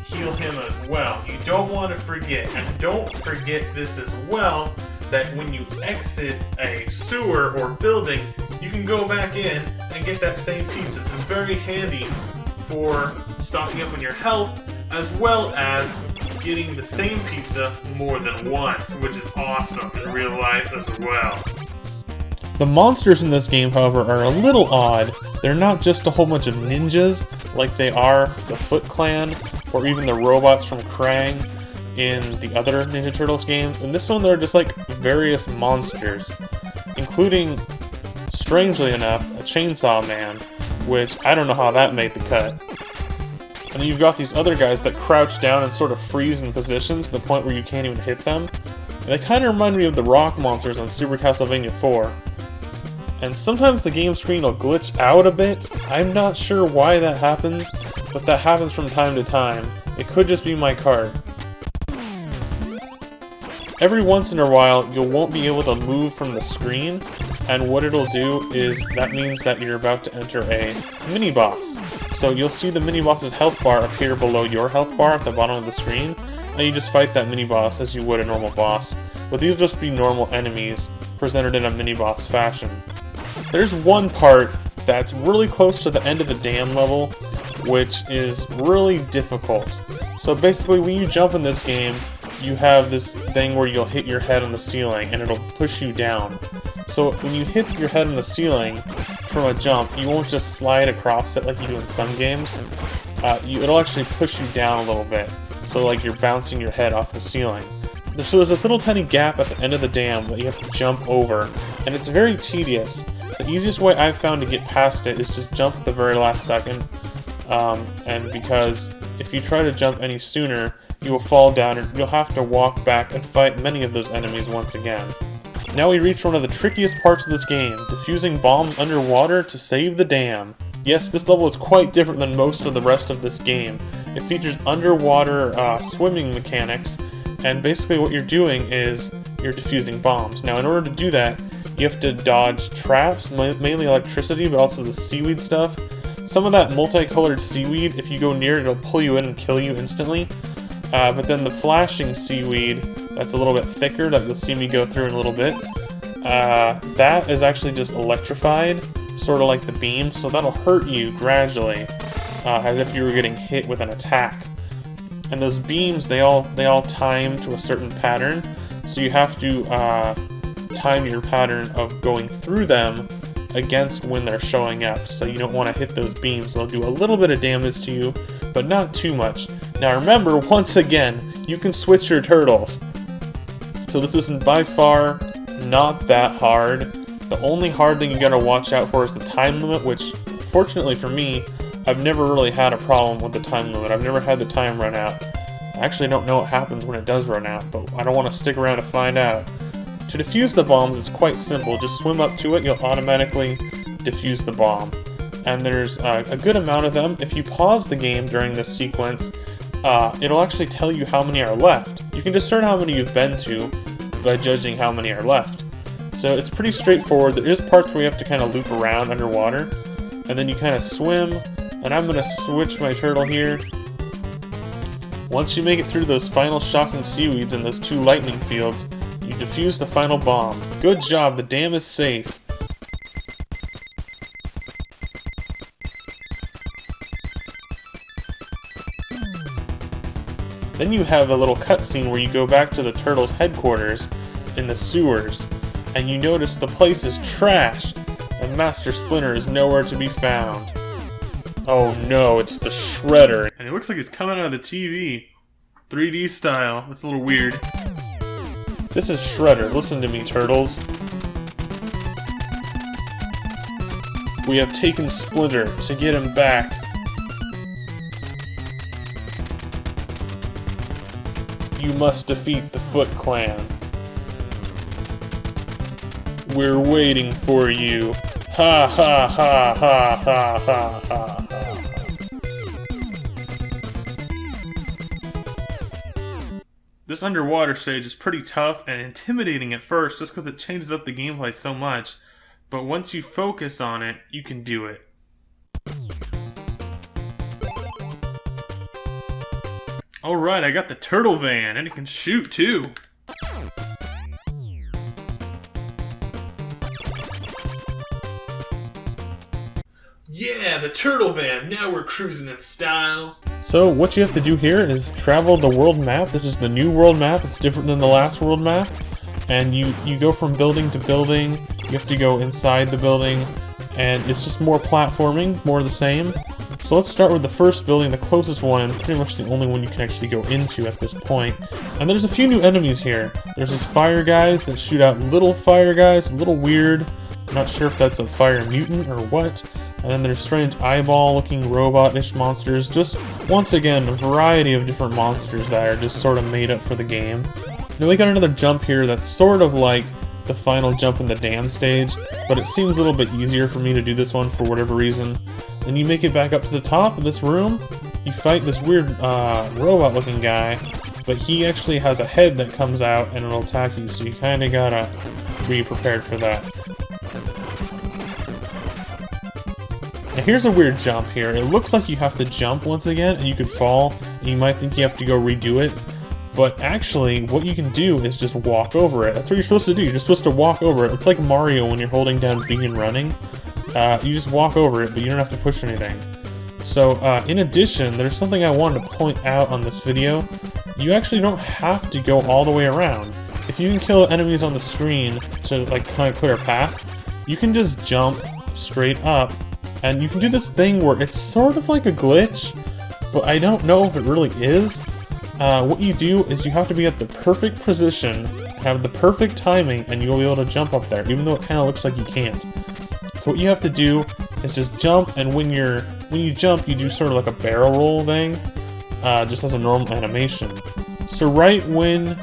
Speaker 1: heal him as well. You don't want to forget, and don't forget this as well, that when you exit a sewer or building, you can go back in and get that same pizza. This is very handy for stocking up on your health, as well as getting the same pizza more than once, which is awesome in real life as well. The monsters in this game, however, are a little odd. They're not just a whole bunch of ninjas, like they are the Foot Clan, or even the robots from Krang in the other Ninja Turtles games. In this one, they're just like various monsters, including, strangely enough, a Chainsaw Man, which I don't know how that made the cut. And then you've got these other guys that crouch down and sort of freeze in positions to the point where you can't even hit them. And they kind of remind me of the rock monsters on Super Castlevania 4. And sometimes the game screen will glitch out a bit. I'm not sure why that happens, but that happens from time to time. It could just be my card. Every once in a while, you won't be able to move from the screen, and what it'll do is that means that you're about to enter a mini-boss. So you'll see the mini-boss's health bar appear below your health bar at the bottom of the screen, and you just fight that mini-boss as you would a normal boss. But these will just be normal enemies, presented in a mini-boss fashion. There's one part that's really close to the end of the dam level, which is really difficult. So basically, when you jump in this game, you have this thing where you'll hit your head on the ceiling and it'll push you down. So when you hit your head on the ceiling from a jump, you won't just slide across it like you do in some games. It'll actually push you down a little bit. So like you're bouncing your head off the ceiling. So there's this little tiny gap at the end of the dam that you have to jump over, and it's very tedious. The easiest way I've found to get past it is just jump at the very last second. And because if you try to jump any sooner, you will fall down and you'll have to walk back and fight many of those enemies once again. Now we reach one of the trickiest parts of this game, defusing bombs underwater to save the dam. Yes, this level is quite different than most of the rest of this game. It features underwater swimming mechanics, and basically what you're doing is you're defusing bombs. Now in order to do that, you have to dodge traps, mainly electricity, but also the seaweed stuff. Some of that multicolored seaweed, if you go near it, it'll pull you in and kill you instantly. But then the flashing seaweed, that's a little bit thicker, that you'll see me go through in a little bit, that is actually just electrified, sort of like the beam, so that'll hurt you gradually, as if you were getting hit with an attack. And those beams, they all time to a certain pattern, so you have to time your pattern of going through them against when they're showing up, so you don't want to hit those beams. They'll do a little bit of damage to you, but not too much. Now remember, once again, you can switch your turtles. So this isn't by far not that hard. The only hard thing you gotta watch out for is the time limit, which, fortunately for me, I've never really had a problem with the time limit. I've never had the time run out. I actually don't know what happens when it does run out, but I don't want to stick around to find out. To defuse the bombs, it's quite simple. Just swim up to it, you'll automatically defuse the bomb. And there's a good amount of them. If you pause the game during this sequence, it'll actually tell you how many are left. You can discern how many you've been to by judging how many are left. So it's pretty straightforward. There is parts where you have to kind of loop around underwater, and then you kind of swim, and I'm going to switch my turtle here. Once you make it through those final shocking seaweeds and those 2 lightning fields, you defuse the final bomb. Good job, the dam is safe. Then you have a little cutscene where you go back to the turtles' headquarters in the sewers, and you notice the place is trashed, and Master Splinter is nowhere to be found. Oh no, it's the Shredder. And he looks like he's coming out of the TV. 3D style. That's a little weird. This is Shredder. Listen to me, turtles. We have taken Splinter to get him back. You must defeat the Foot Clan. We're waiting for you. Ha ha ha ha ha ha ha. This underwater stage is pretty tough and intimidating at first just because it changes up the gameplay so much, but once you focus on it, you can do it. Alright, I got the turtle van, and it can shoot too! Yeah, the turtle van! Now we're cruising in style! So what you have to do here is travel the world map. This is the new world map. It's different than the last world map. And you go from building to building. You have to go inside the building. And it's just more platforming, more of the same. So let's start with the first building, the closest one, and pretty much the only one you can actually go into at this point. And there's a few new enemies here. There's this fire guys that shoot out little fire guys, a little weird. I'm not sure if that's a fire mutant or what. And then there's strange eyeball-looking robot-ish monsters. Just, once again, a variety of different monsters that are just sort of made up for the game. Now we got another jump here that's sort of like the final jump in the dam stage, but it seems a little bit easier for me to do this one for whatever reason. Then you make it back up to the top of this room. You fight this weird robot-looking guy, but he actually has a head that comes out and it'll attack you, so you kind of gotta be prepared for that. Now here's a weird jump here. It looks like you have to jump once again, and you could fall, and you might think you have to go redo it. But actually, what you can do is just walk over it. That's what you're supposed to do. You're just supposed to walk over it. It's like Mario when you're holding down B and running. You just walk over it, but you don't have to push anything. So, in addition, there's something I wanted to point out on this video. you actually don't have to go all the way around. If you can kill enemies on the screen to like kind of clear a path, you can just jump straight up, and you can do this thing where it's sort of like a glitch, but I don't know if it really is. What you do is you have to be at the perfect position, have the perfect timing, and you'll be able to jump up there, even though it kind of looks like you can't. So what you have to do is just jump, and when you jump, you do sort of like a barrel roll thing, just as a normal animation. So right when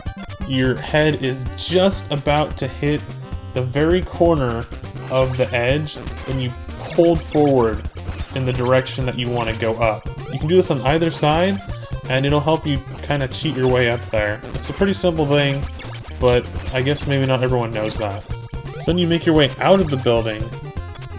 Speaker 1: your head is just about to hit the very corner of the edge, then you hold forward in the direction that you want to go up. You can do this on either side, and it'll help you kind of cheat your way up there. It's a pretty simple thing, but I guess maybe not everyone knows that. So then you make your way out of the building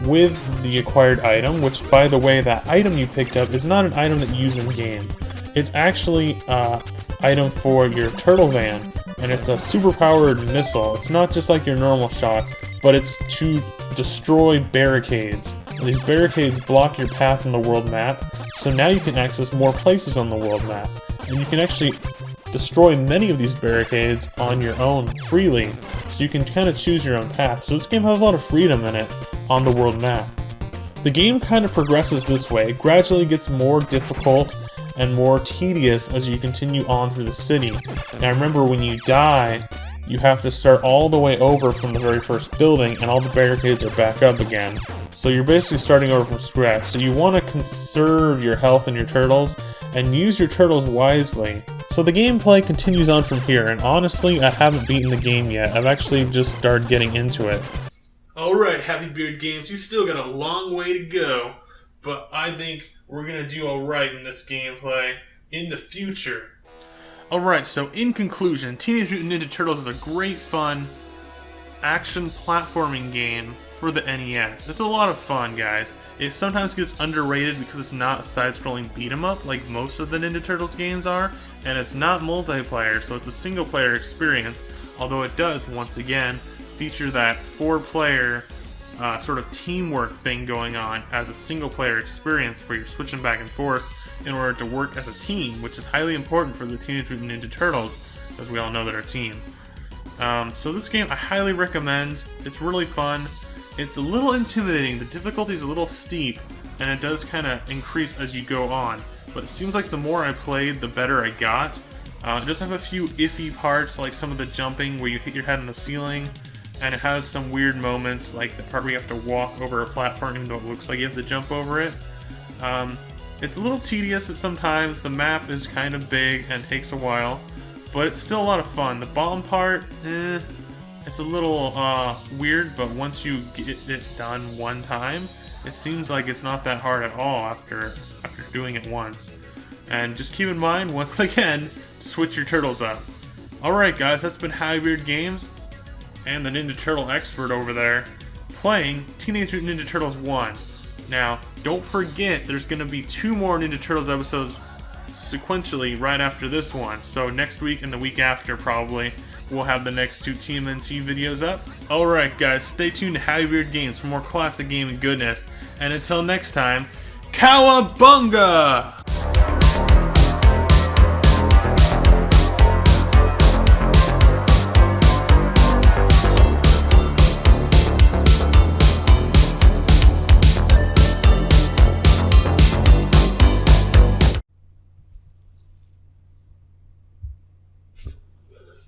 Speaker 1: with the acquired item, which, by the way, that item you picked up is not an item that you use in game. It's actually an item for your turtle van, and it's a super-powered missile. It's not just like your normal shots, but it's to destroy barricades. And these barricades block your path on the world map, so now you can access more places on the world map. And you can actually destroy many of these barricades on your own freely, so you can kind of choose your own path. So this game has a lot of freedom in it on the world map. The game kind of progresses this way, it gradually gets more difficult and more tedious as you continue on through the city. Now remember, when you die, you have to start all the way over from the very first building, and all the barricades are back up again. So you're basically starting over from scratch. So you want to conserve your health and your turtles, and use your turtles wisely. So the gameplay continues on from here, and honestly, I haven't beaten the game yet. I've actually just started getting into it.
Speaker 5: Alright, Happy Beard Games, you still got a long way to go, but I think we're gonna do alright in this gameplay in the future. Alright, so in conclusion, Teenage Mutant Ninja Turtles is a great fun action platforming game for the NES. It's a lot of fun, guys. It sometimes gets underrated because it's not a side-scrolling beat-em-up like most of the Ninja Turtles games are, and it's not multiplayer, so it's a single-player experience, although it does, once again, feature that 4-player sort of teamwork thing going on as a single-player experience where you're switching back and forth in order to work as a team, which is highly important for the Teenage Mutant Ninja Turtles, as we all know they're a team. So this game I highly recommend. It's really fun. It's a little intimidating. The difficulty is a little steep, and it does kind of increase as you go on. But it seems like the more I played, the better I got. It does have a few iffy parts, like some of the jumping where you hit your head on the ceiling, and it has some weird moments, like the part where you have to walk over a platform even though it looks like you have to jump over it. It's a little tedious at sometimes. The map is kind of big and takes a while, but it's still a lot of fun. The bomb part, it's a little weird, but once you get it done one time, it seems like it's not that hard at all after doing it once. And just keep in mind, once again, switch your turtles up. Alright guys, that's been Happy Beard Games and the Ninja Turtle expert over there playing Teenage Mutant Ninja Turtles 1. Now, don't forget there's going to be 2 more Ninja Turtles episodes sequentially right after this one. So next week and the week after probably we'll have the next 2 TMNT videos up. Alright guys, stay tuned to Happy Beard Games for more classic gaming goodness. And until next time, Cowabunga!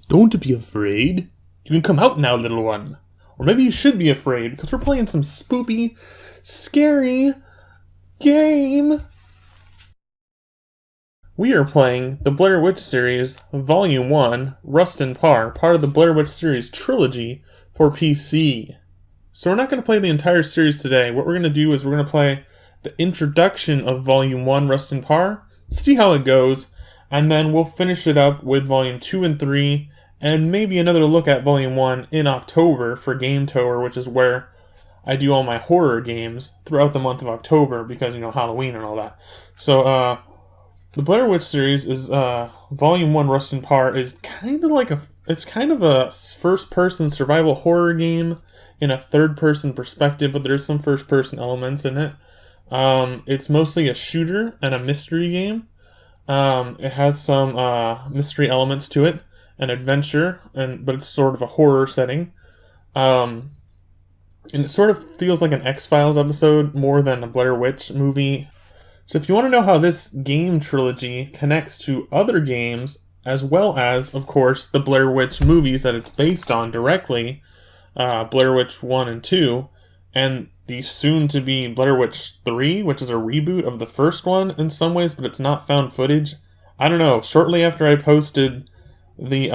Speaker 1: Don't be afraid. You can come out now, little one. Or maybe you should be afraid, because we're playing some spoopy, scary game. We are playing the Blair Witch series, Volume 1, Rust and Par, part of the Blair Witch series trilogy for PC. So we're not going to play the entire series today. What we're going to do is we're going to play the introduction of Volume 1, Rust and Par, see how it goes, and then we'll finish it up with Volume 2 and 3, and maybe another look at Volume 1 in October for Game Tour, which is where I do all my horror games throughout the month of October, because, you know, Halloween and all that. So, the Blair Witch series is, Volume 1 Rust and Par is kind of like it's kind of a first-person survival horror game in a third-person perspective, but there's some first-person elements in it. It's mostly a shooter and a mystery game. It has some mystery elements to it, an adventure, but it's sort of a horror setting. And it sort of feels like an X-Files episode more than a Blair Witch movie. So if you want to know how this game trilogy connects to other games, as well as, of course, the Blair Witch movies that it's based on directly, Blair Witch 1 and 2, and the soon-to-be Blair Witch 3, which is a reboot of the first one in some ways, but it's not found footage. I don't know, shortly after I posted the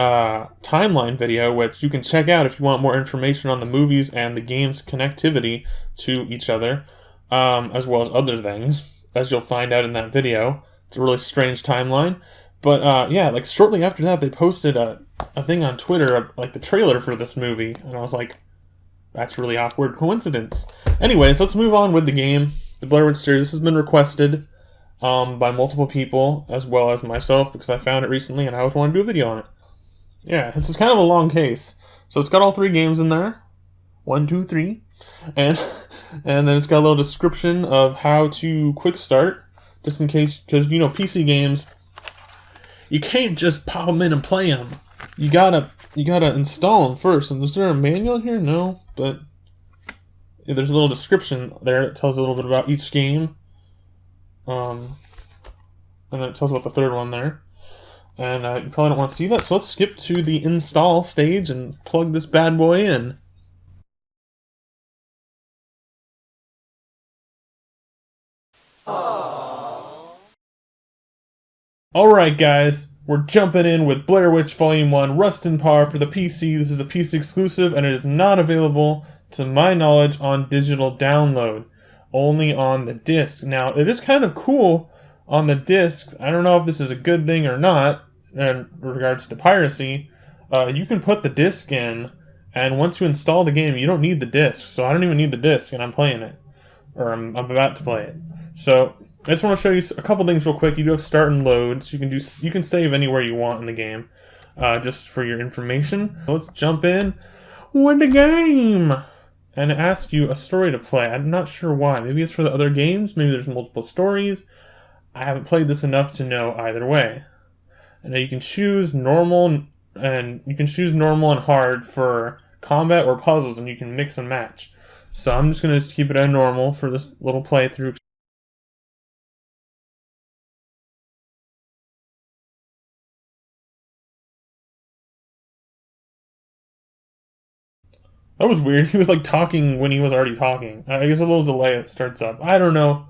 Speaker 1: timeline video, which you can check out if you want more information on the movies and the game's connectivity to each other, as well as other things, as you'll find out in that video. It's a really strange timeline. But yeah, like shortly after that, they posted a thing on Twitter, like the trailer for this movie, and I was like, that's really awkward coincidence. Anyways, let's move on with the game. The Blair Witch series. This has been requested by multiple people, as well as myself, because I found it recently and I always wanted to do a video on it. Yeah, this is kind of a long case. So it's got all 3 games in there. 1, 2, 3. And then it's got a little description of how to quick start, just in case, because, you know, PC games, you can't just pop them in and play them. You gotta install them first. And is there a manual here? No, but yeah, there's a little description there that tells a little bit about each game. And then it tells about the third one there. And you probably don't want to see that, so let's skip to the install stage and plug this bad boy in. Alright guys, we're jumping in with Blair Witch Volume 1 Rust and Par for the PC. This is a PC exclusive and it is not available, to my knowledge, on digital download. Only on the disc. Now, it is kind of cool on the disc. I don't know if this is a good thing or not in regards to piracy. You can put the disc in, and once you install the game, you don't need the disc. So I don't even need the disc, and I'm playing it. Or I'm about to play it. So I just want to show you a couple things real quick. You do have start and load, so you can save anywhere you want in the game, just for your information. Let's jump in with the game. And it asks you a story to play. I'm not sure why. Maybe it's for the other games. Maybe there's multiple stories. I haven't played this enough to know either way. And you can choose normal and hard for combat or puzzles, and you can mix and match. So I'm just gonna keep it at normal for this little playthrough. That was weird. He was like talking when he was already talking. I guess a little delay it starts up. I don't know.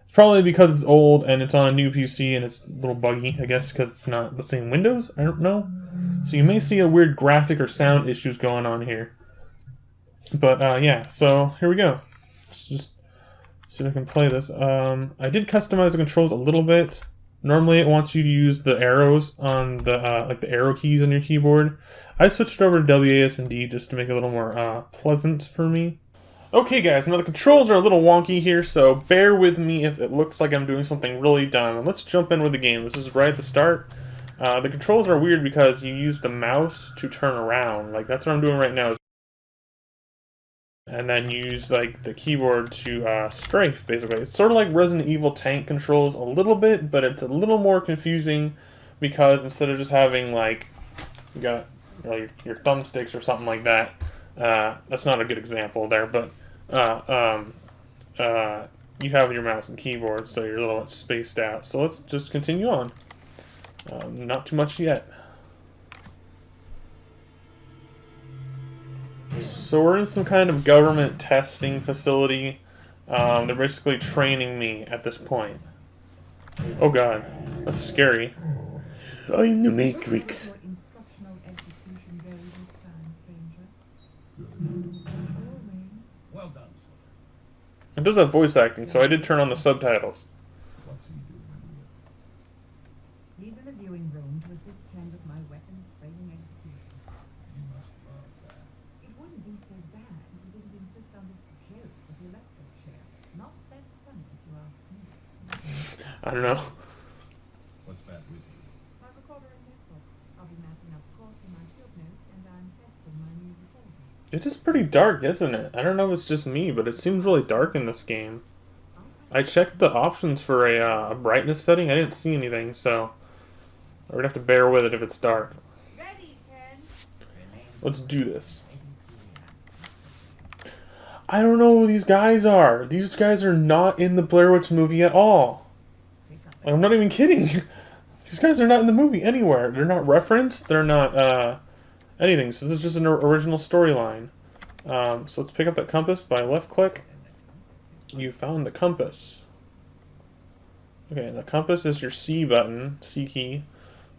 Speaker 1: It's probably because it's old and it's on a new PC and it's a little buggy, I guess, because it's not the same Windows. I don't know. So you may see a weird graphic or sound issues going on here. But yeah, so here we go. Let's just see if I can play this. I did customize the controls a little bit. Normally it wants you to use the arrows on the like the arrow keys on your keyboard. I switched over to WASD just to make it a little more pleasant for me. Okay guys, now the controls are a little wonky here, so bear with me if it looks like I'm doing something really dumb. Let's jump in with the game. This is right at the start. The controls are weird because you use the mouse to turn around. Like that's what I'm doing right now. And then use like the keyboard to strafe, basically. It's sort of like Resident Evil tank controls a little bit, but it's a little more confusing because instead of just having like you got your thumbsticks or something like that, that's not a good example there, but you have your mouse and keyboard, so you're a little spaced out. So let's just continue on. Not too much yet. So we're in some kind of government testing facility. They're basically training me at this point. Oh god, that's scary. I'm the Matrix. It does have voice acting, so I did turn on the subtitles.
Speaker 6: These are the viewing room to assist Ken with my weapons training execution.
Speaker 2: You must love that.
Speaker 6: It wouldn't be so bad if you didn't insist on this joke with the electric chair. Not that funny if you ask me.
Speaker 1: I don't know.
Speaker 2: What's that with you?
Speaker 6: My recorder and notebook. I'll be mapping out the course in my field notes and I'm testing my new recorder.
Speaker 1: It is pretty dark, isn't it? I don't know if it's just me, but it seems really dark in this game. I checked the options for a brightness setting. I didn't see anything, so we're gonna have to bear with it if it's dark. Let's do this. I don't know who these guys are. These guys are not in the Blair Witch movie at all. I'm not even kidding. These guys are not in the movie anywhere. They're not referenced. They're not anything. So this is just an original storyline. So let's pick up that compass by left click. You found the compass. Okay, and the compass is your C button, C key.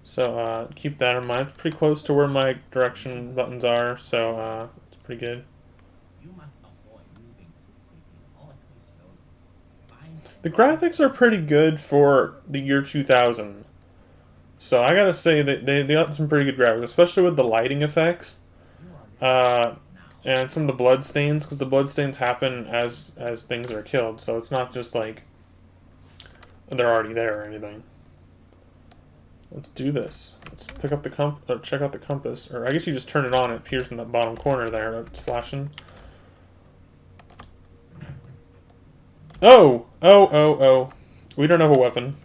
Speaker 1: So keep that in mind. It's pretty close to where my direction buttons are, so it's pretty good. The graphics are pretty good for the year 2000. So I gotta say that they got some pretty good graphics, especially with the lighting effects. And some of the blood stains, because the blood stains happen as things are killed, so it's not just like they're already there or anything. Let's do this. Let's pick up the check out the compass, or I guess you just turn it on. It appears in the bottom corner there. It's flashing. Oh! Oh, oh, oh. We don't have a weapon.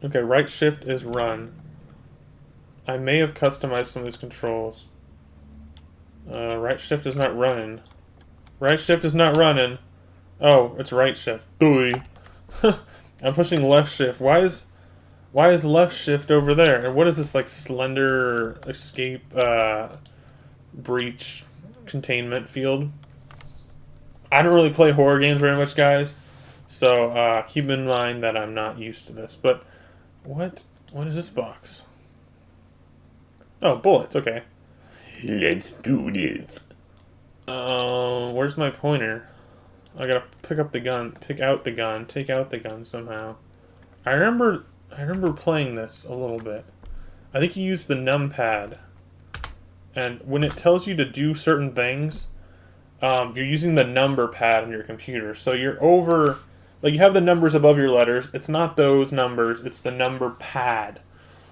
Speaker 1: Okay, right shift is run. I may have customized some of these controls. Right shift is not running. Right shift is not running. Oh, it's right shift. Doi. I'm pushing left shift. Why is left shift over there? And what is this, like, slender escape breach containment field? I don't really play horror games very much, guys, so keep in mind that I'm not used to this. But what is this box? Oh, bullets. Okay.
Speaker 2: Let's do this.
Speaker 1: Where's my pointer? I gotta pick up the gun, pick out the gun, take out the gun somehow. I remember playing this a little bit. I think you use the numpad, and when it tells you to do certain things, you're using the number pad on your computer. So you're over, like, you have the numbers above your letters. It's not those numbers, it's the number pad.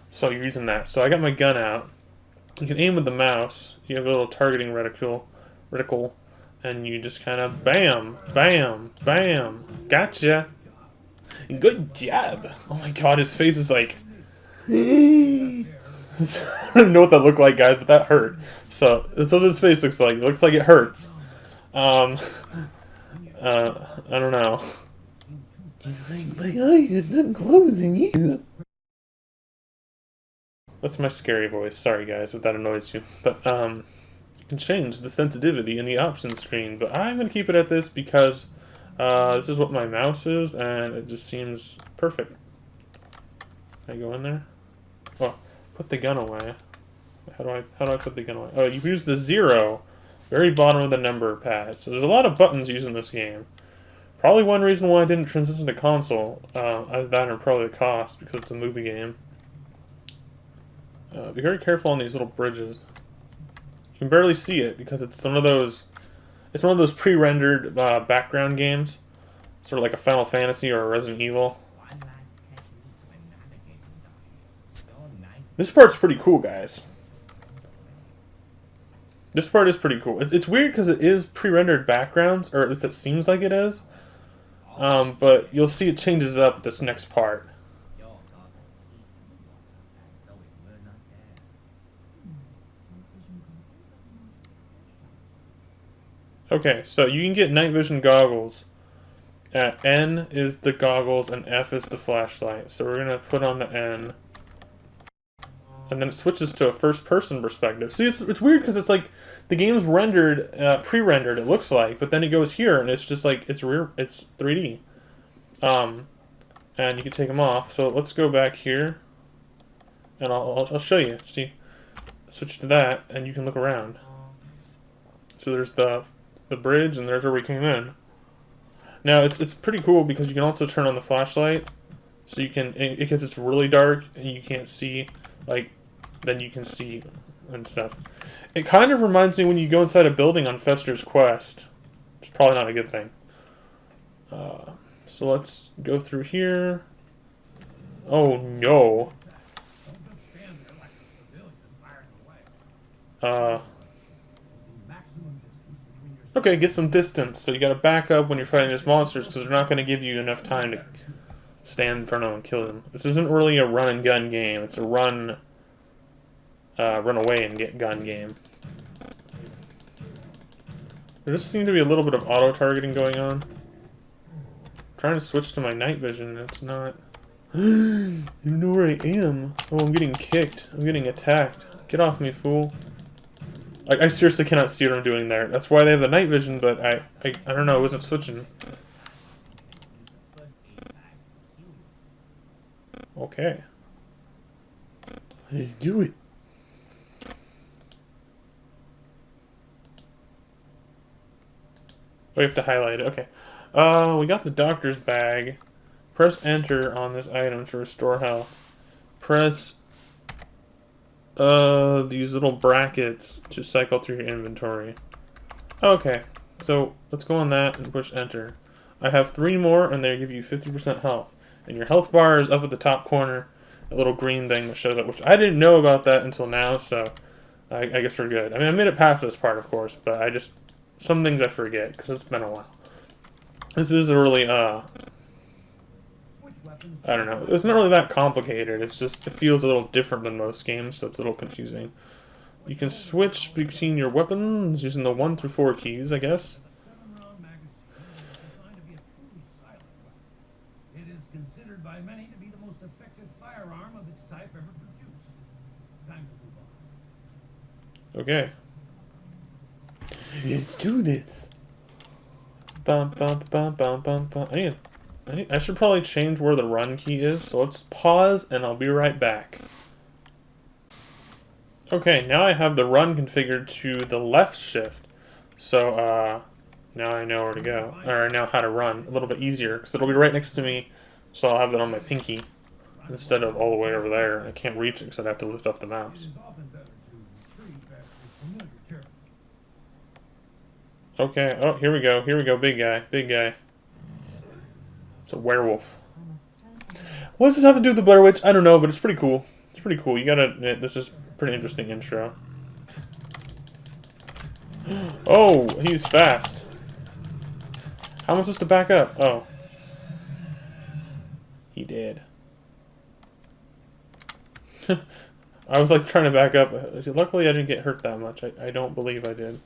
Speaker 1: So you're using that. So I got my gun out. You can aim with the mouse. You have a little targeting reticle, and you just kind of bam, bam, bam. Gotcha. Good job. Oh my god, his face is like... I don't know what that looked like, guys, but that hurt. So, that's what his face looks like. It looks like it hurts. I don't know. My eyes are not closing either. That's my scary voice. Sorry, guys, if that annoys you. But, you can change the sensitivity in the options screen. But I'm going to keep it at this because this is what my mouse is, and it just seems perfect. Can I go in there? Oh, put the gun away. How do I put the gun away? Oh, you use the 0, very bottom of the number pad. So there's a lot of buttons used in this game. Probably one reason why I didn't transition to console, other than or probably the cost, because it's a movie game. Be very careful on these little bridges. You can barely see it because it's one of those pre-rendered background games, sort of like a Final Fantasy or a Resident Evil. This part's pretty cool, guys. This part is pretty cool. It's weird because it is pre-rendered backgrounds, or at least it seems like it is. But you'll see it changes up this next part. Okay, so you can get night vision goggles. N is the goggles and F is the flashlight. So we're going to put on the N. And then it switches to a first-person perspective. See, it's weird because it's like the game's rendered, pre-rendered, it looks like, but then it goes here and it's just like, it's 3D. And you can take them off. So let's go back here. And I'll show you. See, switch to that and you can look around. So there's the bridge, and there's where we came in. Now, it's pretty cool because you can also turn on the flashlight, so you can, because it's really dark and you can't see, like, then you can see and stuff. It kind of reminds me when you go inside a building on Fester's Quest. It's probably not a good thing. So let's go through here. Oh no. Okay, get some distance. So you gotta back up when you're fighting these monsters because they're not gonna give you enough time to stand in front of them and kill them. This isn't really a run and gun game. It's a run away and get gun game. There just seems to be a little bit of auto-targeting going on. I'm trying to switch to my night vision and it's not. You know where I am. Oh, I'm getting kicked. I'm getting attacked. Get off me, fool. Like, I seriously cannot see what I'm doing there. That's why they have the night vision, but I don't know, I wasn't switching. Okay. Hey, do it. Oh, you have to highlight it. Okay. We got the doctor's bag. Press enter on this item to restore health. Press these little brackets to cycle through your inventory. Okay, so let's go on that and push enter. I have 3 more and they give you 50% health. And your health bar is up at the top corner, a little green thing that shows up, which I didn't know about that until now, so I guess we're good. I mean, I made it past this part, of course, but some things I forget, because it's been a while. This is a really, I don't know, it's not really that complicated, it's just, it feels a little different than most games, so it's a little confusing. You can switch between your weapons using the 1 through 4 keys, I guess.
Speaker 7: It is considered by many to be the most effective firearm of its type ever produced. Time to move on.
Speaker 1: Okay. Let's do this. Bum, bum, bum, bum, bum, bum. I should probably change where the run key is, so let's pause and I'll be right back. Okay, now I have the run configured to the left shift. So, now I know where to go. Or I know how to run a little bit easier, because it'll be right next to me, so I'll have that on my pinky instead of all the way over there. I can't reach it because I'd have to lift off the mouse. Okay, oh, here we go, big guy. It's a werewolf. What does this have to do with the Blair Witch? I don't know, but it's pretty cool. It's pretty cool. You gotta admit, this is a pretty interesting intro. Oh, he's fast. How am I supposed to back up? Oh. He did. I was like trying to back up. Luckily I didn't get hurt that much. I don't believe I did.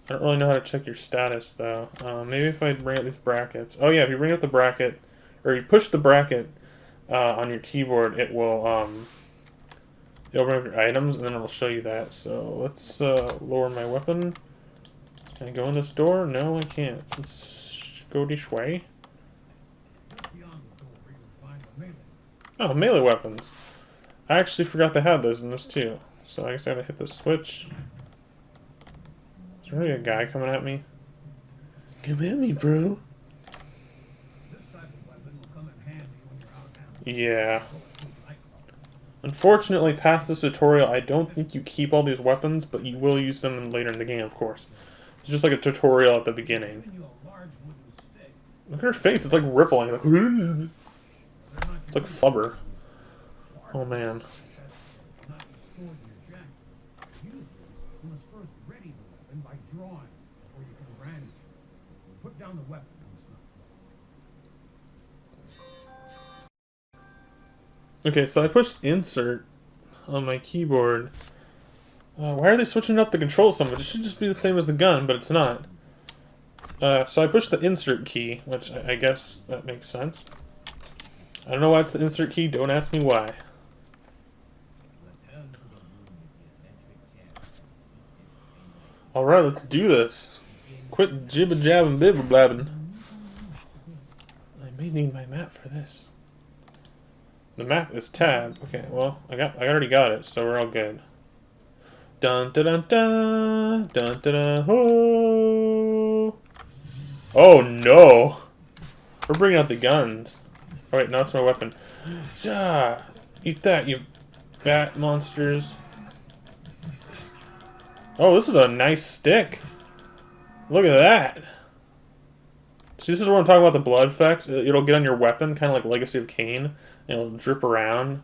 Speaker 1: I don't really know how to check your status though. Maybe if I bring up these brackets. Oh yeah, if you bring up the bracket, or you push the bracket on your keyboard, it will it'll bring up your items, and then it'll show you that. So let's lower my weapon. Can I go in this door? No, I can't. Let's go this way. Oh, melee weapons. I actually forgot they had those in this too. So I guess I gotta hit the switch. Is there really a guy coming at me? Come at me, bro. Yeah. Unfortunately, past this tutorial, I don't think you keep all these weapons, but you will use them later in the game, of course. It's just like a tutorial at the beginning. Look at her face, it's like rippling. Like, it's like flubber. Oh man. Okay, so I pushed insert on my keyboard. Why are they switching up the controls so much? It should just be the same as the gun, but it's not. So I pushed the insert key, which I guess that makes sense. I don't know why it's the insert key, don't ask me why. Alright, let's do this. Quit jibba-jabbing, bibba-blabbing. I may need my map for this. The map is tab. Okay, well, I already got it, so we're all good. Dun dun dun dun dun dun dun. Oh, oh no! We're bringing out the guns. Oh wait, no, it's my weapon. Ja, eat that, you bat monsters. Oh, this is a nice stick. Look at that. See, this is where I'm talking about the blood effects. It'll get on your weapon, kind of like Legacy of Kain. It'll drip around.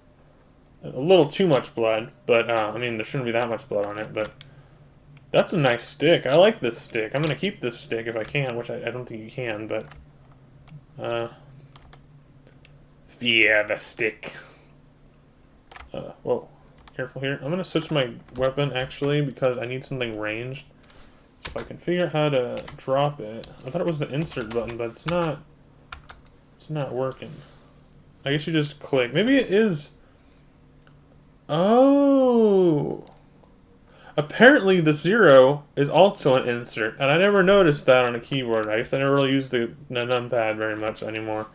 Speaker 1: A little too much blood, but, I mean, there shouldn't be that much blood on it, but That's a nice stick. I like this stick. I'm gonna keep this stick if I can, which I don't think you can, but... yeah, the stick. Whoa. Careful here. I'm gonna switch my weapon, actually, because I need something ranged. So if I can figure out how to drop it... I thought it was the insert button, but it's not... It's not working. I guess you just click. Maybe it is... Oh! Apparently the 0 is also an insert, and I never noticed that on a keyboard. I guess I never really use the numpad very much anymore.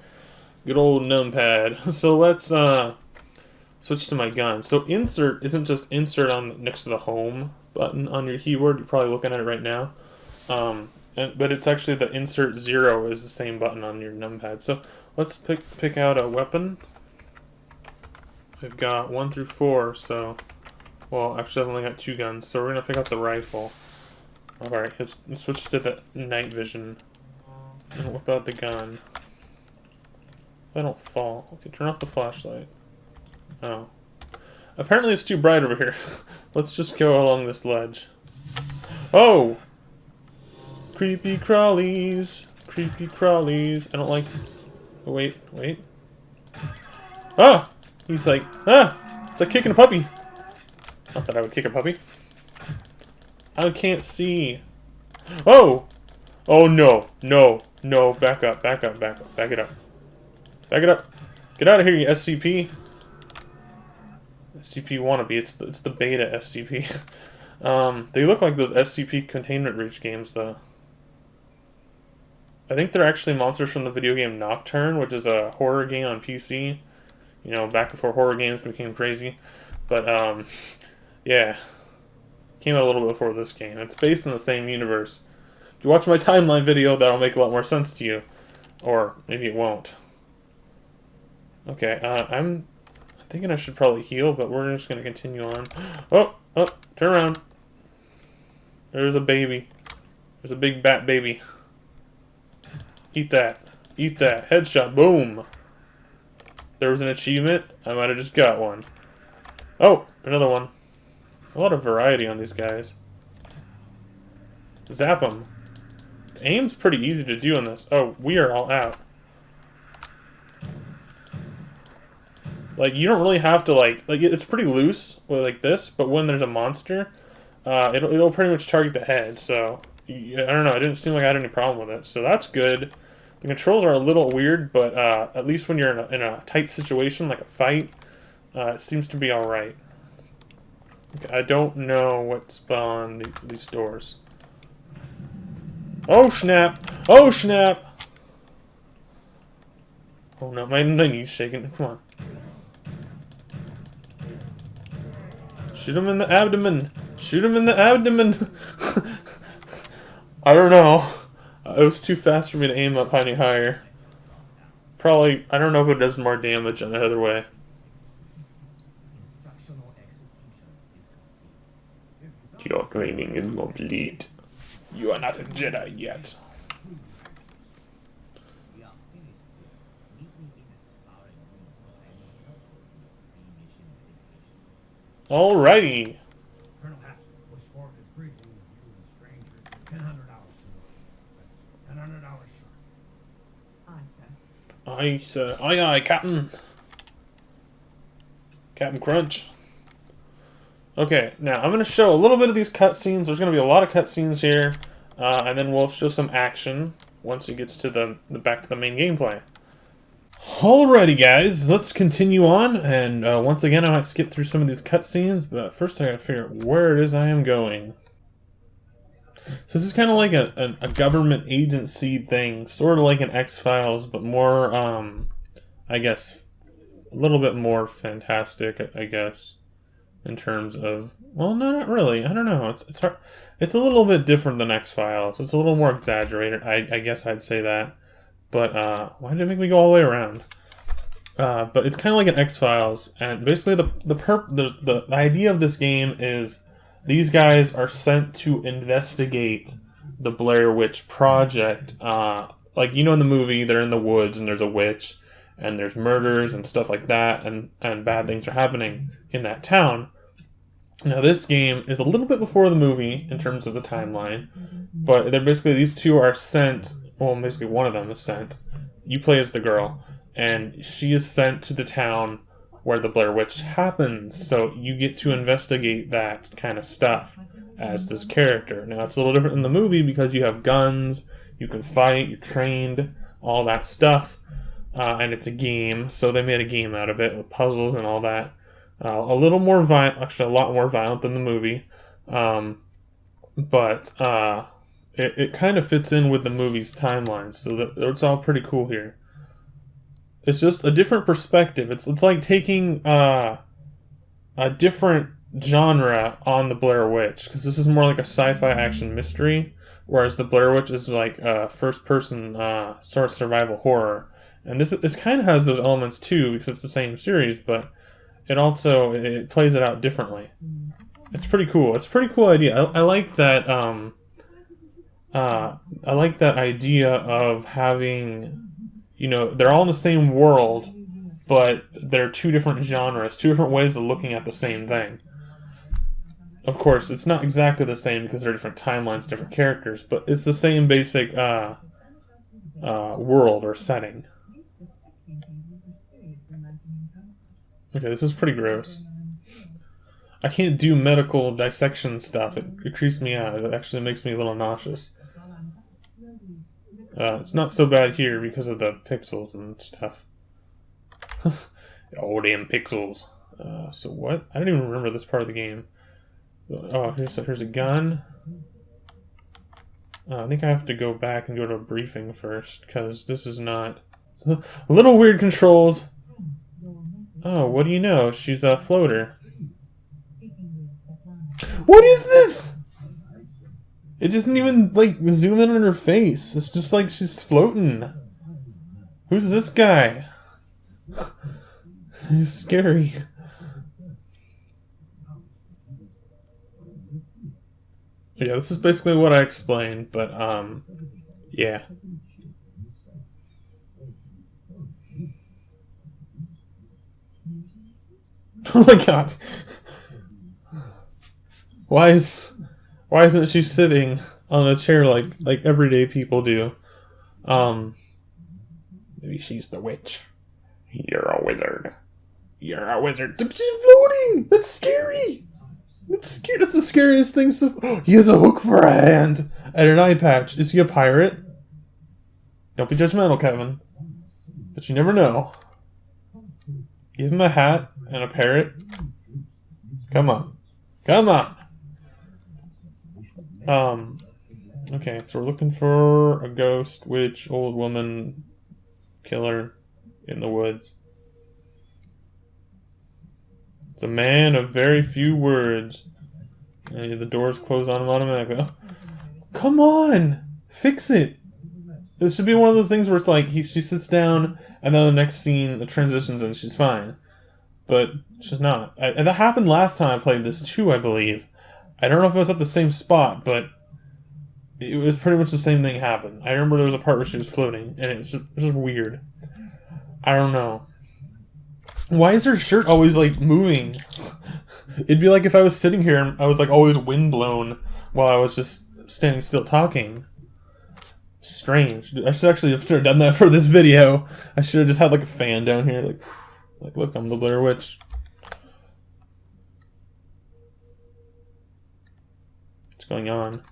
Speaker 1: Good old numpad. So let's switch to my gun. So insert isn't just insert on next to the home button on your keyboard. You're probably looking at it right now. But it's actually the insert 0 is the same button on your numpad. So let's pick out a weapon. We've got 1 through 4, so... Well, actually I've only got 2 guns, so we're going to pick out the rifle. Alright, let's switch to the night vision. And whip out the gun. If I don't fall. Okay, turn off the flashlight. Oh. Apparently it's too bright over here. Let's just go along this ledge. Oh! Creepy crawlies. Creepy crawlies. I don't like... Oh, wait. Ah! He's like... Ah! It's like kicking a puppy. Not that I would kick a puppy. I can't see. Oh! Oh no. No. No. Back up. Back up. Back up. Back it up. Back it up. Get out of here, you SCP. SCP wannabe. It's the beta SCP. They look like those SCP Containment Breach games, though. I think they're actually monsters from the video game Nocturne, which is a horror game on PC. You know, back before horror games became crazy. But, yeah. Came out a little bit before this game. It's based in the same universe. If you watch my timeline video, that'll make a lot more sense to you. Or maybe it won't. Okay, I'm thinking I should probably heal, but we're just going to continue on. Oh, turn around. There's a baby. There's a big bat baby. Eat that. Eat that. Headshot. Boom. There was an achievement. I might have just got one. Oh, another one. A lot of variety on these guys. Zap them. The aim's pretty easy to do on this. Oh, we are all out. Like, you don't really have to, like it's pretty loose, like this, but when there's a monster, it'll pretty much target the head, so, I don't know, it didn't seem like I had any problem with it, so that's good. The controls are a little weird, but at least when you're in a tight situation, like a fight, it seems to be alright. Okay, I don't know what's behind these doors. Oh, snap! Oh, snap! Oh, no, my knee's shaking. Come on. Shoot him in the abdomen! Shoot him in the abdomen! I don't know. It was too fast for me to aim up any higher. Probably, I don't know if it does more damage on the other way. Your training is complete. You are not a Jedi yet. Alrighty.
Speaker 7: Colonel Haskell was forwarded briefly with you and the stranger. $1,000 $100 short.
Speaker 6: Aye, sir.
Speaker 1: Aye, sir. Aye, aye, Captain. Captain Crunch. Okay, now I'm going to show a little bit of these cutscenes. There's going to be a lot of cutscenes here, and then we'll show some action once it gets to the back to the main gameplay. Alrighty, guys, let's continue on, and once again, I might skip through some of these cutscenes, but first I gotta figure out where it is I am going. So this is kind of like a government agency thing, sort of like an X-Files, but more, I guess, a little bit more fantastic, I guess, in terms of, well, no, not really, I don't know, it's hard, it's a little bit different than X-Files, it's a little more exaggerated, I guess I'd say that. But, why did it make me go all the way around? But it's kind of like an X-Files, and basically the idea of this game is these guys are sent to investigate the Blair Witch Project. Like, you know, in the movie, they're in the woods, and there's a witch, and there's murders and stuff like that, and bad things are happening in that town. Now this game is a little bit before the movie in terms of the timeline, but they're basically, these two are sent, well, basically one of them is sent. You play as the girl, and she is sent to the town where the Blair Witch happens, so you get to investigate that kind of stuff as this character. Now it's a little different in the movie because you have guns, you can fight, you're trained, all that stuff, and it's a game, so they made a game out of it with puzzles and all that. A little more violent, actually a lot more violent than the movie, but it kind of fits in with the movie's timeline, so that it's all pretty cool here. It's just a different perspective. It's like taking a different genre on the Blair Witch, because this is more like a sci-fi action mystery, whereas the Blair Witch is like a first-person sort of survival horror. And this kind of has those elements too, because it's the same series, but it plays it out differently. It's pretty cool. It's a pretty cool idea. I like that. I like that idea of having, you know, they're all in the same world, but they're two different genres, two different ways of looking at the same thing. Of course, it's not exactly the same because they're different timelines, different characters, but it's the same basic world or setting. Okay, this is pretty gross. I can't do medical dissection stuff. It creeps me out. It actually makes me a little nauseous. It's not so bad here because of the pixels and stuff. Oh, damn pixels. So what? I don't even remember this part of the game. Oh, here's a gun. I think I have to go back and go to a briefing first, because this is not... A little weird controls. Oh, what do you know? She's a floater. What is this? It doesn't even, like, zoom in on her face. It's just like she's floating. Who's this guy? He's scary. Yeah, this is basically what I explained, but, yeah. Oh my god. Why isn't she sitting on a chair like everyday people do? Maybe she's the witch. You're a wizard. You're a wizard. She's floating! That's scary! That's scary. That's the scariest thing. He has a hook for a hand and an eye patch. Is he a pirate? Don't be judgmental, Kevin. But you never know. Give him a hat and a parrot. Come on. Come on! Okay, so we're looking for a ghost, witch, old woman, killer in the woods. It's a man of very few words. And the doors close on him automatically. Oh, come on! Fix it! This should be one of those things where it's like, she sits down, and then the next scene, it transitions and she's fine. But she's not. And that happened last time I played this too, I believe. I don't know if it was at the same spot, but it was pretty much the same thing happened. I remember there was a part where she was floating, and it was just weird. I don't know. Why is her shirt always, like, moving? It'd be like if I was sitting here and I was, like, always windblown while I was just standing still talking. Strange. I should actually have done that for this video. I should have just had, like, a fan down here, like, look, I'm the Blair Witch. What's going on?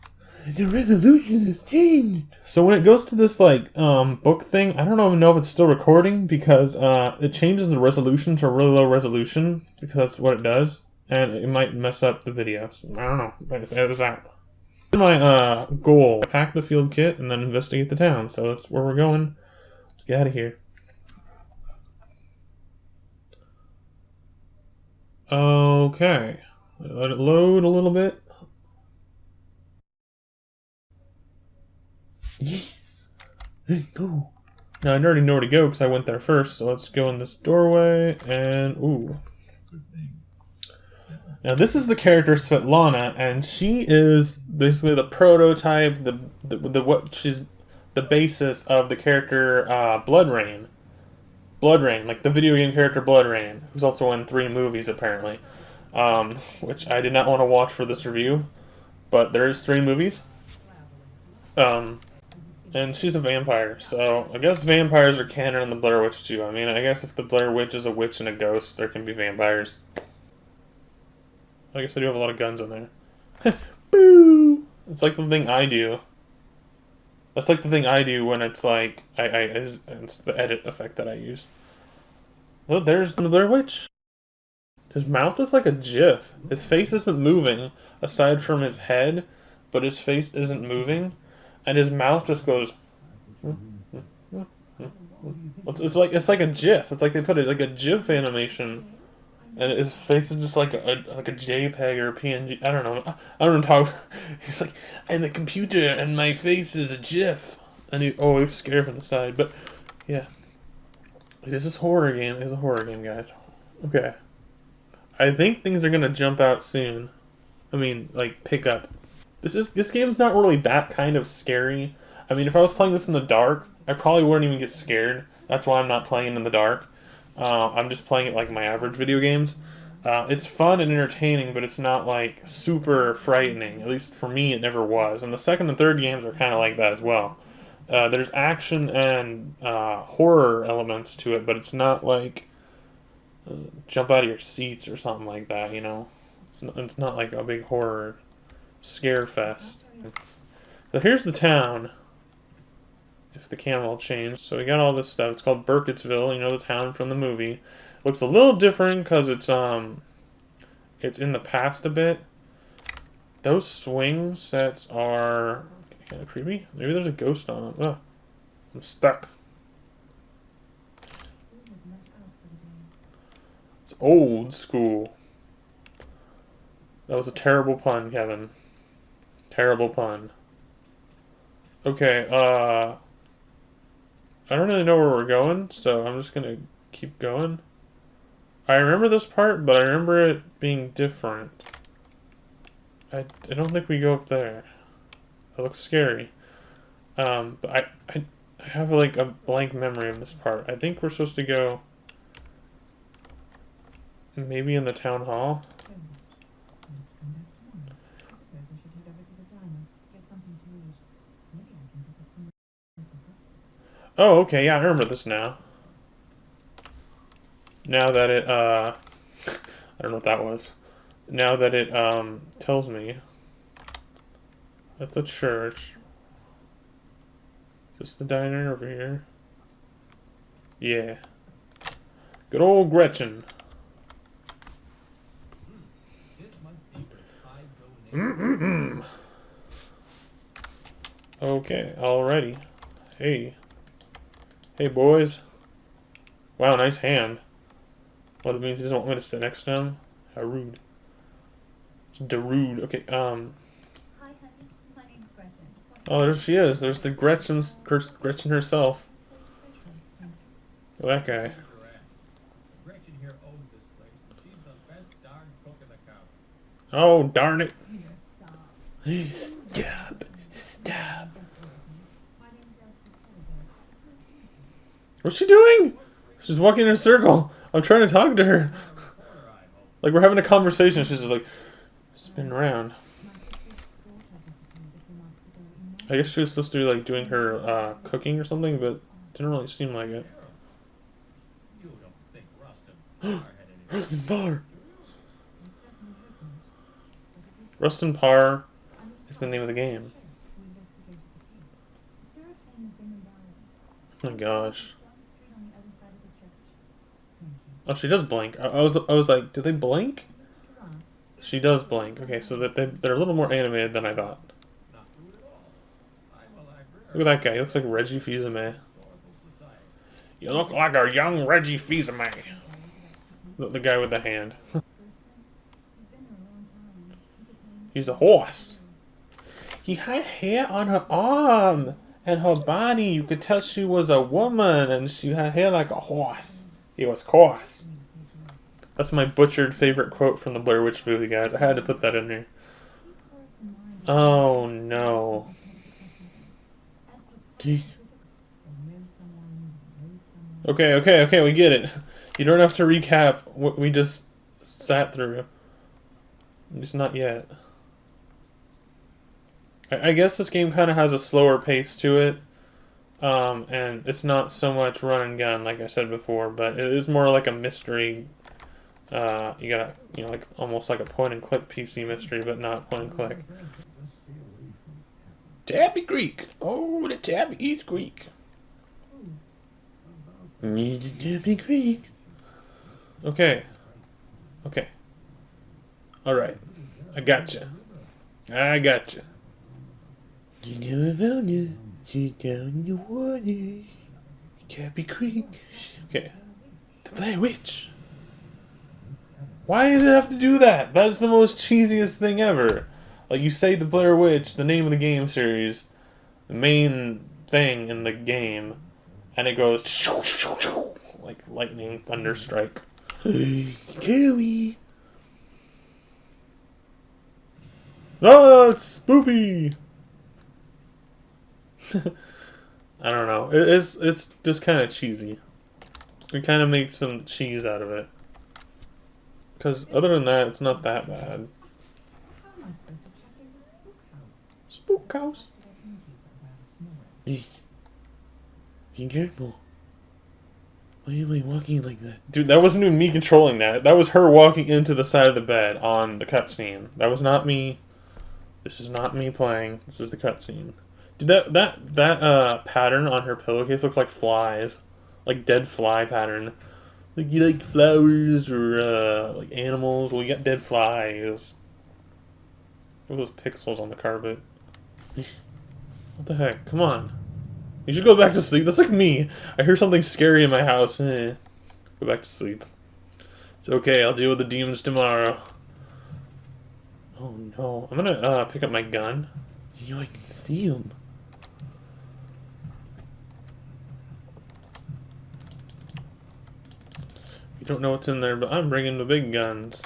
Speaker 1: The resolution has changed. So when it goes to this, like, book thing, I don't even know if it's still recording, because it changes the resolution to a really low resolution, because that's what it does, and it might mess up the video. So I don't know. I just add this out. My goal: pack the field kit and then investigate the town. So that's where we're going. Let's get out of here. Okay, let it load a little bit. Go. Now I already know where to go because I went there first. So let's go in this doorway and ooh. Now this is the character Svetlana, and she is basically the prototype, she's the basis of the character Blood Rain, like the video game character Blood Rain, who's also in 3 movies apparently. which I did not want to watch for this review, but there's 3 movies. And she's a vampire, so I guess vampires are canon in the Blair Witch too. I mean, I guess if the Blair Witch is a witch and a ghost, there can be vampires. I guess I do have a lot of guns on there. Boo! It's like the thing I do. That's like the thing I do when it's like, it's the edit effect that I use. Well, there's the Blair Witch. His mouth is like a GIF. His face isn't moving, aside from his head, but his face isn't moving. And his mouth just goes. It's like a GIF. It's like they put it like a GIF animation, and his face is just like a JPEG or a PNG. I don't know. I don't know how. He's like, I'm a computer, and my face is a GIF. And he looks scared from the side. But yeah, it is this horror game. It's a horror game, guys. Okay, I think things are gonna jump out soon. I mean, like pick up. This game's not really that kind of scary. I mean, if I was playing this in the dark, I probably wouldn't even get scared. That's why I'm not playing it in the dark. I'm just playing it like my average video games. It's fun and entertaining, but it's not like super frightening. At least for me, it never was. And the second and third games are kind of like that as well. There's action and horror elements to it, but it's not like jump out of your seats or something like that, you know? It's not like a big horror scare fest. So here's the town. If the camera will change. So we got all this stuff. It's called Burkittsville, you know, the town from the movie. Looks a little different because it's in the past a bit. Those swing sets are kind of creepy. Maybe there's a ghost on them. Oh, I'm stuck. It's old school. That was a terrible pun, Kevin. Terrible pun. Okay, I don't really know where we're going, so I'm just gonna keep going. I remember this part, but I remember it being different. I don't think we go up there. That looks scary. But I have like a blank memory of this part. I think we're supposed to go maybe in the town hall. Oh, okay, yeah, I remember this now. Now that it, I don't know what that was. Now that it, tells me. That's a church. Just the diner over here. Yeah. Good old Gretchen. Okay, alrighty. Hey. Hey, boys. Wow, nice hand. Well, that means he doesn't want me to sit next to him? How rude. It's rude. Okay,
Speaker 6: Hi, honey. My name's Gretchen.
Speaker 1: Oh, there she is. There's the Gretchen herself. Oh, that guy.
Speaker 7: Gretchen here owns this place, and she's the best darn cook in the county.
Speaker 1: Oh, darn it.
Speaker 6: Stop.
Speaker 1: Stop.
Speaker 6: My name's Astyanax.
Speaker 1: What's she doing? She's walking in a circle. I'm trying to talk to her. Like, we're having a conversation. She's just like, spinning around. I guess she was supposed to be, like, doing her cooking or something, but didn't really seem like it.
Speaker 7: You don't think Rustin had any
Speaker 1: Rustin Parr! Rustin Parr is the name of the game. Oh my gosh. Oh, she does blink. I was like, do they blink? She does blink. Okay, so that they're a little more animated than I thought. Look at that guy. He looks like Reggie Fils-Aimé. You look like a young Reggie Fils-Aimé. The guy with the hand. He's a horse. He had hair on her arm and her body. You could tell she was a woman, and she had hair like a horse. He was coarse. That's my butchered favorite quote from the Blair Witch movie, guys. I had to put that in here. Oh no. Geek. Okay, we get it. You don't have to recap what we just sat through. At least not yet. I guess this game kind of has a slower pace to it. And it's not so much run and gun, like I said before, but it is more like a mystery. You gotta, like almost like a point and click PC mystery, but not point and click. Tabby Creek! Oh, the Tabby East Creek! Need the Tabby Creek! Okay. Okay. Alright. I gotcha. I gotcha. You never found you. She's down in the water. Tabby Creek. Okay. The Blair Witch. Why does it have to do that? That's the most cheesiest thing ever. Like, you say the Blair Witch, the name of the game series, the main thing in the game, and it goes like lightning, thunder strike. Scary. Oh, it's spoopy. I don't know. It's just kind of cheesy. We kind of make some cheese out of it. Because other than that, it's not that bad.
Speaker 6: How am I supposed to check in the
Speaker 1: Spook house?
Speaker 6: spookhouse?
Speaker 1: Be careful. Why am I walking like that? Dude, that wasn't even me controlling that. That was her walking into the side of the bed on the cutscene. That was not me. This is not me playing. This is the cutscene. Dude, that pattern on her pillowcase looks like flies. Like dead fly pattern. Like, you like flowers or like animals? Well, you got dead flies. Look at those pixels on the carpet. What the heck? Come on. You should go back to sleep. That's like me. I hear something scary in my house. Go back to sleep. It's okay. I'll deal with the demons tomorrow. Oh no. I'm gonna pick up my gun. You know, I can see him. You don't know what's in there, but I'm bringing the big guns.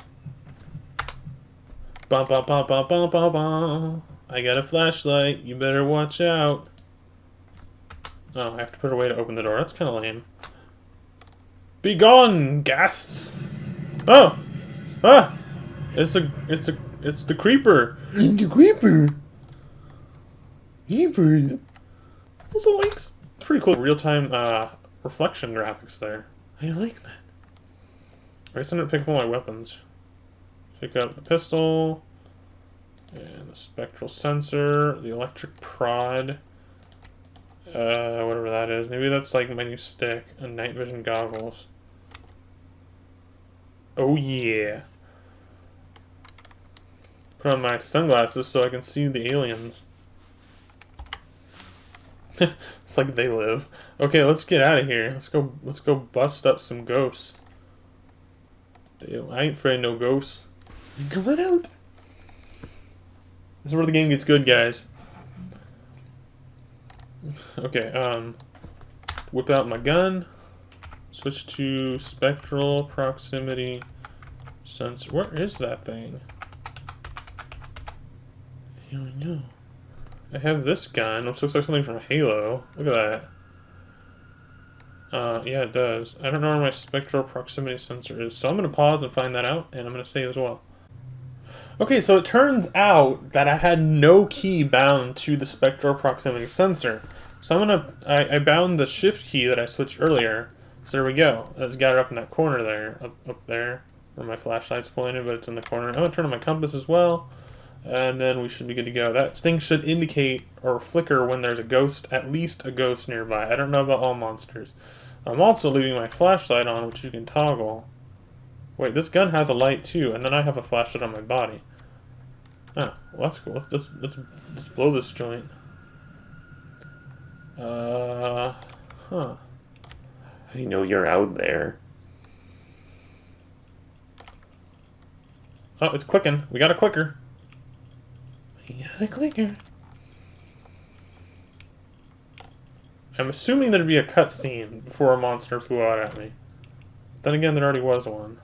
Speaker 1: Bum, bum, bum, bum, bum, bum, bum. I got a flashlight. You better watch out. Oh, I have to put away to open the door. That's kind of lame. Be gone, ghasts! Oh! Ah! It's the creeper. The creeper. Creepers. Those are links. It's pretty cool. Real-time reflection graphics there. I like that. I guess I'm gonna pick up all my weapons. Pick up the pistol, and the spectral sensor, the electric prod, whatever that is. Maybe that's like my new stick, and night vision goggles. Oh yeah. Put on my sunglasses so I can see the aliens. It's like they live. Okay, let's get out of here. Let's go bust up some ghosts. Damn, I ain't afraid of no ghosts. Come on out. This is where the game gets good, guys. Okay, whip out my gun. Switch to spectral proximity sensor. Where is that thing? I don't know. I have this gun, which looks like something from Halo. Look at that. Yeah, it does. I don't know where my spectral proximity sensor is, so I'm going to pause and find that out, and I'm going to save as well. Okay, so it turns out that I had no key bound to the spectral proximity sensor. So I bound the shift key that I switched earlier. So there we go. I just got it up in that corner there, up there, where my flashlight's pointed, but it's in the corner. I'm going to turn on my compass as well, and then we should be good to go. That thing should indicate or flicker when there's a ghost, at least a ghost nearby. I don't know about all monsters. I'm also leaving my flashlight on, which you can toggle. Wait, this gun has a light too, and then I have a flashlight on my body. Oh, well that's cool. Let's blow this joint. Huh.
Speaker 8: I know you're out there.
Speaker 1: Oh, it's clicking. We got a clicker. We got a clicker. I'm assuming there'd be a cutscene before a monster flew out at me. Then again, there already was one.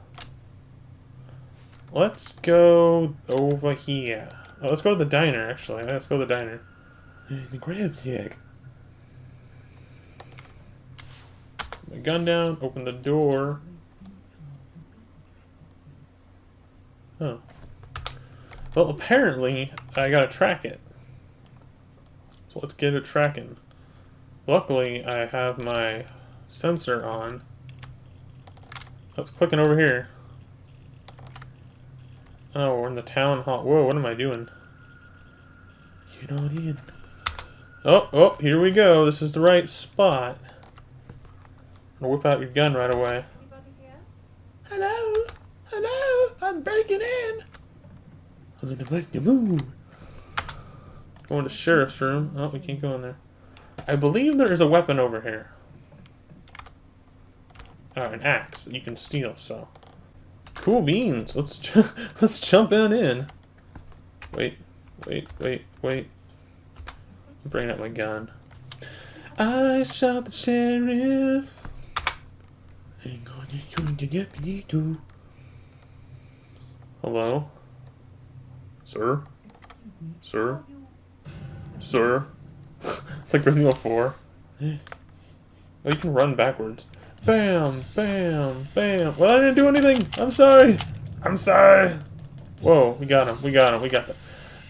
Speaker 1: Let's go over here. Oh, let's go to the diner, actually. Let's go to the diner. The grab jack. Put my gun down, open the door. Oh. Well, apparently, I gotta track it. So let's get it tracking. Luckily, I have my sensor on. It's clicking over here. Oh, we're in the town hall. Whoa, what am I doing? Get on in. Oh, here we go. This is the right spot. I'm gonna whip out your gun right away.
Speaker 6: Anybody here?
Speaker 1: Hello? Hello? I'm breaking in. I'm gonna make you move. Going to sheriff's room. Oh, we can't go in there. I believe there is a weapon over here. Oh, an axe that you can steal, so. Cool beans. Let's jump on in. Wait. I'm bringing up my gun. I shot the sheriff. Ain't going to get me too. Hello? Sir?
Speaker 6: Excuse me.
Speaker 1: Sir?
Speaker 6: Are you...
Speaker 1: Sir? It's like Resident Evil 4. Oh, you can run backwards. Bam! Bam! Bam! Well, I didn't do anything! I'm sorry! I'm sorry! Whoa, we got him. We got the...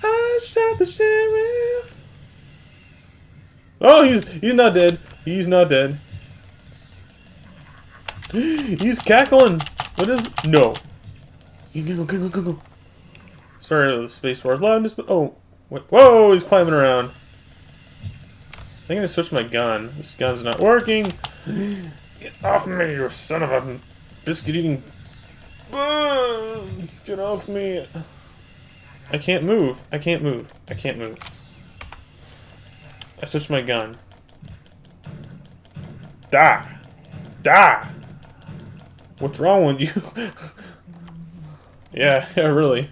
Speaker 1: I shot the sheriff! Oh, he's not dead. He's not dead. He's cackling! What is... No. Go. Sorry, the space bar's loudness, but... Oh. Wait. Whoa, he's climbing around. I think I switched my gun. This gun's not working. Get off me, you son of a biscuit-eating... Get off me. I can't move. I switched my gun. Die! What's wrong with you? yeah, really.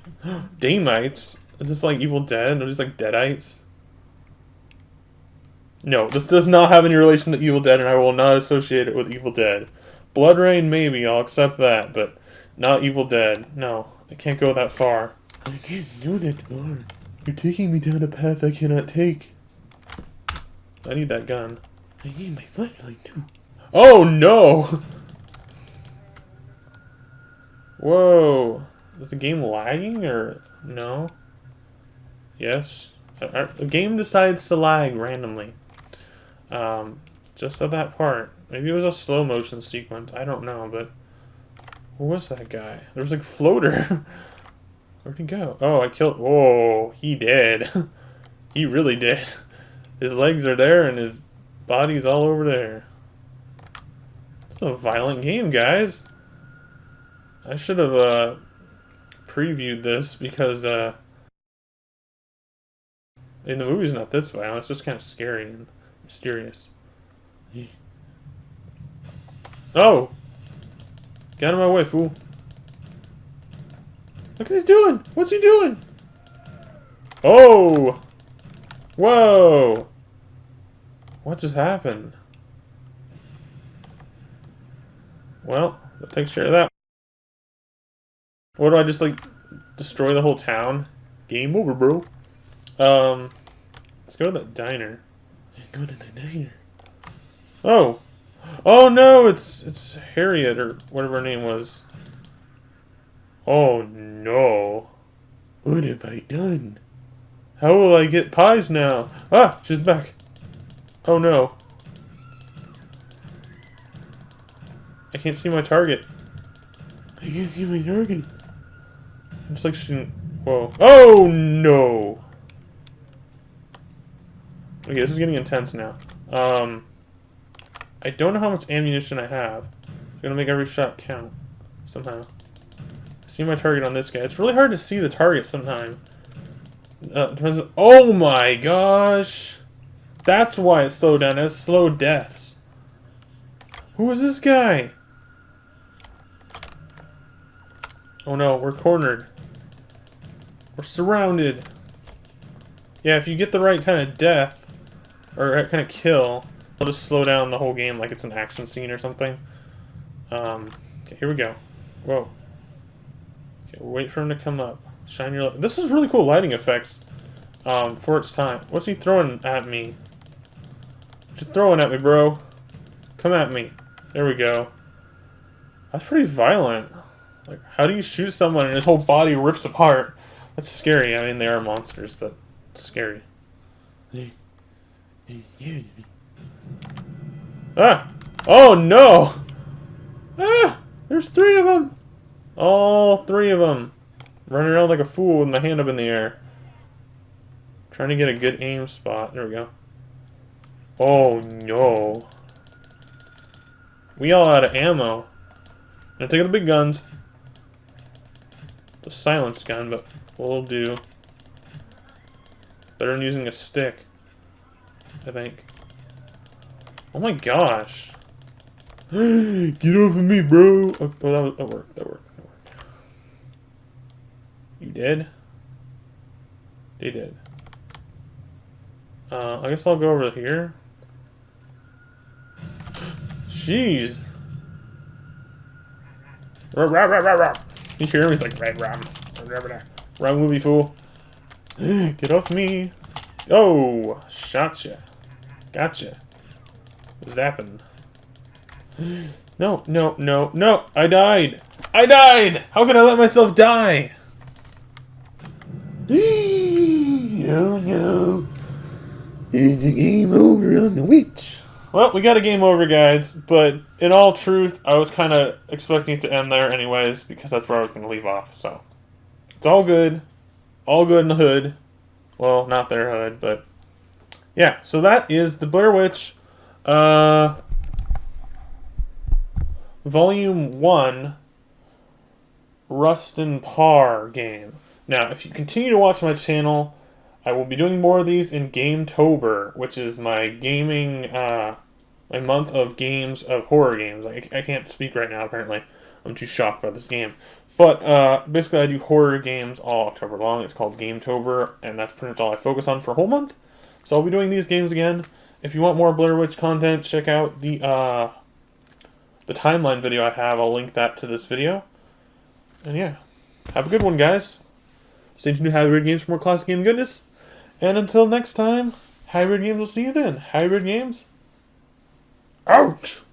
Speaker 1: Damites? Is this like Evil Dead? Or just like Deadites? No, this does not have any relation to Evil Dead, and I will not associate it with Evil Dead. Blood Rain, maybe, I'll accept that, but not Evil Dead. No, I can't go that far. I can't go that far. You're taking me down a path I cannot take. I need that gun. I need my flashlight too. Oh no! Whoa. Is the game lagging or no? Yes. The game decides to lag randomly. Just at that part. Maybe it was a slow motion sequence. I don't know, but where was that guy? There was like floater. Where'd he go? Oh, I killed. Whoa, he did. He really did. His legs are there and his body's all over there. It's a violent game, guys. I should have previewed this because in the movie's not this violent. It's just kind of scary and mysterious. Oh! Get out of my way, fool. Look what he's doing! What's he doing? Oh! Whoa! What just happened? Well, that takes care of that. What do I just like destroy the whole town? Game over, bro. Let's go to that diner. Go to the diner. Oh! Oh no, it's Harriet or whatever her name was. Oh no. What have I done? How will I get pies now? Ah, she's back. Oh no. I can't see my target. I can't see my target. I'm just like shooting. Whoa. Oh no. Okay, this is getting intense now. I don't know how much ammunition I have. I'm gonna make every shot count somehow. See my target on this guy. It's really hard to see the target sometimes. Depends on, oh my gosh! That's why it slowed down. It has slow deaths. Who is this guy? Oh no, we're cornered. We're surrounded. Yeah, if you get the right kind of death, or kind of kill, it'll just slow down the whole game like it's an action scene or something. Okay, here we go. Whoa. Okay, wait for him to come up. Shine your light. This is really cool lighting effects for its time. What's he throwing at me? What you throwing at me, bro? Come at me. There we go. That's pretty violent. Like, how do you shoot someone and his whole body rips apart? That's scary. I mean, they are monsters, but it's scary. Ah! Oh no! Ah! There's 3 of them! All 3 of them. Running around like a fool with my hand up in the air. Trying to get a good aim spot. There we go. Oh no. We all out of ammo. I'm gonna take out the big guns. The silence gun, but we'll do. Better than using a stick, I think. Oh my gosh. Get off of me, bro. Oh, that worked. That worked. You did? They did. I guess I'll go over here. Jeez. You hear him? He's like, wrong movie, fool. Get off me. Oh, shotcha. Gotcha. Zapping. No, no, no, no. I died. I died. How could I let myself die? Oh no. It's a game over on the witch. Well, we got a game over, guys, but in all truth, I was kind of expecting it to end there anyways, because that's where I was going to leave off, so. It's all good. All good in the hood. Well, not their hood, but. Yeah, so that is the Blair Witch, Volume 1, Rust and Par game. Now, if you continue to watch my channel, I will be doing more of these in Gametober, which is my gaming, my month of games, of horror games. I can't speak right now, apparently. I'm too shocked by this game. But, basically I do horror games all October long. It's called Gametober, and that's pretty much all I focus on for a whole month. So I'll be doing these games again. If you want more Blair Witch content, check out the timeline video I have. I'll link that to this video. And yeah, have a good one, guys. Stay tuned to Hybrid Games for more classic game goodness. And until next time, Hybrid Games will see you then. Hybrid Games, out!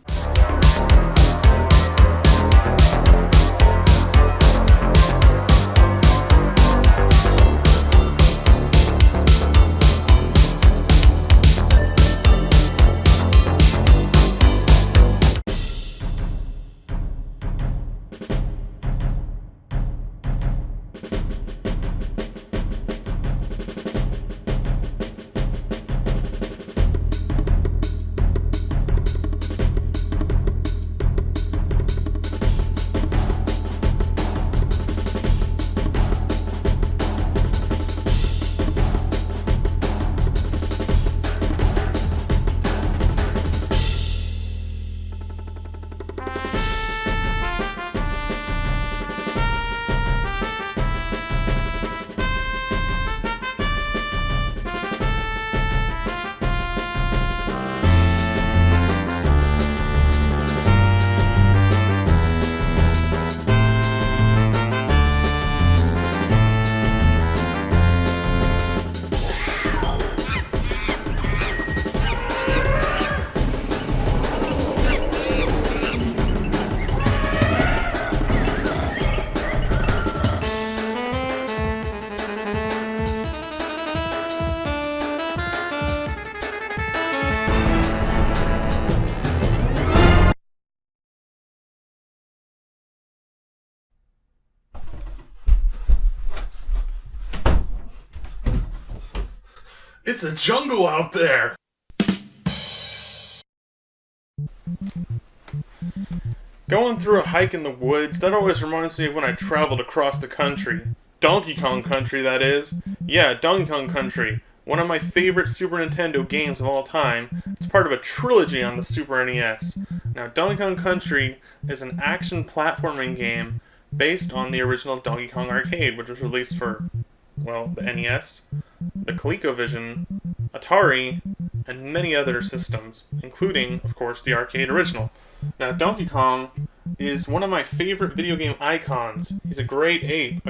Speaker 5: It's a jungle out there!
Speaker 1: Going through a hike in the woods, that always reminds me of when I traveled across the country. Donkey Kong Country, that is. Yeah, Donkey Kong Country. One of my favorite Super Nintendo games of all time. It's part of a trilogy on the Super NES. Now, Donkey Kong Country is an action platforming game based on the original Donkey Kong Arcade, which was released for, well, the NES, the ColecoVision, Atari, and many other systems, including, of course, the arcade original. Now, Donkey Kong is one of my favorite video game icons. He's a great ape,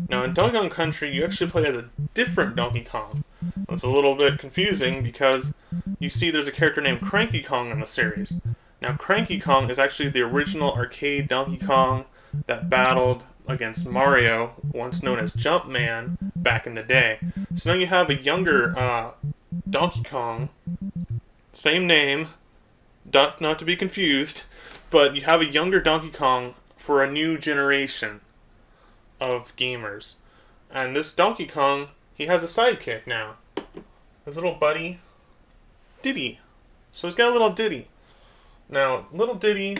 Speaker 1: Now, in Donkey Kong Country, you actually play as a different Donkey Kong. It's a little bit confusing because you see there's a character named Cranky Kong in the series. Now, Cranky Kong is actually the original arcade Donkey Kong that battled against Mario, once known as Jumpman, back in the day. So now you have a younger Donkey Kong, same name, not to be confused, but you have a younger Donkey Kong for a new generation of gamers. And this Donkey Kong, he has a sidekick now. His little buddy, Diddy. So he's got a little Diddy. Now, little Diddy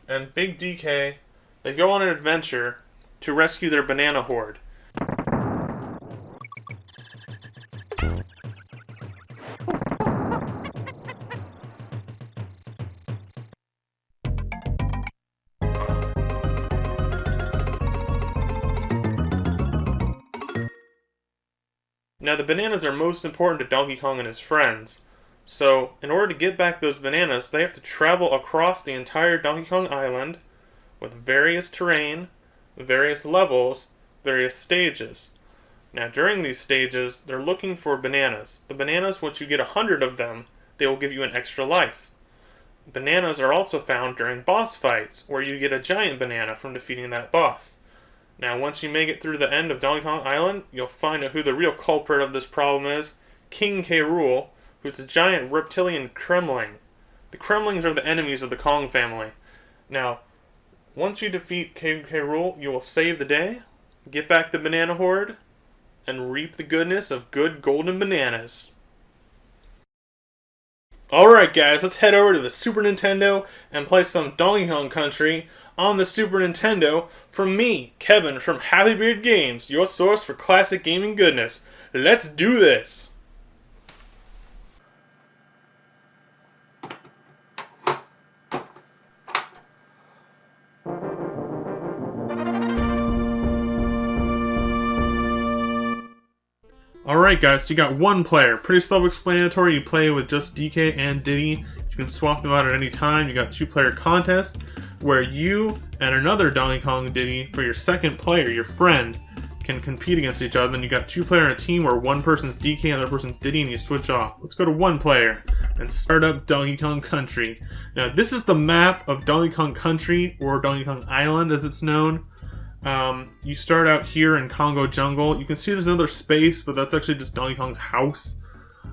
Speaker 1: and Big DK, they go on an adventure to rescue their banana horde. Now, the bananas are most important to Donkey Kong and his friends. So, in order to get back those bananas, they have to travel across the entire Donkey Kong Island with various terrain, various levels, various stages. Now, during these stages, they're looking for bananas. The bananas, once you get 100 of them, they will give you an extra life. Bananas are also found during boss fights, where you get a giant banana from defeating that boss. Now, once you make it through the end of Donkey Kong Island, you'll find out who the real culprit of this problem is, King K. Rool, who's a giant reptilian Kremling. The Kremlings are the enemies of the Kong family. Now, once you defeat King K. Rool, you will save the day, get back the banana horde, and reap the goodness of good golden bananas. Alright guys, let's head over to the Super Nintendo and play some Donkey Kong Country on the Super Nintendo from me, Kevin from Happy Beard Games, your source for classic gaming goodness. Let's do this! Alright guys, so you got one player. Pretty self-explanatory. You play with just DK and Diddy. You can swap them out at any time. You got two-player contest where you and another Donkey Kong Diddy for your second player, your friend, can compete against each other. Then you got two player in a team where one person's DK and the other person's Diddy and you switch off. Let's go to one player and start up Donkey Kong Country. Now this is the map of Donkey Kong Country, or Donkey Kong Island as it's known. You start out here in Congo Jungle. You can see there's another space, but that's actually just Donkey Kong's house.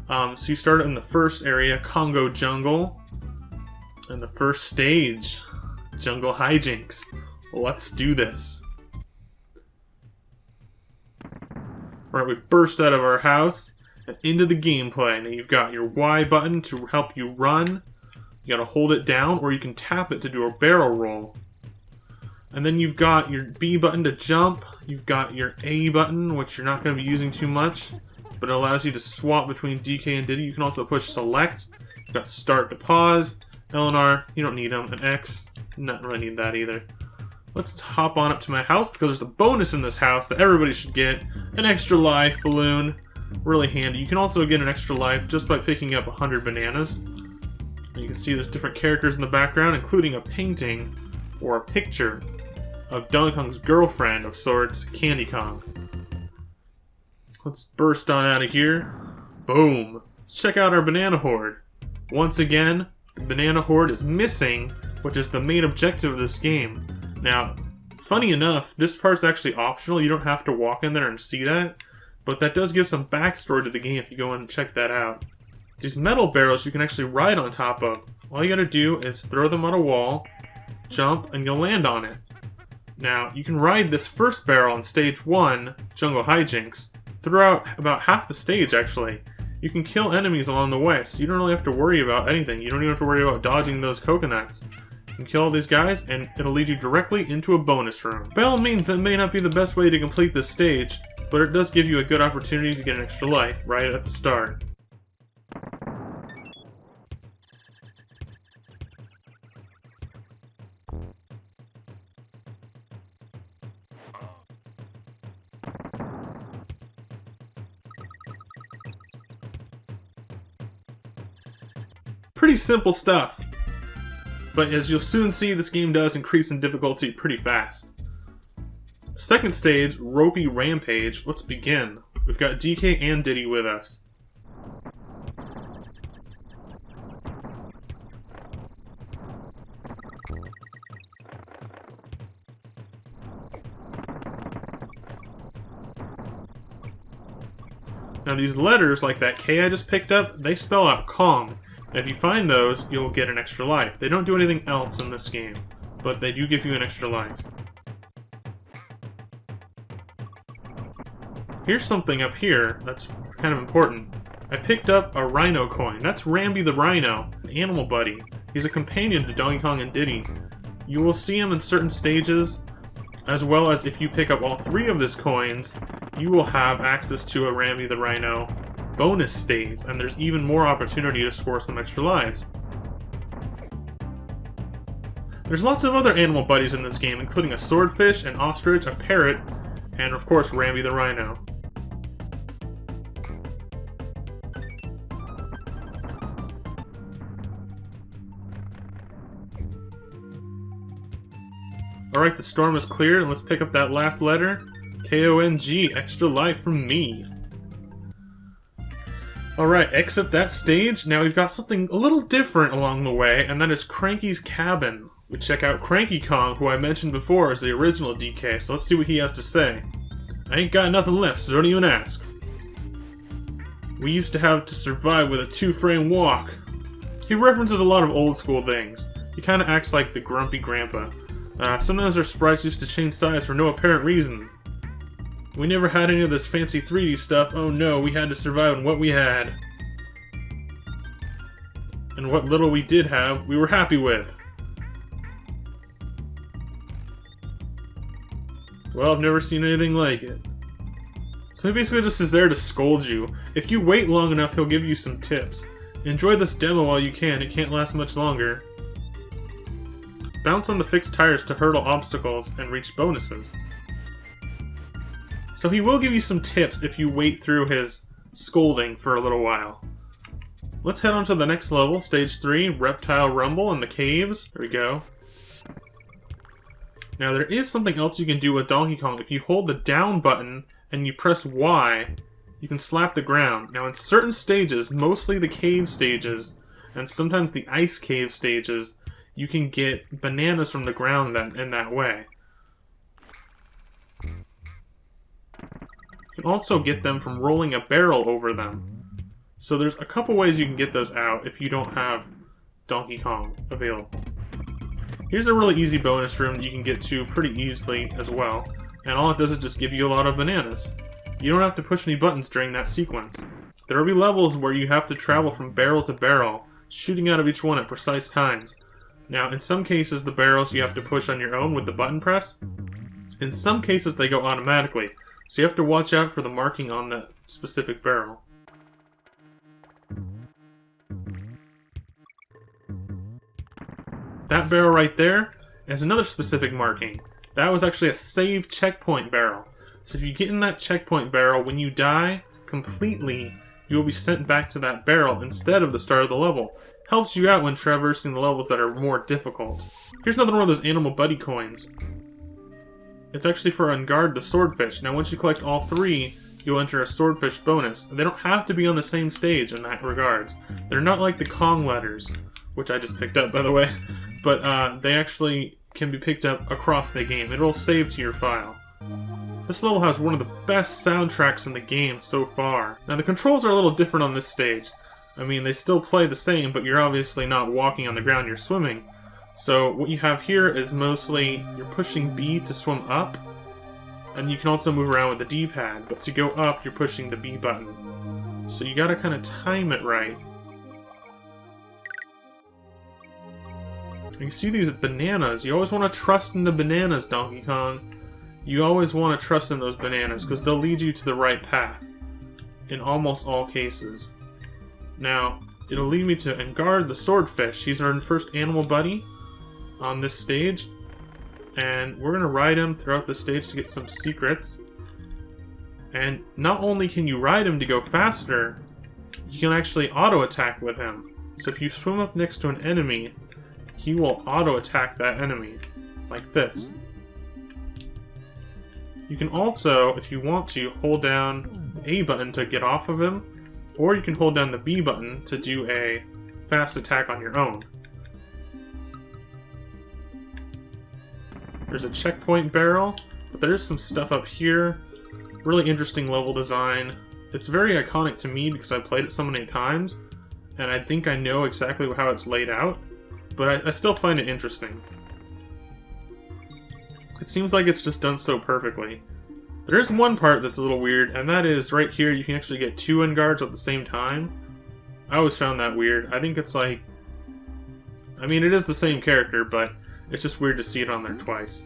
Speaker 1: So you start in the first area, Congo Jungle. And the first stage, Jungle Hijinks. Let's do this. Alright, we burst out of our house and into the gameplay. Now you've got your Y button to help you run. You gotta hold it down, or you can tap it to do a barrel roll. And then you've got your B button to jump. You've got your A button, which you're not going to be using too much, but it allows you to swap between DK and Diddy. You can also push select. You've got start to pause. L and R, you don't need them. And X, not really need that either. Let's hop on up to my house, because there's a bonus in this house that everybody should get. An extra life balloon. Really handy. You can also get an extra life just by picking up 100 bananas. And you can see there's different characters in the background, including a painting or a picture of Donkey Kong's girlfriend of sorts, Candy Kong. Let's burst on out of here. Boom. Let's check out our banana horde. Once again, the banana horde is missing, which is the main objective of this game. Now, funny enough, this part's actually optional. You don't have to walk in there and see that, but that does give some backstory to the game if you go in and check that out. These metal barrels you can actually ride on top of. All you gotta do is throw them on a wall, jump, and you'll land on it. Now, you can ride this first barrel on stage 1, Jungle Hijinks, throughout about half the stage actually. You can kill enemies along the way, so you don't really have to worry about anything. You don't even have to worry about dodging those coconuts. You can kill all these guys, and it'll lead you directly into a bonus room. By all means, that may not be the best way to complete this stage, but it does give you a good opportunity to get an extra life right at the start. Pretty simple stuff, but as you'll soon see, this game does increase in difficulty pretty fast. Second stage, Ropey Rampage. Let's begin. We've got DK and Diddy with us. Now these letters, like that K I just picked up, they spell out Kong. And if you find those, you'll get an extra life. They don't do anything else in this game, but they do give you an extra life. Here's something up here that's kind of important. I picked up a Rhino coin. That's Rambi the Rhino, an animal buddy. He's a companion to Donkey Kong and Diddy. You will see him in certain stages, as well as if you pick up all 3 of these coins, you will have access to a Rambi the Rhino bonus stage, and there's even more opportunity to score some extra lives. There's lots of other animal buddies in this game, including a swordfish, an ostrich, a parrot, and of course Rambi the Rhino. Alright, the storm is clear, and let's pick up that last letter. K-O-N-G, extra life from me. Alright, exit that stage. Now we've got something a little different along the way, and that is Cranky's cabin. We check out Cranky Kong, who I mentioned before as the original DK, so let's see what he has to say. I ain't got nothing left, so don't even ask. We used to have to survive with a 2-frame walk. He references a lot of old school things. He kinda acts like the grumpy grandpa. Sometimes our sprites used to change size for no apparent reason. We never had any of this fancy 3D stuff. Oh no, we had to survive on what we had. And what little we did have, we were happy with. Well, I've never seen anything like it. So he basically just is there to scold you. If you wait long enough, he'll give you some tips. Enjoy this demo while you can, it can't last much longer. Bounce on the fixed tires to hurdle obstacles and reach bonuses. So he will give you some tips if you wait through his scolding for a little while. Let's head on to the next level, Stage 3, Reptile Rumble in the caves. There we go. Now there is something else you can do with Donkey Kong. If you hold the down button and you press Y, you can slap the ground. Now in certain stages, mostly the cave stages, and sometimes the ice cave stages, you can get bananas from the ground in that way. You can also get them from rolling a barrel over them. So there's a couple ways you can get those out if you don't have Donkey Kong available. Here's a really easy bonus room that you can get to pretty easily as well, and all it does is just give you a lot of bananas. You don't have to push any buttons during that sequence. There will be levels where you have to travel from barrel to barrel, shooting out of each one at precise times. Now, in some cases, the barrels you have to push on your own with the button press. In some cases, they go automatically, so you have to watch out for the marking on that specific barrel. That barrel right there has another specific marking. That was actually a save checkpoint barrel. So if you get in that checkpoint barrel, when you die completely, you will be sent back to that barrel instead of the start of the level. Helps you out when traversing the levels that are more difficult. Here's another one of those Animal Buddy coins. It's actually for Unguard the Swordfish. Now once you collect all 3, you'll enter a Swordfish bonus. They don't have to be on the same stage in that regards. They're not like the Kong letters, which I just picked up by the way, but they actually can be picked up across the game. It'll save to your file. This level has one of the best soundtracks in the game so far. Now the controls are a little different on this stage. I mean, they still play the same, but you're obviously not walking on the ground, you're swimming. So what you have here is mostly, you're pushing B to swim up, and you can also move around with the D-pad, but to go up, you're pushing the B button. So you gotta kind of time it right. You see these bananas, you always want to trust in the bananas, Donkey Kong. You always want to trust in those bananas, because they'll lead you to the right path. In almost all cases. Now, it'll lead me to Unguard the Swordfish. He's our first animal buddy on this stage. And we're going to ride him throughout the stage to get some secrets. And not only can you ride him to go faster, you can actually auto-attack with him. So if you swim up next to an enemy, he will auto-attack that enemy. Like this. You can also, if you want to, hold down the A button to get off of him. Or you can hold down the B button to do a fast attack on your own. There's a checkpoint barrel, but there's some stuff up here. Really interesting level design. it's very iconic to me because I played it so many times, and I think I know exactly how it's laid out, but I still find it interesting. It seems like it's just done so perfectly. There is one part that's a little weird, and that is right here you can actually get 2 end guards at the same time. I always found that weird. I think it's like... I mean, it is the same character, but it's just weird to see it on there twice.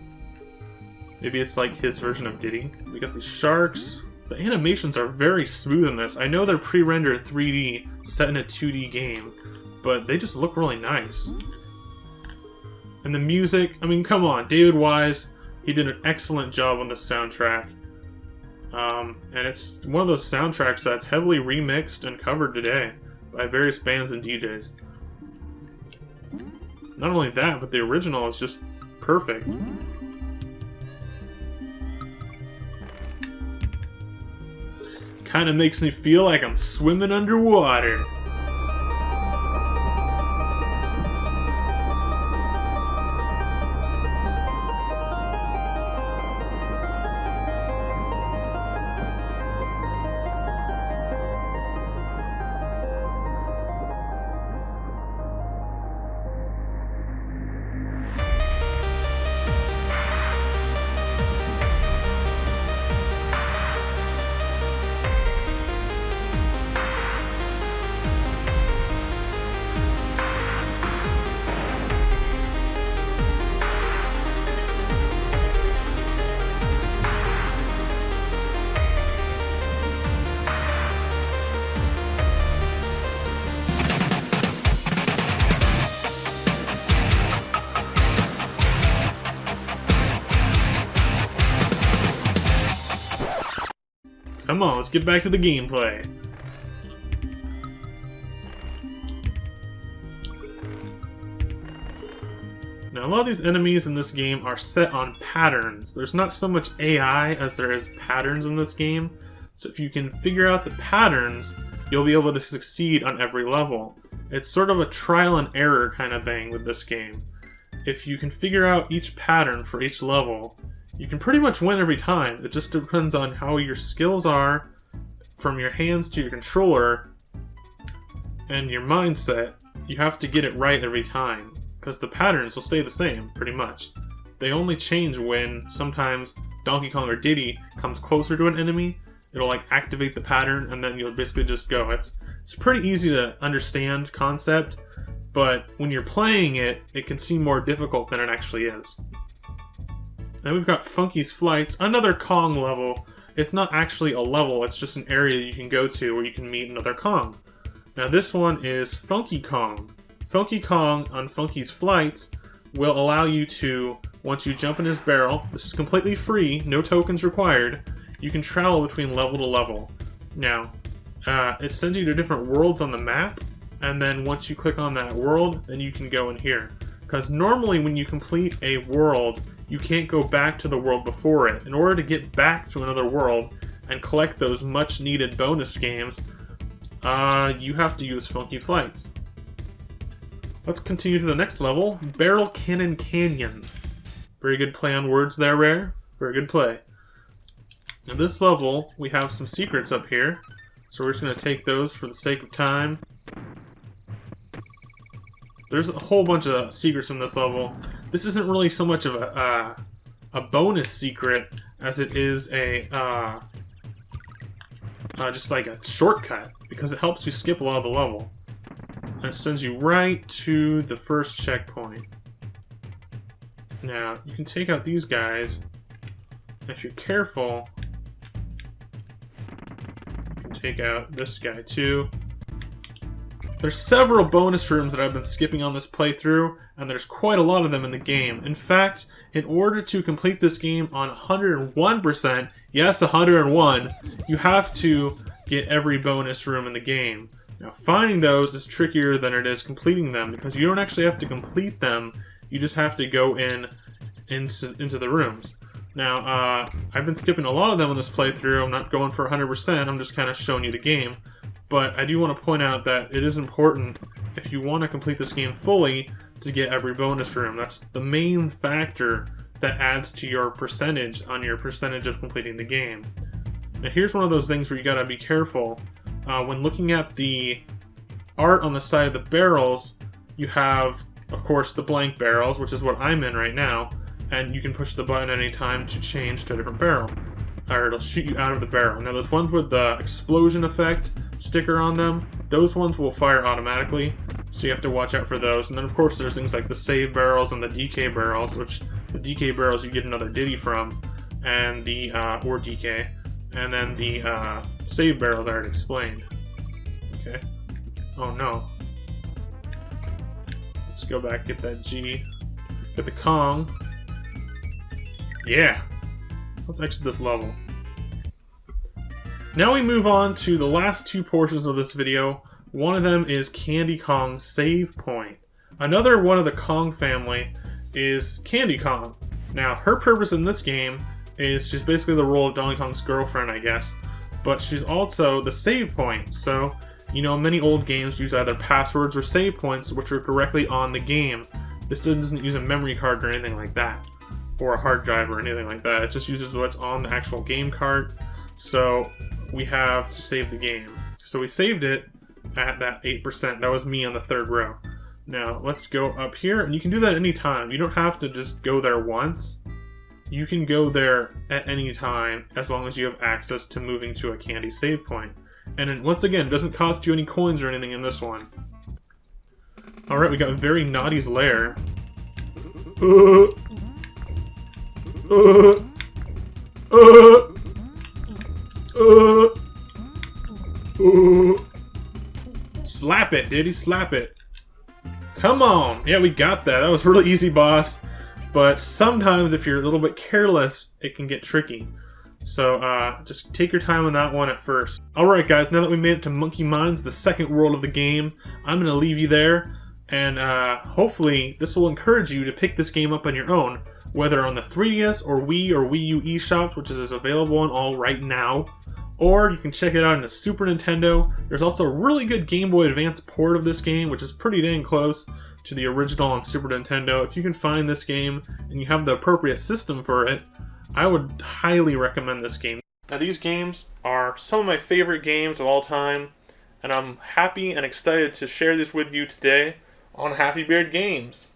Speaker 1: Maybe it's like his version of Diddy. We got these sharks. The animations are very smooth in this. I know they're pre-rendered 3D, set in a 2D game, but they just look really nice. And the music, I mean, come on, David Wise, he did an excellent job on the soundtrack. And it's one of those soundtracks that's heavily remixed and covered today by various bands and DJs. Not only that, but the original is just perfect. Kind of makes me feel like I'm swimming underwater. Come on, let's get back to the gameplay. Now, a lot of these enemies in this game are set on patterns. There's not so much AI as there is patterns in this game. So if you can figure out the patterns, you'll be able to succeed on every level. It's sort of a trial and error kind of thing with this game. If you can figure out each pattern for each level, you can pretty much win every time. It just depends on how your skills are, from your hands to your controller, and your mindset. You have to get it right every time, because the patterns will stay the same, pretty much. They only change when sometimes Donkey Kong or Diddy comes closer to an enemy. It'll like activate the pattern, and then you'll basically just go. It's a pretty easy to understand concept, but when you're playing it, it can seem more difficult than it actually is. Now we've got Funky's Flights, another Kong level. It's not actually a level, it's just an area you can go to where you can meet another Kong. Now this one is Funky Kong. Funky Kong on Funky's Flights will allow you to, once you jump in his barrel, this is completely free, no tokens required, you can travel between level to level. Now, it sends you to different worlds on the map, and then once you click on that world, then you can go in here. Because normally when you complete a world, you can't go back to the world before it. In order to get back to another world and collect those much needed bonus games, you have to use Funky Flights. Let's continue to the next level, Barrel Cannon Canyon. Very good play on words there, Rare. Very good play. In this level, we have some secrets up here, so we're just going to take those for the sake of time. There's a whole bunch of secrets in this level. This isn't really so much of a bonus secret as it is a just like a shortcut, because it helps you skip a lot of the level. And it sends you right to the first checkpoint. Now, you can take out these guys. If you're careful, you can take out this guy too. There's several bonus rooms that I've been skipping on this playthrough, and there's quite a lot of them in the game. In fact, in order to complete this game on 101%, yes, 101, you have to get every bonus room in the game. Now, finding those is trickier than it is completing them, because you don't actually have to complete them, you just have to go into the rooms. Now, I've been skipping a lot of them in this playthrough. I'm not going for 100%, I'm just kind of showing you the game. But I do want to point out that it is important, if you want to complete this game fully, to get every bonus room. That's the main factor that adds to your percentage on your percentage of completing the game. Now here's one of those things where you gotta be careful. When looking at the art on the side of the barrels, you have, of course, the blank barrels, which is what I'm in right now, and you can push the button at any time to change to a different barrel, or it'll shoot you out of the barrel. Now those ones with the explosion effect sticker on them, those ones will fire automatically, so you have to watch out for those. And then of course there's things like the save barrels and the DK barrels, which the DK barrels you get another ditty from, and the, or DK, and then the save barrels I already explained. Okay. Oh no. Let's go back, get that G, get the Kong. Yeah! Let's exit this level. Now we move on to the last two portions of this video. One of them is Candy Kong's save point. Another one of the Kong family is Candy Kong. Now, her purpose in this game is she's basically the role of Donkey Kong's girlfriend, I guess, but she's also the save point. So, you know, many old games use either passwords or save points which are directly on the game. This doesn't use a memory card or anything like that, or a hard drive or anything like that. It just uses what's on the actual game card. So we have to save the game. So we saved it at that 8%. That was me on the third row. Now let's go up here, and you can do that any time. You don't have to just go there once. You can go there at any time as long as you have access to moving to a candy save point. And it, once again, doesn't cost you any coins or anything in this one. Alright, we got Very Naughty's Lair. Slap it, Diddy, slap it. Come on! Yeah, we got that. That was really easy, boss. But sometimes if you're a little bit careless, it can get tricky. So just take your time on that one at first. Alright guys, now that we made it to Monkey Mines, the second world of the game, I'm going to leave you there. And hopefully this will encourage you to pick this game up on your own, whether on the 3DS or Wii or Wii U eShops, which is available on all right now. Or you can check it out on the Super Nintendo. There's also a really good Game Boy Advance port of this game, which is pretty dang close to the original on Super Nintendo. If you can find this game and you have the appropriate system for it, I would highly recommend this game. Now these games are some of my favorite games of all time, and I'm happy and excited to share this with you today on Happy Beard Games.